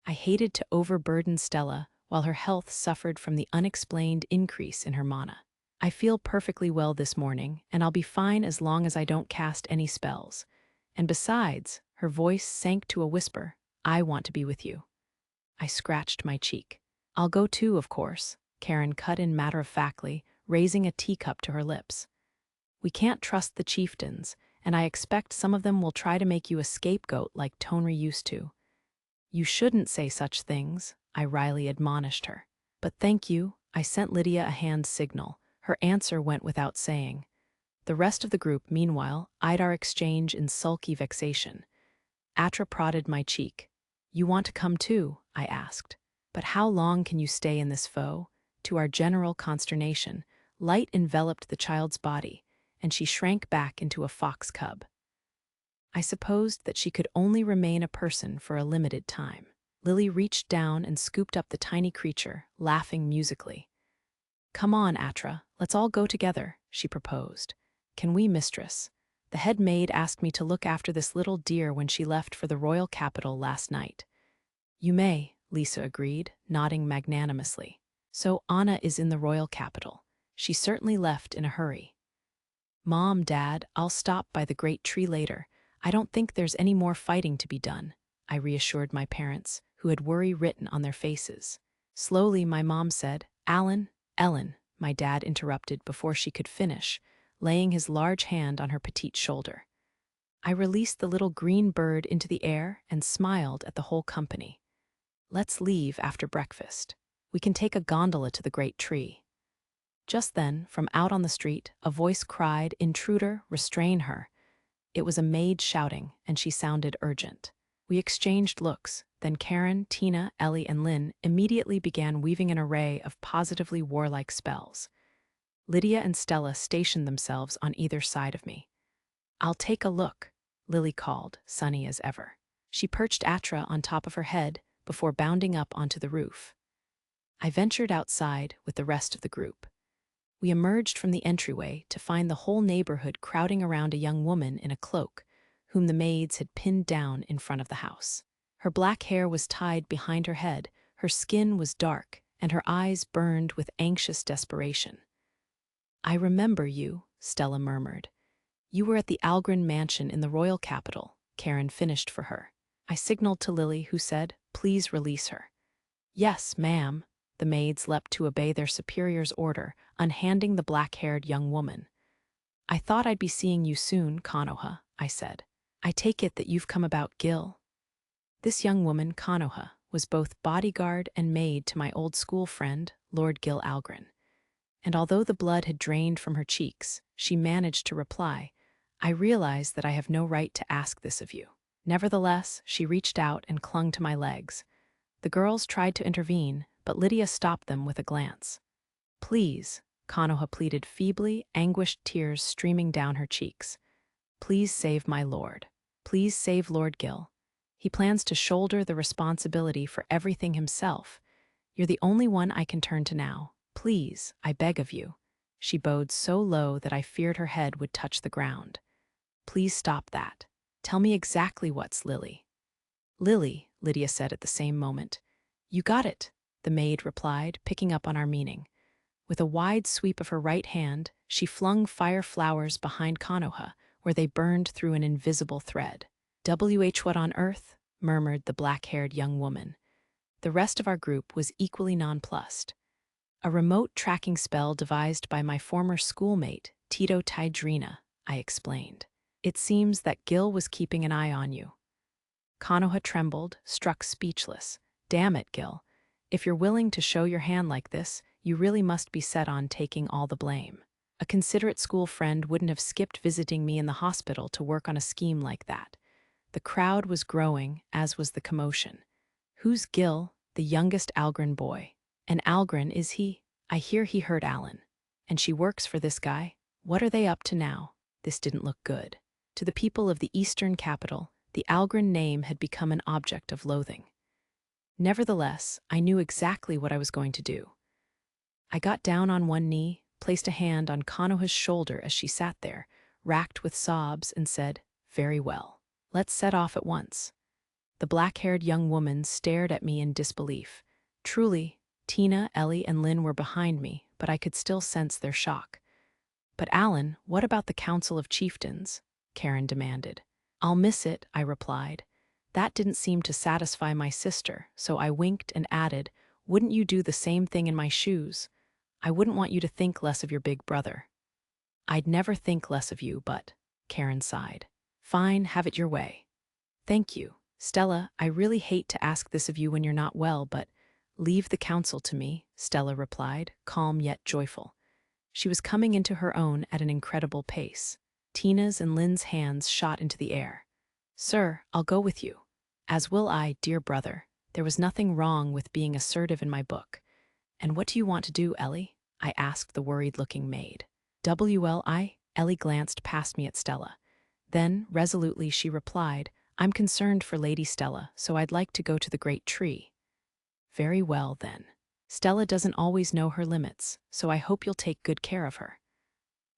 I hated to overburden Stella while her health suffered from the unexplained increase in her mana. "I feel perfectly well this morning, and I'll be fine as long as I don't cast any spells. And besides," her voice sank to a whisper, "I want to be with you." I scratched my cheek. "I'll go too, of course," Karen cut in matter-of-factly, raising a teacup to her lips. "We can't trust the chieftains, and I expect some of them will try to make you a scapegoat like Tonri used to." "You shouldn't say such things," I wryly admonished her. "But thank you," I sent Lydia a hand signal. Her answer went without saying. The rest of the group, meanwhile, eyed our exchange in sulky vexation. Atra prodded my cheek. "You want to come too?" I asked. "But how long can you stay in this foe?" To our general consternation, light enveloped the child's body, and she shrank back into a fox cub. I supposed that she could only remain a person for a limited time. Lily reached down and scooped up the tiny creature, laughing musically. "Come on, Atra, let's all go together," she proposed. "Can we, mistress? The head maid asked me to look after this little dear when she left for the royal capital last night." "You may," Lisa agreed, nodding magnanimously. "So Anna is in the royal capital. She certainly left in a hurry." "Mom, Dad, I'll stop by the great tree later. I don't think there's any more fighting to be done," I reassured my parents, who had worry written on their faces. Slowly, my mom said, Ellen," my dad interrupted before she could finish, laying his large hand on her petite shoulder. I released the little green bird into the air and smiled at the whole company. "Let's leave after breakfast. We can take a gondola to the great tree." Just then, from out on the street, a voice cried, "Intruder, restrain her." It was a maid shouting, and she sounded urgent. We exchanged looks, then Karen, Tina, Ellie, and Lynn immediately began weaving an array of positively warlike spells. Lydia and Stella stationed themselves on either side of me. "I'll take a look," Lily called, sunny as ever. She perched Atra on top of her head before bounding up onto the roof. I ventured outside with the rest of the group. We emerged from the entryway to find the whole neighborhood crowding around a young woman in a cloak, whom the maids had pinned down in front of the house. Her black hair was tied behind her head, her skin was dark, and her eyes burned with anxious desperation. "I remember you," Stella murmured. "You were at the Algren mansion in the royal capital," Karen finished for her. I signaled to Lily, who said, "Please release her." Yes, ma'am. The maids leapt to obey their superior's order, unhanding the black-haired young woman. I thought I'd be seeing you soon, Konoha, I said. I take it that you've come about Gil. This young woman, Konoha, was both bodyguard and maid to my old school friend, Lord Gil Algren. And although the blood had drained from her cheeks, she managed to reply, I realize that I have no right to ask this of you. Nevertheless, she reached out and clung to my legs. The girls tried to intervene, but Lydia stopped them with a glance. Please, Konoha pleaded feebly, anguished tears streaming down her cheeks. Please save my lord. Please save Lord Gil. He plans to shoulder the responsibility for everything himself. You're the only one I can turn to now. Please, I beg of you. She bowed so low that I feared her head would touch the ground. Please stop that. Tell me exactly what's Lily. Lily, Lydia said at the same moment. You got it, the maid replied, picking up on our meaning. With a wide sweep of her right hand, she flung fire flowers behind Konoha, where they burned through an invisible thread. What on earth? Murmured the black-haired young woman. The rest of our group was equally nonplussed. A remote tracking spell devised by my former schoolmate, Tito Tidrina, I explained. It seems that Gil was keeping an eye on you. Konoha trembled, struck speechless. Damn it, Gil. If you're willing to show your hand like this, you really must be set on taking all the blame. A considerate school friend wouldn't have skipped visiting me in the hospital to work on a scheme like that. The crowd was growing, as was the commotion. Who's Gil, the youngest Algren boy? And Algren, is he? I hear he hurt Alan. And she works for this guy? What are they up to now? This didn't look good. To the people of the eastern capital, the Algren name had become an object of loathing. Nevertheless, I knew exactly what I was going to do. I got down on one knee, placed a hand on Konoha's shoulder as she sat there, racked with sobs, and said, Very well. Let's set off at once. The black-haired young woman stared at me in disbelief. Truly, Tina, Ellie, and Lynn were behind me, but I could still sense their shock. But Alan, what about the Council of Chieftains? Karen demanded. I'll miss it, I replied. That didn't seem to satisfy my sister, so I winked and added, Wouldn't you do the same thing in my shoes? I wouldn't want you to think less of your big brother. I'd never think less of you, but, Karen sighed. Fine, have it your way. Thank you. Stella, I really hate to ask this of you when you're not well, but leave the council to me, Stella replied, calm yet joyful. She was coming into her own at an incredible pace. Tina's and Lynn's hands shot into the air. Sir, I'll go with you. As will I, dear brother. There was nothing wrong with being assertive in my book. And what do you want to do, Ellie? I asked the worried-looking maid. WLI? Ellie glanced past me at Stella. Then, resolutely, she replied, I'm concerned for Lady Stella, so I'd like to go to the great tree. Very well, then. Stella doesn't always know her limits, so I hope you'll take good care of her.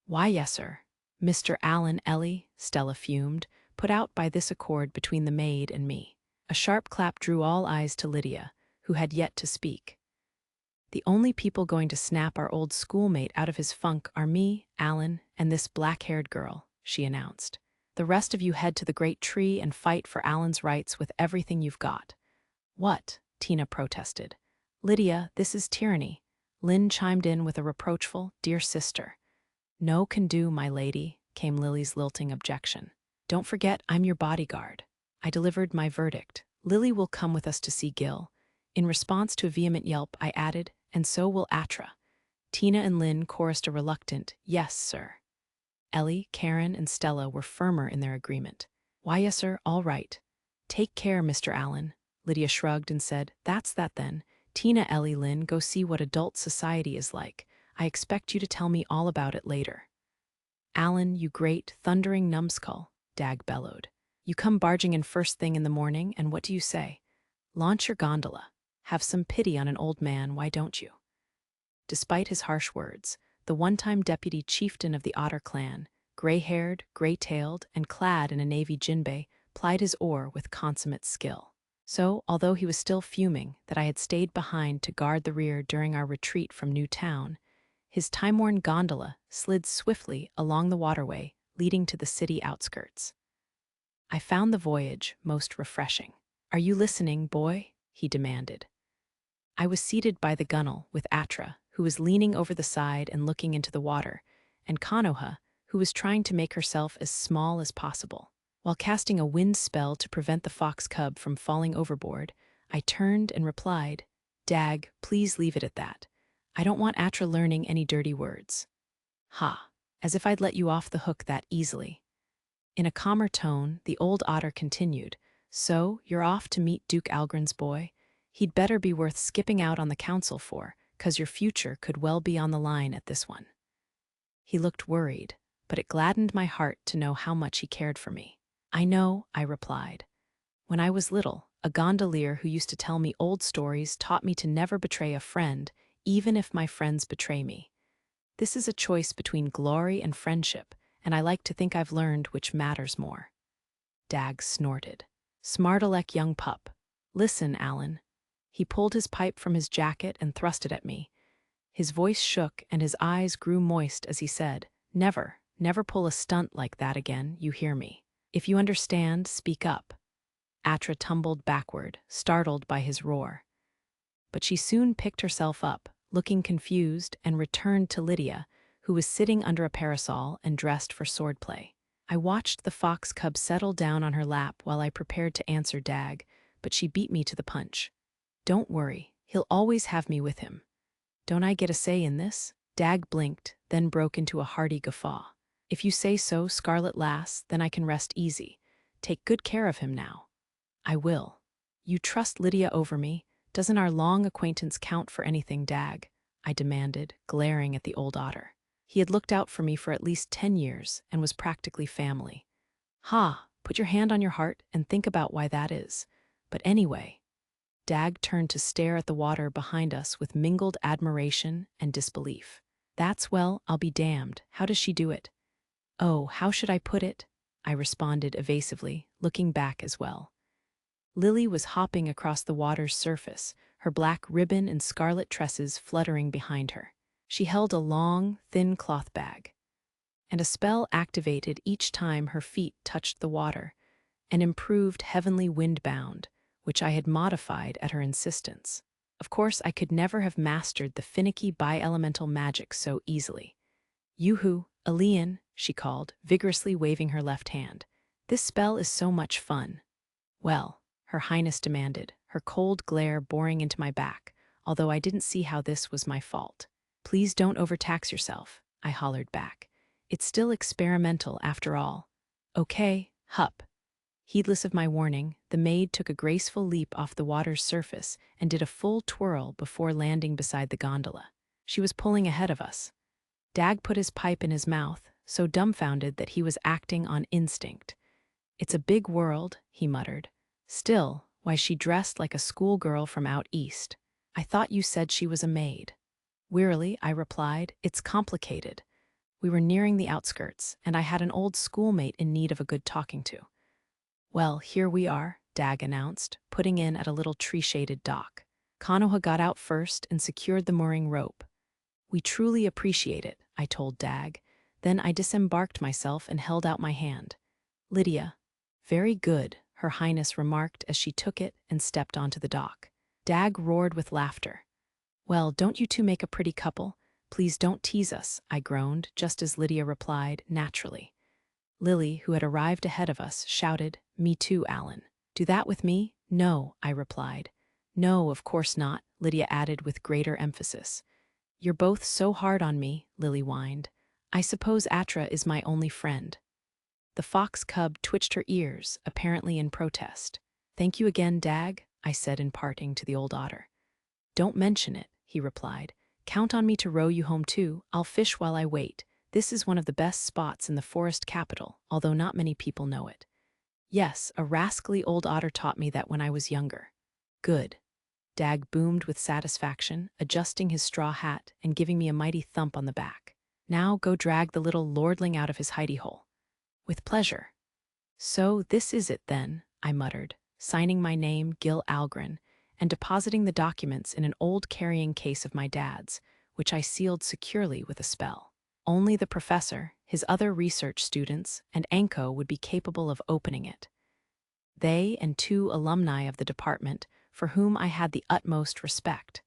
Why, yes, sir. Mr. Allen, Ellie, Stella fumed, put out by this accord between the maid and me. A sharp clap drew all eyes to Lydia, who had yet to speak. The only people going to snap our old schoolmate out of his funk are me, Alan, and this black-haired girl, she announced. The rest of you head to the great tree and fight for Alan's rights with everything you've got. What? Tina protested. Lydia, this is tyranny. Lynn chimed in with a reproachful, dear sister. No can do, my lady, came Lily's lilting objection. Don't forget, I'm your bodyguard. I delivered my verdict. Lily will come with us to see Gil. In response to a vehement yelp, I added, and so will Atra. Tina and Lynn chorused a reluctant, yes, sir. Ellie, Karen, and Stella were firmer in their agreement. Why, yes, sir, all right. Take care, Mr. Allen. Lydia shrugged and said, That's that then. Tina, Ellie, Lynn, go see what adult society is like. I expect you to tell me all about it later. Alan, you great, thundering numbskull, Dag bellowed. You come barging in first thing in the morning, and what do you say? Launch your gondola. Have some pity on an old man, why don't you? Despite his harsh words, the one-time deputy chieftain of the Otter clan, gray-haired, gray-tailed, and clad in a navy jinbei, plied his oar with consummate skill. So, although he was still fuming that I had stayed behind to guard the rear during our retreat from New Town, his time-worn gondola slid swiftly along the waterway leading to the city outskirts. I found the voyage most refreshing. Are you listening, boy? He demanded. I was seated by the gunwale with Atra, who was leaning over the side and looking into the water, and Konoha, who was trying to make herself as small as possible. While casting a wind spell to prevent the fox cub from falling overboard, I turned and replied, "Dag, please leave it at that. I don't want Atra learning any dirty words." Ha, as if I'd let you off the hook that easily. In a calmer tone, the old otter continued, "So, you're off to meet Duke Algren's boy? He'd better be worth skipping out on the council for, 'cause your future could well be on the line at this one." He looked worried, but it gladdened my heart to know how much he cared for me. "I know," I replied. "When I was little, a gondolier who used to tell me old stories taught me to never betray a friend, even if my friends betray me. This is a choice between glory and friendship, and I like to think I've learned which matters more." Dag snorted. "Smart-alec young pup. Listen, Alan." He pulled his pipe from his jacket and thrust it at me. His voice shook and his eyes grew moist as he said, never pull a stunt like that again, you hear me. If you understand, speak up." Atra tumbled backward, startled by his roar. But she soon picked herself up, looking confused, and returned to Lydia, who was sitting under a parasol and dressed for swordplay. I watched the fox cub settle down on her lap while I prepared to answer Dag, but she beat me to the punch. "Don't worry, he'll always have me with him. Don't I get a say in this?" Dag blinked, then broke into a hearty guffaw. "If you say so, Scarlet Lass, then I can rest easy. Take good care of him now." "I will." "You trust Lydia over me? Doesn't our long acquaintance count for anything, Dag?" I demanded, glaring at the old otter. He had looked out for me for at least 10 years and was practically family. "Ha, put your hand on your heart and think about why that is. But anyway," Dag turned to stare at the water behind us with mingled admiration and disbelief. Well, I'll be damned. How does she do it?" "Oh, how should I put it?" I responded evasively, looking back as well. Lily was hopping across the water's surface, her black ribbon and scarlet tresses fluttering behind her. She held a long, thin cloth bag, and a spell activated each time her feet touched the water, an improved heavenly wind-bound, which I had modified at her insistence. Of course, I could never have mastered the finicky bi-elemental magic so easily. "Yoo-hoo, Elian," she called, vigorously waving her left hand. "This spell is so much fun." "Well," Her Highness demanded, her cold glare boring into my back, although I didn't see how this was my fault. "Please don't overtax yourself," I hollered back. "It's still experimental after all." "Okay, hup." Heedless of my warning, the maid took a graceful leap off the water's surface and did a full twirl before landing beside the gondola. She was pulling ahead of us. Dag put his pipe in his mouth, so dumbfounded that he was acting on instinct. "It's a big world," he muttered. "Still, why she dressed like a schoolgirl from out east. I thought you said she was a maid." Wearily, I replied, "It's complicated." We were nearing the outskirts, and I had an old schoolmate in need of a good talking to. "Well, here we are," Dag announced, putting in at a little tree-shaded dock. Konoha got out first and secured the mooring rope. "We truly appreciate it," I told Dag. Then I disembarked myself and held out my hand. "Lydia." "Very good," Her Highness remarked as she took it and stepped onto the dock. Dag roared with laughter. "Well, don't you two make a pretty couple? Please don't tease us," I groaned, just as Lydia replied, naturally. Lily, who had arrived ahead of us, shouted, "Me too, Alan." "Do that with me?" "No," I replied. "No, of course not," Lydia added with greater emphasis. "You're both so hard on me," Lily whined. "I suppose Atra is my only friend." The fox cub twitched her ears, apparently in protest. "Thank you again, Dag," I said in parting to the old otter. "Don't mention it," he replied. "Count on me to row you home too. I'll fish while I wait. This is one of the best spots in the forest capital, although not many people know it." "Yes, a rascally old otter taught me that when I was younger." "Good." Dag boomed with satisfaction, adjusting his straw hat and giving me a mighty thump on the back. "Now go drag the little lordling out of his hidey-hole." "With pleasure." "So this is it then," I muttered, signing my name, Gil Algren, and depositing the documents in an old carrying case of my dad's, which I sealed securely with a spell. Only the professor, his other research students, and Anko would be capable of opening it. They and 2 alumni of the department, for whom I had the utmost respect.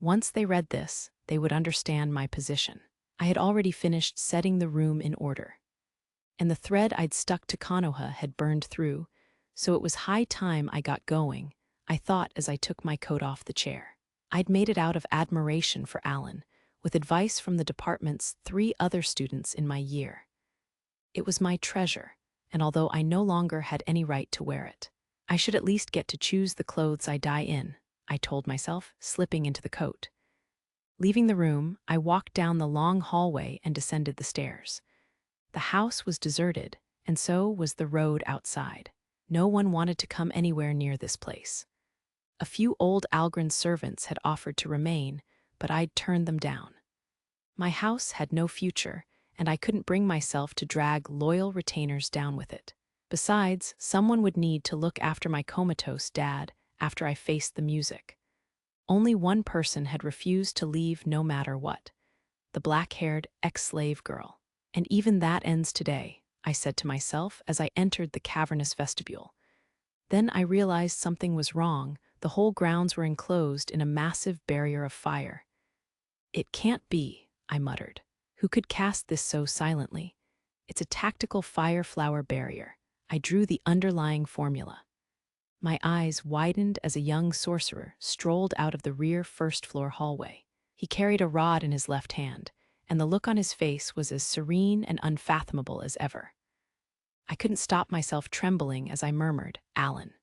Once they read this, they would understand my position. I had already finished setting the room in order, and the thread I'd stuck to Konoha had burned through, so it was high time I got going, I thought as I took my coat off the chair. I'd made it out of admiration for Alan, with advice from the department's 3 other students in my year. It was my treasure, and although I no longer had any right to wear it, I should at least get to choose the clothes I dye in, I told myself, slipping into the coat. Leaving the room, I walked down the long hallway and descended the stairs. The house was deserted, and so was the road outside. No one wanted to come anywhere near this place. A few old Algren servants had offered to remain, but I'd turned them down. My house had no future, and I couldn't bring myself to drag loyal retainers down with it. Besides, someone would need to look after my comatose dad after I faced the music. Only one person had refused to leave no matter what, the black-haired ex-slave girl. And even that ends today, I said to myself as I entered the cavernous vestibule. Then I realized something was wrong. The whole grounds were enclosed in a massive barrier of fire. It can't be, I muttered. Who could cast this so silently? It's a tactical fire flower barrier. I drew the underlying formula. My eyes widened as a young sorcerer strolled out of the rear first-floor hallway. He carried a rod in his left hand, and the look on his face was as serene and unfathomable as ever. I couldn't stop myself trembling as I murmured, "Alan."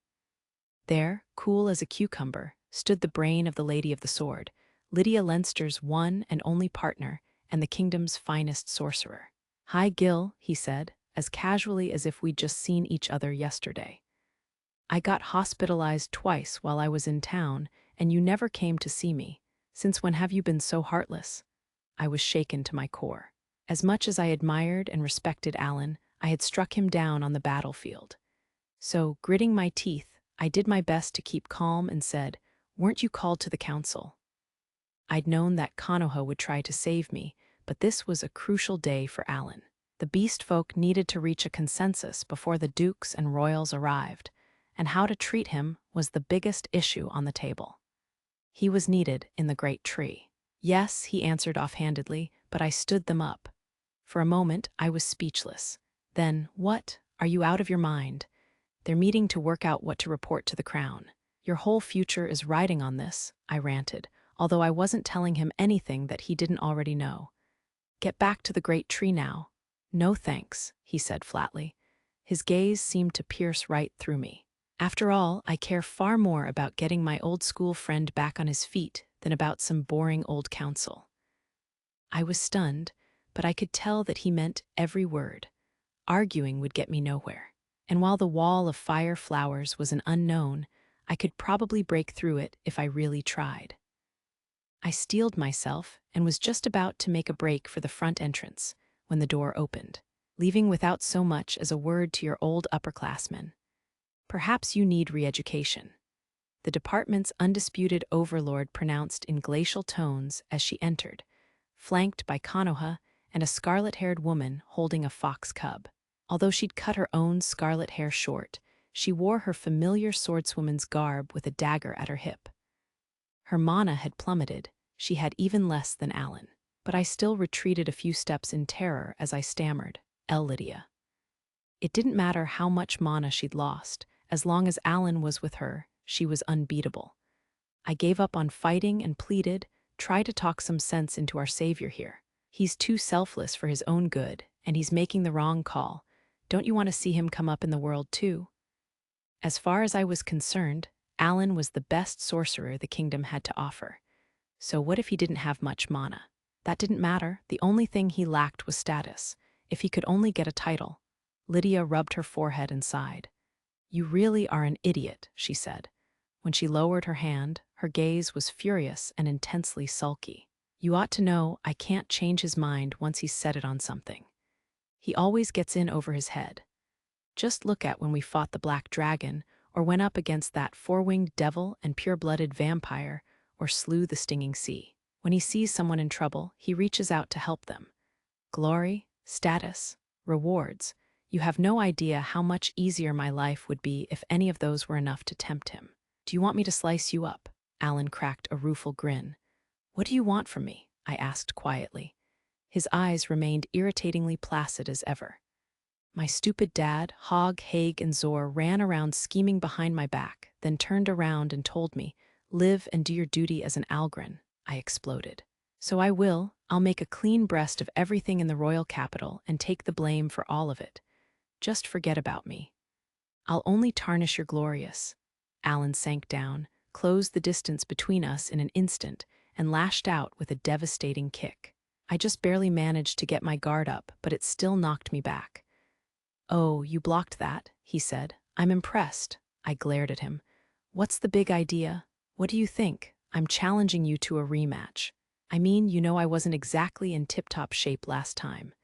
There, cool as a cucumber, stood the brain of the Lady of the Sword, Lydia Leinster's one and only partner and the kingdom's finest sorcerer. "Hi, Gil," he said, as casually as if we'd just seen each other yesterday. "I got hospitalized twice while I was in town, and you never came to see me. Since when have you been so heartless?" I was shaken to my core. As much as I admired and respected Alan, I had struck him down on the battlefield. So, gritting my teeth, I did my best to keep calm and said, "Weren't you called to the council?" I'd known that Konoha would try to save me, but this was a crucial day for Alan. The beast folk needed to reach a consensus before the dukes and royals arrived, and how to treat him was the biggest issue on the table. He was needed in the great tree. "Yes," he answered offhandedly, but I stood them up. For a moment, I was speechless. Then, "What? Are you out of your mind? They're meeting to work out what to report to the crown. Your whole future is riding on this," I ranted, although I wasn't telling him anything that he didn't already know. "Get back to the great tree now." "No thanks," he said flatly. His gaze seemed to pierce right through me. After all, I care far more about getting my old school friend back on his feet than about some boring old council. I was stunned, but I could tell that he meant every word. Arguing would get me nowhere. And while the wall of fire flowers was an unknown, I could probably break through it if I really tried. I steeled myself and was just about to make a break for the front entrance when the door opened, leaving without so much as a word to your old upperclassmen. "Perhaps you need re-education," the department's undisputed overlord pronounced in glacial tones as she entered, flanked by Konoha and a scarlet-haired woman holding a fox cub. Although she'd cut her own scarlet hair short, she wore her familiar swordswoman's garb with a dagger at her hip. Her mana had plummeted. She had even less than Alan. But I still retreated a few steps in terror as I stammered, Lydia." It didn't matter how much mana she'd lost. As long as Alan was with her, she was unbeatable. I gave up on fighting and pleaded, "Try to talk some sense into our savior here. He's too selfless for his own good, and he's making the wrong call. Don't you want to see him come up in the world too?" As far as I was concerned, Alan was the best sorcerer the kingdom had to offer. So what if he didn't have much mana? That didn't matter. The only thing he lacked was status. If he could only get a title. Lydia rubbed her forehead and sighed. "You really are an idiot," she said. When she lowered her hand, her gaze was furious and intensely sulky. "You ought to know I can't change his mind once he's set it on something. He always gets in over his head. Just look at when we fought the Black Dragon, or went up against that four-winged devil and pure-blooded vampire, or slew the stinging sea. When he sees someone in trouble, he reaches out to help them. Glory, status, rewards. You have no idea how much easier my life would be if any of those were enough to tempt him. Do you want me to slice you up?" Alan cracked a rueful grin. "What do you want from me?" I asked quietly. His eyes remained irritatingly placid as ever. My stupid dad, Hogg, Haig, and Zor ran around scheming behind my back, then turned around and told me, "Live and do your duty as an Algren." I exploded. "So I will. I'll make a clean breast of everything in the royal capital and take the blame for all of it. Just forget about me. I'll only tarnish your glorious." Alan sank down, closed the distance between us in an instant, and lashed out with a devastating kick. I just barely managed to get my guard up, but it still knocked me back. "Oh, you blocked that," he said. "I'm impressed." I glared at him. "What's the big idea? What do you think? I'm challenging you to a rematch. I mean, you know I wasn't exactly in tip-top shape last time."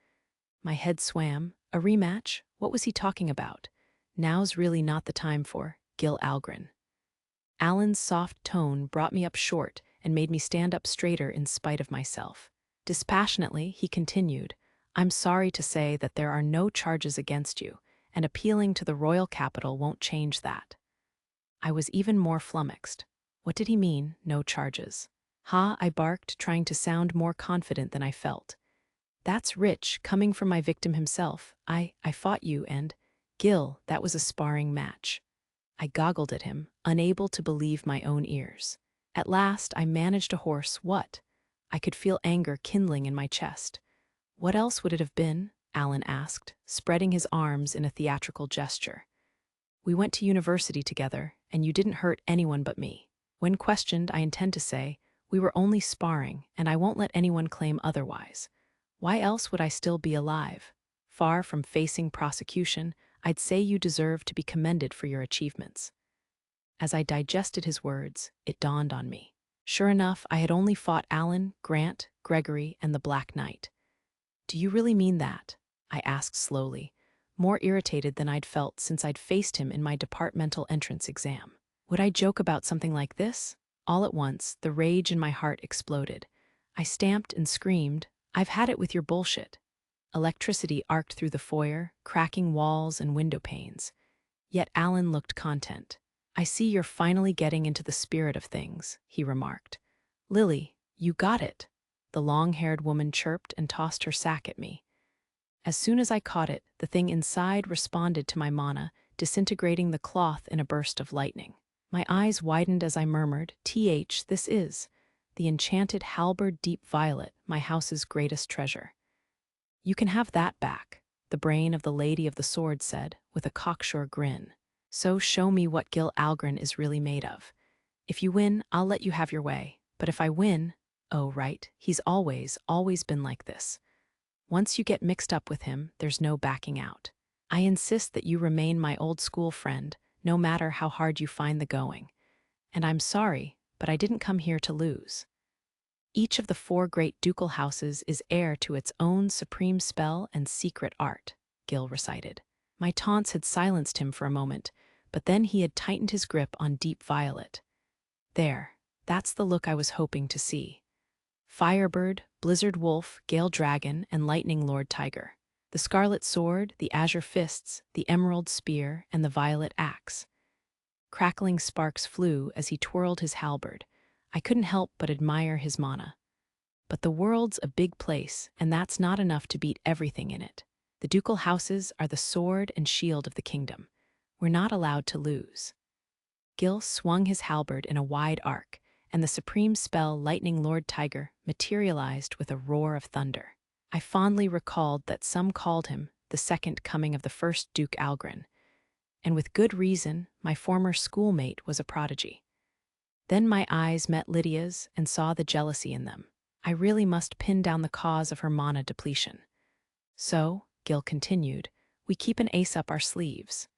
My head swam. A rematch? What was he talking about? Now's really not the time for Gil Algren. Alan's soft tone brought me up short and made me stand up straighter in spite of myself. Dispassionately, he continued, "I'm sorry to say that there are no charges against you, and appealing to the royal capital won't change that." I was even more flummoxed. What did he mean, no charges? "Ha," I barked, trying to sound more confident than I felt. "That's rich, coming from my victim himself. I fought you and, Gil, that was a sparring match." I goggled at him, unable to believe my own ears. At last, I managed to hoarse, "What?" I could feel anger kindling in my chest. "What else would it have been?" Alan asked, spreading his arms in a theatrical gesture. "We went to university together, and you didn't hurt anyone but me. When questioned, I intend to say, we were only sparring, and I won't let anyone claim otherwise. Why else would I still be alive? Far from facing prosecution, I'd say you deserve to be commended for your achievements." As I digested his words, it dawned on me. Sure enough, I had only fought Alan, Grant, Gregory, and the Black Knight. "Do you really mean that?" I asked slowly, more irritated than I'd felt since I'd faced him in my departmental entrance exam. Would I joke about something like this? All at once, the rage in my heart exploded. I stamped and screamed, "I've had it with your bullshit." Electricity arced through the foyer, cracking walls and window panes. Yet Alan looked content. "I see you're finally getting into the spirit of things," he remarked. "Lily, you got it." The long-haired woman chirped and tossed her sack at me. As soon as I caught it, the thing inside responded to my mana, disintegrating the cloth in a burst of lightning. My eyes widened as I murmured, This is the enchanted halberd deep violet, my house's greatest treasure." "You can have that back," the brain of the Lady of the Sword said, with a cocksure grin. "So show me what Gil Algren is really made of. If you win, I'll let you have your way. But if I win, oh right, he's always been like this. Once you get mixed up with him, there's no backing out. I insist that you remain my old school friend, no matter how hard you find the going. And I'm sorry, but I didn't come here to lose." "Each of the 4 great ducal houses is heir to its own supreme spell and secret art," Gil recited. My taunts had silenced him for a moment, but then he had tightened his grip on Deep Violet. That's the look I was hoping to see. Firebird, Blizzard Wolf, Gale Dragon, and Lightning Lord Tiger. The Scarlet Sword, the Azure Fists, the Emerald Spear, and the Violet Axe. Crackling sparks flew as he twirled his halberd. I couldn't help but admire his mana. But the world's a big place, and that's not enough to beat everything in it. The ducal houses are the sword and shield of the kingdom. We're not allowed to lose. Gil swung his halberd in a wide arc, and the supreme spell Lightning Lord Tiger materialized with a roar of thunder. I fondly recalled that some called him the second coming of the first Duke Algren, and with good reason, my former schoolmate was a prodigy. Then my eyes met Lydia's and saw the jealousy in them. I really must pin down the cause of her mana depletion. "So," Gil continued, "we keep an ace up our sleeves."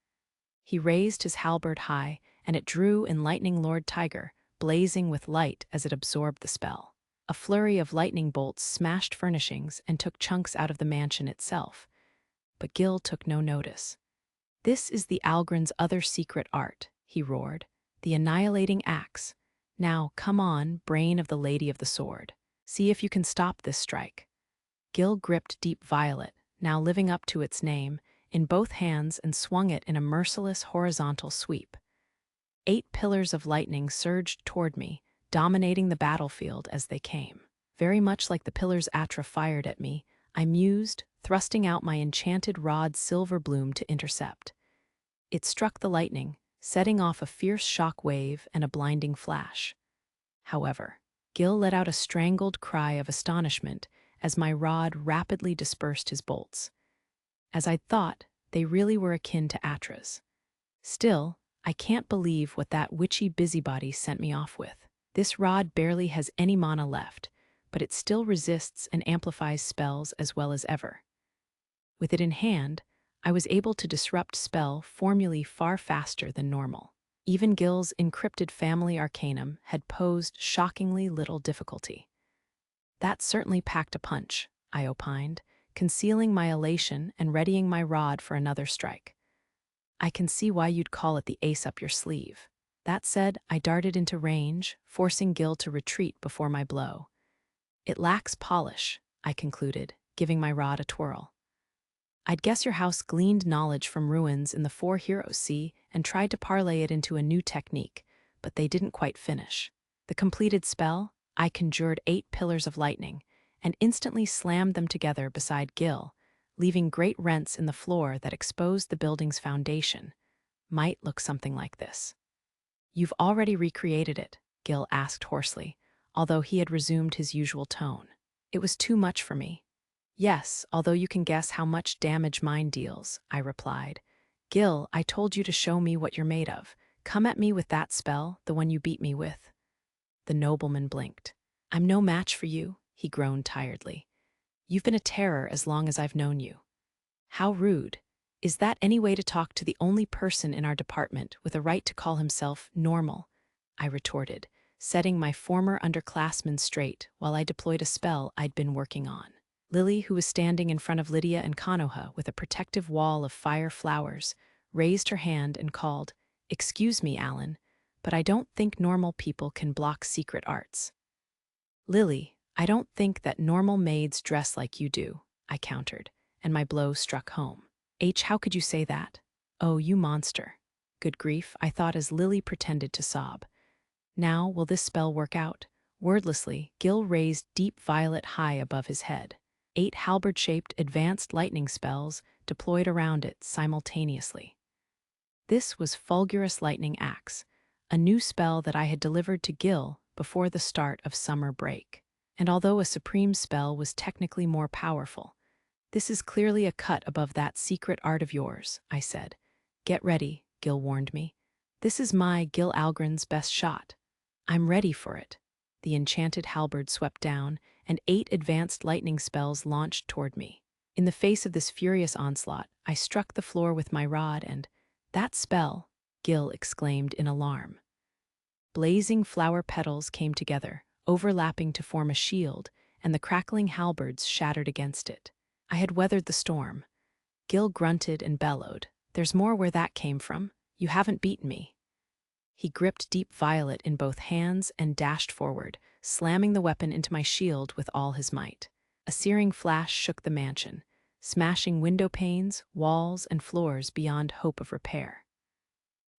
He raised his halberd high, and it drew in Lightning Lord Tiger, blazing with light as it absorbed the spell. A flurry of lightning bolts smashed furnishings and took chunks out of the mansion itself. But Gil took no notice. "This is the Algren's other secret art," he roared, "the annihilating axe. Now, come on, brain of the Lady of the Sword. See if you can stop this strike." Gil gripped Deep Violet, now living up to its name, in both hands and swung it in a merciless horizontal sweep. 8 pillars of lightning surged toward me, dominating the battlefield as they came. Very much like the pillars Atra fired at me, I mused, thrusting out my enchanted rod's silver bloom to intercept. It struck the lightning, setting off a fierce shock wave and a blinding flash. However, Gil let out a strangled cry of astonishment as my rod rapidly dispersed his bolts. As I'd thought, they really were akin to Atra's. Still, I can't believe what that witchy busybody sent me off with. This rod barely has any mana left, but it still resists and amplifies spells as well as ever. With it in hand, I was able to disrupt spell formulae far faster than normal. Even Gil's encrypted family arcanum had posed shockingly little difficulty. That certainly packed a punch, I opined, concealing my elation and readying my rod for another strike. I can see why you'd call it the ace up your sleeve. That said, I darted into range, forcing Gil to retreat before my blow. It lacks polish, I concluded, giving my rod a twirl. I'd guess your house gleaned knowledge from ruins in the Four Heroes Sea and tried to parlay it into a new technique, but they didn't quite finish. The completed spell, I conjured 8 pillars of lightning and instantly slammed them together beside Gil, leaving great rents in the floor that exposed the building's foundation. Might look something like this. You've already recreated it, Gil asked hoarsely, although he had resumed his usual tone. It was too much for me. Yes, although you can guess how much damage mine deals, I replied. Gil, I told you to show me what you're made of. Come at me with that spell, the one you beat me with. The nobleman blinked. I'm no match for you, he groaned tiredly. You've been a terror as long as I've known you. How rude. Is that any way to talk to the only person in our department with a right to call himself normal? I retorted, setting my former underclassman straight while I deployed a spell I'd been working on. Lily, who was standing in front of Lydia and Konoha with a protective wall of fire flowers, raised her hand and called, "Excuse me, Alan, but I don't think normal people can block secret arts." "Lily, I don't think that normal maids dress like you do," I countered, and my blow struck home. How could you say that? Oh, you monster. Good grief, I thought as Lily pretended to sob. Now, will this spell work out? Wordlessly, Gil raised deep violet high above his head. 8 halberd-shaped advanced lightning spells deployed around it simultaneously. This was Fulgurous Lightning Axe, a new spell that I had delivered to Gil before the start of summer break. And although a supreme spell was technically more powerful, this is clearly a cut above that secret art of yours, I said. Get ready, Gil warned me. This is my Gil Algren's best shot. I'm ready for it. The enchanted halberd swept down, and 8 advanced lightning spells launched toward me. In the face of this furious onslaught, I struck the floor with my rod and, "That spell," Gil exclaimed in alarm. Blazing flower petals came together, overlapping to form a shield, and the crackling halberds shattered against it. I had weathered the storm. Gil grunted and bellowed. "There's more where that came from. You haven't beaten me." He gripped Deep Violet in both hands and dashed forward, slamming the weapon into my shield with all his might. A searing flash shook the mansion, smashing window panes, walls, and floors beyond hope of repair.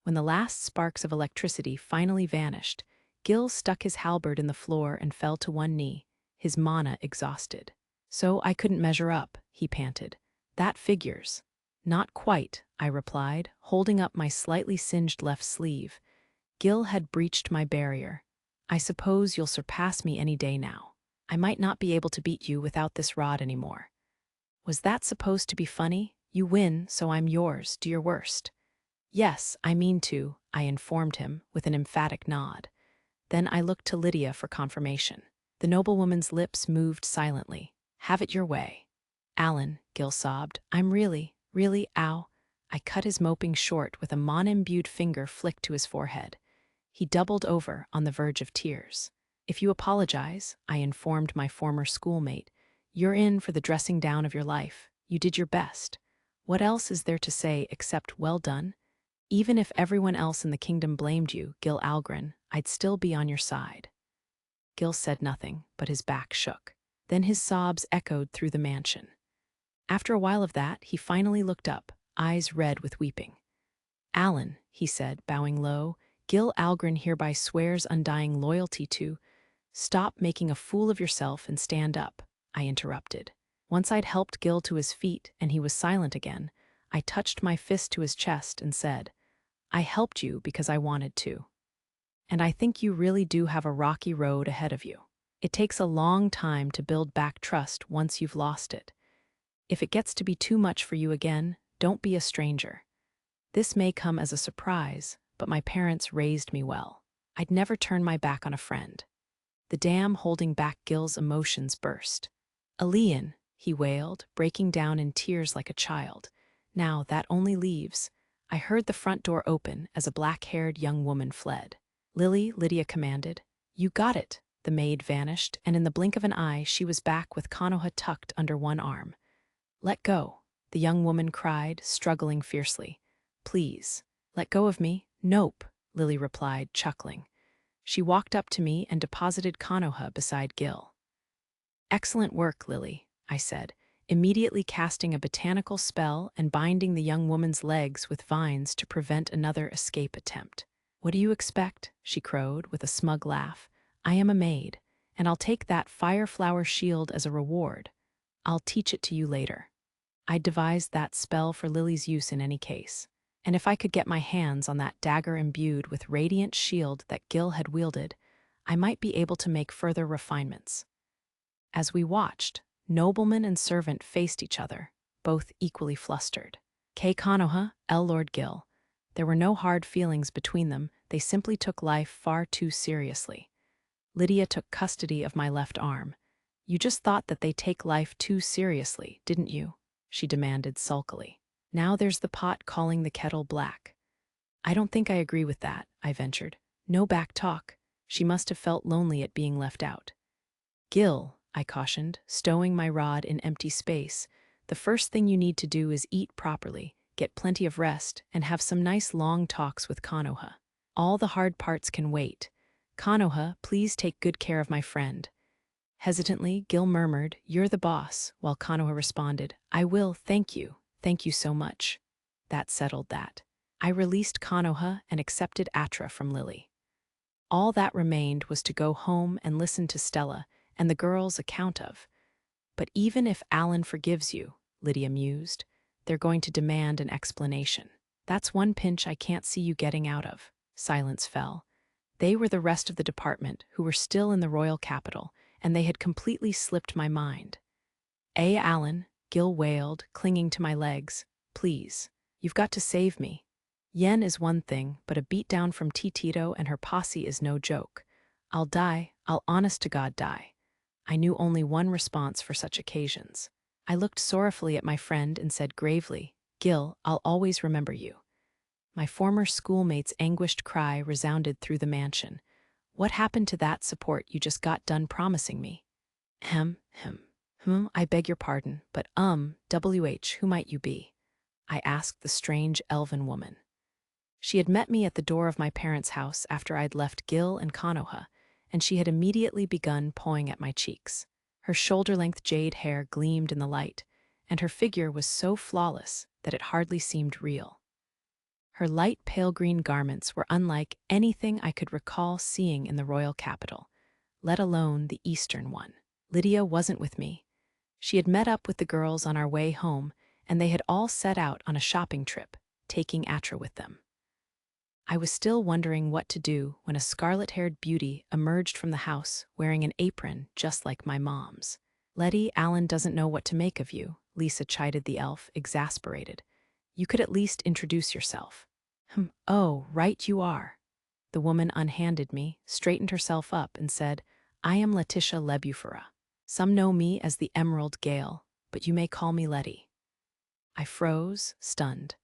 When the last sparks of electricity finally vanished, Gil stuck his halberd in the floor and fell to one knee, his mana exhausted. "So I couldn't measure up," he panted. "That figures." "Not quite," I replied, holding up my slightly singed left sleeve. Gil had breached my barrier. "I suppose you'll surpass me any day now. I might not be able to beat you without this rod anymore." "Was that supposed to be funny? You win, so I'm yours. Do your worst." "Yes, I mean to," I informed him with an emphatic nod. Then I looked to Lydia for confirmation. The noblewoman's lips moved silently. "Have it your way." "Alan," Gil sobbed, "I'm really, ow." I cut his moping short with a mana-imbued finger flicked to his forehead. He doubled over on the verge of tears. "If you apologize," I informed my former schoolmate, "you're in for the dressing down of your life. You did your best. What else is there to say except well done? Even if everyone else in the kingdom blamed you, Gil Algren, I'd still be on your side." Gil said nothing, but his back shook. Then his sobs echoed through the mansion. After a while of that, he finally looked up, eyes red with weeping. "Alan," he said, bowing low, Gil Algren hereby swears undying loyalty to— Stop making a fool of yourself and stand up, I interrupted. Once I'd helped Gil to his feet and he was silent again, I touched my fist to his chest and said, I helped you because I wanted to. And I think you really do have a rocky road ahead of you. It takes a long time to build back trust once you've lost it. If it gets to be too much for you again, don't be a stranger. This may come as a surprise, but my parents raised me well. I'd never turn my back on a friend. The dam holding back Gil's emotions burst. Elian, he wailed, breaking down in tears like a child. Now that only leaves— I heard the front door open as a black-haired young woman fled. Lily, Lydia commanded. You got it. The maid vanished, and in the blink of an eye she was back with Konoha tucked under one arm. Let go, the young woman cried, struggling fiercely. Please, let go of me. Nope, Lily replied, chuckling. She walked up to me and deposited Konoha beside Gil. Excellent work, Lily, I said, immediately casting a botanical spell and binding the young woman's legs with vines to prevent another escape attempt. What do you expect? She crowed with a smug laugh. I am a maid, and I'll take that fire-flower shield as a reward. I'll teach it to you later. I'd devised that spell for Lily's use in any case. And if I could get my hands on that dagger imbued with radiant shield that Gil had wielded, I might be able to make further refinements. As we watched, nobleman and servant faced each other, both equally flustered. K. Konoha, L. Lord Gil. There were no hard feelings between them, they simply took life far too seriously. Lydia took custody of my left arm. You just thought that they take life too seriously, didn't you? She demanded sulkily. Now there's the pot calling the kettle black. I don't think I agree with that, I ventured. No back talk. She must have felt lonely at being left out. Gil, I cautioned, stowing my rod in empty space, the first thing you need to do is eat properly, get plenty of rest, and have some nice long talks with Konoha. All the hard parts can wait. Konoha, please take good care of my friend. Hesitantly, Gil murmured, You're the boss, while Konoha responded, I will, thank you. Thank you so much. That settled that. I released Konoha and accepted Atra from Lily. All that remained was to go home and listen to Stella and the girl's account of. But even if Alan forgives you, Lydia mused, they're going to demand an explanation. That's one pinch I can't see you getting out of. Silence fell. They were the rest of the department who were still in the royal capital, and they had completely slipped my mind. Alan, Gil wailed, clinging to my legs. Please, you've got to save me. Yen is one thing, but a beatdown from Tito and her posse is no joke. I'll die, I'll honest to God die. I knew only one response for such occasions. I looked sorrowfully at my friend and said gravely, Gil, I'll always remember you. My former schoolmate's anguished cry resounded through the mansion. What happened to that support you just got done promising me? I beg your pardon, but WH, who might you be? I asked the strange elven woman. She had met me at the door of my parents' house after I'd left Gil and Konoha, and she had immediately begun pawing at my cheeks. Her shoulder-length jade hair gleamed in the light, and her figure was so flawless that it hardly seemed real. Her light pale green garments were unlike anything I could recall seeing in the royal capital, let alone the eastern one. Lydia wasn't with me. She had met up with the girls on our way home, and they had all set out on a shopping trip, taking Atra with them. I was still wondering what to do when a scarlet-haired beauty emerged from the house wearing an apron just like my mom's. Letty, Alan doesn't know what to make of you, Lisa chided the elf, exasperated. You could at least introduce yourself. Oh, right you are. The woman unhanded me, straightened herself up, and said, I am Letitia Lebufera. Some know me as the Emerald Gale, but you may call me Letty. I froze, stunned.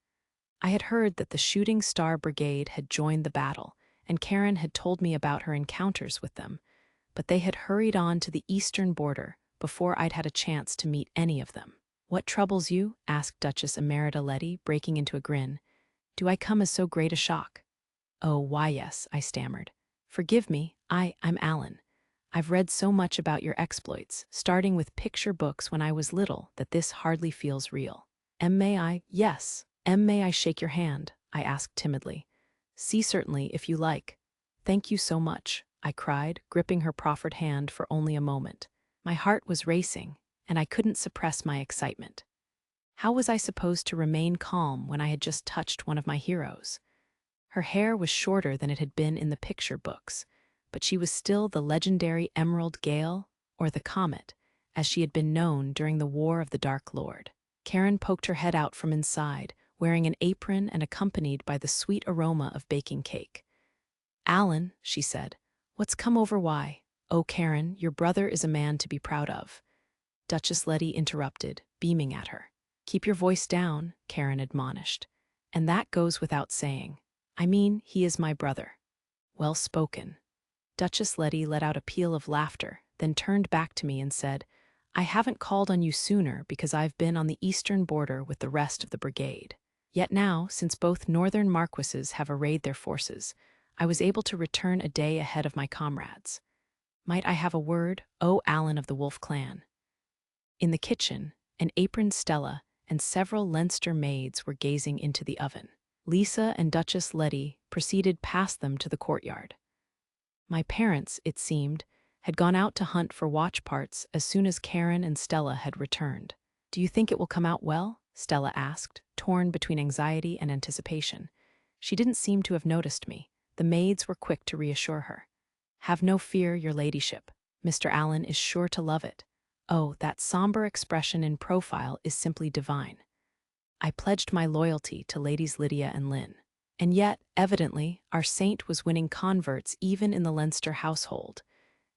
I had heard that the Shooting Star Brigade had joined the battle, and Karen had told me about her encounters with them, but they had hurried on to the eastern border before I'd had a chance to meet any of them. What troubles you? Asked Duchess Emerita Letty, breaking into a grin. Do I come as so great a shock? Oh, why yes, I stammered. Forgive me, I'm Alan. I've read so much about your exploits, starting with picture books when I was little, that this hardly feels real. May I? Yes. May I shake your hand? I asked timidly. See certainly, if you like. Thank you so much, I cried, gripping her proffered hand for only a moment. My heart was racing, and I couldn't suppress my excitement. How was I supposed to remain calm when I had just touched one of my heroes? Her hair was shorter than it had been in the picture books, but she was still the legendary Emerald Gale, or the Comet, as she had been known during the War of the Dark Lord. Karen poked her head out from inside, wearing an apron and accompanied by the sweet aroma of baking cake. "Alan," she said, "what's come over why? Oh, Karen, your brother is a man to be proud of." Duchess Letty interrupted, beaming at her. "Keep your voice down," Karen admonished. "And that goes without saying. I mean, he is my brother." "Well spoken." Duchess Letty let out a peal of laughter, then turned back to me and said, "I haven't called on you sooner because I've been on the eastern border with the rest of the brigade. Yet now, since both northern marquises have arrayed their forces, I was able to return a day ahead of my comrades. Might I have a word, O Alan of the Wolf clan?" In the kitchen, an aproned Stella and several Leinster maids were gazing into the oven. Lisa and Duchess Letty proceeded past them to the courtyard. My parents, it seemed, had gone out to hunt for watch parts as soon as Karen and Stella had returned. "Do you think it will come out well?" Stella asked, torn between anxiety and anticipation. She didn't seem to have noticed me. The maids were quick to reassure her. "Have no fear, your ladyship. Mr. Allen is sure to love it. Oh, that somber expression in profile is simply divine." I pledged my loyalty to Ladies Lydia and Lynn. And yet, evidently, our saint was winning converts even in the Leinster household,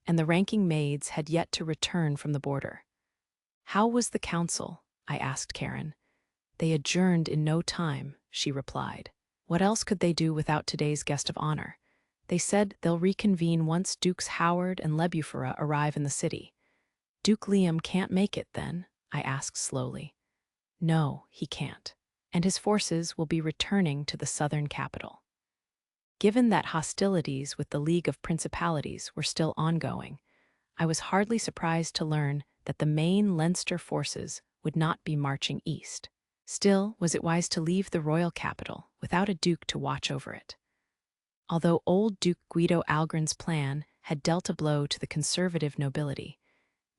and the ranking maids had yet to return from the border. "How was the council?" I asked Karen. "They adjourned in no time," she replied. "What else could they do without today's guest of honor? They said they'll reconvene once Dukes Howard and Lebufera arrive in the city." "Duke Liam can't make it, then?" I asked slowly. "No, he can't. And his forces will be returning to the southern capital." Given that hostilities with the League of Principalities were still ongoing, I was hardly surprised to learn that the main Leinster forces would not be marching east. Still, was it wise to leave the royal capital without a duke to watch over it? Although old Duke Guido Algren's plan had dealt a blow to the conservative nobility,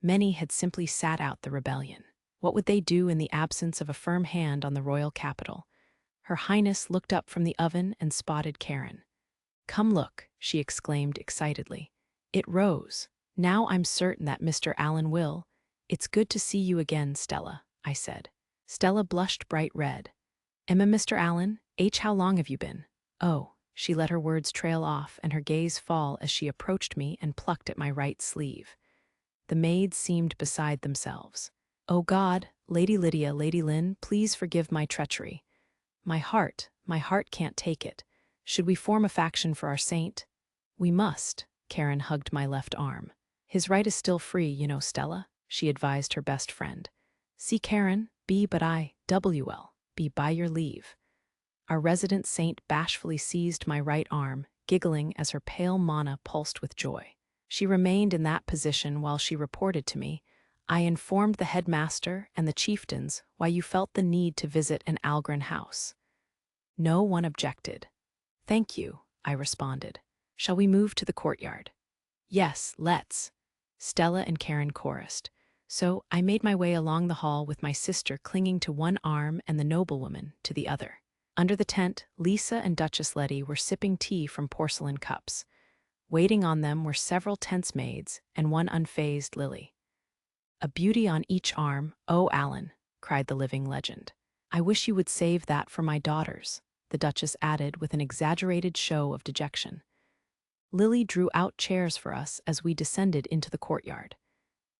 many had simply sat out the rebellion. What would they do in the absence of a firm hand on the royal capital? Her Highness looked up from the oven and spotted Karen. "Come look," she exclaimed excitedly. "It rose. Now I'm certain that Mr. Allen will." "It's good to see you again, Stella," I said. Stella blushed bright red. "Emma, Mr. Allen, how long have you been?" "Oh." She let her words trail off and her gaze fall as she approached me and plucked at my right sleeve. The maids seemed beside themselves. "Oh God, Lady Lydia, Lady Lynn, please forgive my treachery. My heart can't take it. Should we form a faction for our saint?" "We must." Karen hugged my left arm. "His right is still free, you know, Stella," she advised her best friend. "See, Karen, be but I, WL, be by your leave." Our resident saint bashfully seized my right arm, giggling as her pale mana pulsed with joy. She remained in that position while she reported to me, "I informed the headmaster and the chieftains why you felt the need to visit an Algren house." No one objected. "Thank you," I responded. "Shall we move to the courtyard?" "Yes, let's," Stella and Karen chorused. So I made my way along the hall with my sister clinging to one arm and the noblewoman to the other. Under the tent, Lisa and Duchess Letty were sipping tea from porcelain cups. Waiting on them were several tense maids and one unfazed Lily. "A beauty on each arm, oh Alan," cried the living legend. "I wish you would save that for my daughters," the Duchess added with an exaggerated show of dejection. Lily drew out chairs for us as we descended into the courtyard.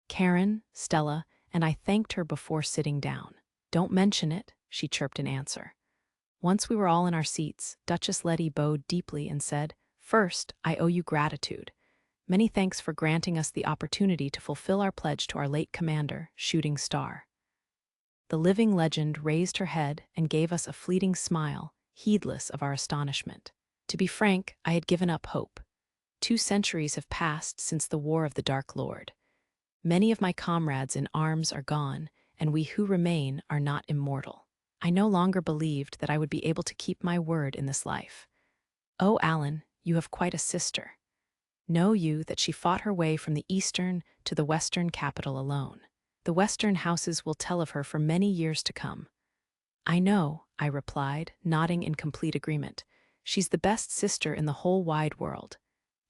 Karen, Stella, and I thanked her before sitting down. "Don't mention it," she chirped in answer. Once we were all in our seats, Duchess Letty bowed deeply and said, "First, I owe you gratitude. Many thanks for granting us the opportunity to fulfill our pledge to our late commander, Shooting Star." The living legend raised her head and gave us a fleeting smile, heedless of our astonishment. To be frank, I had given up hope. 2 centuries have passed since the War of the Dark Lord. Many of my comrades in arms are gone, and we who remain are not immortal. I no longer believed that I would be able to keep my word in this life. "Oh, Alan, you have quite a sister. Know you that she fought her way from the eastern to the western capital alone. The western houses will tell of her for many years to come." "I know," I replied, nodding in complete agreement. "She's the best sister in the whole wide world."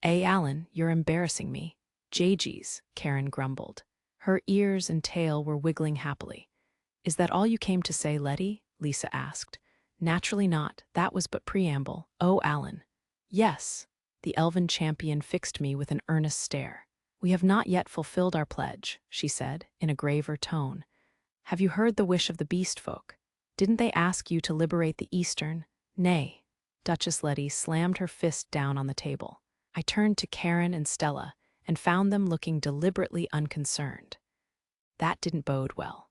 Alan, you're embarrassing me." "JG's," Karen grumbled. Her ears and tail were wiggling happily. "Is that all you came to say, Letty?" Lisa asked. "Naturally not. That was but preamble." "Oh, Alan." "Yes." The elven champion fixed me with an earnest stare. "We have not yet fulfilled our pledge," she said, in a graver tone. "Have you heard the wish of the beast folk? Didn't they ask you to liberate the eastern?" "Nay." Duchess Letty slammed her fist down on the table. I turned to Karen and Stella and found them looking deliberately unconcerned. That didn't bode well.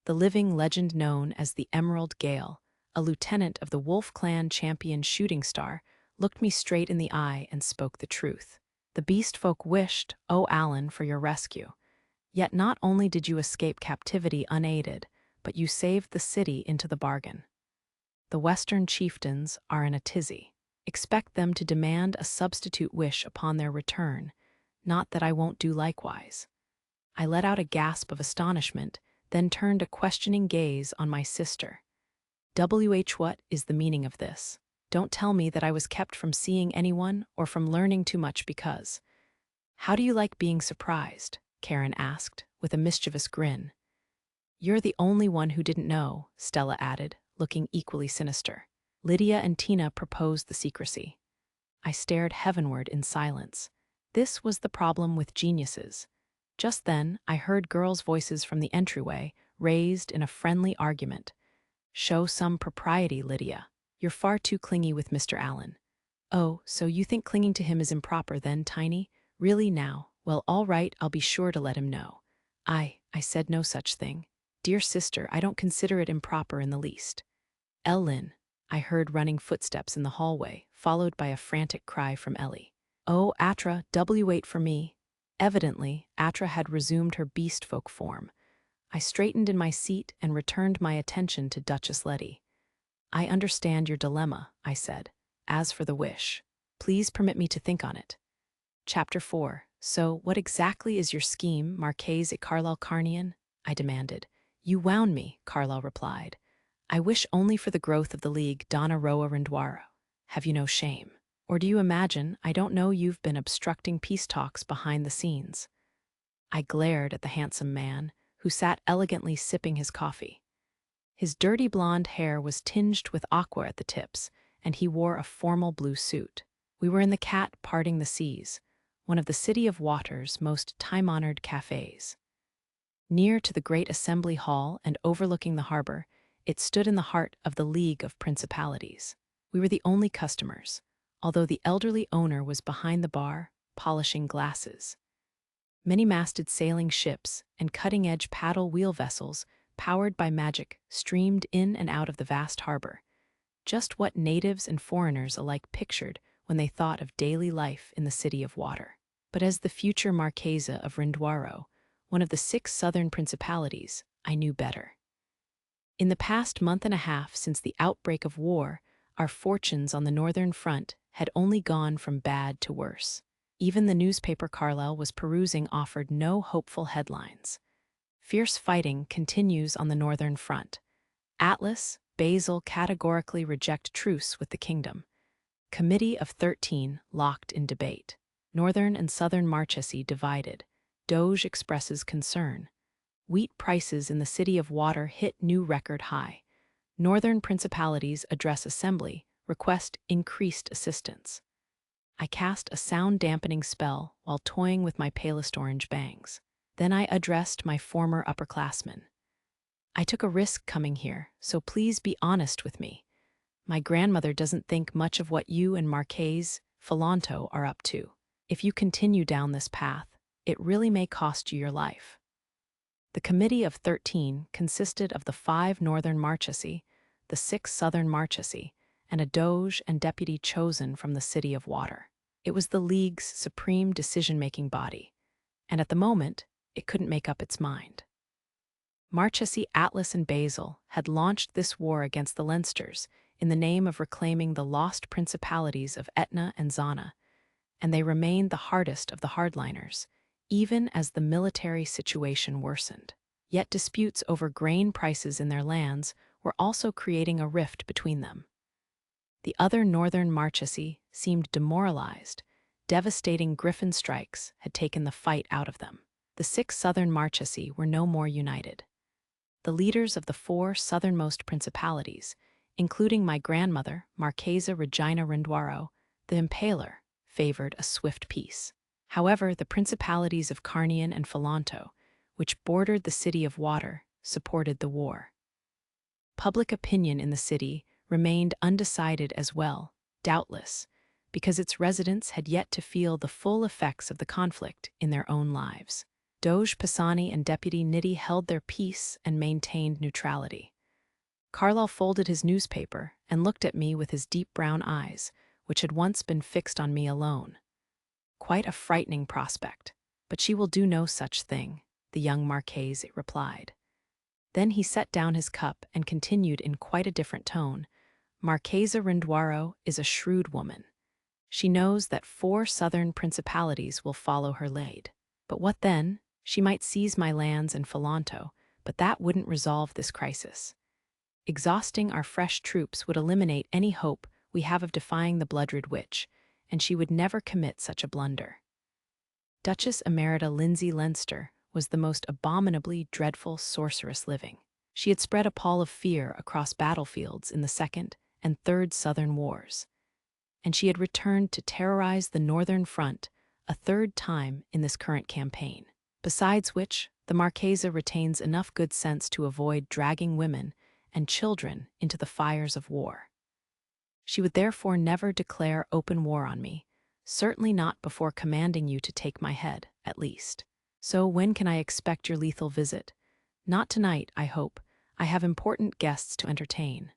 The living legend known as the Emerald Gale, a lieutenant of the Wolf Clan champion shooting star, looked me straight in the eye and spoke the truth. "The beast folk wished, oh Alan, for your rescue. Yet not only did you escape captivity unaided, but you saved the city into the bargain. The Western chieftains are in a tizzy. Expect them to demand a substitute wish upon their return, not that I won't do likewise." I let out a gasp of astonishment, then turned a questioning gaze on my sister. What is the meaning of this? Don't tell me that I was kept from seeing anyone or from learning too much because. "How do you like being surprised?" Karen asked, with a mischievous grin. "You're the only one who didn't know," Stella added, looking equally sinister. "Lydia and Tina proposed the secrecy." I stared heavenward in silence. This was the problem with geniuses. Just then, I heard girls' voices from the entryway, raised in a friendly argument. "Show some propriety, Lydia. You're far too clingy with Mr. Allen." "Oh, so you think clinging to him is improper then, Tiny? Really now? Well, all right, I'll be sure to let him know." I said no such thing. Dear sister, I don't consider it improper in the least." "Ellen," I heard running footsteps in the hallway, followed by a frantic cry from Ellie. "Oh, Atra, wait for me." Evidently, Atra had resumed her beast folk form. I straightened in my seat and returned my attention to Duchess Letty. "I understand your dilemma," I said. "As for the wish, please permit me to think on it." Chapter 4. "So, what exactly is your scheme, Marchese Carlyle Carnian?" I demanded. "You wound me," Carlyle replied. "I wish only for the growth of the League Donna Roa Renduaro. Have you no shame? Or do you imagine I don't know you've been obstructing peace talks behind the scenes?" I glared at the handsome man, who sat elegantly sipping his coffee. His dirty blonde hair was tinged with aqua at the tips, and he wore a formal blue suit. We were in the Cat Parting the Seas, one of the City of Water's most time-honored cafes. Near to the great assembly hall and overlooking the harbor, it stood in the heart of the League of Principalities. We were the only customers, although the elderly owner was behind the bar, polishing glasses. Many-masted sailing ships and cutting-edge paddle wheel vessels, powered by magic, streamed in and out of the vast harbor. Just what natives and foreigners alike pictured when they thought of daily life in the City of Water. But as the future Marchesa of Renduaro, one of the 6 southern principalities, I knew better. In the past month and a half since the outbreak of war, our fortunes on the northern front had only gone from bad to worse. Even the newspaper Carlyle was perusing offered no hopeful headlines. "Fierce fighting continues on the northern front. Atlas, Basil categorically reject truce with the kingdom. Committee of 13 locked in debate. Northern and southern Marchesi divided. Doge expresses concern. Wheat prices in the City of Water hit new record high. Northern principalities address assembly, request increased assistance." I cast a sound-dampening spell while toying with my palest orange bangs. Then I addressed my former upperclassmen. "I took a risk coming here, so please be honest with me. My grandmother doesn't think much of what you and Marchese Filanto are up to. If you continue down this path, it really may cost you your life." The Committee of 13 consisted of the 5 northern Marchesi, the 6 southern Marchesi, and a doge and deputy chosen from the City of Water. It was the League's supreme decision-making body, and at the moment, it couldn't make up its mind. Marchesi Atlas and Basil had launched this war against the Leinsters, in the name of reclaiming the lost principalities of Etna and Zana, and they remained the hardest of the hardliners, even as the military situation worsened. Yet disputes over grain prices in their lands were also creating a rift between them. The other northern marchesi seemed demoralized. Devastating griffin strikes had taken the fight out of them. The 6 southern marchesi were no more united. The leaders of the 4 southernmost principalities, including my grandmother, Marchesa Regina Renduaro, the Impaler, favored a swift peace. However, the principalities of Carnian and Falanto, which bordered the city of water, supported the war. Public opinion in the city remained undecided as well, doubtless, because its residents had yet to feel the full effects of the conflict in their own lives. Doge Pisani and Deputy Nitti held their peace and maintained neutrality. Carlyle folded his newspaper and looked at me with his deep brown eyes, which had once been fixed on me alone. Quite a frightening prospect, but she will do no such thing, the young Marchese replied. Then he set down his cup and continued in quite a different tone. Marchesa Renduaro is a shrewd woman. She knows that 4 southern principalities will follow her lead. But what then? She might seize my lands in Falanto, but that wouldn't resolve this crisis. Exhausting our fresh troops would eliminate any hope we have of defying the blood-red witch, and she would never commit such a blunder. Duchess Emerita Lindsay Leinster was the most abominably dreadful sorceress living. She had spread a pall of fear across battlefields in the Second and Third Southern Wars, and she had returned to terrorize the Northern Front a 3rd time in this current campaign. Besides which, the Marchesa retains enough good sense to avoid dragging women and children into the fires of war. She would therefore never declare open war on me, certainly not before commanding you to take my head, at least. So when can I expect your lethal visit? Not tonight, I hope. I have important guests to entertain.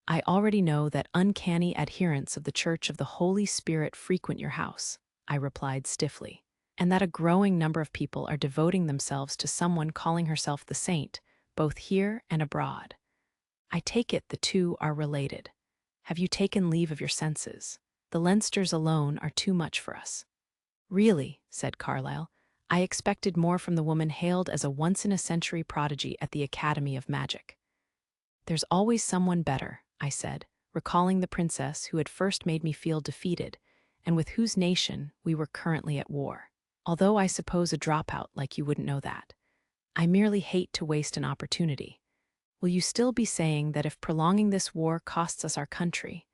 I already know that uncanny adherents of the Church of the Holy Spirit frequent your house, I replied stiffly, and that a growing number of people are devoting themselves to someone calling herself the saint, both here and abroad. I take it the 2 are related. Have you taken leave of your senses? The Leinsters alone are too much for us. Really, said Carlyle, I expected more from the woman hailed as a once-in-a-century prodigy at the Academy of Magic. There's always someone better, I said, recalling the princess who had first made me feel defeated, and with whose nation we were currently at war. Although I suppose a dropout like you wouldn't know that. I merely hate to waste an opportunity. Will you still be saying that if prolonging this war costs us our country?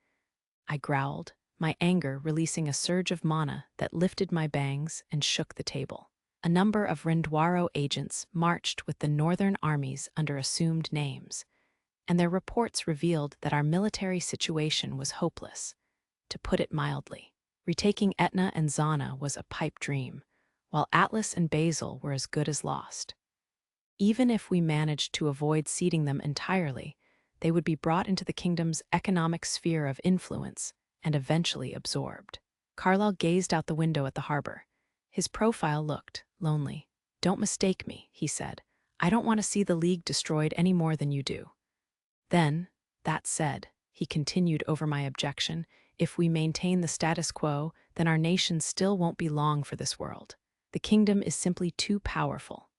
I growled, my anger releasing a surge of mana that lifted my bangs and shook the table. A number of Renduaro agents marched with the northern armies under assumed names, and their reports revealed that our military situation was hopeless, to put it mildly. Retaking Etna and Zana was a pipe dream, while Atlas and Basel were as good as lost. Even if we managed to avoid ceding them entirely, they would be brought into the kingdom's economic sphere of influence and eventually absorbed. Carlyle gazed out the window at the harbor. His profile looked lonely. Don't mistake me, he said. I don't want to see the League destroyed any more than you do. Then, that said, he continued over my objection, if we maintain the status quo, then our nation still won't be long for this world. The kingdom is simply too powerful.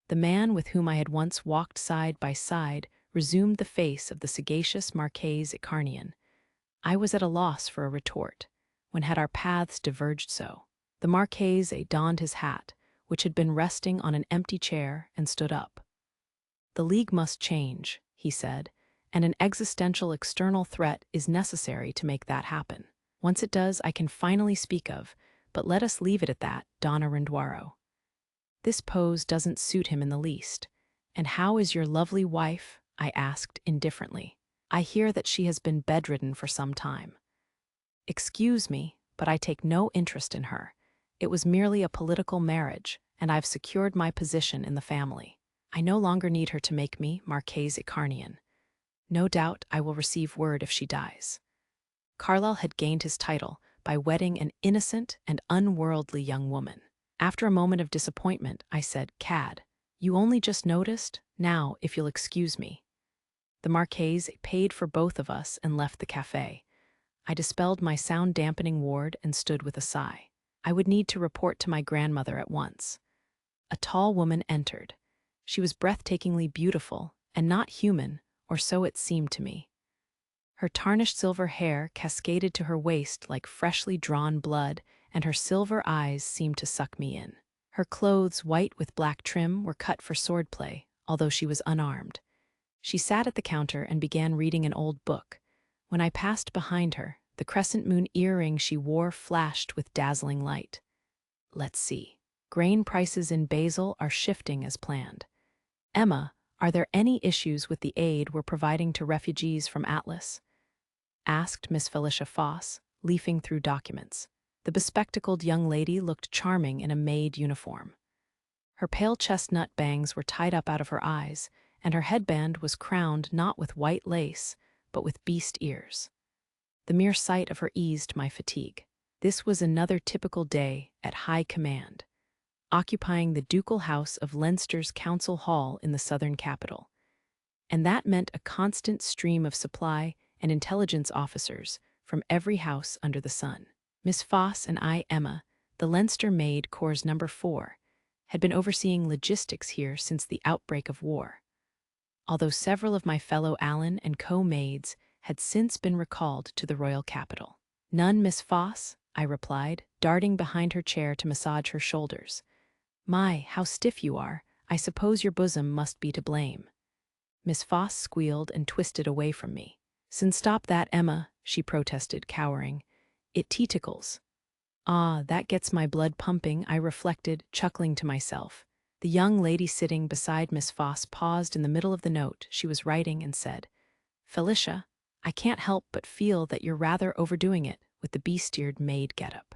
The man with whom I had once walked side by side resumed the face of the sagacious Marchese Carnian. I was at a loss for a retort. When had our paths diverged so? The Marchese donned his hat, which had been resting on an empty chair, and stood up. The League must change, he said, and an existential external threat is necessary to make that happen. Once it does, I can finally speak of, but let us leave it at that, Donna Renduaro. This pose doesn't suit him in the least. And how is your lovely wife? I asked indifferently. I hear that she has been bedridden for some time. Excuse me, but I take no interest in her. It was merely a political marriage, and I've secured my position in the family. I no longer need her to make me Marchese Carnian. No doubt I will receive word if she dies. Carlyle had gained his title by wedding an innocent and unworldly young woman. After a moment of disappointment, I said, Cad, you only just noticed? Now, if you'll excuse me. The Marquise paid for both of us and left the cafe. I dispelled my sound-dampening ward and stood with a sigh. I would need to report to my grandmother at once. A tall woman entered. She was breathtakingly beautiful and not human, or so it seemed to me. Her tarnished silver hair cascaded to her waist like freshly drawn blood, and her silver eyes seemed to suck me in. Her clothes, white with black trim, were cut for swordplay, although she was unarmed. She sat at the counter and began reading an old book. When I passed behind her, the crescent moon earring she wore flashed with dazzling light. Let's see. Grain prices in Basel are shifting as planned. Emma, are there any issues with the aid we're providing to refugees from Atlas? Asked Miss Felicia Foss, leafing through documents. The bespectacled young lady looked charming in a maid uniform. Her pale chestnut bangs were tied up out of her eyes, and her headband was crowned not with white lace, but with beast ears. The mere sight of her eased my fatigue. This was another typical day at high command, occupying the ducal house of Leinster's Council Hall in the southern capital. And that meant a constant stream of supply and intelligence officers from every house under the sun. Miss Foss and I, Emma, the Leinster Maid Corps No. 4, had been overseeing logistics here since the outbreak of war. Although several of my fellow Allen and co-maids had since been recalled to the royal capital. None, Miss Foss, I replied, darting behind her chair to massage her shoulders. My, how stiff you are. I suppose your bosom must be to blame. Miss Foss squealed and twisted away from me. Sin stop that, Emma, she protested, cowering. It tickles. Ah, that gets my blood pumping, I reflected, chuckling to myself. The young lady sitting beside Miss Foss paused in the middle of the note she was writing and said, Felicia, I can't help but feel that you're rather overdoing it with the beast-eared maid getup.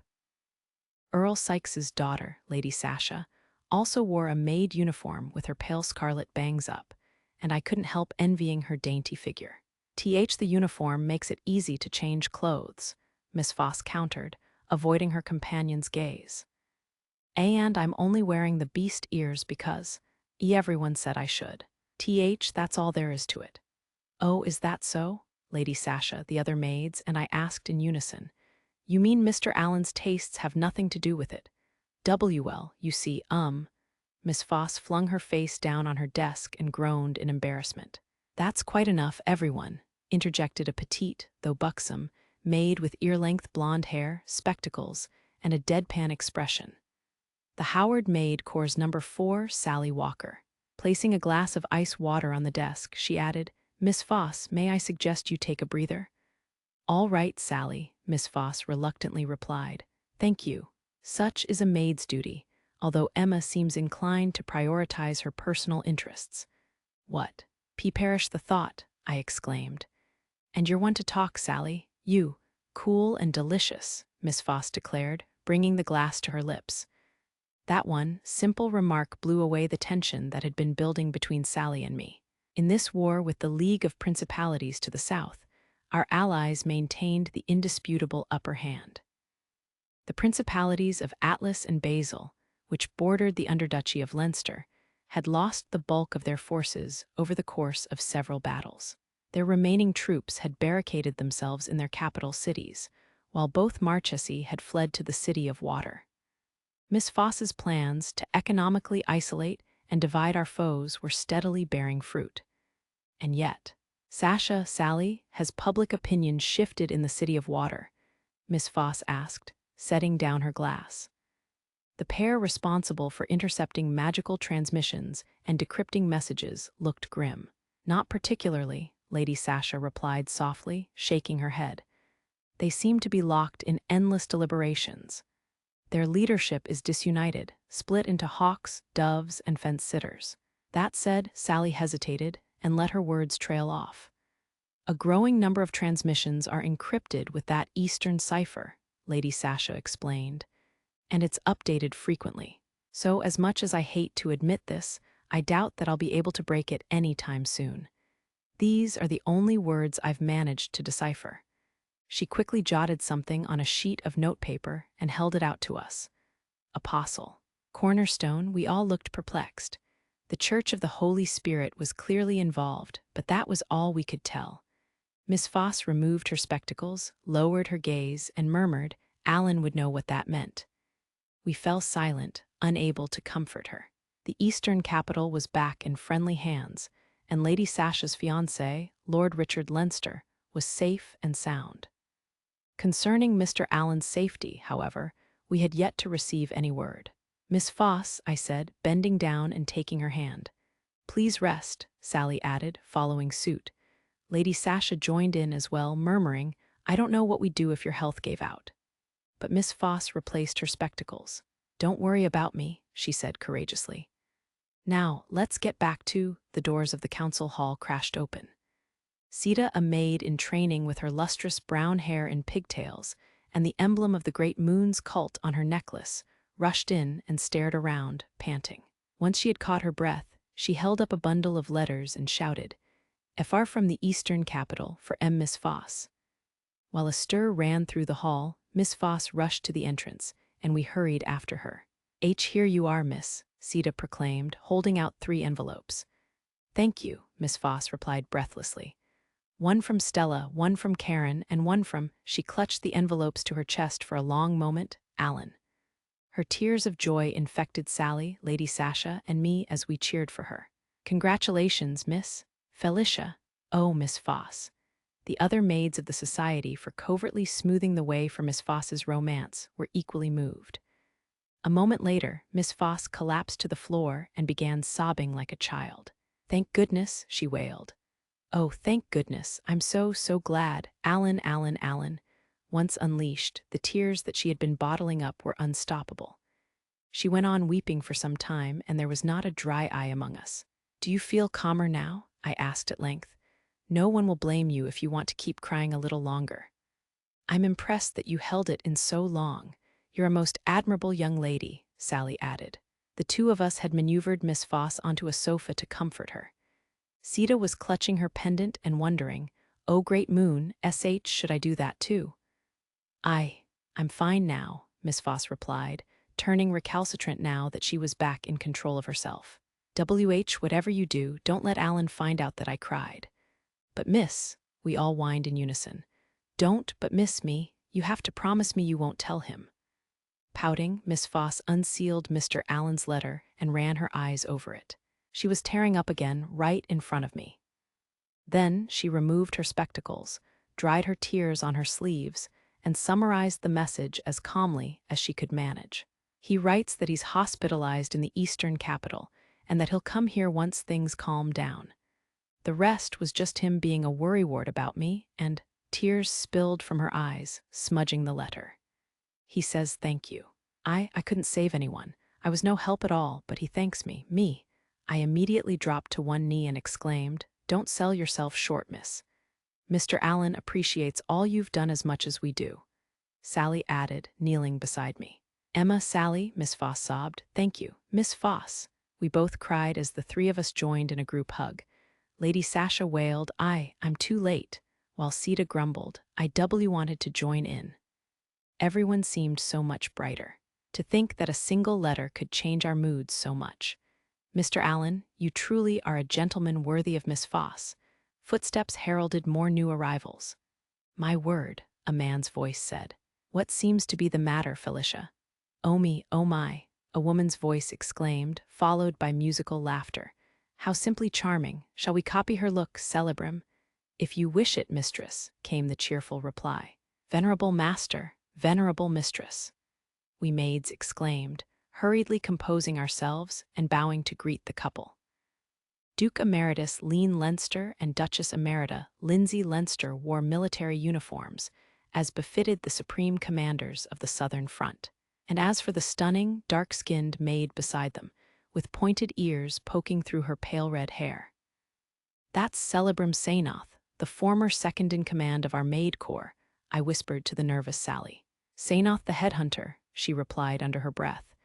Earl Sykes's daughter, Lady Sasha, also wore a maid uniform with her pale scarlet bangs up, and I couldn't help envying her dainty figure. The uniform makes it easy to change clothes, Miss Foss countered, avoiding her companion's gaze. And I'm only wearing the beast ears because everyone said I should. That's all there is to it. Oh, is that so? Lady Sasha, the other maids, and I asked in unison. You mean Mr. Allen's tastes have nothing to do with it? Well, you see, Miss Foss flung her face down on her desk and groaned in embarrassment. That's quite enough, everyone, interjected a petite, though buxom, maid with ear-length blonde hair, spectacles, and a deadpan expression. The Howard Maid Corps No. 4, Sally Walker. Placing a glass of ice water on the desk, she added, Miss Foss, may I suggest you take a breather? All right, Sally, Miss Foss reluctantly replied. Thank you. Such is a maid's duty, although Emma seems inclined to prioritize her personal interests. What? Perish the thought, I exclaimed. And you're one to talk, Sally. You, cool and delicious, Miss Foss declared, bringing the glass to her lips. That one simple remark blew away the tension that had been building between Sally and me. In this war with the League of Principalities to the south, our allies maintained the indisputable upper hand. The principalities of Atlas and Basel, which bordered the Underduchy of Leinster, had lost the bulk of their forces over the course of several battles. Their remaining troops had barricaded themselves in their capital cities, while both marchesi had fled to the City of Water. Miss Foss's plans to economically isolate and divide our foes were steadily bearing fruit. And yet, Sally, has public opinion shifted in the City of Water? Miss Foss asked, setting down her glass. The pair responsible for intercepting magical transmissions and decrypting messages looked grim. Not particularly, Lady Sasha replied softly, shaking her head. They seem to be locked in endless deliberations. Their leadership is disunited, split into hawks, doves, and fence-sitters. That said, Sally hesitated and let her words trail off. A growing number of transmissions are encrypted with that Eastern cipher, Lady Sasha explained, and it's updated frequently. So, as much as I hate to admit this, I doubt that I'll be able to break it any time soon. These are the only words I've managed to decipher. She quickly jotted something on a sheet of notepaper and held it out to us. Apostle. Cornerstone, we all looked perplexed. The Church of the Holy Spirit was clearly involved, but that was all we could tell. Miss Foss removed her spectacles, lowered her gaze, and murmured, "Alan would know what that meant." We fell silent, unable to comfort her. The Eastern capital was back in friendly hands, and Lady Sasha's fiancé, Lord Richard Leinster, was safe and sound. Concerning Mr. Allen's safety, however, we had yet to receive any word. "Miss Foss," I said, bending down and taking her hand. "Please rest," Sally added, following suit. Lady Sasha joined in as well, murmuring, "I don't know what we'd do if your health gave out." But Miss Foss replaced her spectacles. "Don't worry about me," she said courageously. "Now, let's get back to—" The doors of the council hall crashed open. Sita, a maid in training with her lustrous brown hair in pigtails and the emblem of the great moon's cult on her necklace, rushed in and stared around, panting. Once she had caught her breath, she held up a bundle of letters and shouted, "FR from the Eastern capital for Miss Foss." While a stir ran through the hall, Miss Foss rushed to the entrance, and we hurried after her. "Here you are, miss," Sita proclaimed, holding out 3 envelopes. "Thank you," Miss Foss replied breathlessly. "One from Stella, one from Karen, and one from—" She clutched the envelopes to her chest for a long moment, "Alan." Her tears of joy infected Sally, Lady Sasha, and me as we cheered for her. "Congratulations, Miss Felicia." "Oh, Miss Foss." The other maids of the society, for covertly smoothing the way for Miss Foss's romance, were equally moved. A moment later, Miss Foss collapsed to the floor and began sobbing like a child. "Thank goodness," she wailed. "Oh, thank goodness. I'm so glad. Alan, Alan, Alan." Once unleashed, the tears that she had been bottling up were unstoppable. She went on weeping for some time, and there was not a dry eye among us. "Do you feel calmer now?" I asked at length. "No one will blame you if you want to keep crying a little longer." "I'm impressed that you held it in so long. You're a most admirable young lady," Sally added. The two of us had maneuvered Miss Foss onto a sofa to comfort her. Sita was clutching her pendant and wondering, "Oh, great moon, should I do that too?" I'm fine now," Miss Foss replied, turning recalcitrant now that she was back in control of herself. Whatever you do, don't let Alan find out that I cried." "But miss," we all whined in unison. "Don't but miss me. You have to promise me you won't tell him." Pouting, Miss Foss unsealed Mr. Allen's letter and ran her eyes over it. She was tearing up again right in front of me. Then she removed her spectacles, dried her tears on her sleeves, and summarized the message as calmly as she could manage. "He writes that he's hospitalized in the Eastern capital and that he'll come here once things calm down. The rest was just him being a worrywart about me," and tears spilled from her eyes, smudging the letter. "He says thank you. I couldn't save anyone. I was no help at all, but he thanks me. Me." I immediately dropped to one knee and exclaimed, "Don't sell yourself short, miss. Mr. Allen appreciates all you've done as much as we do." Sally added, kneeling beside me. "Emma, Sally," Miss Foss sobbed. "Thank you. Miss Foss." We both cried as the 3 of us joined in a group hug. Lady Sasha wailed, I'm too late," while Sita grumbled, "I doubly wanted to join in." Everyone seemed so much brighter. To think that a single letter could change our moods so much. "Mr. Allen, you truly are a gentleman worthy of Miss Foss." Footsteps heralded more new arrivals. "My word," a man's voice said. "What seems to be the matter, Felicia?" "Oh me, oh my," a woman's voice exclaimed, followed by musical laughter. "How simply charming. Shall we copy her look, Celebrim?" "If you wish it, mistress," came the cheerful reply. "Venerable master, venerable mistress," we maids exclaimed, hurriedly composing ourselves and bowing to greet the couple. Duke Emeritus Lean Leinster and Duchess Emerita Lindsay Leinster wore military uniforms, as befitted the supreme commanders of the Southern Front. And as for the stunning, dark-skinned maid beside them, with pointed ears poking through her pale red hair. "That's Celebrim Sainoth, the former second-in-command of our maid corps," I whispered to the nervous Sally. "Sainoth the headhunter," she replied under her breath.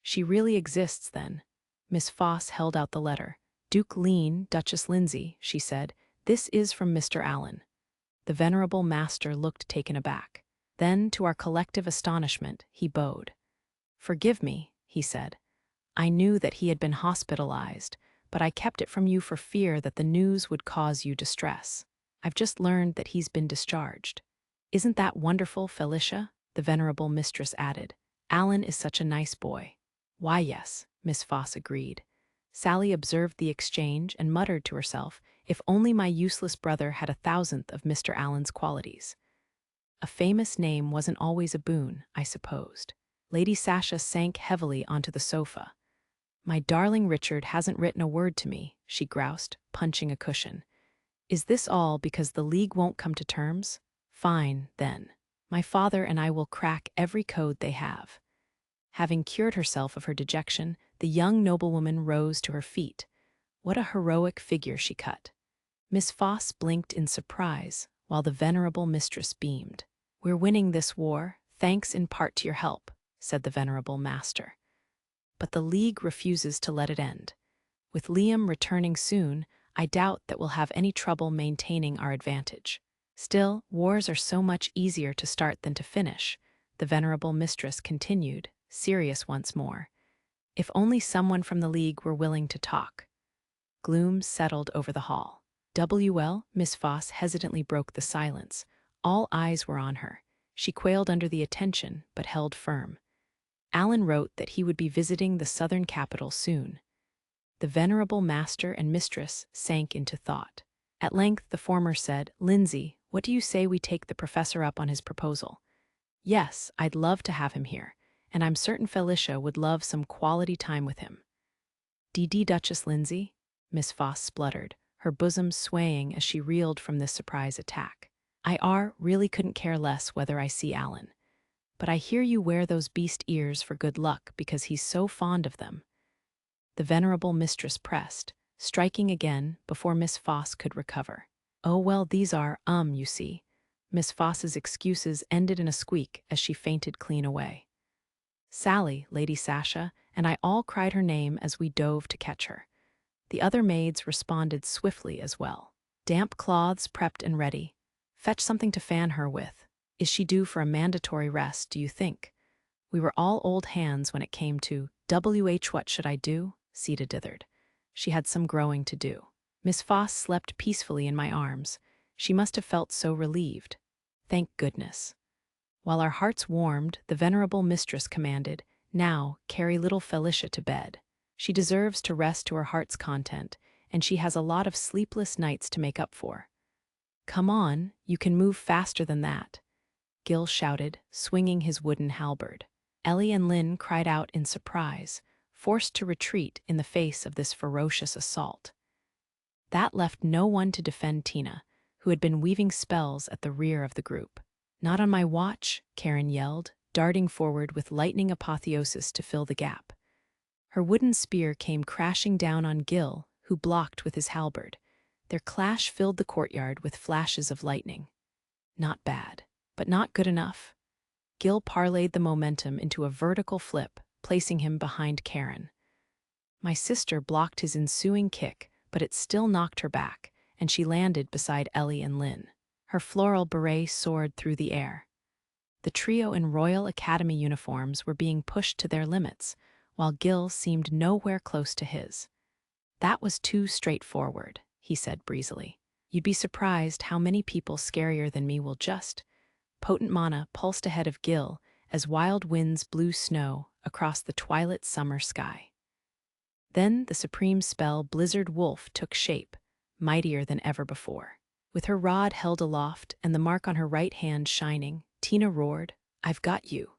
"She really exists, then." Miss Foss held out the letter. "Duke Lean, Duchess Lindsay," she said, "this is from Mr. Allen." The venerable master looked taken aback. Then, to our collective astonishment, he bowed. "Forgive me," he said. "I knew that he had been hospitalized, but I kept it from you for fear that the news would cause you distress. I've just learned that he's been discharged. Isn't that wonderful, Felicia? The venerable mistress added. Alan is such a nice boy. Why, yes, Miss Foss agreed. Sally observed the exchange and muttered to herself, if only my useless brother had 1,000th of Mr. Allen's qualities. A famous name wasn't always a boon, I supposed. Lady Sasha sank heavily onto the sofa. My darling Richard hasn't written a word to me, she groused, punching a cushion. Is this all because the League won't come to terms? Fine, then. My father and I will crack every code they have. Having cured herself of her dejection, the young noblewoman rose to her feet. What a heroic figure she cut. Miss Foss blinked in surprise, while the venerable mistress beamed. We're winning this war, thanks in part to your help, said the venerable master. But the League refuses to let it end. With Liam returning soon, I doubt that we'll have any trouble maintaining our advantage. Still, wars are so much easier to start than to finish, the venerable mistress continued, serious once more. If only someone from the League were willing to talk. Gloom settled over the hall. "Well," Miss Foss hesitantly broke the silence. All eyes were on her. She quailed under the attention, but held firm. Alan wrote that he would be visiting the southern capital soon. The venerable master and mistress sank into thought. At length the former said, Lindsay, what do you say we take the professor up on his proposal? Yes, I'd love to have him here, and I'm certain Felicia would love some quality time with him. D.D. Duchess Lindsay? Miss Foss spluttered, her bosom swaying as she reeled from this surprise attack. Really couldn't care less whether I see Alan. But I hear you wear those beast ears for good luck because he's so fond of them. The venerable mistress pressed, striking again before Miss Foss could recover. Oh, well, these are, you see. Miss Foss's excuses ended in a squeak as she fainted clean away. Sally, Lady Sasha, and I all cried her name as we dove to catch her. The other maids responded swiftly as well. Damp cloths prepped and ready. Fetch something to fan her with. Is she due for a mandatory rest, do you think? We were all old hands when it came to, what should I do? Sita dithered. She had some growing to do. Miss Foss slept peacefully in my arms. She must have felt so relieved. Thank goodness. While our hearts warmed, the venerable mistress commanded, now, carry little Felicia to bed. She deserves to rest to her heart's content, and she has a lot of sleepless nights to make up for. Come on, you can move faster than that, Gil shouted, swinging his wooden halberd. Ellie and Lynn cried out in surprise, forced to retreat in the face of this ferocious assault. That left no one to defend Tina, who had been weaving spells at the rear of the group. Not on my watch, Karen yelled, darting forward with lightning apotheosis to fill the gap. Her wooden spear came crashing down on Gil, who blocked with his halberd. Their clash filled the courtyard with flashes of lightning. Not bad, but not good enough. Gil parlayed the momentum into a vertical flip, placing him behind Karen. My sister blocked his ensuing kick, but it still knocked her back, and she landed beside Ellie and Lynn. Her floral beret soared through the air. The trio in Royal Academy uniforms were being pushed to their limits, while Gil seemed nowhere close to his. That was too straightforward, he said breezily. You'd be surprised how many people scarier than me will just. Potent mana pulsed ahead of Gil as wild winds blew snow across the twilit summer sky. Then the supreme spell Blizzard Wolf took shape, mightier than ever before. With her rod held aloft and the mark on her right hand shining, Tina roared, I've got you.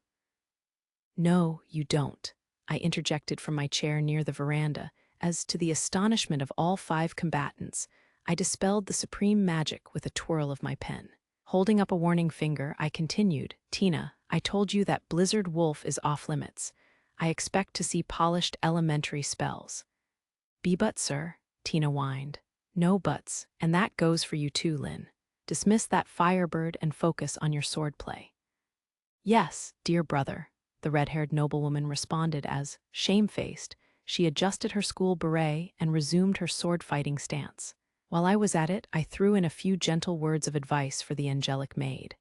No, you don't, I interjected from my chair near the veranda, as to the astonishment of all 5 combatants, I dispelled the supreme magic with a twirl of my pen. Holding up a warning finger, I continued, Tina, I told you that Blizzard Wolf is off limits. I expect to see polished elementary spells. Be but, sir, Tina whined. No buts, and that goes for you too, Lynn. Dismiss that firebird and focus on your swordplay. Yes, dear brother, the red-haired noblewoman responded as, shamefaced, she adjusted her school beret and resumed her sword-fighting stance. While I was at it, I threw in a few gentle words of advice for the angelic maid.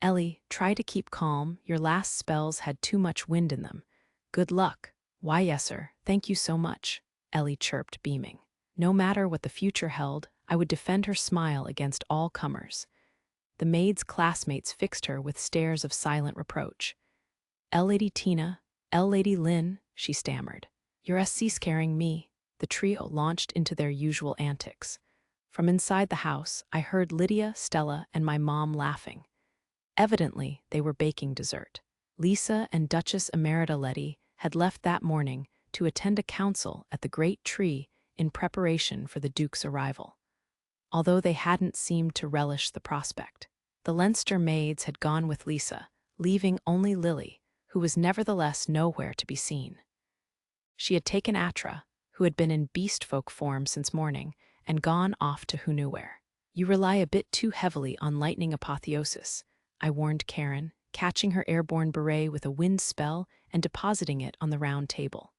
Ellie, try to keep calm. Your last spells had too much wind in them. Good luck. Why, yes, sir. Thank you so much. Ellie chirped, beaming. No matter what the future held, I would defend her smile against all comers. The maid's classmates fixed her with stares of silent reproach. Lady Tina, Lady Lynn, she stammered. Your SC scaring me. The trio launched into their usual antics. From inside the house, I heard Lydia, Stella, and my mom laughing. Evidently, they were baking dessert. Lisa and Duchess Emerita Letty had left that morning to attend a council at the Great Tree in preparation for the Duke's arrival. Although they hadn't seemed to relish the prospect. The Leinster maids had gone with Lisa, leaving only Lily, who was nevertheless nowhere to be seen. She had taken Atra, who had been in beast folk form since morning, and gone off to who knew where. You rely a bit too heavily on lightning apotheosis, I warned Karen, catching her airborne beret with a wind spell and depositing it on the round table.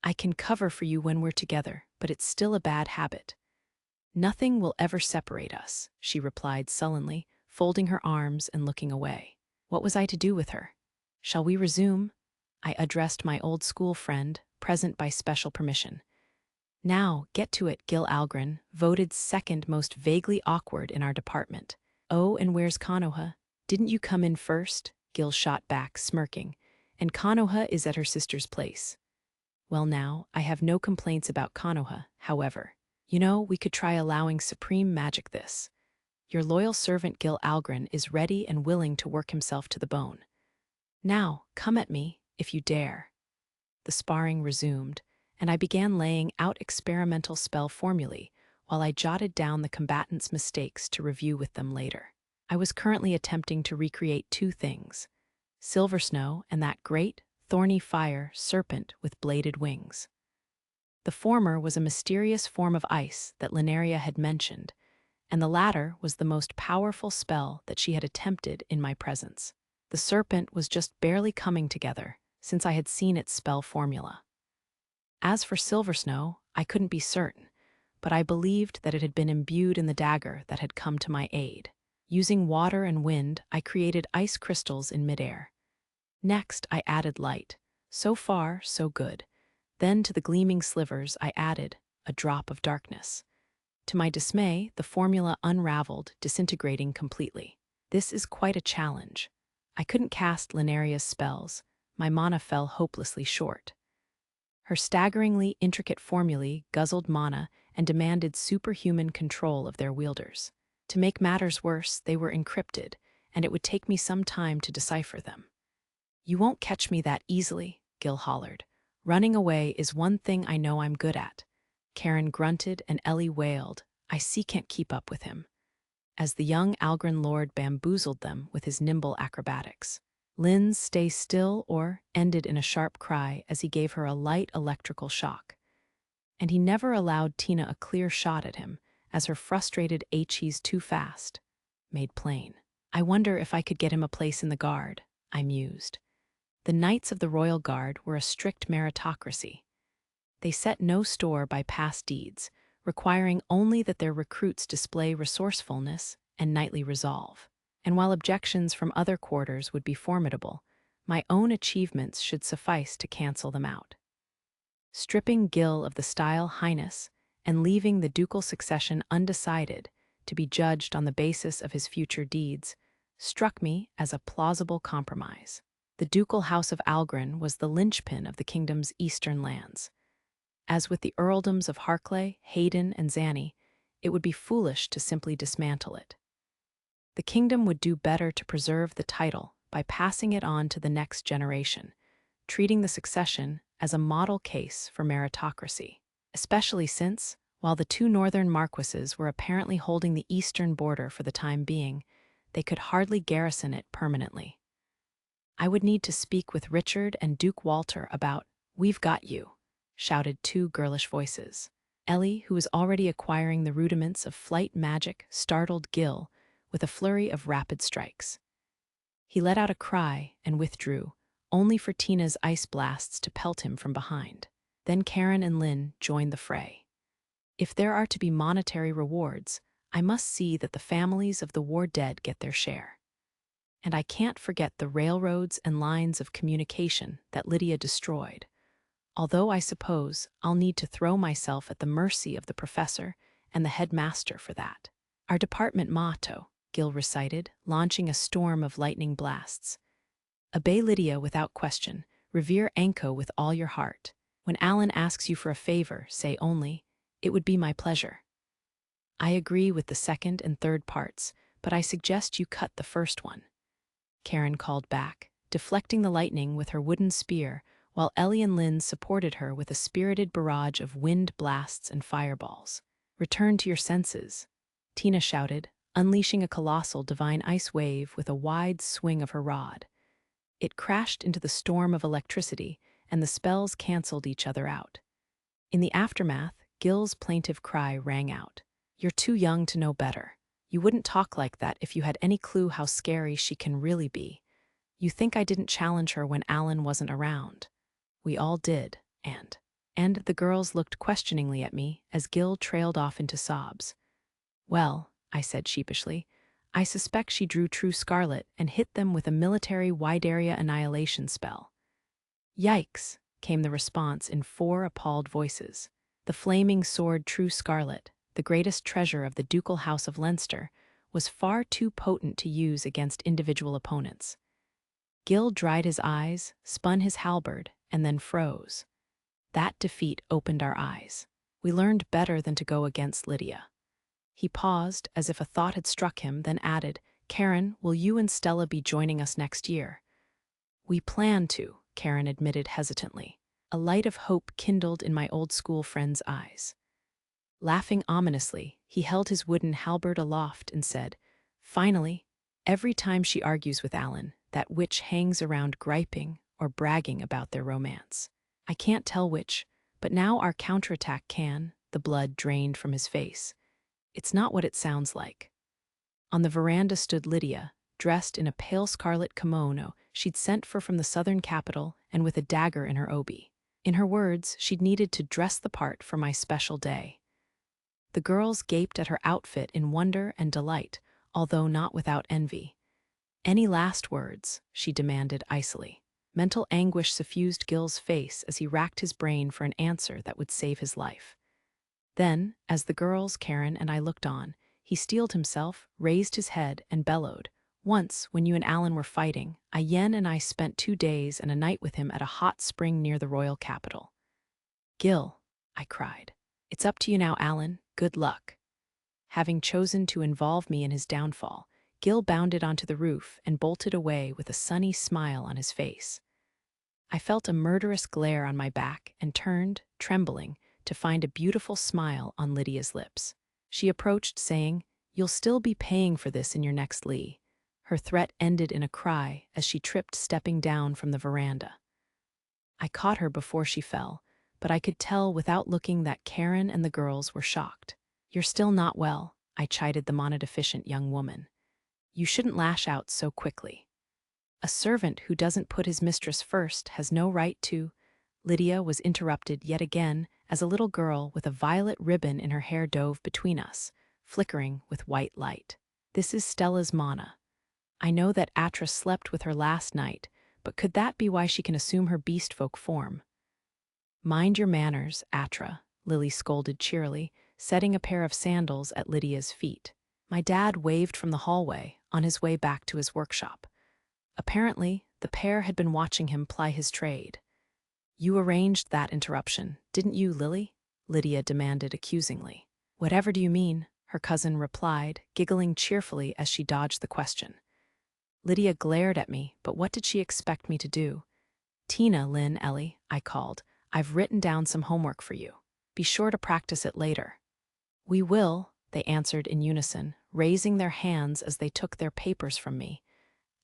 I can cover for you when we're together, but it's still a bad habit. Nothing will ever separate us, she replied sullenly, folding her arms and looking away. What was I to do with her? Shall we resume? I addressed my old school friend, present by special permission. Now, get to it, Gil Algren, voted second most vaguely awkward in our department. Oh, and where's Konoha? Didn't you come in first? Gil shot back, smirking. And Konoha is at her sister's place. Well now, I have no complaints about Konoha, however. You know, we could try allowing supreme magic this. Your loyal servant Gil Algren is ready and willing to work himself to the bone. Now, come at me, if you dare. The sparring resumed, and I began laying out experimental spell formulae while I jotted down the combatants' mistakes to review with them later. I was currently attempting to recreate two things: Silver Snow and that great, thorny fire serpent with bladed wings. The former was a mysterious form of ice that Lineria had mentioned, and the latter was the most powerful spell that she had attempted in my presence. The serpent was just barely coming together, since I had seen its spell formula. As for Silver Snow, I couldn't be certain, but I believed that it had been imbued in the dagger that had come to my aid. Using water and wind, I created ice crystals in midair. Next, I added light. So far, so good. Then to the gleaming slivers, I added a drop of darkness. To my dismay, the formula unraveled, disintegrating completely. This is quite a challenge. I couldn't cast Linaria's spells. My mana fell hopelessly short. Her staggeringly intricate formulae guzzled mana and demanded superhuman control of their wielders. To make matters worse, they were encrypted, and it would take me some time to decipher them. You won't catch me that easily, Gil hollered. Running away is one thing I know I'm good at. Karen grunted and Ellie wailed. I can't keep up with him. As the young Algren lord bamboozled them with his nimble acrobatics. Lynn's stay still or ended in a sharp cry as he gave her a light electrical shock. And he never allowed Tina a clear shot at him, as her frustrated "He's too fast" made plain. I wonder if I could get him a place in the guard, I mused. The Knights of the Royal Guard were a strict meritocracy. They set no store by past deeds, requiring only that their recruits display resourcefulness and knightly resolve. And while objections from other quarters would be formidable, my own achievements should suffice to cancel them out. Stripping Gil of the style Highness and leaving the ducal succession undecided to be judged on the basis of his future deeds struck me as a plausible compromise. The ducal house of Algren was the linchpin of the kingdom's eastern lands. As with the earldoms of Harclay, Hayden, and Zanny, it would be foolish to simply dismantle it. The kingdom would do better to preserve the title by passing it on to the next generation, treating the succession as a model case for meritocracy, especially since, while the two northern marquises were apparently holding the eastern border for the time being, they could hardly garrison it permanently. I would need to speak with Richard and Duke Walter about "We've got you," shouted two girlish voices. Ellie, who was already acquiring the rudiments of flight magic, startled Gil with a flurry of rapid strikes. He let out a cry and withdrew, only for Tina's ice blasts to pelt him from behind. Then Karen and Lynn joined the fray. If there are to be monetary rewards, I must see that the families of the war dead get their share. And I can't forget the railroads and lines of communication that Lydia destroyed. although I suppose I'll need to throw myself at the mercy of the professor and the headmaster for that. Our department motto, Gil recited, launching a storm of lightning blasts. Obey Lydia without question, revere Anko with all your heart. When Alan asks you for a favor, say only, "It would be my pleasure." I agree with the second and third parts, but I suggest you cut the first one. Karen called back, deflecting the lightning with her wooden spear, while Ellie and Lynn supported her with a spirited barrage of wind blasts and fireballs. "Return to your senses," Tina shouted, unleashing a colossal divine ice wave with a wide swing of her rod. It crashed into the storm of electricity, and the spells canceled each other out. In the aftermath, Gil's plaintive cry rang out. "You're too young to know better. You wouldn't talk like that if you had any clue how scary she can really be. You think I didn't challenge her when Alan wasn't around." We all did, and the girls looked questioningly at me as Gil trailed off into sobs. "Well," I said sheepishly, "I suspect she drew true scarlet and hit them with a military wide-area annihilation spell." "Yikes," came the response in 4 appalled voices. The flaming sword True Scarlet, the greatest treasure of the ducal house of Leinster, was far too potent to use against individual opponents. Gil dried his eyes, spun his halberd, and then froze. That defeat opened our eyes. We learned better than to go against Lydia. He paused, as if a thought had struck him, then added, "Karen, will you and Stella be joining us next year?" "We plan to," Karen admitted hesitantly. A light of hope kindled in my old school friend's eyes. Laughing ominously, he held his wooden halberd aloft and said, "Finally, every time she argues with Alan, that witch hangs around griping or bragging about their romance. I can't tell which, but now our counterattack can." The blood drained from his face. "It's not what it sounds like." On the veranda stood Lydia, dressed in a pale scarlet kimono she'd sent for from the southern capital and with a dagger in her obi. In her words, she'd needed to dress the part for my special day. The girls gaped at her outfit in wonder and delight, although not without envy. "Any last words?" she demanded icily. Mental anguish suffused Gil's face as he racked his brain for an answer that would save his life. Then, as the girls, Karen, and I looked on, he steeled himself, raised his head, and bellowed, "Once, when you and Alan were fighting, Yen and I spent 2 days and a night with him at a hot spring near the royal capital." "Gil," I cried, "it's up to you now, Alan. Good luck." Having chosen to involve me in his downfall, Gil bounded onto the roof and bolted away with a sunny smile on his face. I felt a murderous glare on my back and turned, trembling, to find a beautiful smile on Lydia's lips. She approached, saying, "You'll still be paying for this in your next Lee." Her threat ended in a cry as she tripped, stepping down from the veranda. I caught her before she fell, but I could tell without looking that Karen and the girls were shocked. "You're still not well," I chided the monodeficient young woman. "You shouldn't lash out so quickly. A servant who doesn't put his mistress first has no right to—" Lydia was interrupted yet again as a little girl with a violet ribbon in her hair dove between us, flickering with white light. "This is Stella's Mana. I know that Atra slept with her last night, but could that be why she can assume her beast folk form?" "Mind your manners, Atra," Lily scolded cheerily, setting a pair of sandals at Lydia's feet. My dad waved from the hallway, on his way back to his workshop. Apparently, the pair had been watching him ply his trade. "You arranged that interruption, didn't you, Lily?" Lydia demanded accusingly. "Whatever do you mean?" her cousin replied, giggling cheerfully as she dodged the question. Lydia glared at me, but what did she expect me to do? "Tina, Lynn, Ellie," I called, "I've written down some homework for you. Be sure to practice it later." "We will," they answered in unison, raising their hands as they took their papers from me.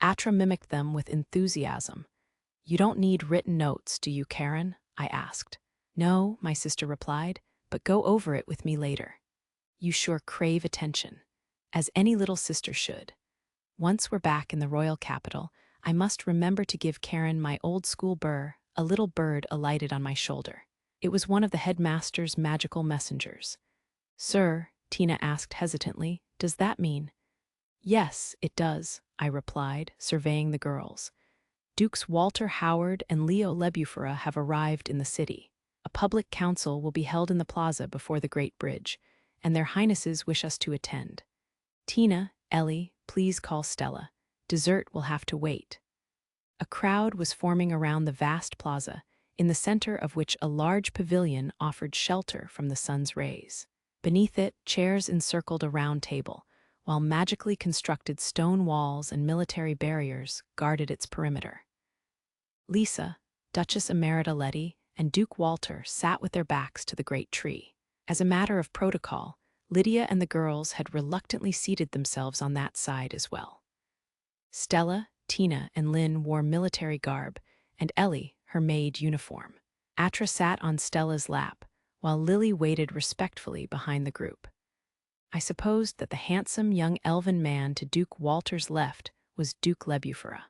Atra mimicked them with enthusiasm. "You don't need written notes, do you, Karen?" I asked. "No," my sister replied, "but go over it with me later. You sure crave attention, as any little sister should." Once we're back in the royal capital, I must remember to give Karen my old school burr. A little bird alighted on my shoulder. It was one of the headmaster's magical messengers. "Sir," Tina asked hesitantly, "does that mean—" "Yes, it does," I replied, surveying the girls. Dukes Walter Howard and Leo Lebufera have arrived in the city. A public council will be held in the plaza before the Great Bridge, and their highnesses wish us to attend. Tina, Ellie, please call Stella. Dessert will have to wait. A crowd was forming around the vast plaza, in the center of which a large pavilion offered shelter from the sun's rays. Beneath it, chairs encircled a round table, while magically constructed stone walls and military barriers guarded its perimeter. Lisa, Duchess Emerita Letty, and Duke Walter sat with their backs to the great tree. As a matter of protocol, Lydia and the girls had reluctantly seated themselves on that side as well. Stella, Tina, and Lynn wore military garb, and Ellie, her maid uniform. Atra sat on Stella's lap, while Lily waited respectfully behind the group. I supposed that the handsome young elven man to Duke Walter's left was Duke Lebufera.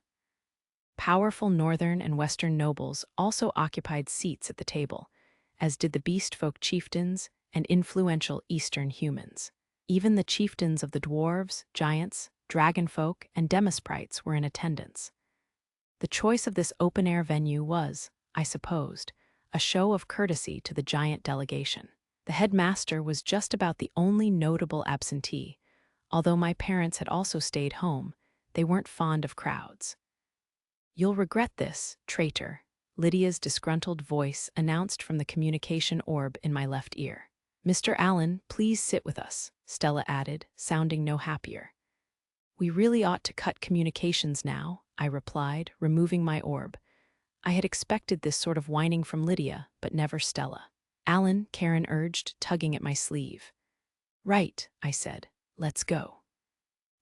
Powerful northern and western nobles also occupied seats at the table, as did the beast folk chieftains and influential eastern humans. Even the chieftains of the dwarves, giants, dragonfolk, and demisprites were in attendance. The choice of this open-air venue was, I supposed, a show of courtesy to the giant delegation. The headmaster was just about the only notable absentee. Although my parents had also stayed home, they weren't fond of crowds. "You'll regret this, traitor," Lydia's disgruntled voice announced from the communication orb in my left ear. "Mr. Allen, please sit with us," Stella added, sounding no happier. "We really ought to cut communications now," I replied, removing my orb. I had expected this sort of whining from Lydia, but never Stella. "Allen," Karen urged, tugging at my sleeve. "Right," I said. "Let's go."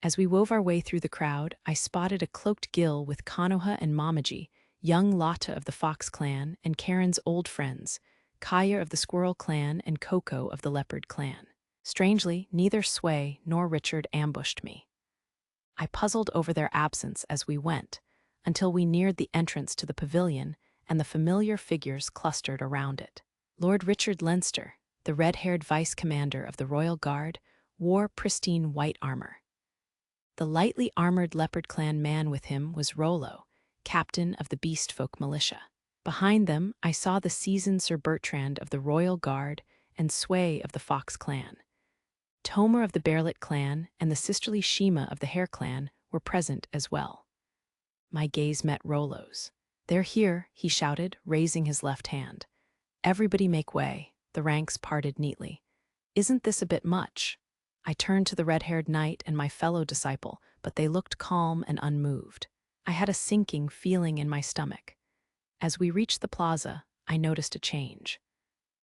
As we wove our way through the crowd, I spotted a cloaked Gil with Konoha and Mamaji, young Lotta of the Fox clan, and Karen's old friends, Kaya of the Squirrel clan and Coco of the Leopard clan. Strangely, neither Sway nor Richard ambushed me. I puzzled over their absence as we went, until we neared the entrance to the pavilion and the familiar figures clustered around it. Lord Richard Leinster, the red-haired vice-commander of the Royal Guard, wore pristine white armor. The lightly armored Leopard clan man with him was Rollo, captain of the Beast Folk militia. Behind them, I saw the seasoned Sir Bertrand of the Royal Guard and Sway of the Fox clan. Tomer of the Bearlet clan and the sisterly Shima of the Hare clan were present as well. My gaze met Rollo's. "They're here," he shouted, raising his left hand. "Everybody make way." The ranks parted neatly. "Isn't this a bit much?" I turned to the red-haired knight and my fellow disciple, but they looked calm and unmoved. I had a sinking feeling in my stomach. As we reached the plaza, I noticed a change.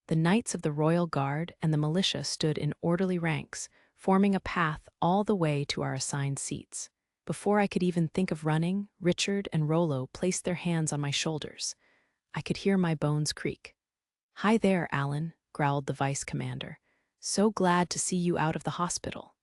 The knights of the Royal Guard and the militia stood in orderly ranks, forming a path all the way to our assigned seats. Before I could even think of running, Richard and Rollo placed their hands on my shoulders. I could hear my bones creak. "Hi there, Allen," growled the vice-commander. "So glad to see you out of the hospital."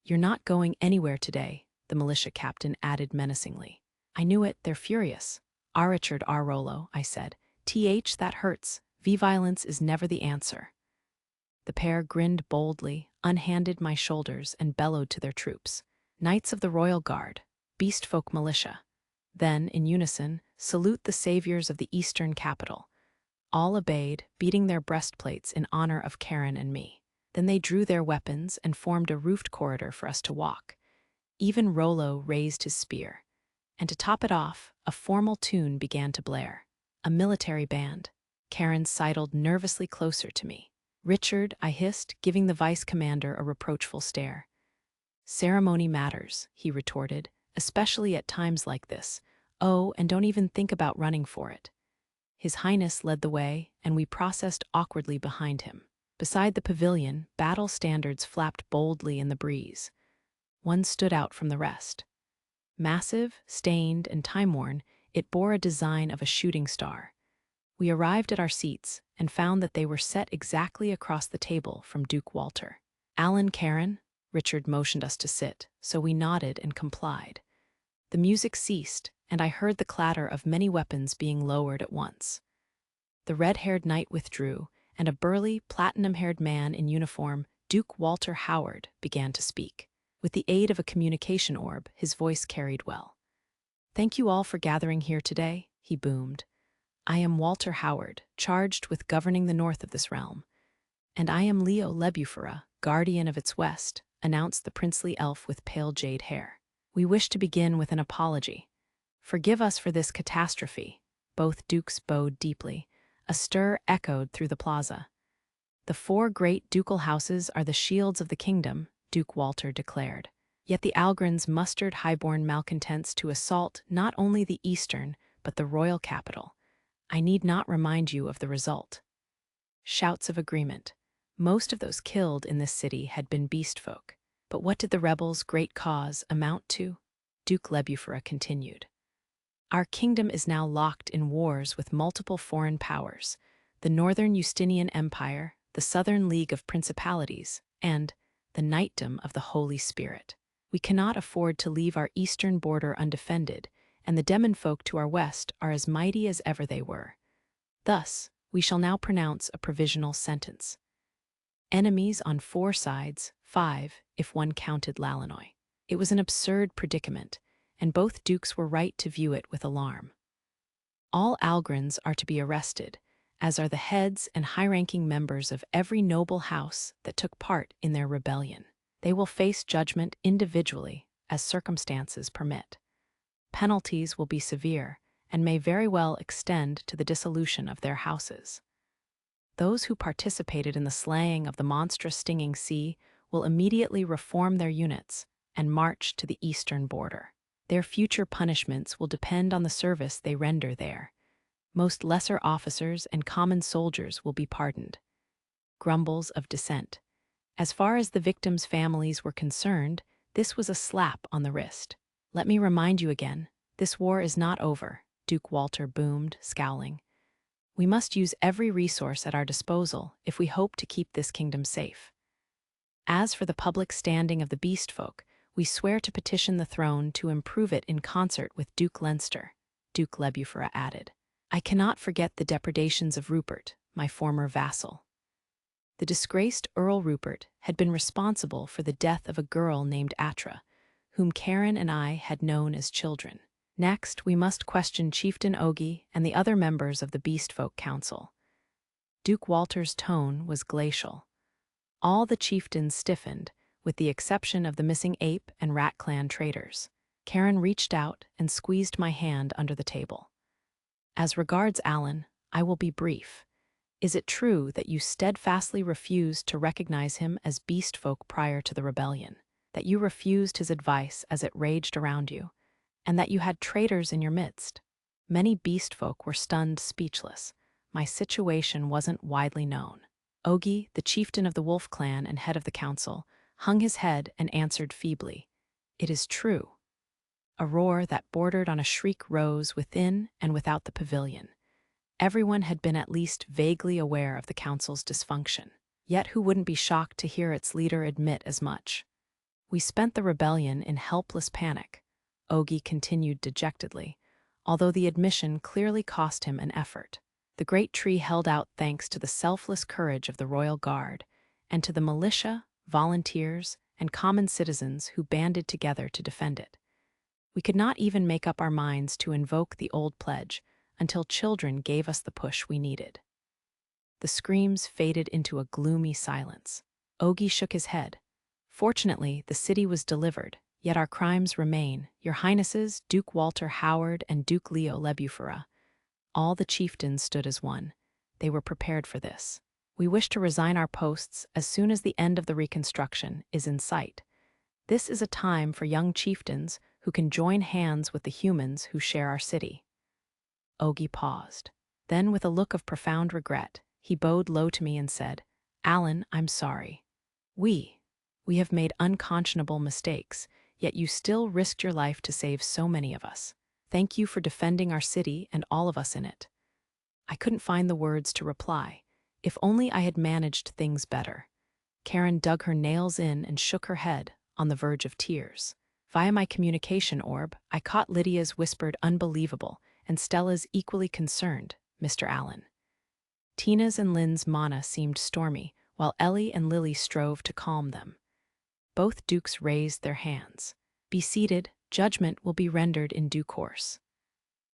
"You're not going anywhere today," the militia captain added menacingly. "I knew it, they're furious." "Ah, Richard, ah, Rollo," I said. That hurts. Violence is never the answer." The pair grinned boldly, unhanded my shoulders, and bellowed to their troops. "Knights of the Royal Guard, Beast Folk militia." Then, in unison, "Salute the saviors of the Eastern capital." All obeyed, beating their breastplates in honor of Karen and me. Then they drew their weapons and formed a roofed corridor for us to walk. Even Rollo raised his spear. And to top it off, a formal tune began to blare. A military band. Karen sidled nervously closer to me. "Richard," I hissed, giving the vice-commander a reproachful stare. "Ceremony matters," he retorted, "especially at times like this. Oh, and don't even think about running for it." His Highness led the way, and we processed awkwardly behind him. Beside the pavilion, battle standards flapped boldly in the breeze. One stood out from the rest. Massive, stained, and time-worn, it bore a design of a shooting star. We arrived at our seats and found that they were set exactly across the table from Duke Walter. "Allen, Karen," Richard motioned us to sit, so we nodded and complied. The music ceased, and I heard the clatter of many weapons being lowered at once. The red-haired knight withdrew, and a burly, platinum-haired man in uniform, Duke Walter Howard, began to speak. With the aid of a communication orb, his voice carried well. "Thank you all for gathering here today," he boomed. "I am Walter Howard, charged with governing the north of this realm. And I am Leo Lebufera, guardian of its west," announced the princely elf with pale jade hair. "We wish to begin with an apology. Forgive us for this catastrophe." Both dukes bowed deeply. A stir echoed through the plaza. "The four great ducal houses are the shields of the kingdom," Duke Walter declared. "Yet the Algrins mustered highborn malcontents to assault not only the eastern, but the royal capital. I need not remind you of the result." Shouts of agreement. Most of those killed in this city had been beast folk. But what did the rebels' great cause amount to? Duke Lebufera continued. "Our kingdom is now locked in wars with multiple foreign powers: the Northern Justinian Empire, the Southern League of Principalities, and the Knightdom of the Holy Spirit. We cannot afford to leave our eastern border undefended, and the demon folk to our west are as mighty as ever they were. Thus, we shall now pronounce a provisional sentence. Enemies on 4 sides, 5, if one counted Lalanoy." It was an absurd predicament, and both dukes were right to view it with alarm. "All Algrins are to be arrested, as are the heads and high-ranking members of every noble house that took part in their rebellion. They will face judgment individually, as circumstances permit. Penalties will be severe, and may very well extend to the dissolution of their houses. Those who participated in the slaying of the monstrous stinging sea will immediately reform their units and march to the eastern border. Their future punishments will depend on the service they render there. Most lesser officers and common soldiers will be pardoned." Grumbles of dissent. As far as the victims' families were concerned, this was a slap on the wrist. "Let me remind you again, this war is not over," Duke Walter boomed, scowling. "We must use every resource at our disposal if we hope to keep this kingdom safe. As for the public standing of the beast folk, we swear to petition the throne to improve it in concert with Duke Leinster," Duke Lebufera added. "I cannot forget the depredations of Rupert, my former vassal. The disgraced Earl Rupert had been responsible for the death of a girl named Atra, whom Karen and I had known as children. Next, we must question Chieftain Ogi and the other members of the Beast Folk Council." Duke Walter's tone was glacial. All the chieftains stiffened, with the exception of the missing ape and rat clan traitors. Karen reached out and squeezed my hand under the table. "As regards Alan, I will be brief. Is it true that you steadfastly refused to recognize him as beast folk prior to the rebellion, that you refused his advice as it raged around you, and that you had traitors in your midst?" Many beast folk were stunned speechless. My situation wasn't widely known. Ogi, the chieftain of the Wolf clan and head of the council, hung his head and answered feebly, "It is true." A roar that bordered on a shriek rose within and without the pavilion. Everyone had been at least vaguely aware of the council's dysfunction. Yet who wouldn't be shocked to hear its leader admit as much? "We spent the rebellion in helpless panic," Ogi continued dejectedly, although the admission clearly cost him an effort. "The great tree held out thanks to the selfless courage of the Royal Guard and to the militia, volunteers, and common citizens who banded together to defend it. We could not even make up our minds to invoke the old pledge until children gave us the push we needed." The screams faded into a gloomy silence. Ogi shook his head. "Fortunately, the city was delivered, yet our crimes remain, Your Highnesses, Duke Walter Howard and Duke Leo Lebufera." All the chieftains stood as one. They were prepared for this. "We wish to resign our posts as soon as the end of the reconstruction is in sight. This is a time for young chieftains who can join hands with the humans who share our city." Ogi paused. Then, with a look of profound regret, he bowed low to me and said, "Alan, I'm sorry. We have made unconscionable mistakes, yet you still risked your life to save so many of us. Thank you for defending our city and all of us in it." I couldn't find the words to reply. If only I had managed things better. Karen dug her nails in and shook her head, on the verge of tears. Via my communication orb, I caught Lydia's whispered "unbelievable" and Stella's equally concerned, "Mr. Allen." Tina's and Lynn's mana seemed stormy, while Ellie and Lily strove to calm them. Both dukes raised their hands. "Be seated," Judgment will be rendered in due course.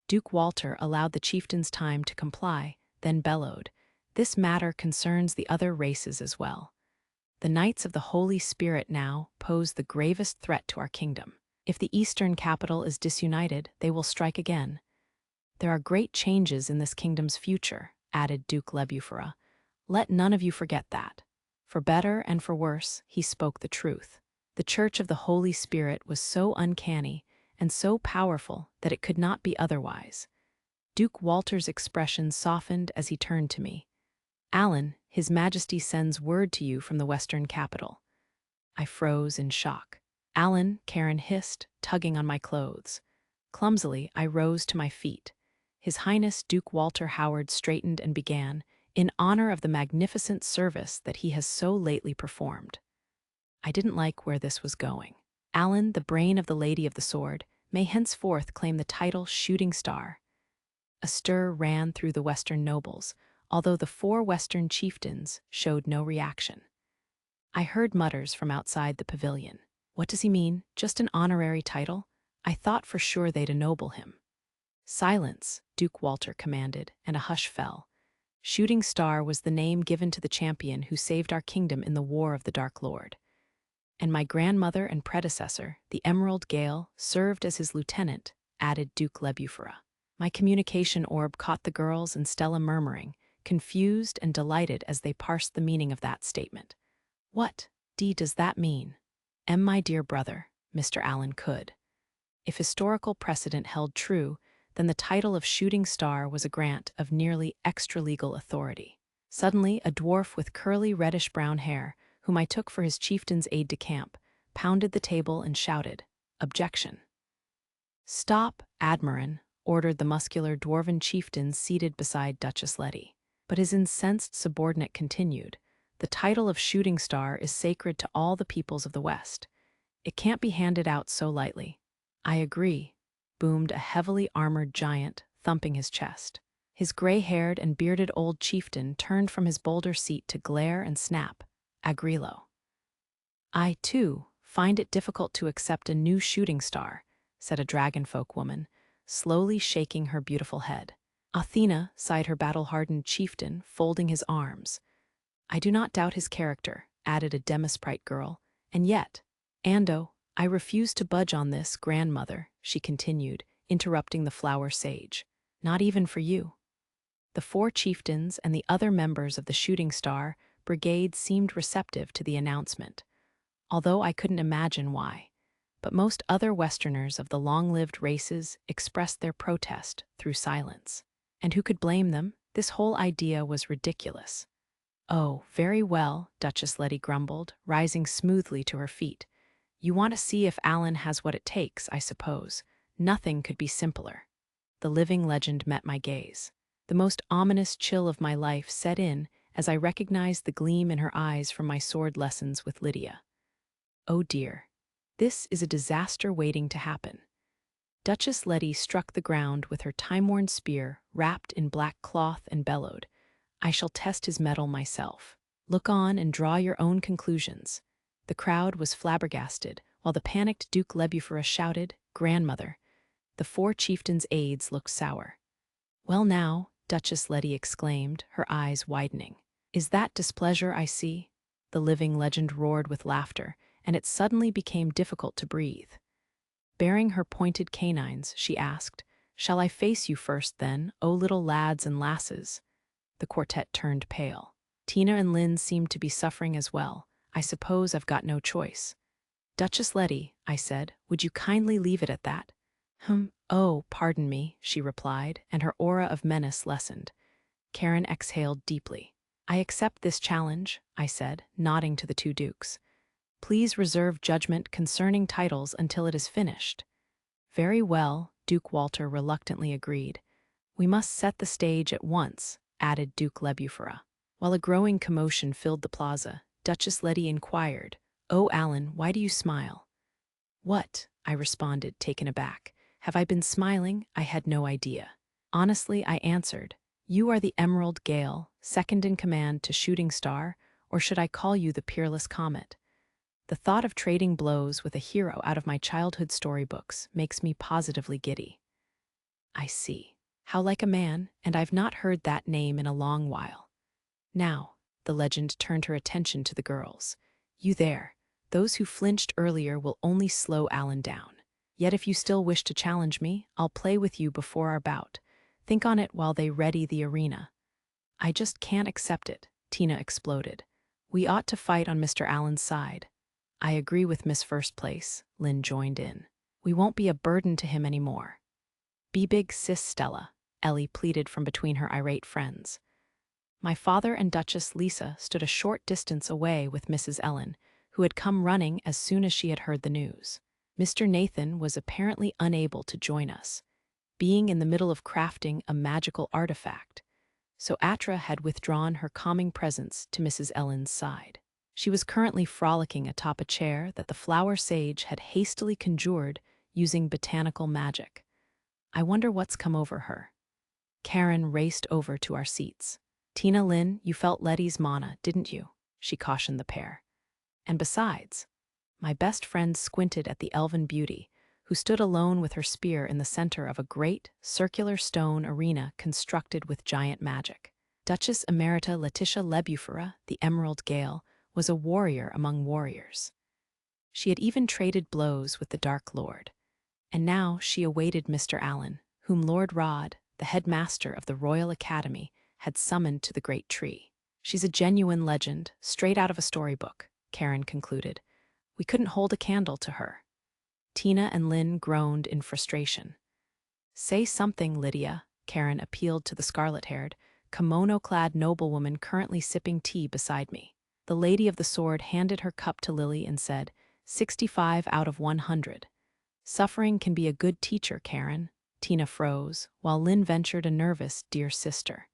Duke Walter allowed the chieftains time to comply, then bellowed, "This matter concerns the other races as well. The Knights of the Holy Spirit now pose the gravest threat to our kingdom. If the eastern capital is disunited, they will strike again. There are great changes in this kingdom's future," added Duke Lebufera. "Let none of you forget that." For better and for worse, he spoke the truth. The Church of the Holy Spirit was so uncanny and so powerful that it could not be otherwise. Duke Walter's expression softened as he turned to me. "Alan, His Majesty sends word to you from the western capital." I froze in shock. "Alan," Karen hissed, tugging on my clothes. Clumsily, I rose to my feet. His Highness Duke Walter Howard straightened and began, "In honor of the magnificent service that he has so lately performed." I didn't like where this was going. Alan, the brain of the Lady of the Sword, may henceforth claim the title Shooting Star. A stir ran through the Western nobles, although the 4 Western chieftains showed no reaction. I heard mutters from outside the pavilion. "What does he mean? Just an honorary title? I thought for sure they'd ennoble him." "Silence," Duke Walter commanded, and a hush fell. "Shooting Star was the name given to the champion who saved our kingdom in the War of the Dark Lord. And my grandmother and predecessor, the Emerald Gale, served as his lieutenant," added Duke Lebufera. My communication orb caught the girls and Stella murmuring, confused and delighted as they parsed the meaning of that statement. "What, does that mean?" My dear brother," Mr. Allen could. If historical precedent held true, then the title of Shooting Star was a grant of nearly extra-legal authority. Suddenly, a dwarf with curly reddish-brown hair, whom I took for his chieftain's aide-de-camp, pounded the table and shouted, "Objection." "Stop, Admiral," ordered the muscular dwarven chieftain seated beside Duchess Letty. But his incensed subordinate continued, "The title of Shooting Star is sacred to all the peoples of the West. It can't be handed out so lightly." "I agree," boomed a heavily armored giant, thumping his chest. His gray-haired and bearded old chieftain turned from his boulder seat to glare and snap, "Agrilo." "I, too, find it difficult to accept a new shooting star," said a dragonfolk woman, slowly shaking her beautiful head. "Athena," sighed her battle-hardened chieftain, folding his arms. "I do not doubt his character," added a demisprite girl, "and yet, Ando, I refuse to budge on this, grandmother," she continued, interrupting the flower sage. "Not even for you." The 4 chieftains and the other members of the Shooting Star Brigade seemed receptive to the announcement, although I couldn't imagine why. But most other Westerners of the long-lived races expressed their protest through silence. And who could blame them? This whole idea was ridiculous. "Oh, very well," Duchess Letty grumbled, rising smoothly to her feet. "You want to see if Alan has what it takes, I suppose. Nothing could be simpler." The living legend met my gaze. The most ominous chill of my life set in as I recognized the gleam in her eyes from my sword lessons with Lydia. Oh dear, this is a disaster waiting to happen. Duchess Letty struck the ground with her time-worn spear wrapped in black cloth and bellowed, "I shall test his mettle myself. Look on and draw your own conclusions." The crowd was flabbergasted, while the panicked Duke Lebufera shouted, "Grandmother." The 4 chieftains' aides looked sour. "Well now," Duchess Letty exclaimed, her eyes widening. "Is that displeasure I see?" The living legend roared with laughter, and it suddenly became difficult to breathe. Baring her pointed canines, she asked, "Shall I face you first, then, O little lads and lasses?" The quartet turned pale. Tina and Lynn seemed to be suffering as well. "I suppose I've got no choice." "Duchess Letty," I said, "would you kindly leave it at that?" "Oh, pardon me," she replied, and her aura of menace lessened. Karen exhaled deeply. "I accept this challenge," I said, nodding to the 2 dukes. "Please reserve judgment concerning titles until it is finished." "Very well," Duke Walter reluctantly agreed. "We must set the stage at once," added Duke Lebufera. While a growing commotion filled the plaza, Duchess Letty inquired, "Oh, Alan, why do you smile?" "What?" I responded, taken aback. "Have I been smiling? I had no idea." "Honestly," I answered, "you are the Emerald Gale, second in command to Shooting Star, or should I call you the Peerless Comet?" The thought of trading blows with a hero out of my childhood storybooks makes me positively giddy. I see. How like a man, and I've not heard that name in a long while. Now, the legend turned her attention to the girls. You there. Those who flinched earlier will only slow Alan down. Yet if you still wish to challenge me, I'll play with you before our bout. Think on it while they ready the arena. I just can't accept it, Tina exploded. We ought to fight on Mr. Allen's side. I agree with Miss First Place, Lynn joined in. We won't be a burden to him anymore. Be big, sis Stella, Ellie pleaded from between her irate friends. My father and Duchess Lisa stood a short distance away with Mrs. Ellen, who had come running as soon as she had heard the news. Mr. Nathan was apparently unable to join us, being in the middle of crafting a magical artifact, so Atra had withdrawn her calming presence to Mrs. Ellen's side. She was currently frolicking atop a chair that the flower sage had hastily conjured using botanical magic. I wonder what's come over her. Karen raced over to our seats. Tina, Lynn, you felt Letty's mana, didn't you? She cautioned the pair. And besides, my best friend squinted at the elven beauty, who stood alone with her spear in the center of a great, circular stone arena constructed with giant magic. Duchess Emerita Letitia Lebufera, the Emerald Gale, was a warrior among warriors. She had even traded blows with the Dark Lord. And now she awaited Mr. Allen, whom Lord Rod, the headmaster of the Royal Academy, had summoned to the great tree. She's a genuine legend, straight out of a storybook, Karen concluded. We couldn't hold a candle to her. Tina and Lynn groaned in frustration. Say something, Lydia, Karen appealed to the scarlet-haired, kimono-clad noblewoman currently sipping tea beside me. The Lady of the Sword handed her cup to Lily and said, 65 out of 100. Suffering can be a good teacher, Karen. Tina froze, while Lynn ventured a nervous, dear sister.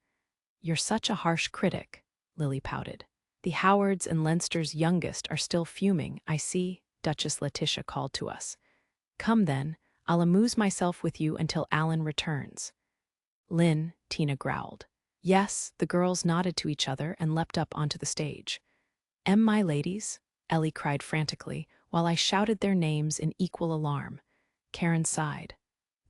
You're such a harsh critic, Lily pouted. The Howards and Leinster's youngest are still fuming, I see, Duchess Letitia called to us. Come then, I'll amuse myself with you until Alan returns. Lynn, Tina growled. Yes, the girls nodded to each other and leapt up onto the stage. My ladies, Ellie cried frantically, while I shouted their names in equal alarm. Karen sighed.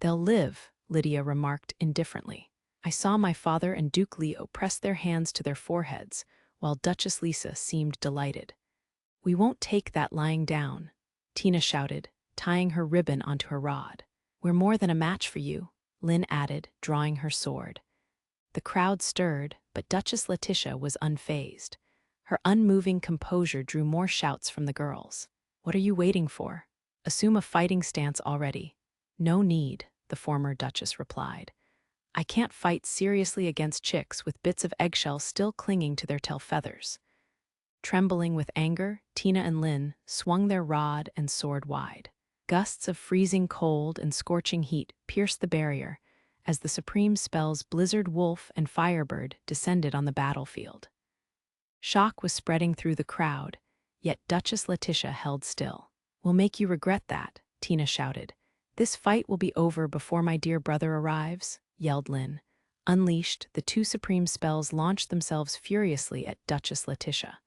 They'll live, Lydia remarked indifferently. I saw my father and Duke Leo press their hands to their foreheads, while Duchess Lisa seemed delighted. We won't take that lying down, Tina shouted, tying her ribbon onto her rod. We're more than a match for you, Lynn added, drawing her sword. The crowd stirred, but Duchess Letitia was unfazed. Her unmoving composure drew more shouts from the girls. What are you waiting for? Assume a fighting stance already. No need, the former Duchess replied. I can't fight seriously against chicks with bits of eggshell still clinging to their tail feathers. Trembling with anger, Tina and Lynn swung their rod and sword wide. Gusts of freezing cold and scorching heat pierced the barrier as the supreme spells Blizzard Wolf and Firebird descended on the battlefield. Shock was spreading through the crowd, yet Duchess Letitia held still. We'll make you regret that, Tina shouted. This fight will be over before my dear brother arrives, yelled Lynn. Unleashed, the two supreme spells launched themselves furiously at Duchess Letitia.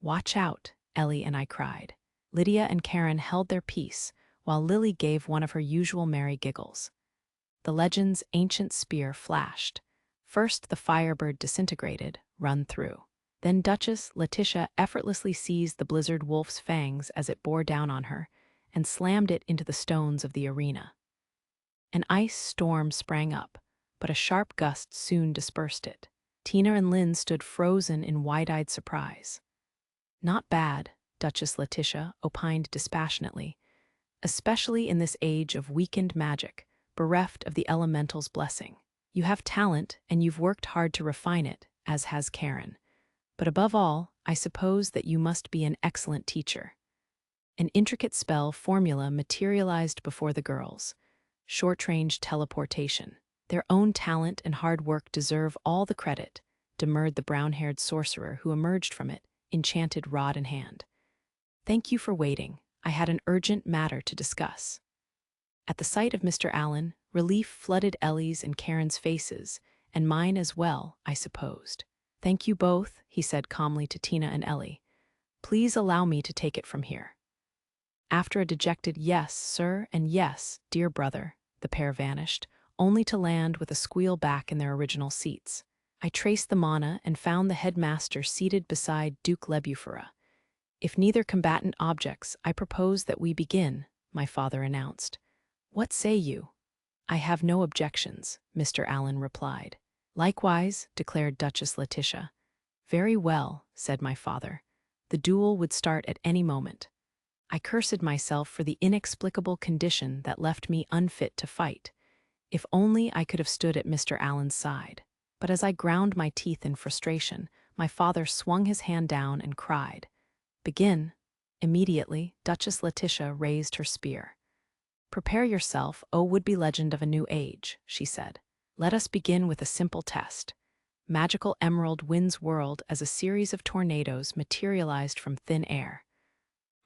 Watch out, Ellie and I cried. Lydia and Karen held their peace, while Lily gave one of her usual merry giggles. The legend's ancient spear flashed. First the Firebird disintegrated, run through. Then Duchess Letitia effortlessly seized the Blizzard Wolf's fangs as it bore down on her, and slammed it into the stones of the arena. An ice storm sprang up, but a sharp gust soon dispersed it. Tina and Lynn stood frozen in wide-eyed surprise. Not bad, Duchess Letitia opined dispassionately, especially in this age of weakened magic, bereft of the elemental's blessing. You have talent, and you've worked hard to refine it, as has Karen. But above all, I suppose that you must be an excellent teacher. An intricate spell formula materialized before the girls. Short-range teleportation. Their own talent and hard work deserve all the credit, demurred the brown-haired sorcerer who emerged from it, enchanted rod in hand. Thank you for waiting. I had an urgent matter to discuss. At the sight of Mr. Allen, relief flooded Ellie's and Karen's faces, and mine as well, I supposed. Thank you both, he said calmly to Tina and Ellie. Please allow me to take it from here." After a dejected "yes, sir," and "yes, dear brother," the pair vanished, only to land with a squeal back in their original seats. I traced the mana and found the headmaster seated beside Duke Lebufera. "If neither combatant objects, I propose that we begin," my father announced. "What say you?" "I have no objections," Mr. Allen replied. "Likewise," declared Duchess Letitia. "Very well," said my father. The duel would start at any moment. I cursed myself for the inexplicable condition that left me unfit to fight. If only I could have stood at Mr. Allen's side. But as I ground my teeth in frustration, my father swung his hand down and cried, "Begin." Immediately, Duchess Letitia raised her spear. "Prepare yourself, O would-be legend of a new age," she said. "Let us begin with a simple test." Magical Emerald Wind's world as a series of tornadoes materialized from thin air.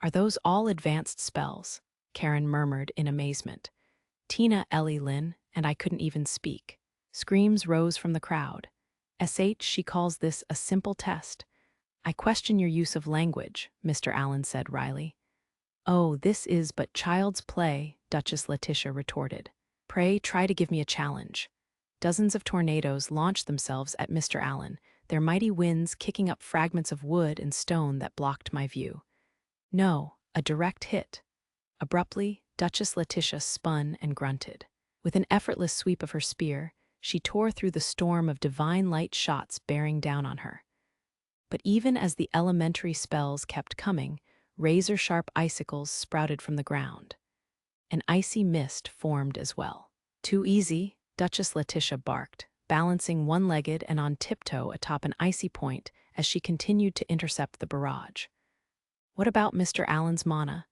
"Are those all advanced spells?" Karen murmured in amazement. Tina, Ellie, Lynn, and I couldn't even speak. Screams rose from the crowd. She calls this a simple test." "I question your use of language," Mr. Allen said wryly. "Oh, this is but child's play," Duchess Letitia retorted. "Pray try to give me a challenge." Dozens of tornadoes launched themselves at Mr. Allen, their mighty winds kicking up fragments of wood and stone that blocked my view. "No, a direct hit." Abruptly, Duchess Letitia spun and grunted. With an effortless sweep of her spear, she tore through the storm of divine light shots bearing down on her. But even as the elementary spells kept coming, razor-sharp icicles sprouted from the ground. An icy mist formed as well. "Too easy," Duchess Letitia barked, balancing one-legged and on tiptoe atop an icy point as she continued to intercept the barrage. What about Mr. Allen's mana?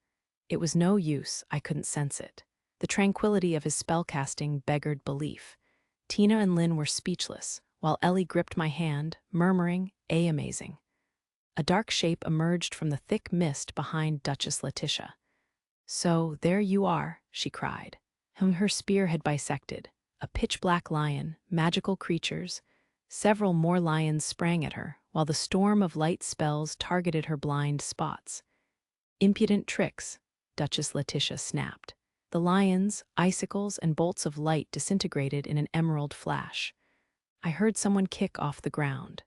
It was no use, I couldn't sense it. The tranquility of his spellcasting beggared belief. Tina and Lynn were speechless, while Ellie gripped my hand, murmuring, amazing." A dark shape emerged from the thick mist behind Duchess Letitia. "So, there you are," she cried, whom her spear had bisected. A pitch-black lion, magical creatures. Several more lions sprang at her, while the storm of light spells targeted her blind spots. "Impudent tricks," Duchess Letitia snapped. The lions, icicles, and bolts of light disintegrated in an emerald flash. I heard someone kick off the ground.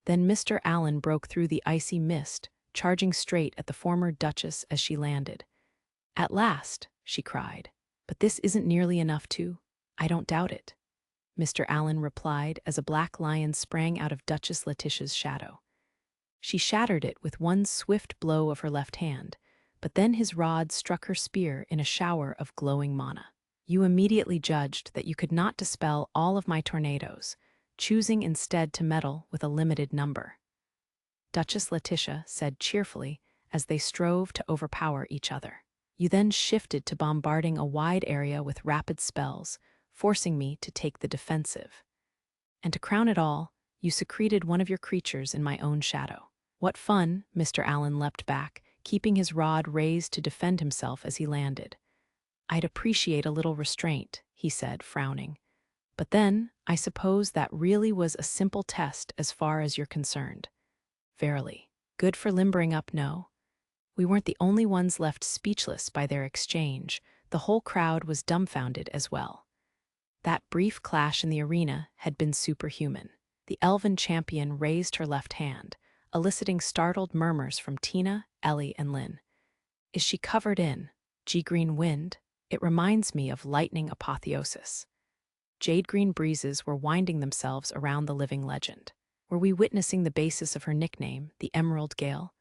Then Mr. Allen broke through the icy mist, charging straight at the former Duchess as she landed. "At last," she cried. "But this isn't nearly enough to—" "I don't doubt it," Mr. Allen replied as a black lion sprang out of Duchess Letitia's shadow. She shattered it with one swift blow of her left hand, but then his rod struck her spear in a shower of glowing mana. "You immediately judged that you could not dispel all of my tornadoes, choosing instead to meddle with a limited number," Duchess Letitia said cheerfully as they strove to overpower each other. "You then shifted to bombarding a wide area with rapid spells, forcing me to take the defensive. And to crown it all, you secreted one of your creatures in my own shadow." "What fun," Mr. Allen leapt back, keeping his rod raised to defend himself as he landed. "I'd appreciate a little restraint," he said, frowning. "But then, I suppose that really was a simple test as far as you're concerned." "Verily. Good for limbering up, no?" We weren't the only ones left speechless by their exchange. The whole crowd was dumbfounded as well. That brief clash in the arena had been superhuman. The elven champion raised her left hand, eliciting startled murmurs from Tina, Ellie, and Lynn. "Is she covered in green wind? It reminds me of lightning apotheosis." Jade-green breezes were winding themselves around the living legend. Were we witnessing the basis of her nickname, the Emerald Gale?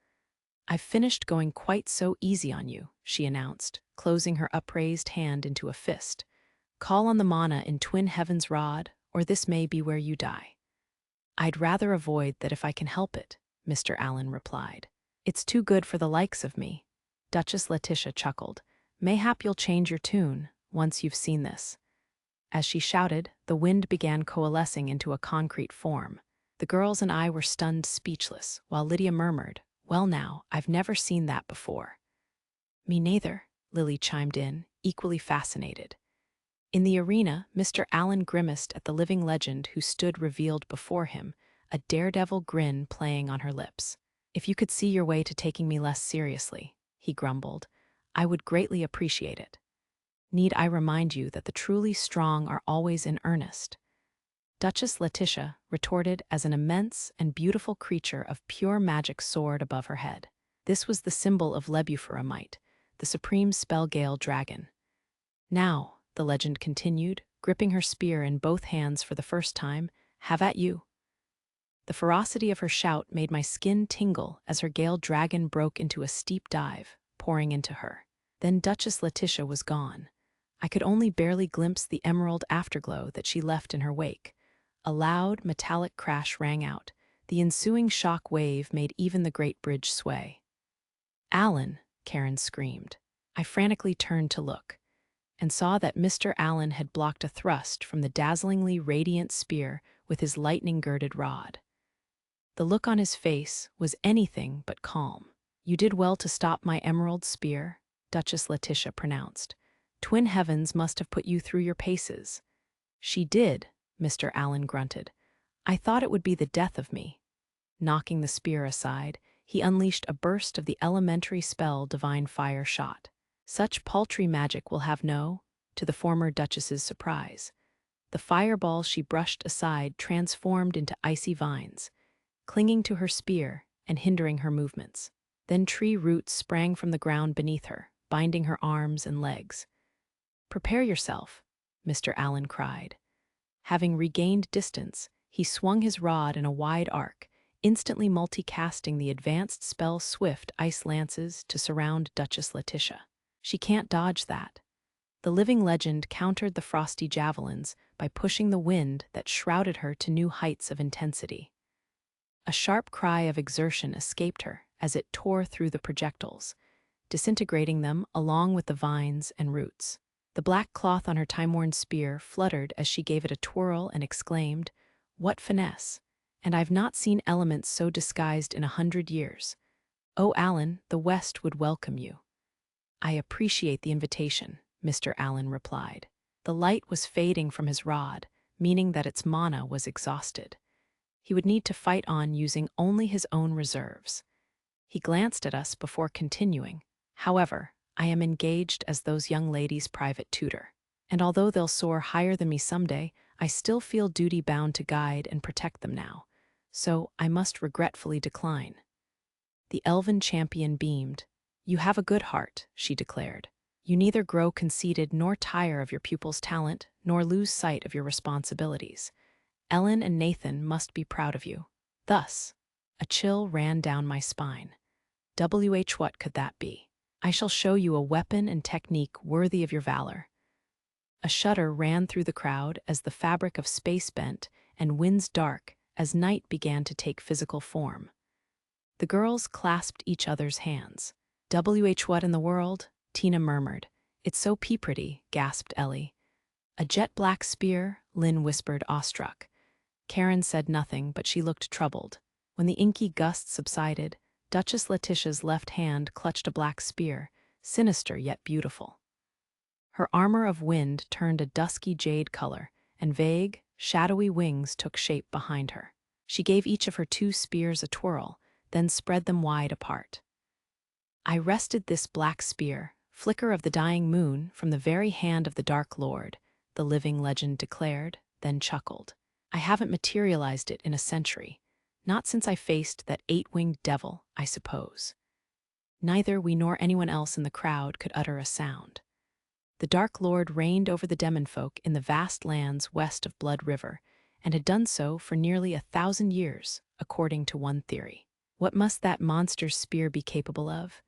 "I've finished going quite so easy on you," she announced, closing her upraised hand into a fist. "Call on the mana in Twin Heaven's Rod, or this may be where you die." "I'd rather avoid that if I can help it," Mr. Allen replied. "It's too good for the likes of me." Duchess Letitia chuckled. "Mayhap you'll change your tune, once you've seen this." As she shouted, the wind began coalescing into a concrete form. The girls and I were stunned speechless, while Lydia murmured, "Well now, I've never seen that before." "Me neither," Lily chimed in, equally fascinated. In the arena, Mr. Allen grimaced at the living legend who stood revealed before him, a daredevil grin playing on her lips. If you could see your way to taking me less seriously, he grumbled, I would greatly appreciate it. Need I remind you that the truly strong are always in earnest? Duchess Letitia retorted as an immense and beautiful creature of pure magic soared above her head. This was the symbol of Lebufuramite, the supreme spell-gale dragon. Now, the legend continued, gripping her spear in both hands for the first time, have at you. The ferocity of her shout made my skin tingle as her gale dragon broke into a steep dive, pouring into her. Then Duchess Letitia was gone. I could only barely glimpse the emerald afterglow that she left in her wake. A loud, metallic crash rang out. The ensuing shock wave made even the great bridge sway. Alan, Karen screamed. I frantically turned to look, and saw that Mr. Allen had blocked a thrust from the dazzlingly radiant spear with his lightning-girded rod. The look on his face was anything but calm. You did well to stop my emerald spear, Duchess Letitia pronounced. Twin heavens must have put you through your paces. She did, Mr. Allen grunted. I thought it would be the death of me. Knocking the spear aside, he unleashed a burst of the elementary spell Divine Fire Shot. Such paltry magic will have no, to the former Duchess's surprise. The fireball she brushed aside transformed into icy vines, clinging to her spear and hindering her movements. Then tree roots sprang from the ground beneath her, binding her arms and legs. Prepare yourself, Mr. Allen cried. Having regained distance, he swung his rod in a wide arc, instantly multicasting the advanced spell Swift Ice Lances to surround Duchess Letitia. She can't dodge that. The living legend countered the frosty javelins by pushing the wind that shrouded her to new heights of intensity. A sharp cry of exertion escaped her as it tore through the projectiles, disintegrating them along with the vines and roots. The black cloth on her time-worn spear fluttered as she gave it a twirl and exclaimed, "What finesse! And I've not seen elements so disguised in 100 years. Oh, Allen, the West would welcome you." I appreciate the invitation, Mr. Allen replied. The light was fading from his rod, meaning that its mana was exhausted. He would need to fight on using only his own reserves. He glanced at us before continuing. However, I am engaged as those young ladies' private tutor, and although they'll soar higher than me someday, I still feel duty-bound to guide and protect them now, so I must regretfully decline. The elven champion beamed. You have a good heart, she declared. You neither grow conceited nor tire of your pupil's talent, nor lose sight of your responsibilities. Ellen and Nathan must be proud of you. Thus, a chill ran down my spine. What could that be? I shall show you a weapon and technique worthy of your valor. A shudder ran through the crowd as the fabric of space bent and winds dark as night began to take physical form. The girls clasped each other's hands. What in the world? Tina murmured. It's so pea-pretty, gasped Ellie. A jet-black spear, Lynn whispered, awestruck. Karen said nothing, but she looked troubled. When the inky gust subsided, Duchess Letitia's left hand clutched a black spear, sinister yet beautiful. Her armor of wind turned a dusky jade color, and vague, shadowy wings took shape behind her. She gave each of her 2 spears a twirl, then spread them wide apart. I wrested this black spear, flicker of the dying moon, from the very hand of the Dark Lord, the living legend declared, then chuckled. I haven't materialized it in a century, not since I faced that 8-winged devil, I suppose. Neither we nor anyone else in the crowd could utter a sound. The Dark Lord reigned over the Demonfolk in the vast lands west of Blood River, and had done so for nearly 1,000 years, according to one theory. What must that monster's spear be capable of?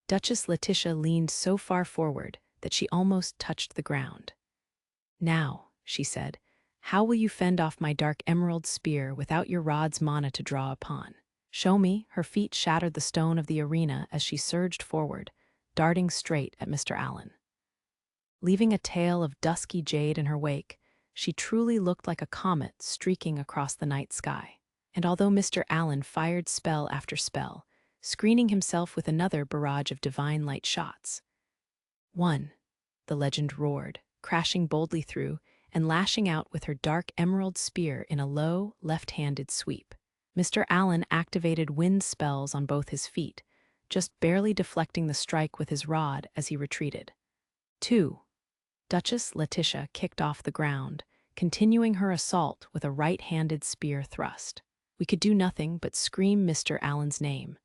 Duchess Letitia leaned so far forward that she almost touched the ground. Now, she said, how will you fend off my dark emerald spear without your rod's mana to draw upon? Show me. Her feet shattered the stone of the arena as she surged forward, darting straight at Mr. Allen. Leaving a tail of dusky jade in her wake, she truly looked like a comet streaking across the night sky. And although Mr. Allen fired spell after spell, screening himself with another barrage of divine light shots. One, the legend roared, crashing boldly through and lashing out with her dark emerald spear in a low, left-handed sweep. Mr. Allen activated wind spells on both his feet, just barely deflecting the strike with his rod as he retreated. 2. Duchess Letitia kicked off the ground, continuing her assault with a right-handed spear thrust. We could do nothing but scream Mr. Allen's name.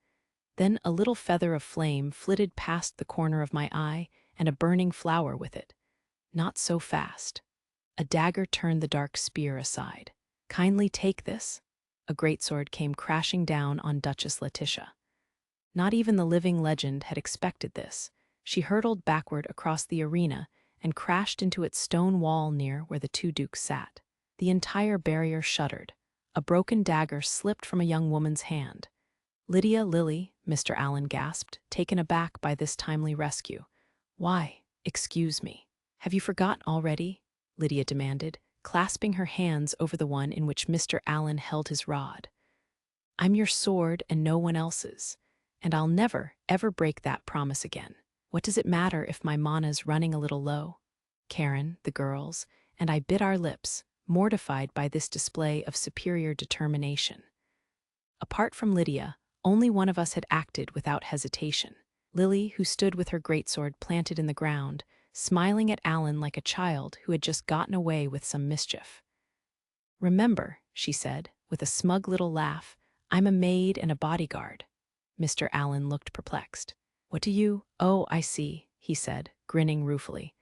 Then a little feather of flame flitted past the corner of my eye, and a burning flower with it. Not so fast. A dagger turned the dark spear aside. Kindly take this. A greatsword came crashing down on Duchess Letitia. Not even the living legend had expected this. She hurtled backward across the arena and crashed into its stone wall near where the two dukes sat. The entire barrier shuddered. A broken dagger slipped from a young woman's hand. "Lydia, Lily," Mr. Allen gasped, taken aback by this timely rescue. "Why, excuse me. Have you forgotten already?" Lydia demanded, clasping her hands over the one in which Mr. Allen held his rod. "I'm your sword and no one else's, and I'll never, ever break that promise again. What does it matter if my mana's running a little low?" Karen, the girls, and I bit our lips, mortified by this display of superior determination. Apart from Lydia, only one of us had acted without hesitation. Lily, who stood with her greatsword planted in the ground, smiling at Allen like a child who had just gotten away with some mischief. "Remember," she said, with a smug little laugh, "I'm a maid and a bodyguard." Mr. Allen looked perplexed. "What do you— Oh, I see," he said, grinning ruefully.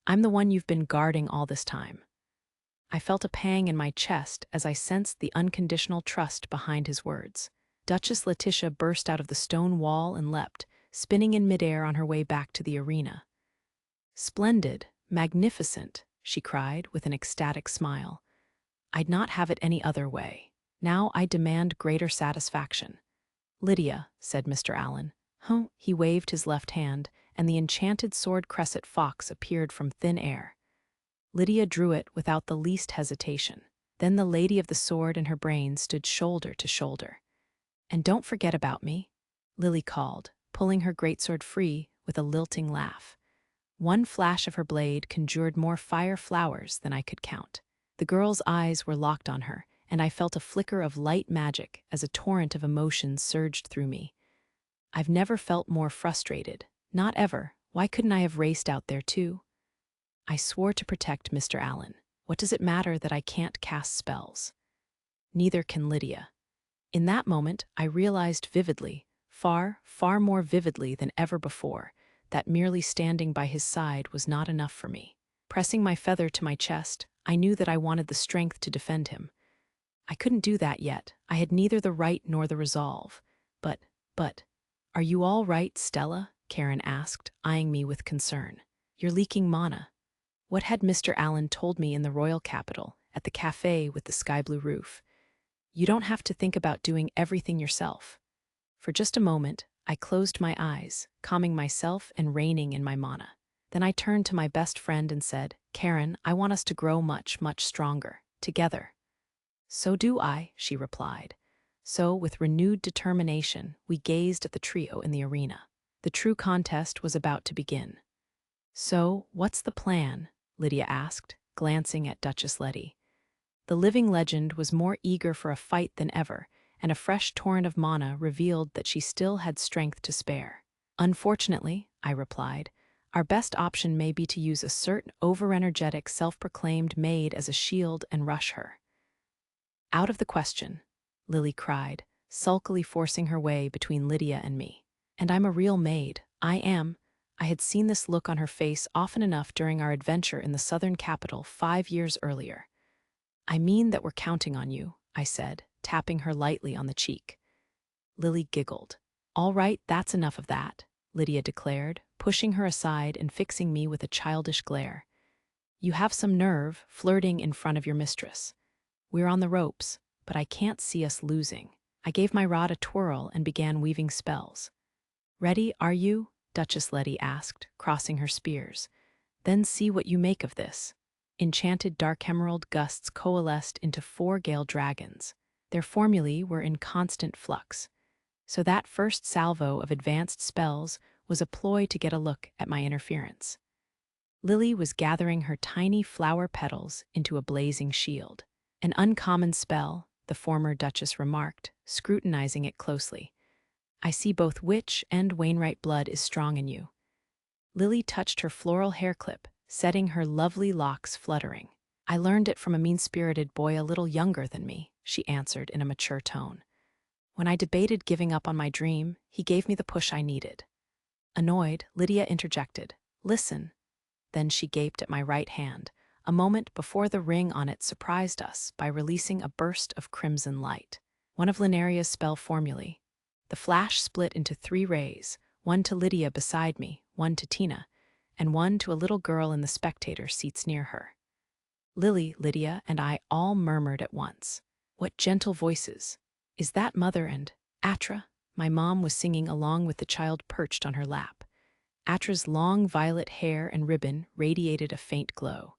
"I'm the one you've been guarding all this time." I felt a pang in my chest as I sensed the unconditional trust behind his words. Duchess Letitia burst out of the stone wall and leapt, spinning in midair on her way back to the arena. "Splendid, magnificent," she cried with an ecstatic smile. "I'd not have it any other way. Now I demand greater satisfaction." "Lydia," said Mr. Allen. "Huh?" He waved his left hand, and the enchanted sword cresset fox appeared from thin air. Lydia drew it without the least hesitation. Then the lady of the sword and her brains stood shoulder to shoulder. "And don't forget about me," Lily called, pulling her greatsword free with a lilting laugh. One flash of her blade conjured more fire flowers than I could count. The girl's eyes were locked on her, and I felt a flicker of light magic as a torrent of emotions surged through me. I've never felt more frustrated. Not ever. Why couldn't I have raced out there too? I swore to protect Mr. Allen. What does it matter that I can't cast spells? Neither can Lydia. In that moment, I realized vividly, far, far more vividly than ever before, that merely standing by his side was not enough for me. Pressing my feather to my chest, I knew that I wanted the strength to defend him. I couldn't do that yet. I had neither the right nor the resolve. But, "Are you all right, Stella?" Karen asked, eyeing me with concern. "You're leaking mana." What had Mr. Allen told me in the royal capital, at the cafe with the sky-blue roof? You don't have to think about doing everything yourself. For just a moment, I closed my eyes, calming myself and reining in my mana. Then I turned to my best friend and said, "Karen, I want us to grow much, much stronger, together." "So do I," she replied. So, with renewed determination, we gazed at the trio in the arena. The true contest was about to begin. "So, what's the plan?" Lydia asked, glancing at Duchess Letty. The living legend was more eager for a fight than ever, and a fresh torrent of mana revealed that she still had strength to spare. "Unfortunately," I replied, "our best option may be to use a certain over-energetic self-proclaimed maid as a shield and rush her." "Out of the question," Lily cried, sulkily forcing her way between Lydia and me. "And I'm a real maid. I am." I had seen this look on her face often enough during our adventure in the southern capital 5 years earlier. "I mean that we're counting on you," I said, tapping her lightly on the cheek. Lily giggled. "All right, that's enough of that," Lydia declared, pushing her aside and fixing me with a childish glare. "You have some nerve, flirting in front of your mistress. We're on the ropes, but I can't see us losing." I gave my rod a twirl and began weaving spells. "Ready, are you?" Duchess Letty asked, crossing her spears. "Then see what you make of this." Enchanted dark emerald gusts coalesced into 4 gale dragons. Their formulae were in constant flux. So that first salvo of advanced spells was a ploy to get a look at my interference. Lily was gathering her tiny flower petals into a blazing shield. "An uncommon spell," the former Duchess remarked, scrutinizing it closely. I see both witch and Wainwright blood is strong in you. Lily touched her floral hair clip, setting her lovely locks fluttering. I learned it from a mean-spirited boy a little younger than me, she answered in a mature tone. When I debated giving up on my dream, he gave me the push I needed. Annoyed, Lydia interjected, "Listen." Then she gaped at my right hand, a moment before the ring on it surprised us by releasing a burst of crimson light. One of Linaria's spell formulae. The flash split into 3 rays, one to Lydia beside me, one to Tina, and one to a little girl in the spectator seats near her. Lily, Lydia, and I all murmured at once. What gentle voices! Is that Mother and Atra? My mom was singing along with the child perched on her lap. Atra's long violet hair and ribbon radiated a faint glow.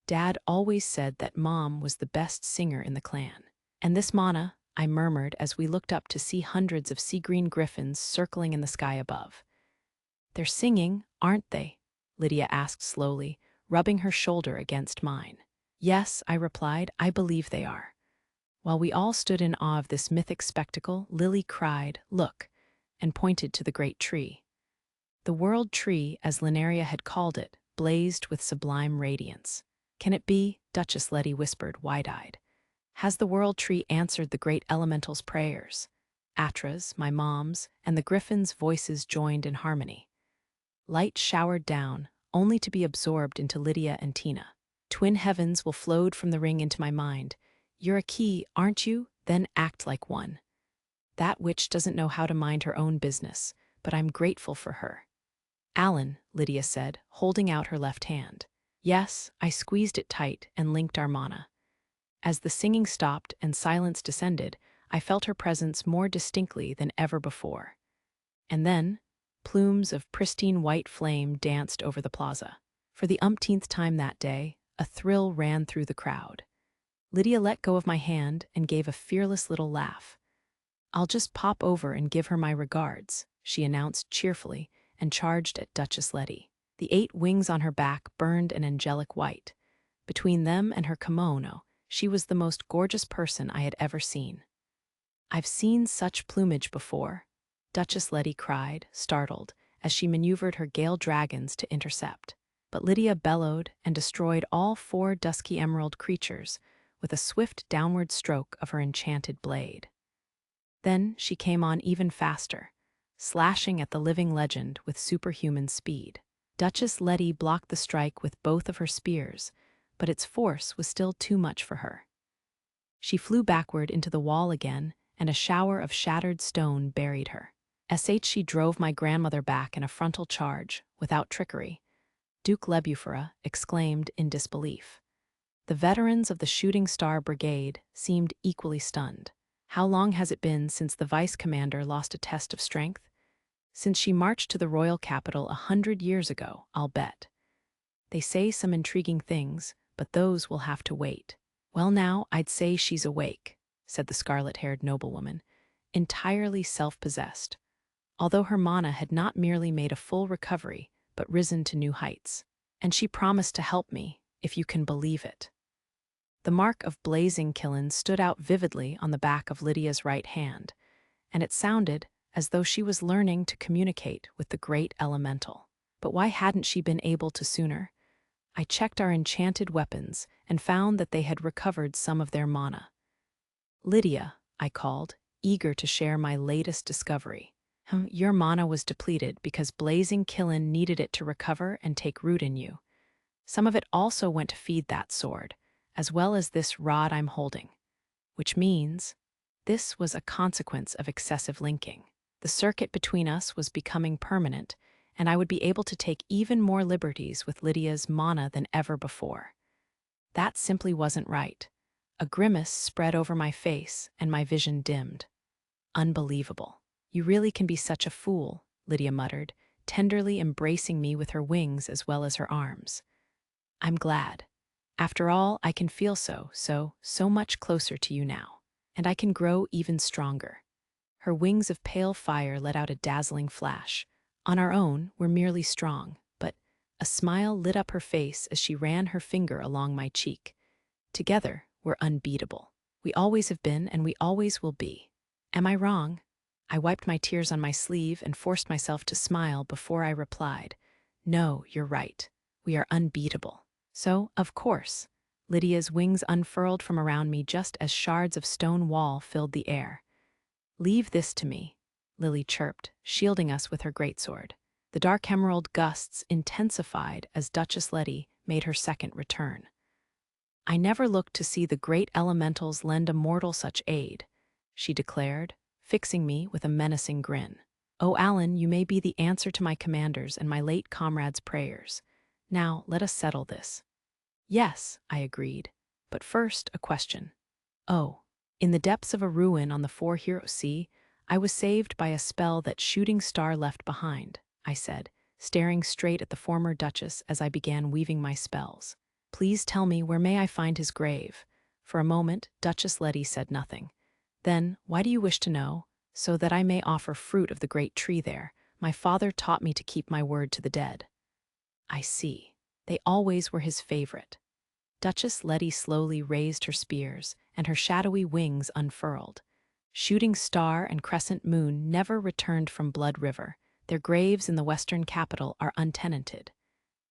Dad always said that Mom was the best singer in the clan. And this Mana, I murmured as we looked up to see hundreds of sea-green griffins circling in the sky above. They're singing, aren't they? Lydia asked slowly, rubbing her shoulder against mine. Yes, I replied, I believe they are. While we all stood in awe of this mythic spectacle, Lily cried, "Look," and pointed to the great tree. The world tree, as Linaria had called it, blazed with sublime radiance. Can it be? Duchess Letty whispered, wide-eyed. Has the world tree answered the great elemental's prayers? Atra's, my mom's, and the griffin's voices joined in harmony. Light showered down, only to be absorbed into Lydia and Tina. Twin heavens will flowed from the ring into my mind. You're a key, aren't you? Then act like one. That witch doesn't know how to mind her own business, but I'm grateful for her. Alan, Lydia said, holding out her left hand. Yes, I squeezed it tight and linked our mana. As the singing stopped and silence descended, I felt her presence more distinctly than ever before. And then, plumes of pristine white flame danced over the plaza. For the umpteenth time that day, a thrill ran through the crowd. Lydia let go of my hand and gave a fearless little laugh. I'll just pop over and give her my regards, she announced cheerfully, and charged at Duchess Letty. The 8 wings on her back burned an angelic white. Between them and her kimono, she was the most gorgeous person I had ever seen. I've seen such plumage before, Duchess Letty cried, startled, as she maneuvered her gale dragons to intercept. But Lydia bellowed and destroyed all 4 dusky emerald creatures with a swift downward stroke of her enchanted blade. Then she came on even faster, slashing at the living legend with superhuman speed. Duchess Letty blocked the strike with both of her spears, but its force was still too much for her. She flew backward into the wall again, and a shower of shattered stone buried her. She drove my grandmother back in a frontal charge, without trickery. Duke Lebufera exclaimed in disbelief. The veterans of the Shooting Star Brigade seemed equally stunned. How long has it been since the vice commander lost a test of strength? Since she marched to the royal capital 100 years ago, I'll bet. They say some intriguing things, but those will have to wait. Well now, I'd say she's awake, said the scarlet-haired noblewoman, entirely self-possessed, although her mana had not merely made a full recovery, but risen to new heights. And she promised to help me, if you can believe it. The mark of blazing kiln stood out vividly on the back of Lydia's right hand, and it sounded as though she was learning to communicate with the great elemental. But why hadn't she been able to sooner? I checked our enchanted weapons and found that they had recovered some of their mana. Lydia, I called, eager to share my latest discovery. Your mana was depleted because blazing kiln needed it to recover and take root in you. Some of it also went to feed that sword, as well as this rod I'm holding, which means this was a consequence of excessive linking. The circuit between us was becoming permanent, and I would be able to take even more liberties with Lydia's mana than ever before. That simply wasn't right. A grimace spread over my face, and my vision dimmed. Unbelievable. You really can be such a fool, Lydia muttered, tenderly embracing me with her wings as well as her arms. I'm glad. After all, I can feel so much closer to you now, and I can grow even stronger. Her wings of pale fire let out a dazzling flash. On our own, we're merely strong, but a smile lit up her face as she ran her finger along my cheek. Together, we're unbeatable. We always have been, and we always will be. Am I wrong? I wiped my tears on my sleeve and forced myself to smile before I replied, No, you're right. We are unbeatable. So, of course, Lydia's wings unfurled from around me just as shards of stone wall filled the air. Leave this to me, Lily chirped, shielding us with her greatsword. The dark emerald gusts intensified as Duchess Letty made her second return. I never looked to see the great elementals lend a mortal such aid, she declared, fixing me with a menacing grin. Oh, Alan, you may be the answer to my commanders and my late comrade's prayers. Now, let us settle this. Yes, I agreed. But first, a question. Oh, in the depths of a ruin on the Four Heroes Sea, I was saved by a spell that Shooting Star left behind, I said, staring straight at the former Duchess as I began weaving my spells. Please tell me, where may I find his grave? For a moment, Duchess Letty said nothing. Then, why do you wish to know? So that I may offer fruit of the great tree there. My father taught me to keep my word to the dead. I see. They always were his favorite. Duchess Letty slowly raised her spears, and her shadowy wings unfurled. Shooting Star and Crescent Moon never returned from Blood River. Their graves in the western capital are untenanted.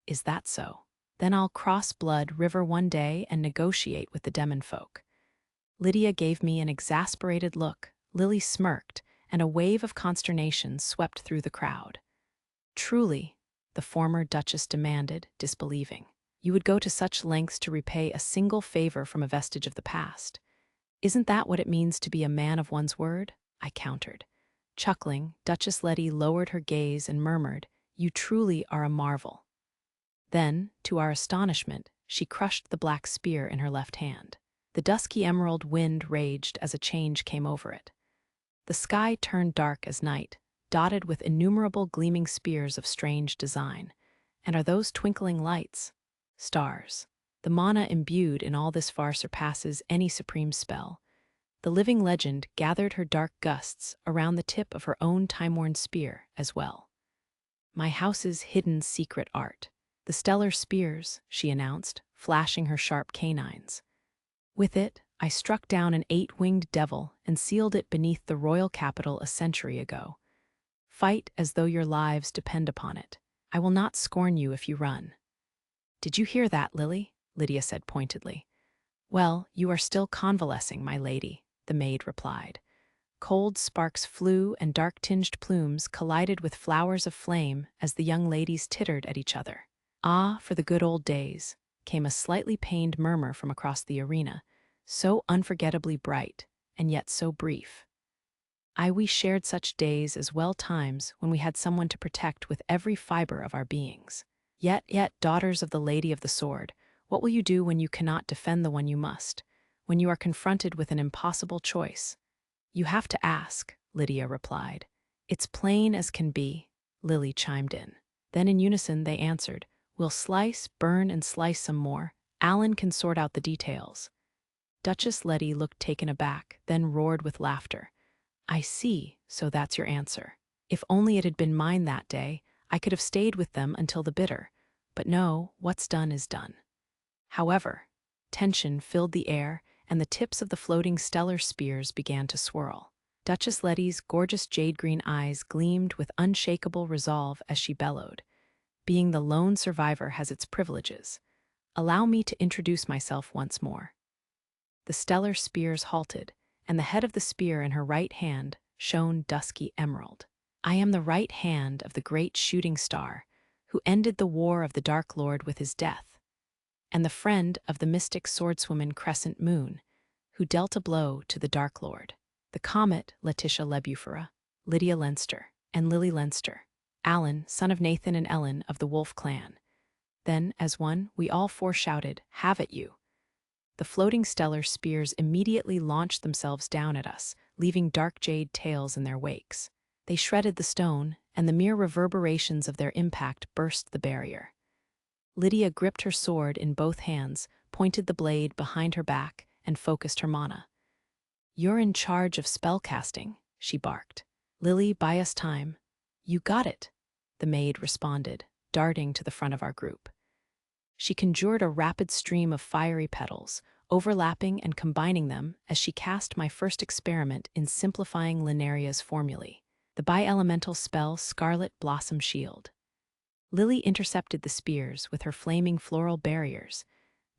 Is that so? Then I'll cross Blood River one day and negotiate with the demon folk. Lydia gave me an exasperated look, Lily smirked, and a wave of consternation swept through the crowd. Truly, the former Duchess demanded, disbelieving. You would go to such lengths to repay a single favor from a vestige of the past. Isn't that what it means to be a man of one's word? I countered. Chuckling, Duchess Letty lowered her gaze and murmured, You truly are a marvel. Then, to our astonishment, she crushed the black spear in her left hand. The dusky emerald wind raged as a change came over it. The sky turned dark as night, dotted with innumerable gleaming spears of strange design. And are those twinkling lights? Stars. The mana imbued in all this far surpasses any supreme spell. The living legend gathered her dark gusts around the tip of her own time-worn spear as well. My house's hidden secret art. The stellar spears, she announced, flashing her sharp canines. With it, I struck down an 8-winged devil and sealed it beneath the royal capital a century ago. Fight as though your lives depend upon it. I will not scorn you if you run. Did you hear that, Lily? Lydia said pointedly. Well, you are still convalescing, my lady, the maid replied. Cold sparks flew and dark-tinged plumes collided with flowers of flame as the young ladies tittered at each other. Ah, for the good old days, came a slightly pained murmur from across the arena, so unforgettably bright, and yet so brief. We shared such days as well times when we had someone to protect with every fiber of our beings. Yet, daughters of the Lady of the Sword, what will you do when you cannot defend the one you must, when you are confronted with an impossible choice? You have to ask, Lydia replied. It's plain as can be, Lily chimed in. Then in unison they answered, We'll slice, burn, and slice some more. Alan can sort out the details. Duchess Letty looked taken aback, then roared with laughter. I see, so that's your answer. If only it had been mine that day, I could have stayed with them until the bitter. But no, what's done is done. However, tension filled the air, and the tips of the floating stellar spears began to swirl. Duchess Letty's gorgeous jade-green eyes gleamed with unshakable resolve as she bellowed. Being the lone survivor has its privileges. Allow me to introduce myself once more. The stellar spears halted, and the head of the spear in her right hand shone dusky emerald. I am the right hand of the great Shooting Star, who ended the war of the Dark Lord with his death, and the friend of the mystic swordswoman Crescent Moon, who dealt a blow to the Dark Lord. The comet Letitia Lebufera, Lydia Leinster, and Lily Leinster, Alan, son of Nathan and Ellen of the Wolf clan. Then, as one, we all four shouted, Have at you! The floating stellar spears immediately launched themselves down at us, leaving dark jade tails in their wakes. They shredded the stone, and the mere reverberations of their impact burst the barrier. Lydia gripped her sword in both hands, pointed the blade behind her back, and focused her mana. You're in charge of spellcasting, she barked. Lily, buy us time. You got it, the maid responded, darting to the front of our group. She conjured a rapid stream of fiery petals, overlapping and combining them as she cast my first experiment in simplifying Linaria's formulae, the bi-elemental spell Scarlet Blossom Shield. Lily intercepted the spears with her flaming floral barriers,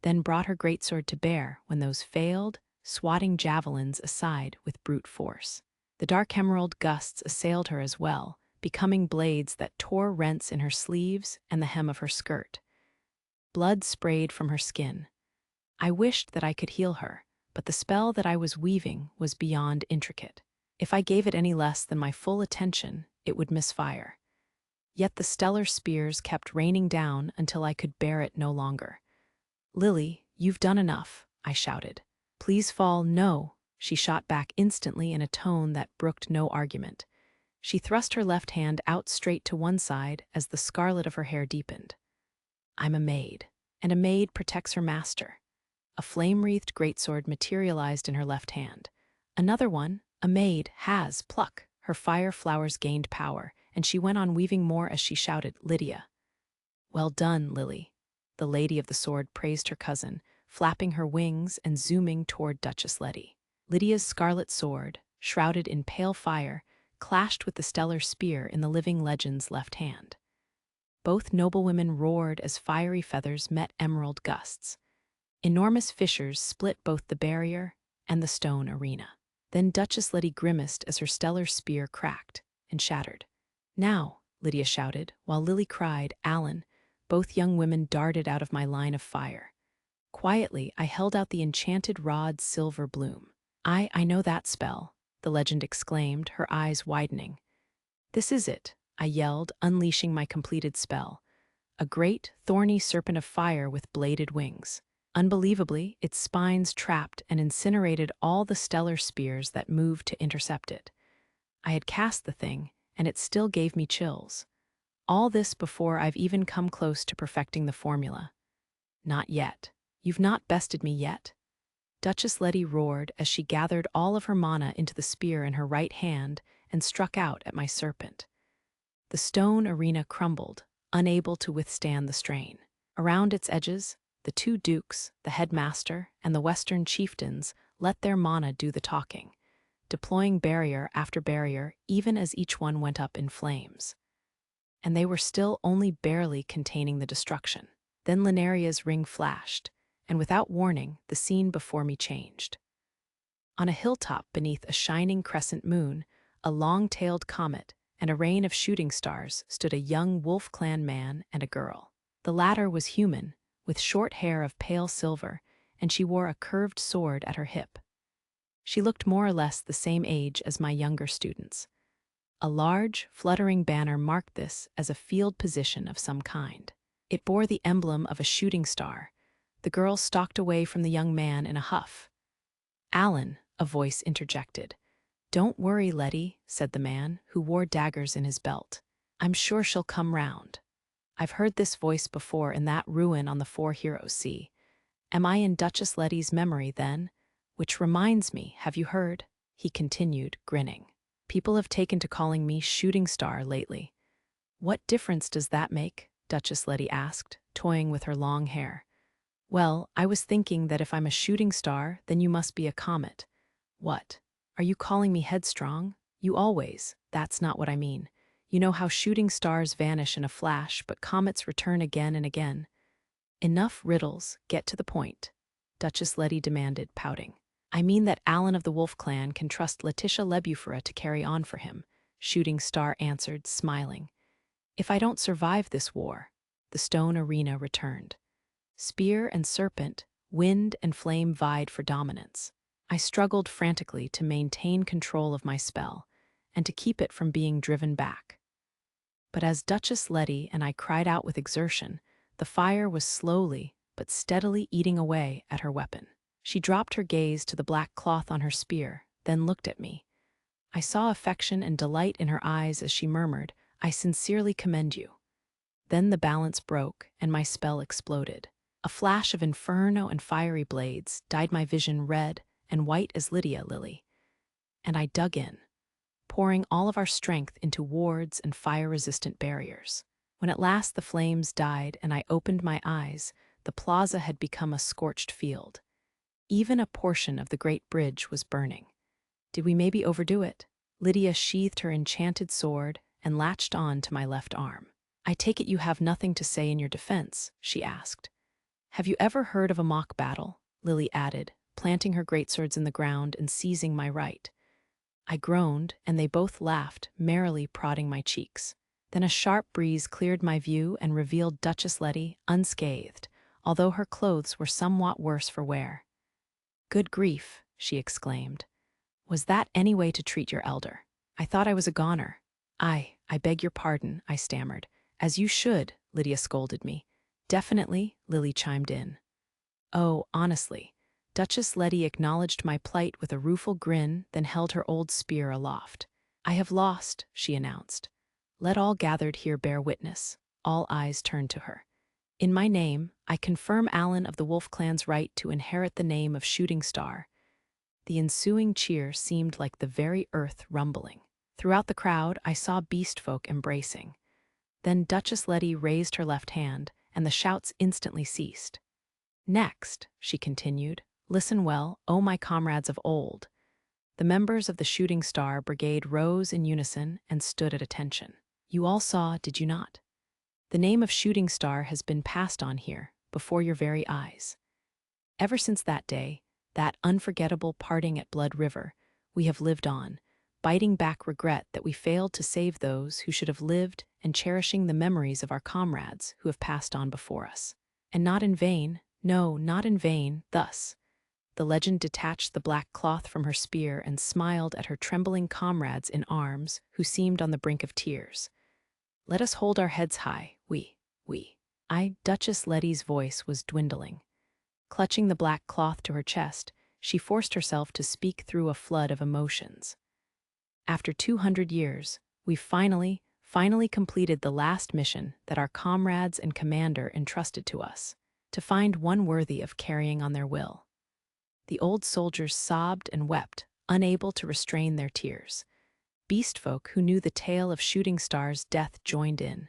then brought her greatsword to bear when those failed, swatting javelins aside with brute force. The dark emerald gusts assailed her as well, becoming blades that tore rents in her sleeves and the hem of her skirt. Blood sprayed from her skin. I wished that I could heal her, but the spell that I was weaving was beyond intricate. If I gave it any less than my full attention, it would misfire. Yet the stellar spears kept raining down until I could bear it no longer. "Lily, you've done enough," I shouted. "Please fall." "No," she shot back instantly in a tone that brooked no argument. She thrust her left hand out straight to one side as the scarlet of her hair deepened. "I'm a maid, and a maid protects her master." A flame-wreathed greatsword materialized in her left hand. "Another one, a maid, has pluck." Her fire flowers gained power, and she went on weaving more as she shouted, "Lydia." "Well done, Lily." The lady of the sword praised her cousin, flapping her wings and zooming toward Duchess Letty. Lydia's scarlet sword, shrouded in pale fire, clashed with the stellar spear in the living legend's left hand. Both noblewomen roared as fiery feathers met emerald gusts. Enormous fissures split both the barrier and the stone arena. Then Duchess Letty grimaced as her stellar spear cracked and shattered. "Now," Lydia shouted, while Lily cried, "Alan." Both young women darted out of my line of fire. Quietly, I held out the enchanted rod's silver bloom. I know that spell," the legend exclaimed, her eyes widening. "This is it," I yelled, unleashing my completed spell. A great, thorny serpent of fire with bladed wings. Unbelievably, its spines trapped and incinerated all the stellar spears that moved to intercept it. I had cast the thing, and it still gave me chills. All this before I've even come close to perfecting the formula. "Not yet. You've not bested me yet." Duchess Letty roared as she gathered all of her mana into the spear in her right hand and struck out at my serpent. The stone arena crumbled, unable to withstand the strain. Around its edges, the two dukes, the headmaster, and the western chieftains let their mana do the talking, deploying barrier after barrier even as each one went up in flames. And they were still only barely containing the destruction. Then Linaria's ring flashed, and without warning, the scene before me changed. On a hilltop beneath a shining crescent moon, a long-tailed comet, and a rain of shooting stars stood a young Wolf Clan man and a girl. The latter was human, with short hair of pale silver, and she wore a curved sword at her hip. She looked more or less the same age as my younger students. A large, fluttering banner marked this as a field position of some kind. It bore the emblem of a shooting star. The girl stalked away from the young man in a huff. "Alan," a voice interjected. "Don't worry, Letty," said the man, who wore daggers in his belt. "I'm sure she'll come round." I've heard this voice before in that ruin on the Four Heroes Sea. Am I in Duchess Letty's memory, then? "Which reminds me, have you heard?" he continued, grinning. "People have taken to calling me Shooting Star lately." "What difference does that make?" Duchess Letty asked, toying with her long hair. "Well, I was thinking that if I'm a shooting star, then you must be a comet." "What? Are you calling me headstrong?" "You always. That's not what I mean. You know how shooting stars vanish in a flash, but comets return again and again." "Enough riddles, get to the point," Duchess Letty demanded, pouting. "I mean that Alan of the Wolf Clan can trust Letitia Lebufera to carry on for him," Shooting Star answered, smiling. "If I don't survive this war," the stone arena returned. Spear and serpent, wind and flame vied for dominance. I struggled frantically to maintain control of my spell and to keep it from being driven back. But as Duchess Letty and I cried out with exertion, the fire was slowly but steadily eating away at her weapon. She dropped her gaze to the black cloth on her spear, then looked at me. I saw affection and delight in her eyes as she murmured, "I sincerely commend you." Then the balance broke and my spell exploded. A flash of inferno and fiery blades dyed my vision red and white as Lydia Lily. And I dug in, pouring all of our strength into wards and fire-resistant barriers. When at last the flames died and I opened my eyes, the plaza had become a scorched field. Even a portion of the great bridge was burning. Did we maybe overdo it? Lydia sheathed her enchanted sword and latched on to my left arm. I take it you have nothing to say in your defense, she asked. Have you ever heard of a mock battle? Lily added, planting her greatswords in the ground and seizing my right. I groaned, and they both laughed, merrily prodding my cheeks. Then a sharp breeze cleared my view and revealed Duchess Letty unscathed, although her clothes were somewhat worse for wear. Good grief, she exclaimed. Was that any way to treat your elder? I thought I was a goner. I beg your pardon, I stammered. As you should, Lydia scolded me. Definitely, Lily chimed in. Oh, honestly. Duchess Letty acknowledged my plight with a rueful grin, then held her old spear aloft. I have lost, she announced. Let all gathered here bear witness. All eyes turned to her. In my name, I confirm Alan of the Wolf Clan's right to inherit the name of Shooting Star. The ensuing cheer seemed like the very earth rumbling. Throughout the crowd, I saw beast folk embracing. Then Duchess Letty raised her left hand, and the shouts instantly ceased. Next, she continued, listen well, O my comrades of old. The members of the Shooting Star Brigade rose in unison and stood at attention. You all saw, did you not? The name of Shooting Star has been passed on here, before your very eyes. Ever since that day, that unforgettable parting at Blood River, we have lived on, biting back regret that we failed to save those who should have lived and cherishing the memories of our comrades who have passed on before us. And not in vain, no, not in vain, thus. The legend detached the black cloth from her spear and smiled at her trembling comrades in arms who seemed on the brink of tears. Let us hold our heads high, we. Duchess Letty's voice was dwindling. Clutching the black cloth to her chest, she forced herself to speak through a flood of emotions. After 200 years, we finally completed the last mission that our comrades and commander entrusted to us, to find one worthy of carrying on their will. The old soldiers sobbed and wept, unable to restrain their tears. Beast folk who knew the tale of Shooting Star's death joined in.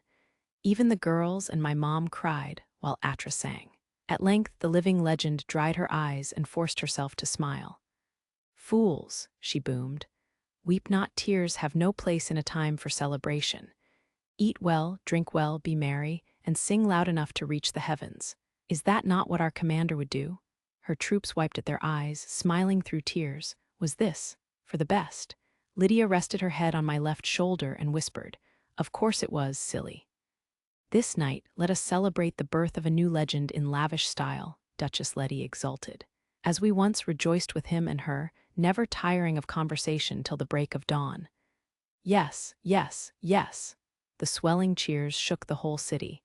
Even the girls and my mom cried while Atra sang. At length, the living legend dried her eyes and forced herself to smile. Fools, she boomed. Weep not, tears have no place in a time for celebration. Eat well, drink well, be merry, and sing loud enough to reach the heavens. Is that not what our commander would do? Her troops wiped at their eyes, smiling through tears. Was this for the best? Lydia rested her head on my left shoulder and whispered, Of course it was, silly. This night, let us celebrate the birth of a new legend in lavish style, Duchess Letty exulted. As we once rejoiced with him and her, never tiring of conversation till the break of dawn. Yes, yes, yes. The swelling cheers shook the whole city.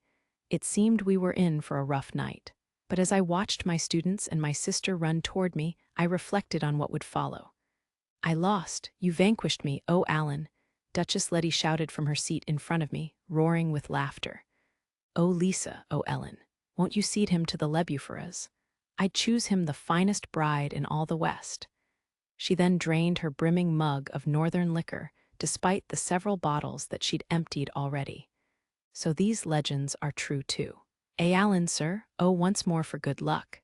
It seemed we were in for a rough night. But as I watched my students and my sister run toward me, I reflected on what would follow. I lost. You vanquished me, oh Alan. Duchess Letty shouted from her seat in front of me, roaring with laughter. Oh Lisa, oh Ellen, won't you cede him to the Lebuferas? I'd choose him the finest bride in all the West. She then drained her brimming mug of northern liquor, despite the several bottles that she'd emptied already. So these legends are true too. Alan, sir, oh once more for good luck.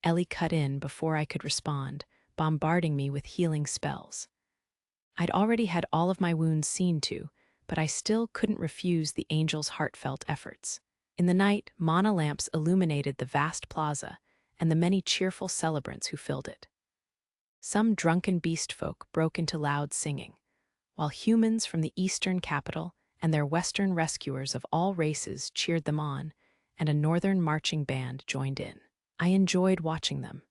Ellie cut in before I could respond, bombarding me with healing spells. I'd already had all of my wounds seen to, but I still couldn't refuse the angel's heartfelt efforts. In the night, mana lamps illuminated the vast plaza and the many cheerful celebrants who filled it. Some drunken beast folk broke into loud singing, while humans from the eastern capital and their western rescuers of all races cheered them on, and a northern marching band joined in. I enjoyed watching them.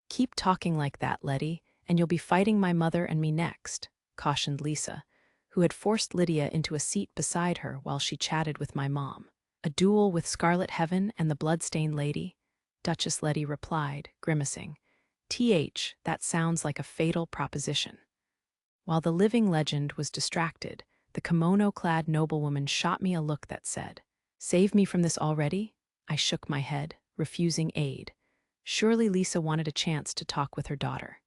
Keep talking like that, Letty, and you'll be fighting my mother and me next, cautioned Lisa, who had forced Lydia into a seat beside her while she chatted with my mom. A duel with Scarlet Heaven and the Bloodstained Lady? Duchess Letty replied, grimacing. That sounds like a fatal proposition. While the living legend was distracted, the kimono-clad noblewoman shot me a look that said, Save me from this already? I shook my head, refusing aid. Surely Lisa wanted a chance to talk with her daughter.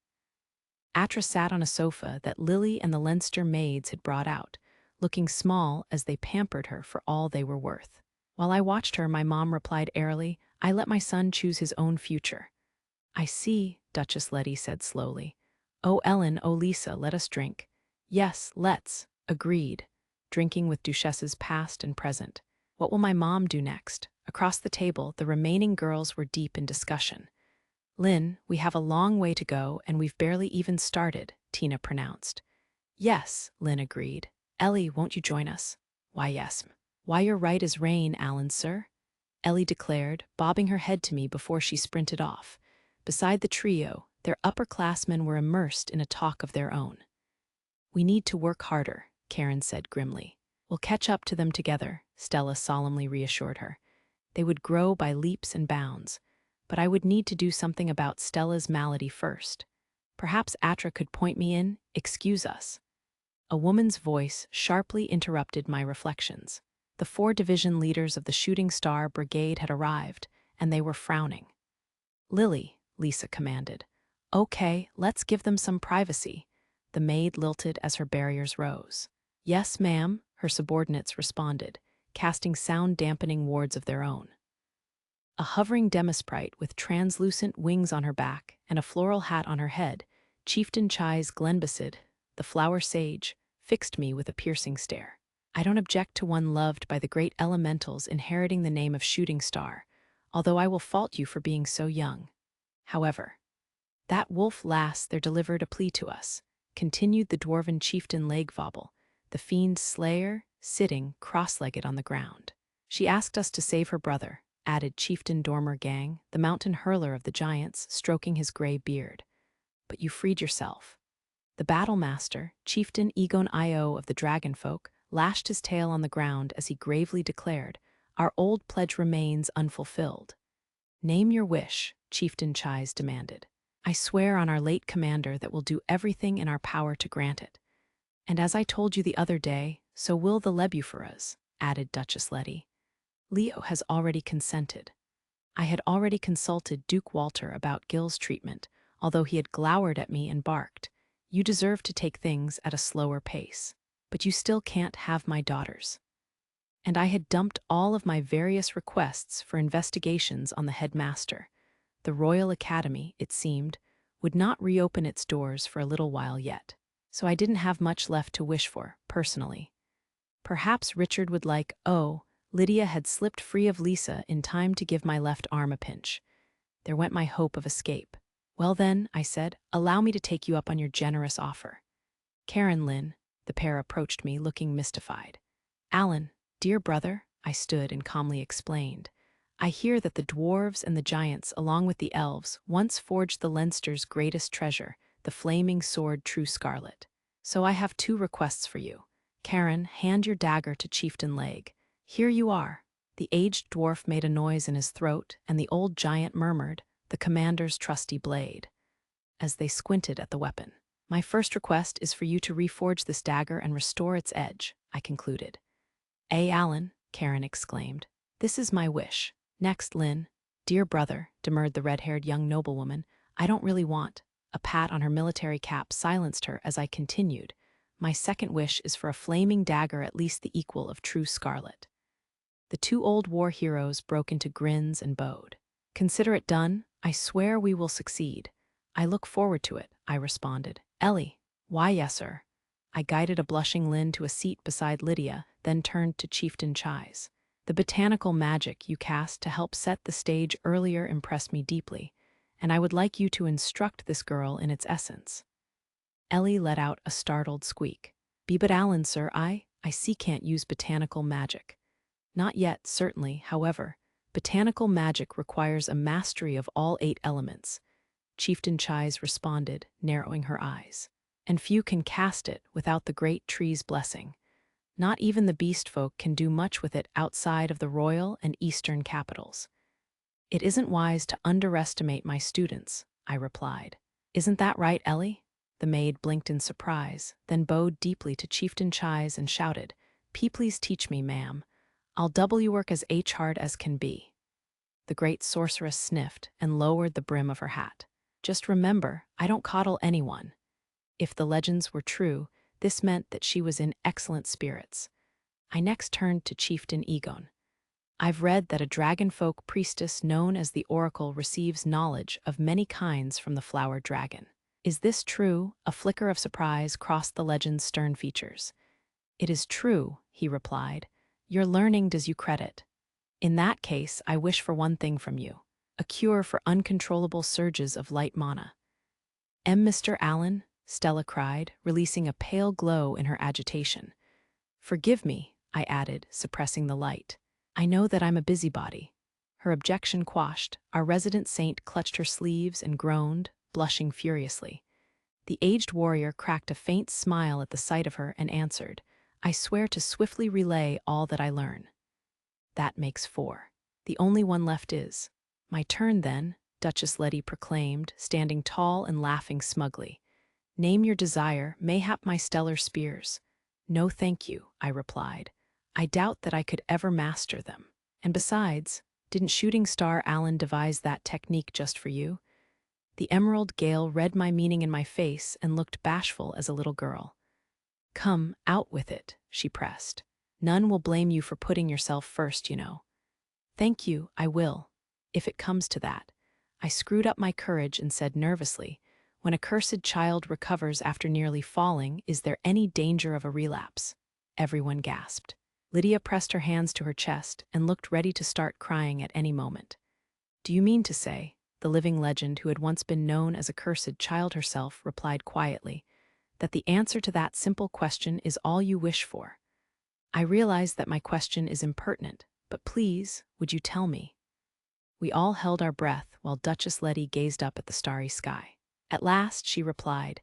Atra sat on a sofa that Lily and the Leinster maids had brought out, looking small as they pampered her for all they were worth. While I watched her, my mom replied airily, I let my son choose his own future. I see, Duchess Letty said slowly. Oh, Ellen, oh, Lisa, let us drink. Yes, let's, agreed, drinking with Duchesses past and present. What will my mom do next? Across the table, the remaining girls were deep in discussion. Lynn, we have a long way to go, and we've barely even started, Tina pronounced. Yes, Lynn agreed. Ellie, won't you join us? Why, yes. Why, you're right as rain, Alan, sir, Ellie declared, bobbing her head to me before she sprinted off. Beside the trio, their upperclassmen were immersed in a talk of their own. We need to work harder, Karen said grimly. We'll catch up to them together, Stella solemnly reassured her. They would grow by leaps and bounds, but I would need to do something about Stella's malady first. Perhaps Atra could point me in, excuse us. A woman's voice sharply interrupted my reflections. The 4 division leaders of the Shooting Star Brigade had arrived, and they were frowning. Lily, Lisa commanded. Okay, let's give them some privacy. The maid lilted as her barriers rose. Yes, ma'am, her subordinates responded, casting sound-dampening wards of their own. A hovering demisprite with translucent wings on her back and a floral hat on her head, Chieftain Chai's Glenbassid, the flower sage, fixed me with a piercing stare. I don't object to one loved by the great elementals inheriting the name of Shooting Star, although I will fault you for being so young. However, that wolf lass there delivered a plea to us, continued the dwarven chieftain Legvobble, the fiend slayer, sitting cross-legged on the ground. She asked us to save her brother, added Chieftain Dormer Gang, the mountain hurler of the giants, stroking his gray beard. But you freed yourself. The battle-master, Chieftain Egon Io of the Dragonfolk, lashed his tail on the ground as he gravely declared, Our old pledge remains unfulfilled. Name your wish, Chieftain Chais demanded. I swear on our late commander that we'll do everything in our power to grant it. And as I told you the other day, so will the Lebuferas, added Duchess Letty. Leo has already consented. I had already consulted Duke Walter about Gil's treatment, although he had glowered at me and barked, You deserve to take things at a slower pace, but you still can't have my daughters. And I had dumped all of my various requests for investigations on the headmaster. The Royal Academy, it seemed, would not reopen its doors for a little while yet, so I didn't have much left to wish for, personally. Perhaps Richard would like, oh, Lydia had slipped free of Lisa in time to give my left arm a pinch. There went my hope of escape. Well then, I said, allow me to take you up on your generous offer. Karen Lynn, the pair approached me looking mystified. Alan, dear brother, I stood and calmly explained. I hear that the dwarves and the giants, along with the elves, once forged the Leinster's greatest treasure, the flaming sword True Scarlet. So I have 2 requests for you. Karen, hand your dagger to Chieftain Leg. Here you are. The aged dwarf made a noise in his throat, and the old giant murmured, the commander's trusty blade, as they squinted at the weapon. My first request is for you to reforge this dagger and restore its edge, I concluded. Alan, Karen exclaimed. This is my wish. Next, Lynn. Dear brother, demurred the red-haired young noblewoman, I don't really want. A pat on her military cap silenced her as I continued. My second wish is for a flaming dagger at least the equal of True Scarlet. The 2 old war heroes broke into grins and bowed. Consider it done. I swear we will succeed. I look forward to it, I responded. Ellie, why yes, sir. I guided a blushing Lynn to a seat beside Lydia, then turned to Chieftain Chais. The botanical magic you cast to help set the stage earlier impressed me deeply, and I would like you to instruct this girl in its essence. Ellie let out a startled squeak. Be but Alan, sir, I see can't use botanical magic. Not yet, certainly, however. Botanical magic requires a mastery of all 8 elements. Chieftain Chais responded, narrowing her eyes. And few can cast it without the great tree's blessing. Not even the beast folk can do much with it outside of the royal and eastern capitals. It isn't wise to underestimate my students, I replied. Isn't that right, Ellie? The maid blinked in surprise, then bowed deeply to Chieftain Chais and shouted, Please teach me, ma'am. I'll double your work as hard as can be. The great sorceress sniffed and lowered the brim of her hat. Just remember, I don't coddle anyone. If the legends were true, this meant that she was in excellent spirits. I next turned to Chieftain Egon. I've read that a dragonfolk priestess known as the Oracle receives knowledge of many kinds from the flower dragon. Is this true? A flicker of surprise crossed the legend's stern features. It is true, he replied. Your learning does you credit. In that case, I wish for one thing from you: a cure for uncontrollable surges of light mana. Mr. Allen, Stella cried, releasing a pale glow in her agitation. Forgive me, I added, suppressing the light. I know that I'm a busybody. Her objection quashed, our resident saint clutched her sleeves and groaned, blushing furiously. The aged warrior cracked a faint smile at the sight of her and answered, I swear to swiftly relay all that I learn. That makes 4. The only one left is. My turn, then, Duchess Letty proclaimed, standing tall and laughing smugly. Name your desire, mayhap my stellar spears. No, thank you, I replied. I doubt that I could ever master them. And besides, didn't Shooting Star Allen devise that technique just for you? The Emerald Gale read my meaning in my face and looked bashful as a little girl. Come, out with it, she pressed. None will blame you for putting yourself first, you know. Thank you, I will, if it comes to that. I screwed up my courage and said nervously, when a cursed child recovers after nearly falling, is there any danger of a relapse? Everyone gasped. Lydia pressed her hands to her chest and looked ready to start crying at any moment. Do you mean to say, the living legend who had once been known as a cursed child herself replied quietly, that the answer to that simple question is all you wish for? I realize that my question is impertinent, but please, would you tell me? We all held our breath while Duchess Letty gazed up at the starry sky. At last, she replied,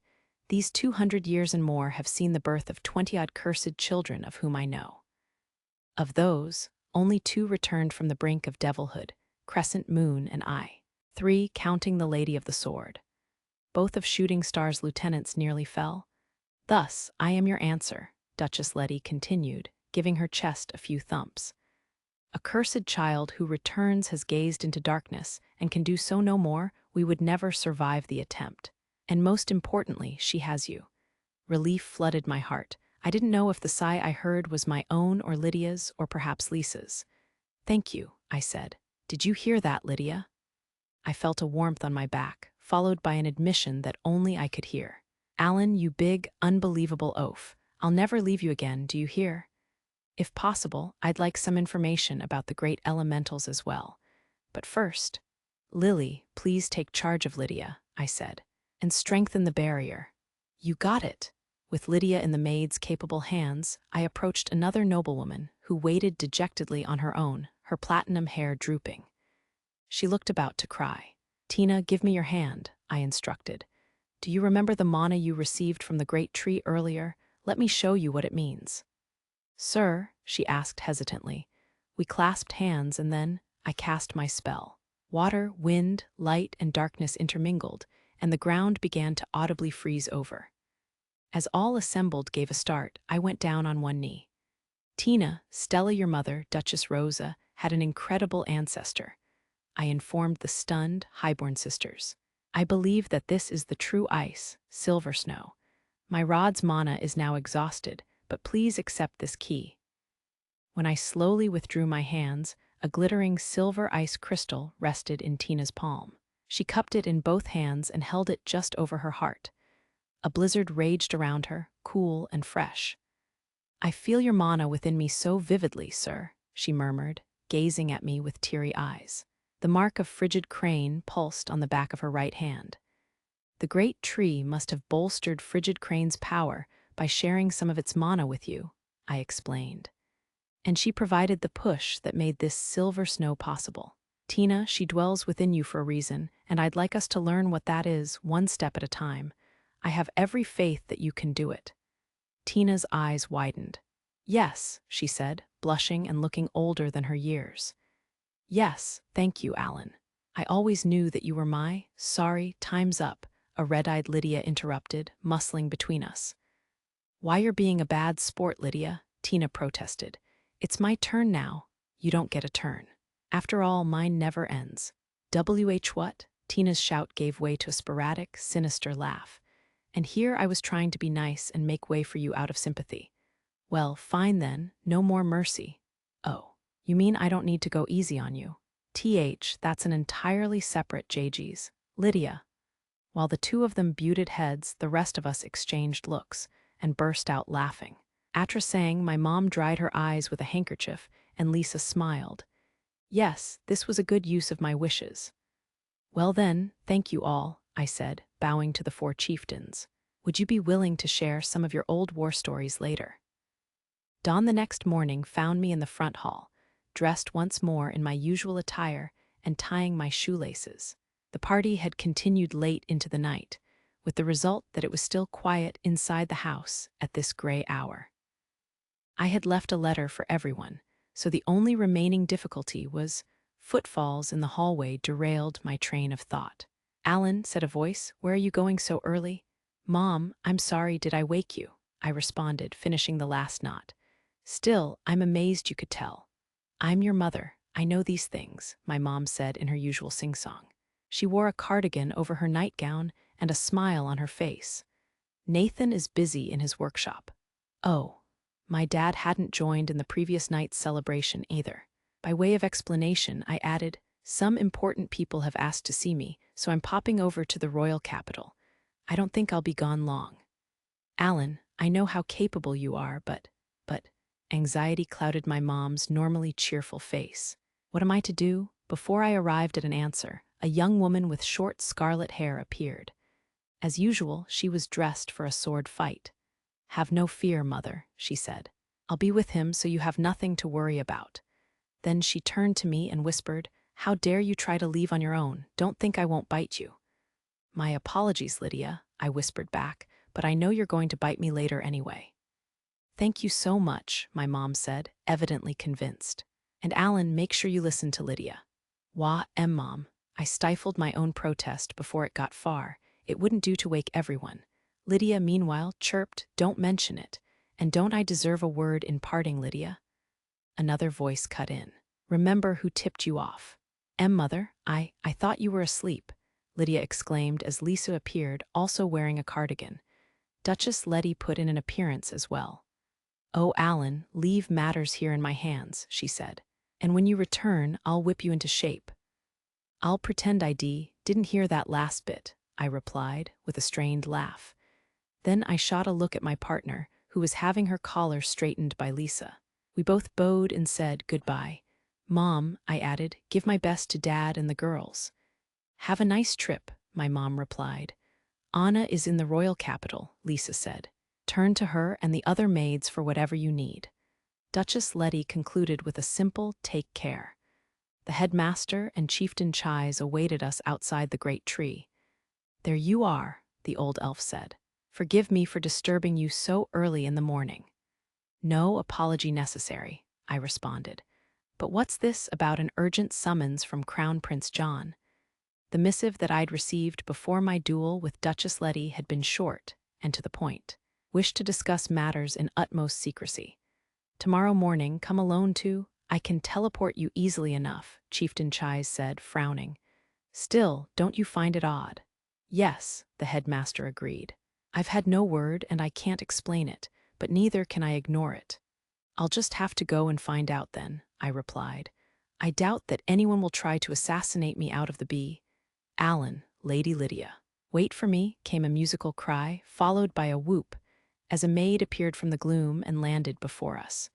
these 200 years and more have seen the birth of 20-odd cursed children of whom I know. Of those, only 2 returned from the brink of devilhood, Crescent Moon and I, 3 counting the Lady of the Sword. Both of Shooting Star's lieutenants nearly fell. Thus, I am your answer, Duchess Letty continued, giving her chest a few thumps. A cursed child who returns has gazed into darkness and can do so no more. We would never survive the attempt. And most importantly, she has you. Relief flooded my heart. I didn't know if the sigh I heard was my own or Lydia's or perhaps Lisa's. Thank you, I said. Did you hear that, Lydia? I felt a warmth on my back, followed by an admission that only I could hear. Allen, you big, unbelievable oaf. I'll never leave you again, do you hear? If possible, I'd like some information about the great elementals as well. But first, Lily, please take charge of Lydia, I said, and strengthen the barrier. You got it. With Lydia in the maid's capable hands, I approached another noblewoman who waited dejectedly on her own, her platinum hair drooping. She looked about to cry. Tina, give me your hand, I instructed. Do you remember the mana you received from the great tree earlier? Let me show you what it means. Sir, she asked hesitantly. We clasped hands and then I cast my spell. Water, wind, light, and darkness intermingled, and the ground began to audibly freeze over. As all assembled gave a start, I went down on one knee. Tina, Stella your mother, Duchess Rosa, had an incredible ancestor. I informed the stunned, highborn sisters. I believe that this is the true ice, silver snow. My rod's mana is now exhausted, but please accept this key. When I slowly withdrew my hands, a glittering silver ice crystal rested in Tina's palm. She cupped it in both hands and held it just over her heart. A blizzard raged around her, cool and fresh. I feel your mana within me so vividly, sir, she murmured, gazing at me with teary eyes. The mark of frigid crane pulsed on the back of her right hand. The great tree must have bolstered Frigid Crane's power by sharing some of its mana with you, I explained. And she provided the push that made this silver snow possible. Tina, she dwells within you for a reason, and I'd like us to learn what that is, one step at a time. I have every faith that you can do it. Tina's eyes widened. Yes, she said, blushing and looking older than her years. Yes, thank you, Allen. I always knew that you were my— Sorry, time's up, a red-eyed Lydia interrupted, muscling between us. Why you're being a bad sport, Lydia, Tina protested. It's my turn now. You don't get a turn. After all, mine never ends. What? Tina's shout gave way to a sporadic, sinister laugh. And here I was trying to be nice and make way for you out of sympathy. Well, fine then, no more mercy. Oh, You mean I don't need to go easy on you? That's an entirely separate JG's. Lydia. While the two of them butted heads, the rest of us exchanged looks and burst out laughing. Atra sang, my mom dried her eyes with a handkerchief, and Lisa smiled. Yes, this was a good use of my wishes. Well then, thank you all, I said, bowing to the four chieftains. Would you be willing to share some of your old war stories later? Dawn the next morning found me in the front hall, dressed once more in my usual attire and tying my shoelaces. The party had continued late into the night, with the result that it was still quiet inside the house at this gray hour. I had left a letter for everyone, so the only remaining difficulty was footfalls in the hallway derailed my train of thought. Alan, said a voice, where are you going so early? Mom, I'm sorry, did I wake you? I responded, finishing the last knot. Still, I'm amazed you could tell. I'm your mother. I know these things, my mom said in her usual sing-song. She wore a cardigan over her nightgown and a smile on her face. Nathan is busy in his workshop. Oh, my dad hadn't joined in the previous night's celebration either. By way of explanation, I added, some important people have asked to see me, so I'm popping over to the royal capital. I don't think I'll be gone long. Alan, I know how capable you are, but anxiety clouded my mom's normally cheerful face. What am I to do? Before I arrived at an answer, a young woman with short scarlet hair appeared. As usual, she was dressed for a sword fight. Have no fear, mother, she said. I'll be with him so you have nothing to worry about. Then she turned to me and whispered, how dare you try to leave on your own? Don't think I won't bite you. My apologies, Lydia, I whispered back, but I know you're going to bite me later anyway. Thank you so much, my mom said, evidently convinced. And Alan, make sure you listen to Lydia. Wah, Mom. I stifled my own protest before it got far. It wouldn't do to wake everyone. Lydia, meanwhile, chirped, don't mention it. And don't I deserve a word in parting, Lydia? Another voice cut in. Remember who tipped you off. Mother, I thought you were asleep, Lydia exclaimed as Lisa appeared, also wearing a cardigan. Duchess Letty put in an appearance as well. Oh, Alan, leave matters here in my hands, she said. And when you return, I'll whip you into shape. I'll pretend I didn't hear that last bit, I replied, with a strained laugh. Then I shot a look at my partner, who was having her collar straightened by Lisa. We both bowed and said goodbye. Mom, I added, give my best to Dad and the girls. Have a nice trip, my mom replied. Anna is in the royal capital, Lisa said. Turn to her and the other maids for whatever you need. Duchess Letty concluded with a simple take care. The headmaster and Chieftain Chais awaited us outside the great tree. There you are, the old elf said. Forgive me for disturbing you so early in the morning. No apology necessary, I responded. But what's this about an urgent summons from Crown Prince John? The missive that I'd received before my duel with Duchess Letty had been short and to the point. Wished to discuss matters in utmost secrecy. Tomorrow morning, come alone to. I can teleport you easily enough, Chieftain Chais said, frowning. Still, don't you find it odd? Yes, the headmaster agreed. I've had no word and I can't explain it, but neither can I ignore it. I'll just have to go and find out then, I replied. I doubt that anyone will try to assassinate me out of the bee. Alan, Lady Lydia. Wait for me, came a musical cry, followed by a whoop, as a maid appeared from the gloom and landed before us.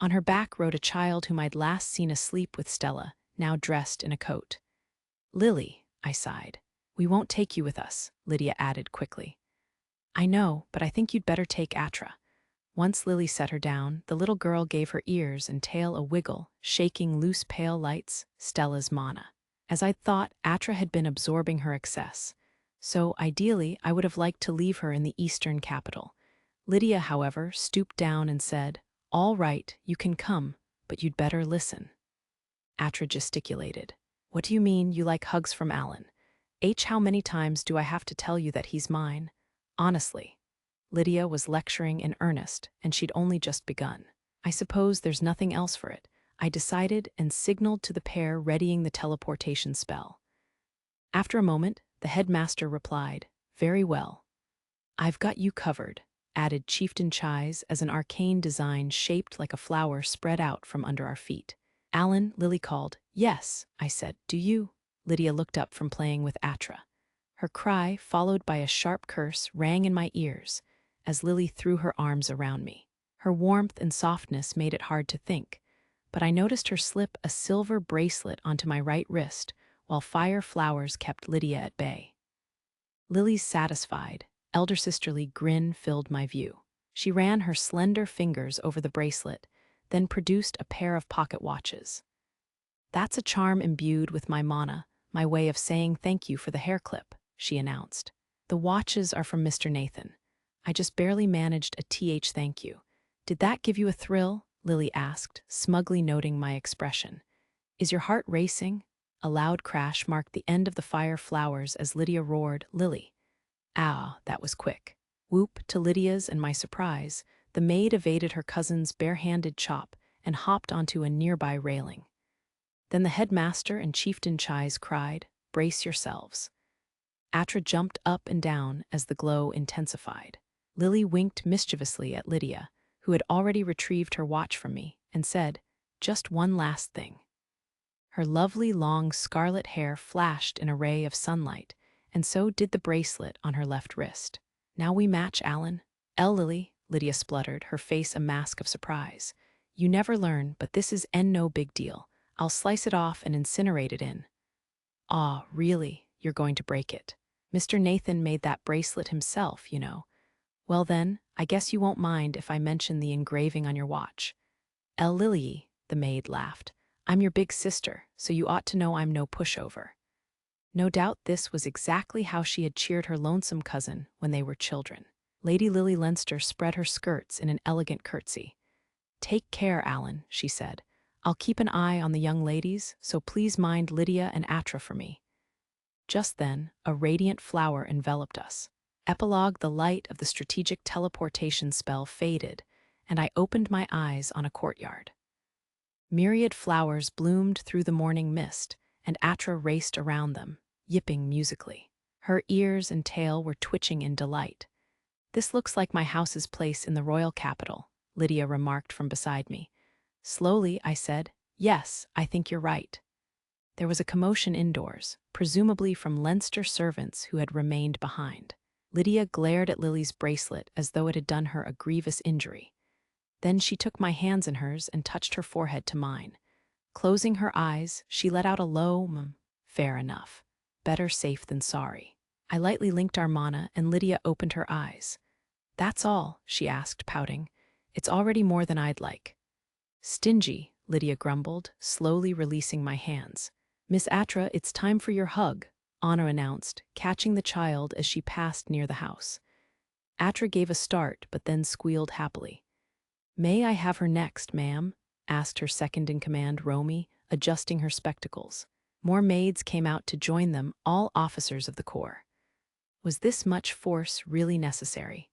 On her back rode a child whom I'd last seen asleep with Stella, now dressed in a coat. Lily, I sighed. We won't take you with us, Lydia added quickly. I know, but I think you'd better take Atra. Once Lily set her down, the little girl gave her ears and tail a wiggle, shaking loose pale lights, Stella's mana. As I'd thought, Atra had been absorbing her excess. So, ideally, I would have liked to leave her in the eastern capital. Lydia, however, stooped down and said, All right, you can come, but you'd better listen. Atra gesticulated. What do you mean you like hugs from Alan? How many times do I have to tell you that he's mine? Honestly. Lydia was lecturing in earnest, and she'd only just begun. I suppose there's nothing else for it, I decided and signaled to the pair readying the teleportation spell. After a moment, the headmaster replied, Very well. I've got you covered, added Chieftain Chais as an arcane design shaped like a flower spread out from under our feet. Alan, Lily called. Yes, I said. Do you? Lydia looked up from playing with Atra. Her cry, followed by a sharp curse, rang in my ears as Lily threw her arms around me. Her warmth and softness made it hard to think, but I noticed her slip a silver bracelet onto my right wrist, while fire flowers kept Lydia at bay. Lily's satisfied, elder sisterly grin filled my view. She ran her slender fingers over the bracelet, then produced a pair of pocket watches. That's a charm imbued with my mana, my way of saying thank you for the hair clip, she announced. The watches are from Mr. Nathan. I just barely managed a thank you. Did that give you a thrill? Lily asked, smugly noting my expression. Is your heart racing? A loud crash marked the end of the fire flowers as Lydia roared, Lily. Ah, that was quick. Whoop, to Lydia's and my surprise, the maid evaded her cousin's bare-handed chop and hopped onto a nearby railing. Then the headmaster and Chieftain Chais cried, brace yourselves. Atra jumped up and down as the glow intensified. Lily winked mischievously at Lydia, who had already retrieved her watch from me, and said, just one last thing. Her lovely long scarlet hair flashed in a ray of sunlight, and so did the bracelet on her left wrist. Now we match, Alan. Lily, Lydia spluttered, her face a mask of surprise. You never learn, but this is no big deal. I'll slice it off and incinerate it in. Ah, really? You're going to break it. Mr. Nathan made that bracelet himself, you know. Well then, I guess you won't mind if I mention the engraving on your watch. Lily, the maid laughed. I'm your big sister, so you ought to know I'm no pushover. No doubt this was exactly how she had cheered her lonesome cousin when they were children. Lady Lily Leinster spread her skirts in an elegant curtsy. Take care, Alan, she said. I'll keep an eye on the young ladies, so please mind Lydia and Atra for me. Just then, a radiant flower enveloped us. Epilogue: the light of the strategic teleportation spell faded, and I opened my eyes on a courtyard. Myriad flowers bloomed through the morning mist, and Atra raced around them, yipping musically. Her ears and tail were twitching in delight. This looks like my house's place in the royal capital, Lydia remarked from beside me. Slowly, I said, yes, I think you're right. There was a commotion indoors, presumably from Leinster servants who had remained behind. Lydia glared at Lily's bracelet as though it had done her a grievous injury. Then she took my hands in hers and touched her forehead to mine. Closing her eyes, she let out a low, fair enough. Better safe than sorry. I lightly linked our mana, and Lydia opened her eyes. That's all, she asked, pouting. It's already more than I'd like. Stingy, Lydia grumbled, slowly releasing my hands. Miss Atra, it's time for your hug, Anna announced, catching the child as she passed near the house. Atra gave a start, but then squealed happily. May I have her next, ma'am? Asked her second-in-command, Romy, adjusting her spectacles. More maids came out to join them, all officers of the corps. Was this much force really necessary?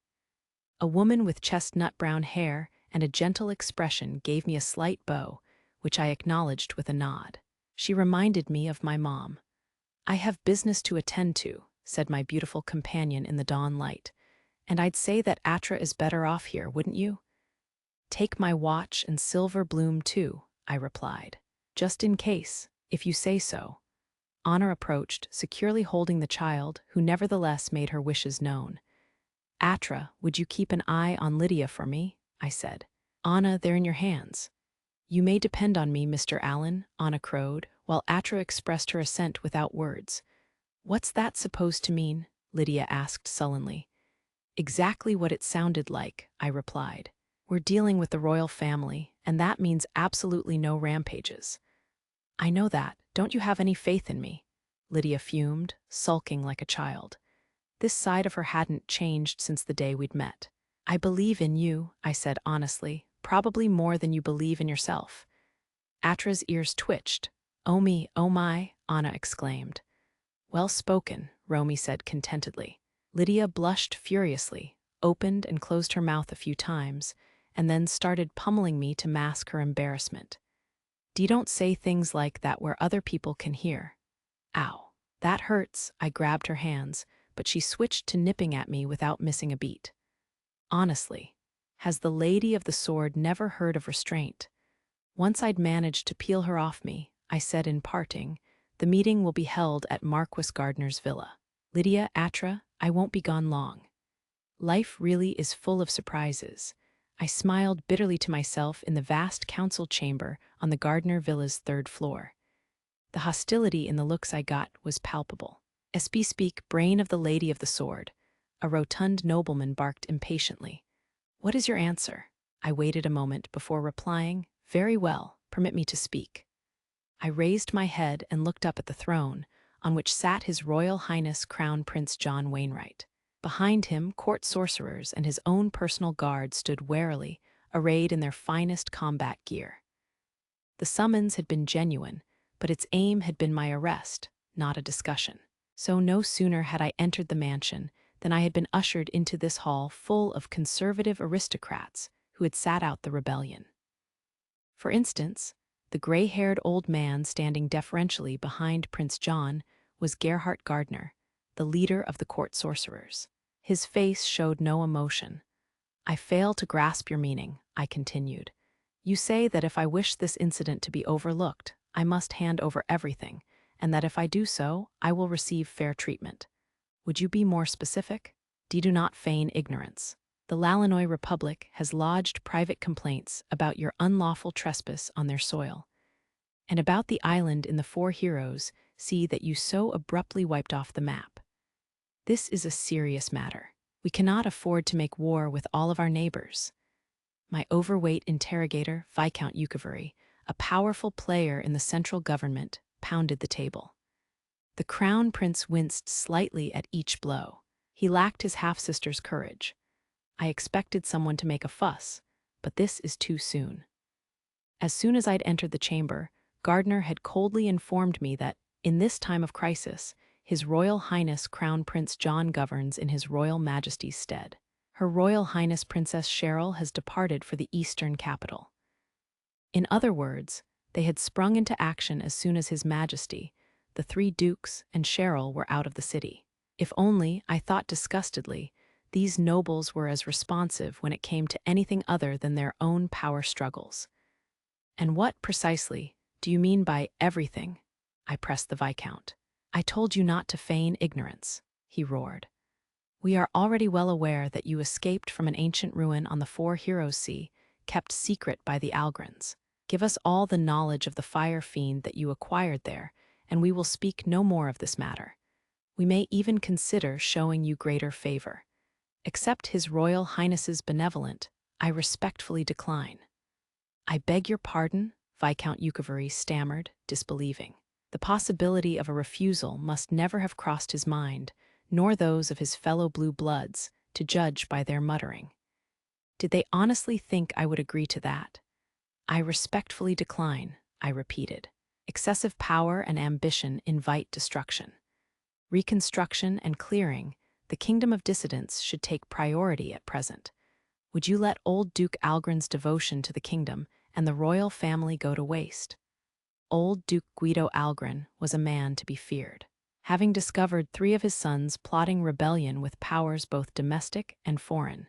A woman with chestnut-brown hair and a gentle expression gave me a slight bow, which I acknowledged with a nod. She reminded me of my mom. I have business to attend to, said my beautiful companion in the dawn light, and I'd say that Atra is better off here, wouldn't you? Take my watch and silver bloom too, I replied. Just in case, if you say so. Anna approached, securely holding the child, who nevertheless made her wishes known. Atra, would you keep an eye on Lydia for me? I said. Anna, they're in your hands. You may depend on me, Mr. Allen, Anna crowed, while Atra expressed her assent without words. What's that supposed to mean? Lydia asked sullenly. Exactly what it sounded like, I replied. We're dealing with the royal family, and that means absolutely no rampages. I know that. Don't you have any faith in me? Lydia fumed, sulking like a child. This side of her hadn't changed since the day we'd met. I believe in you, I said honestly, probably more than you believe in yourself. Atra's ears twitched. Oh me, oh my, Anna exclaimed. Well spoken, Romy said contentedly. Lydia blushed furiously, opened and closed her mouth a few times, and then started pummeling me to mask her embarrassment. You don't say things like that where other people can hear. Ow. That hurts, I grabbed her hands, but she switched to nipping at me without missing a beat. Honestly, has the Lady of the Sword never heard of restraint? Once I'd managed to peel her off me, I said in parting, "The meeting will be held at Marquis Gardner's villa. Lydia, Atra, I won't be gone long." Life really is full of surprises. I smiled bitterly to myself in the vast council chamber on the Gardner villa's third floor. The hostility in the looks I got was palpable. Speak, brain of the Lady of the Sword," a rotund nobleman barked impatiently. "What is your answer?" I waited a moment before replying, "Very well, permit me to speak." I raised my head and looked up at the throne, on which sat His Royal Highness Crown Prince John Wainwright. Behind him, court sorcerers and his own personal guard stood warily, arrayed in their finest combat gear. The summons had been genuine, but its aim had been my arrest, not a discussion. So no sooner had I entered the mansion than I had been ushered into this hall full of conservative aristocrats who had sat out the rebellion. For instance, the gray-haired old man standing deferentially behind Prince John was Gerhard Gardner, the leader of the court sorcerers. His face showed no emotion. "I fail to grasp your meaning," I continued. "You say that if I wish this incident to be overlooked, I must hand over everything, and that if I do so, I will receive fair treatment. Would you be more specific? Do not feign ignorance. The Lalinois Republic has lodged private complaints about your unlawful trespass on their soil. And about the island in the Four Heroes, see that you so abruptly wiped off the map. This is a serious matter. We cannot afford to make war with all of our neighbors." My overweight interrogator, Viscount Uckerbury, a powerful player in the central government, pounded the table. The Crown Prince winced slightly at each blow. He lacked his half-sister's courage. I expected someone to make a fuss, but this is too soon. As soon as I'd entered the chamber, Gardner had coldly informed me that, in this time of crisis, His Royal Highness Crown Prince John governs in His Royal Majesty's stead. Her Royal Highness Princess Cheryl has departed for the Eastern capital. In other words, they had sprung into action as soon as His Majesty, the three dukes, and Cheryl were out of the city. If only, I thought disgustedly, these nobles were as responsive when it came to anything other than their own power struggles. "And what, precisely, do you mean by everything?" I pressed the Viscount. "I told you not to feign ignorance," he roared. "We are already well aware that you escaped from an ancient ruin on the Four Heroes Sea, kept secret by the Algrins. Give us all the knowledge of the fire fiend that you acquired there, and we will speak no more of this matter. We may even consider showing you greater favor. Except His Royal Highness's benevolent, I respectfully decline." "I beg your pardon," Viscount Uckerbury stammered, disbelieving. The possibility of a refusal must never have crossed his mind, nor those of his fellow blue bloods, to judge by their muttering. Did they honestly think I would agree to that? "I respectfully decline," I repeated. "Excessive power and ambition invite destruction. Reconstruction and clearing, the kingdom of dissidents should take priority at present. Would you let old Duke Algrin's devotion to the kingdom and the royal family go to waste?" Old Duke Guido Algrin was a man to be feared. Having discovered 3 of his sons plotting rebellion with powers both domestic and foreign,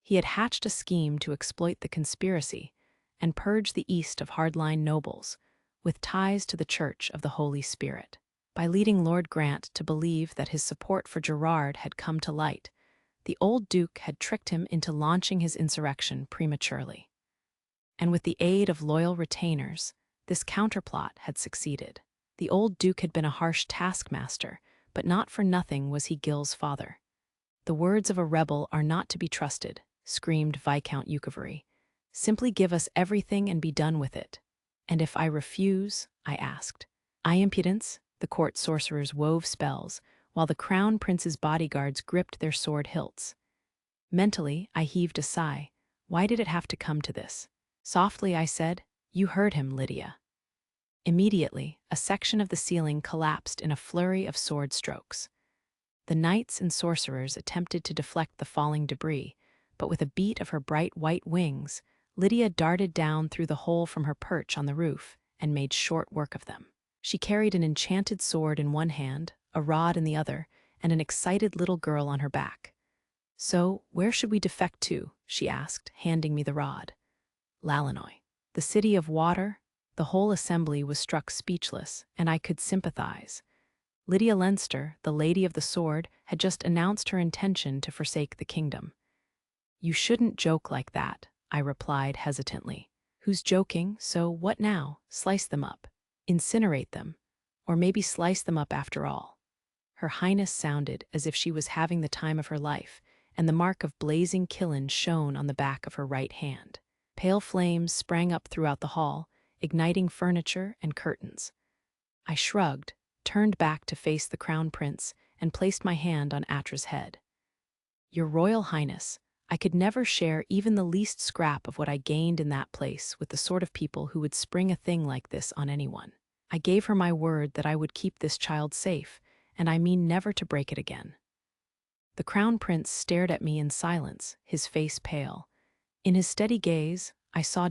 he had hatched a scheme to exploit the conspiracy and purge the East of hardline nobles with ties to the Church of the Holy Spirit. By leading Lord Grant to believe that his support for Gerard had come to light, the old Duke had tricked him into launching his insurrection prematurely. And with the aid of loyal retainers, this counterplot had succeeded. The old Duke had been a harsh taskmaster, but not for nothing was he Gil's father. "The words of a rebel are not to be trusted," screamed Viscount Uckerbury. "Simply give us everything and be done with it." "And if I refuse?" I asked. Impudence, the court sorcerers wove spells, while the Crown Prince's bodyguards gripped their sword hilts. Mentally, I heaved a sigh. Why did it have to come to this? Softly, I said, "You heard him, Lydia." Immediately, a section of the ceiling collapsed in a flurry of sword strokes. The knights and sorcerers attempted to deflect the falling debris, but with a beat of her bright white wings, Lydia darted down through the hole from her perch on the roof and made short work of them. She carried an enchanted sword in one hand, a rod in the other, and an excited little girl on her back. "So, where should we defect to?" she asked, handing me the rod. "Lalinois." The city of water? The whole assembly was struck speechless, and I could sympathize. Lydia Leinster, the Lady of the Sword, had just announced her intention to forsake the kingdom. "You shouldn't joke like that," I replied hesitantly. "Who's joking? So what now? Slice them up. Incinerate them. Or maybe slice them up after all." Her Highness sounded as if she was having the time of her life, and the mark of blazing kiln shone on the back of her right hand. Pale flames sprang up throughout the hall, igniting furniture and curtains. I shrugged, turned back to face the Crown Prince, and placed my hand on Atra's head. "Your Royal Highness, I could never share even the least scrap of what I gained in that place with the sort of people who would spring a thing like this on anyone. I gave her my word that I would keep this child safe, and I mean never to break it again." The Crown Prince stared at me in silence, his face pale. In his steady gaze, I saw ...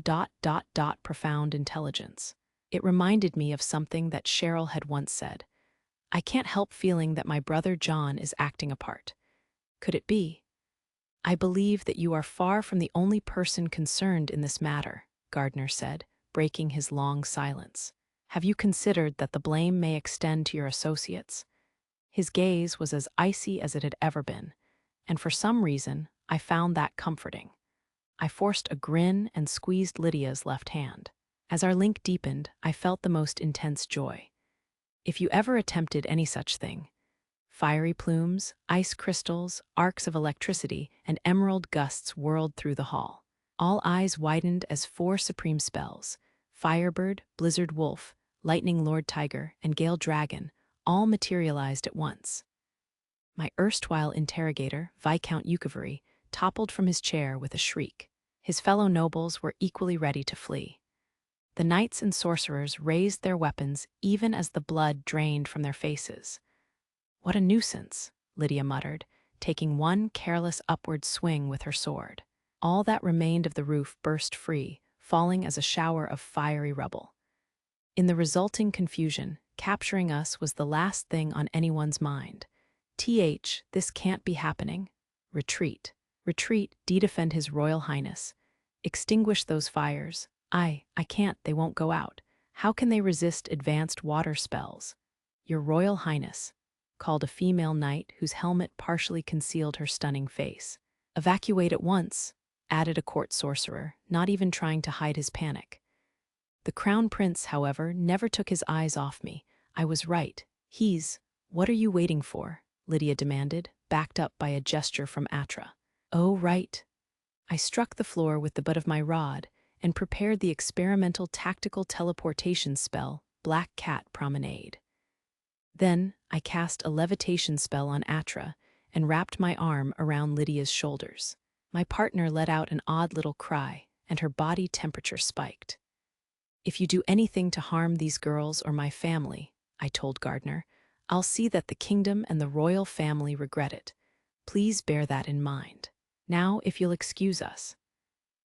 profound intelligence. It reminded me of something that Cheryl had once said. "I can't help feeling that my brother John is acting a part. Could it be?" "I believe that you are far from the only person concerned in this matter," Gardner said, breaking his long silence. "Have you considered that the blame may extend to your associates?" His gaze was as icy as it had ever been, and for some reason, I found that comforting. I forced a grin and squeezed Lydia's left hand. As our link deepened, I felt the most intense joy. "If you ever attempted any such thing," fiery plumes, ice crystals, arcs of electricity, and emerald gusts whirled through the hall. All eyes widened as 4 supreme spells, Firebird, Blizzard Wolf, Lightning Lord Tiger, and Gale Dragon, all materialized at once. My erstwhile interrogator, Viscount Ucavery, toppled from his chair with a shriek. His fellow nobles were equally ready to flee. The knights and sorcerers raised their weapons even as the blood drained from their faces. "What a nuisance," Lydia muttered, taking one careless upward swing with her sword. All that remained of the roof burst free, falling as a shower of fiery rubble. In the resulting confusion, capturing us was the last thing on anyone's mind. This can't be happening. Retreat. Retreat, defend His Royal Highness. Extinguish those fires. I can't, they won't go out. How can they resist advanced water spells?" "Your Royal Highness," called a female knight whose helmet partially concealed her stunning face. "Evacuate at once," added a court sorcerer, not even trying to hide his panic. The Crown Prince, however, never took his eyes off me. I was right. "What are you waiting for?" Lydia demanded, backed up by a gesture from Atra. "Oh, right." I struck the floor with the butt of my rod and prepared the experimental tactical teleportation spell, Black Cat Promenade. Then I cast a levitation spell on Atra and wrapped my arm around Lydia's shoulders. My partner let out an odd little cry, and her body temperature spiked. "If you do anything to harm these girls or my family," I told Gardner, "I'll see that the kingdom and the royal family regret it. Please bear that in mind. Now, if you'll excuse us."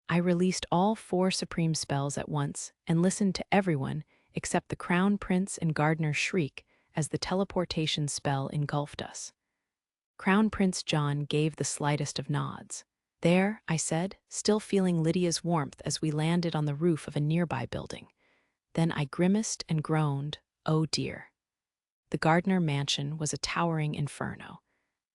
I released all 4 supreme spells at once and listened to everyone except the Crown Prince and Gardner's shriek as the teleportation spell engulfed us. Crown Prince John gave the slightest of nods. "There," I said, still feeling Lydia's warmth as we landed on the roof of a nearby building. Then I grimaced and groaned, "Oh dear." The Gardner mansion was a towering inferno.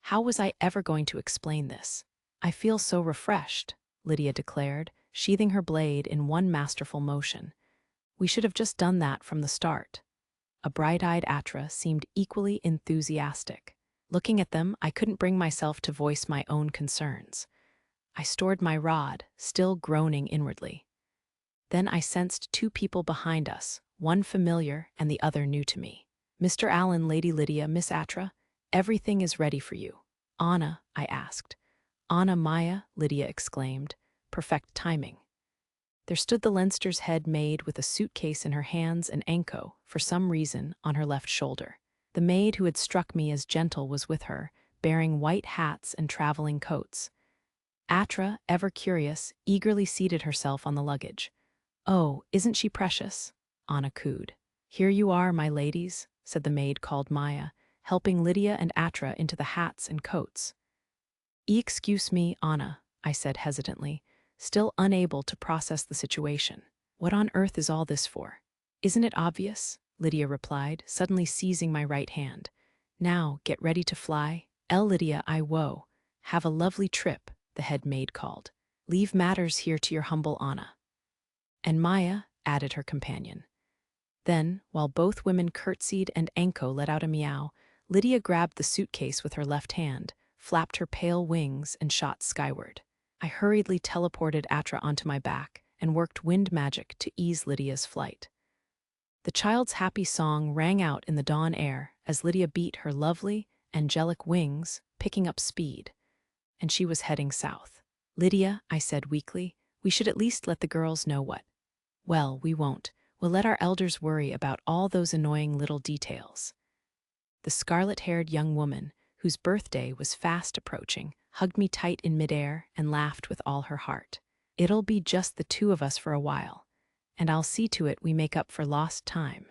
How was I ever going to explain this? "I feel so refreshed," Lydia declared, sheathing her blade in one masterful motion. "We should have just done that from the start." A bright-eyed Atra seemed equally enthusiastic. Looking at them, I couldn't bring myself to voice my own concerns. I stored my rod, still groaning inwardly. Then I sensed 2 people behind us, one familiar and the other new to me. "Mr. Allen, Lady Lydia, Miss Atra, everything is ready for you." "Anna?" I asked. "Anna Maya," Lydia exclaimed. Perfect timing. There stood the Leinster's head maid with a suitcase in her hands and Anko, for some reason, on her left shoulder. The maid who had struck me as gentle was with her, bearing white hats and traveling coats. Atra, ever curious, eagerly seated herself on the luggage. "Oh, isn't she precious?" Anna cooed. "Here you are, my ladies," said the maid called Maya, helping Lydia and Atra into the hats and coats. "Excuse me, Anna," I said hesitantly, still unable to process the situation. What on earth is all this for? Isn't it obvious? Lydia replied, suddenly seizing my right hand. Now, get ready to fly. Lydia, I woe. Have a lovely trip, the head maid called. Leave matters here to your humble Anna. And Maya, added her companion. Then, while both women curtsied and Anko let out a meow, Lydia grabbed the suitcase with her left hand, flapped her pale wings, and shot skyward. I hurriedly teleported Atra onto my back and worked wind magic to ease Lydia's flight. The child's happy song rang out in the dawn air as Lydia beat her lovely, angelic wings, picking up speed. And she was heading south. Lydia, I said weakly, we should at least let the girls know what. Well, we won't. We'll let our elders worry about all those annoying little details. The scarlet-haired young woman, whose birthday was fast approaching, hugged me tight in midair and laughed with all her heart. It'll be just the two of us for a while, and I'll see to it we make up for lost time.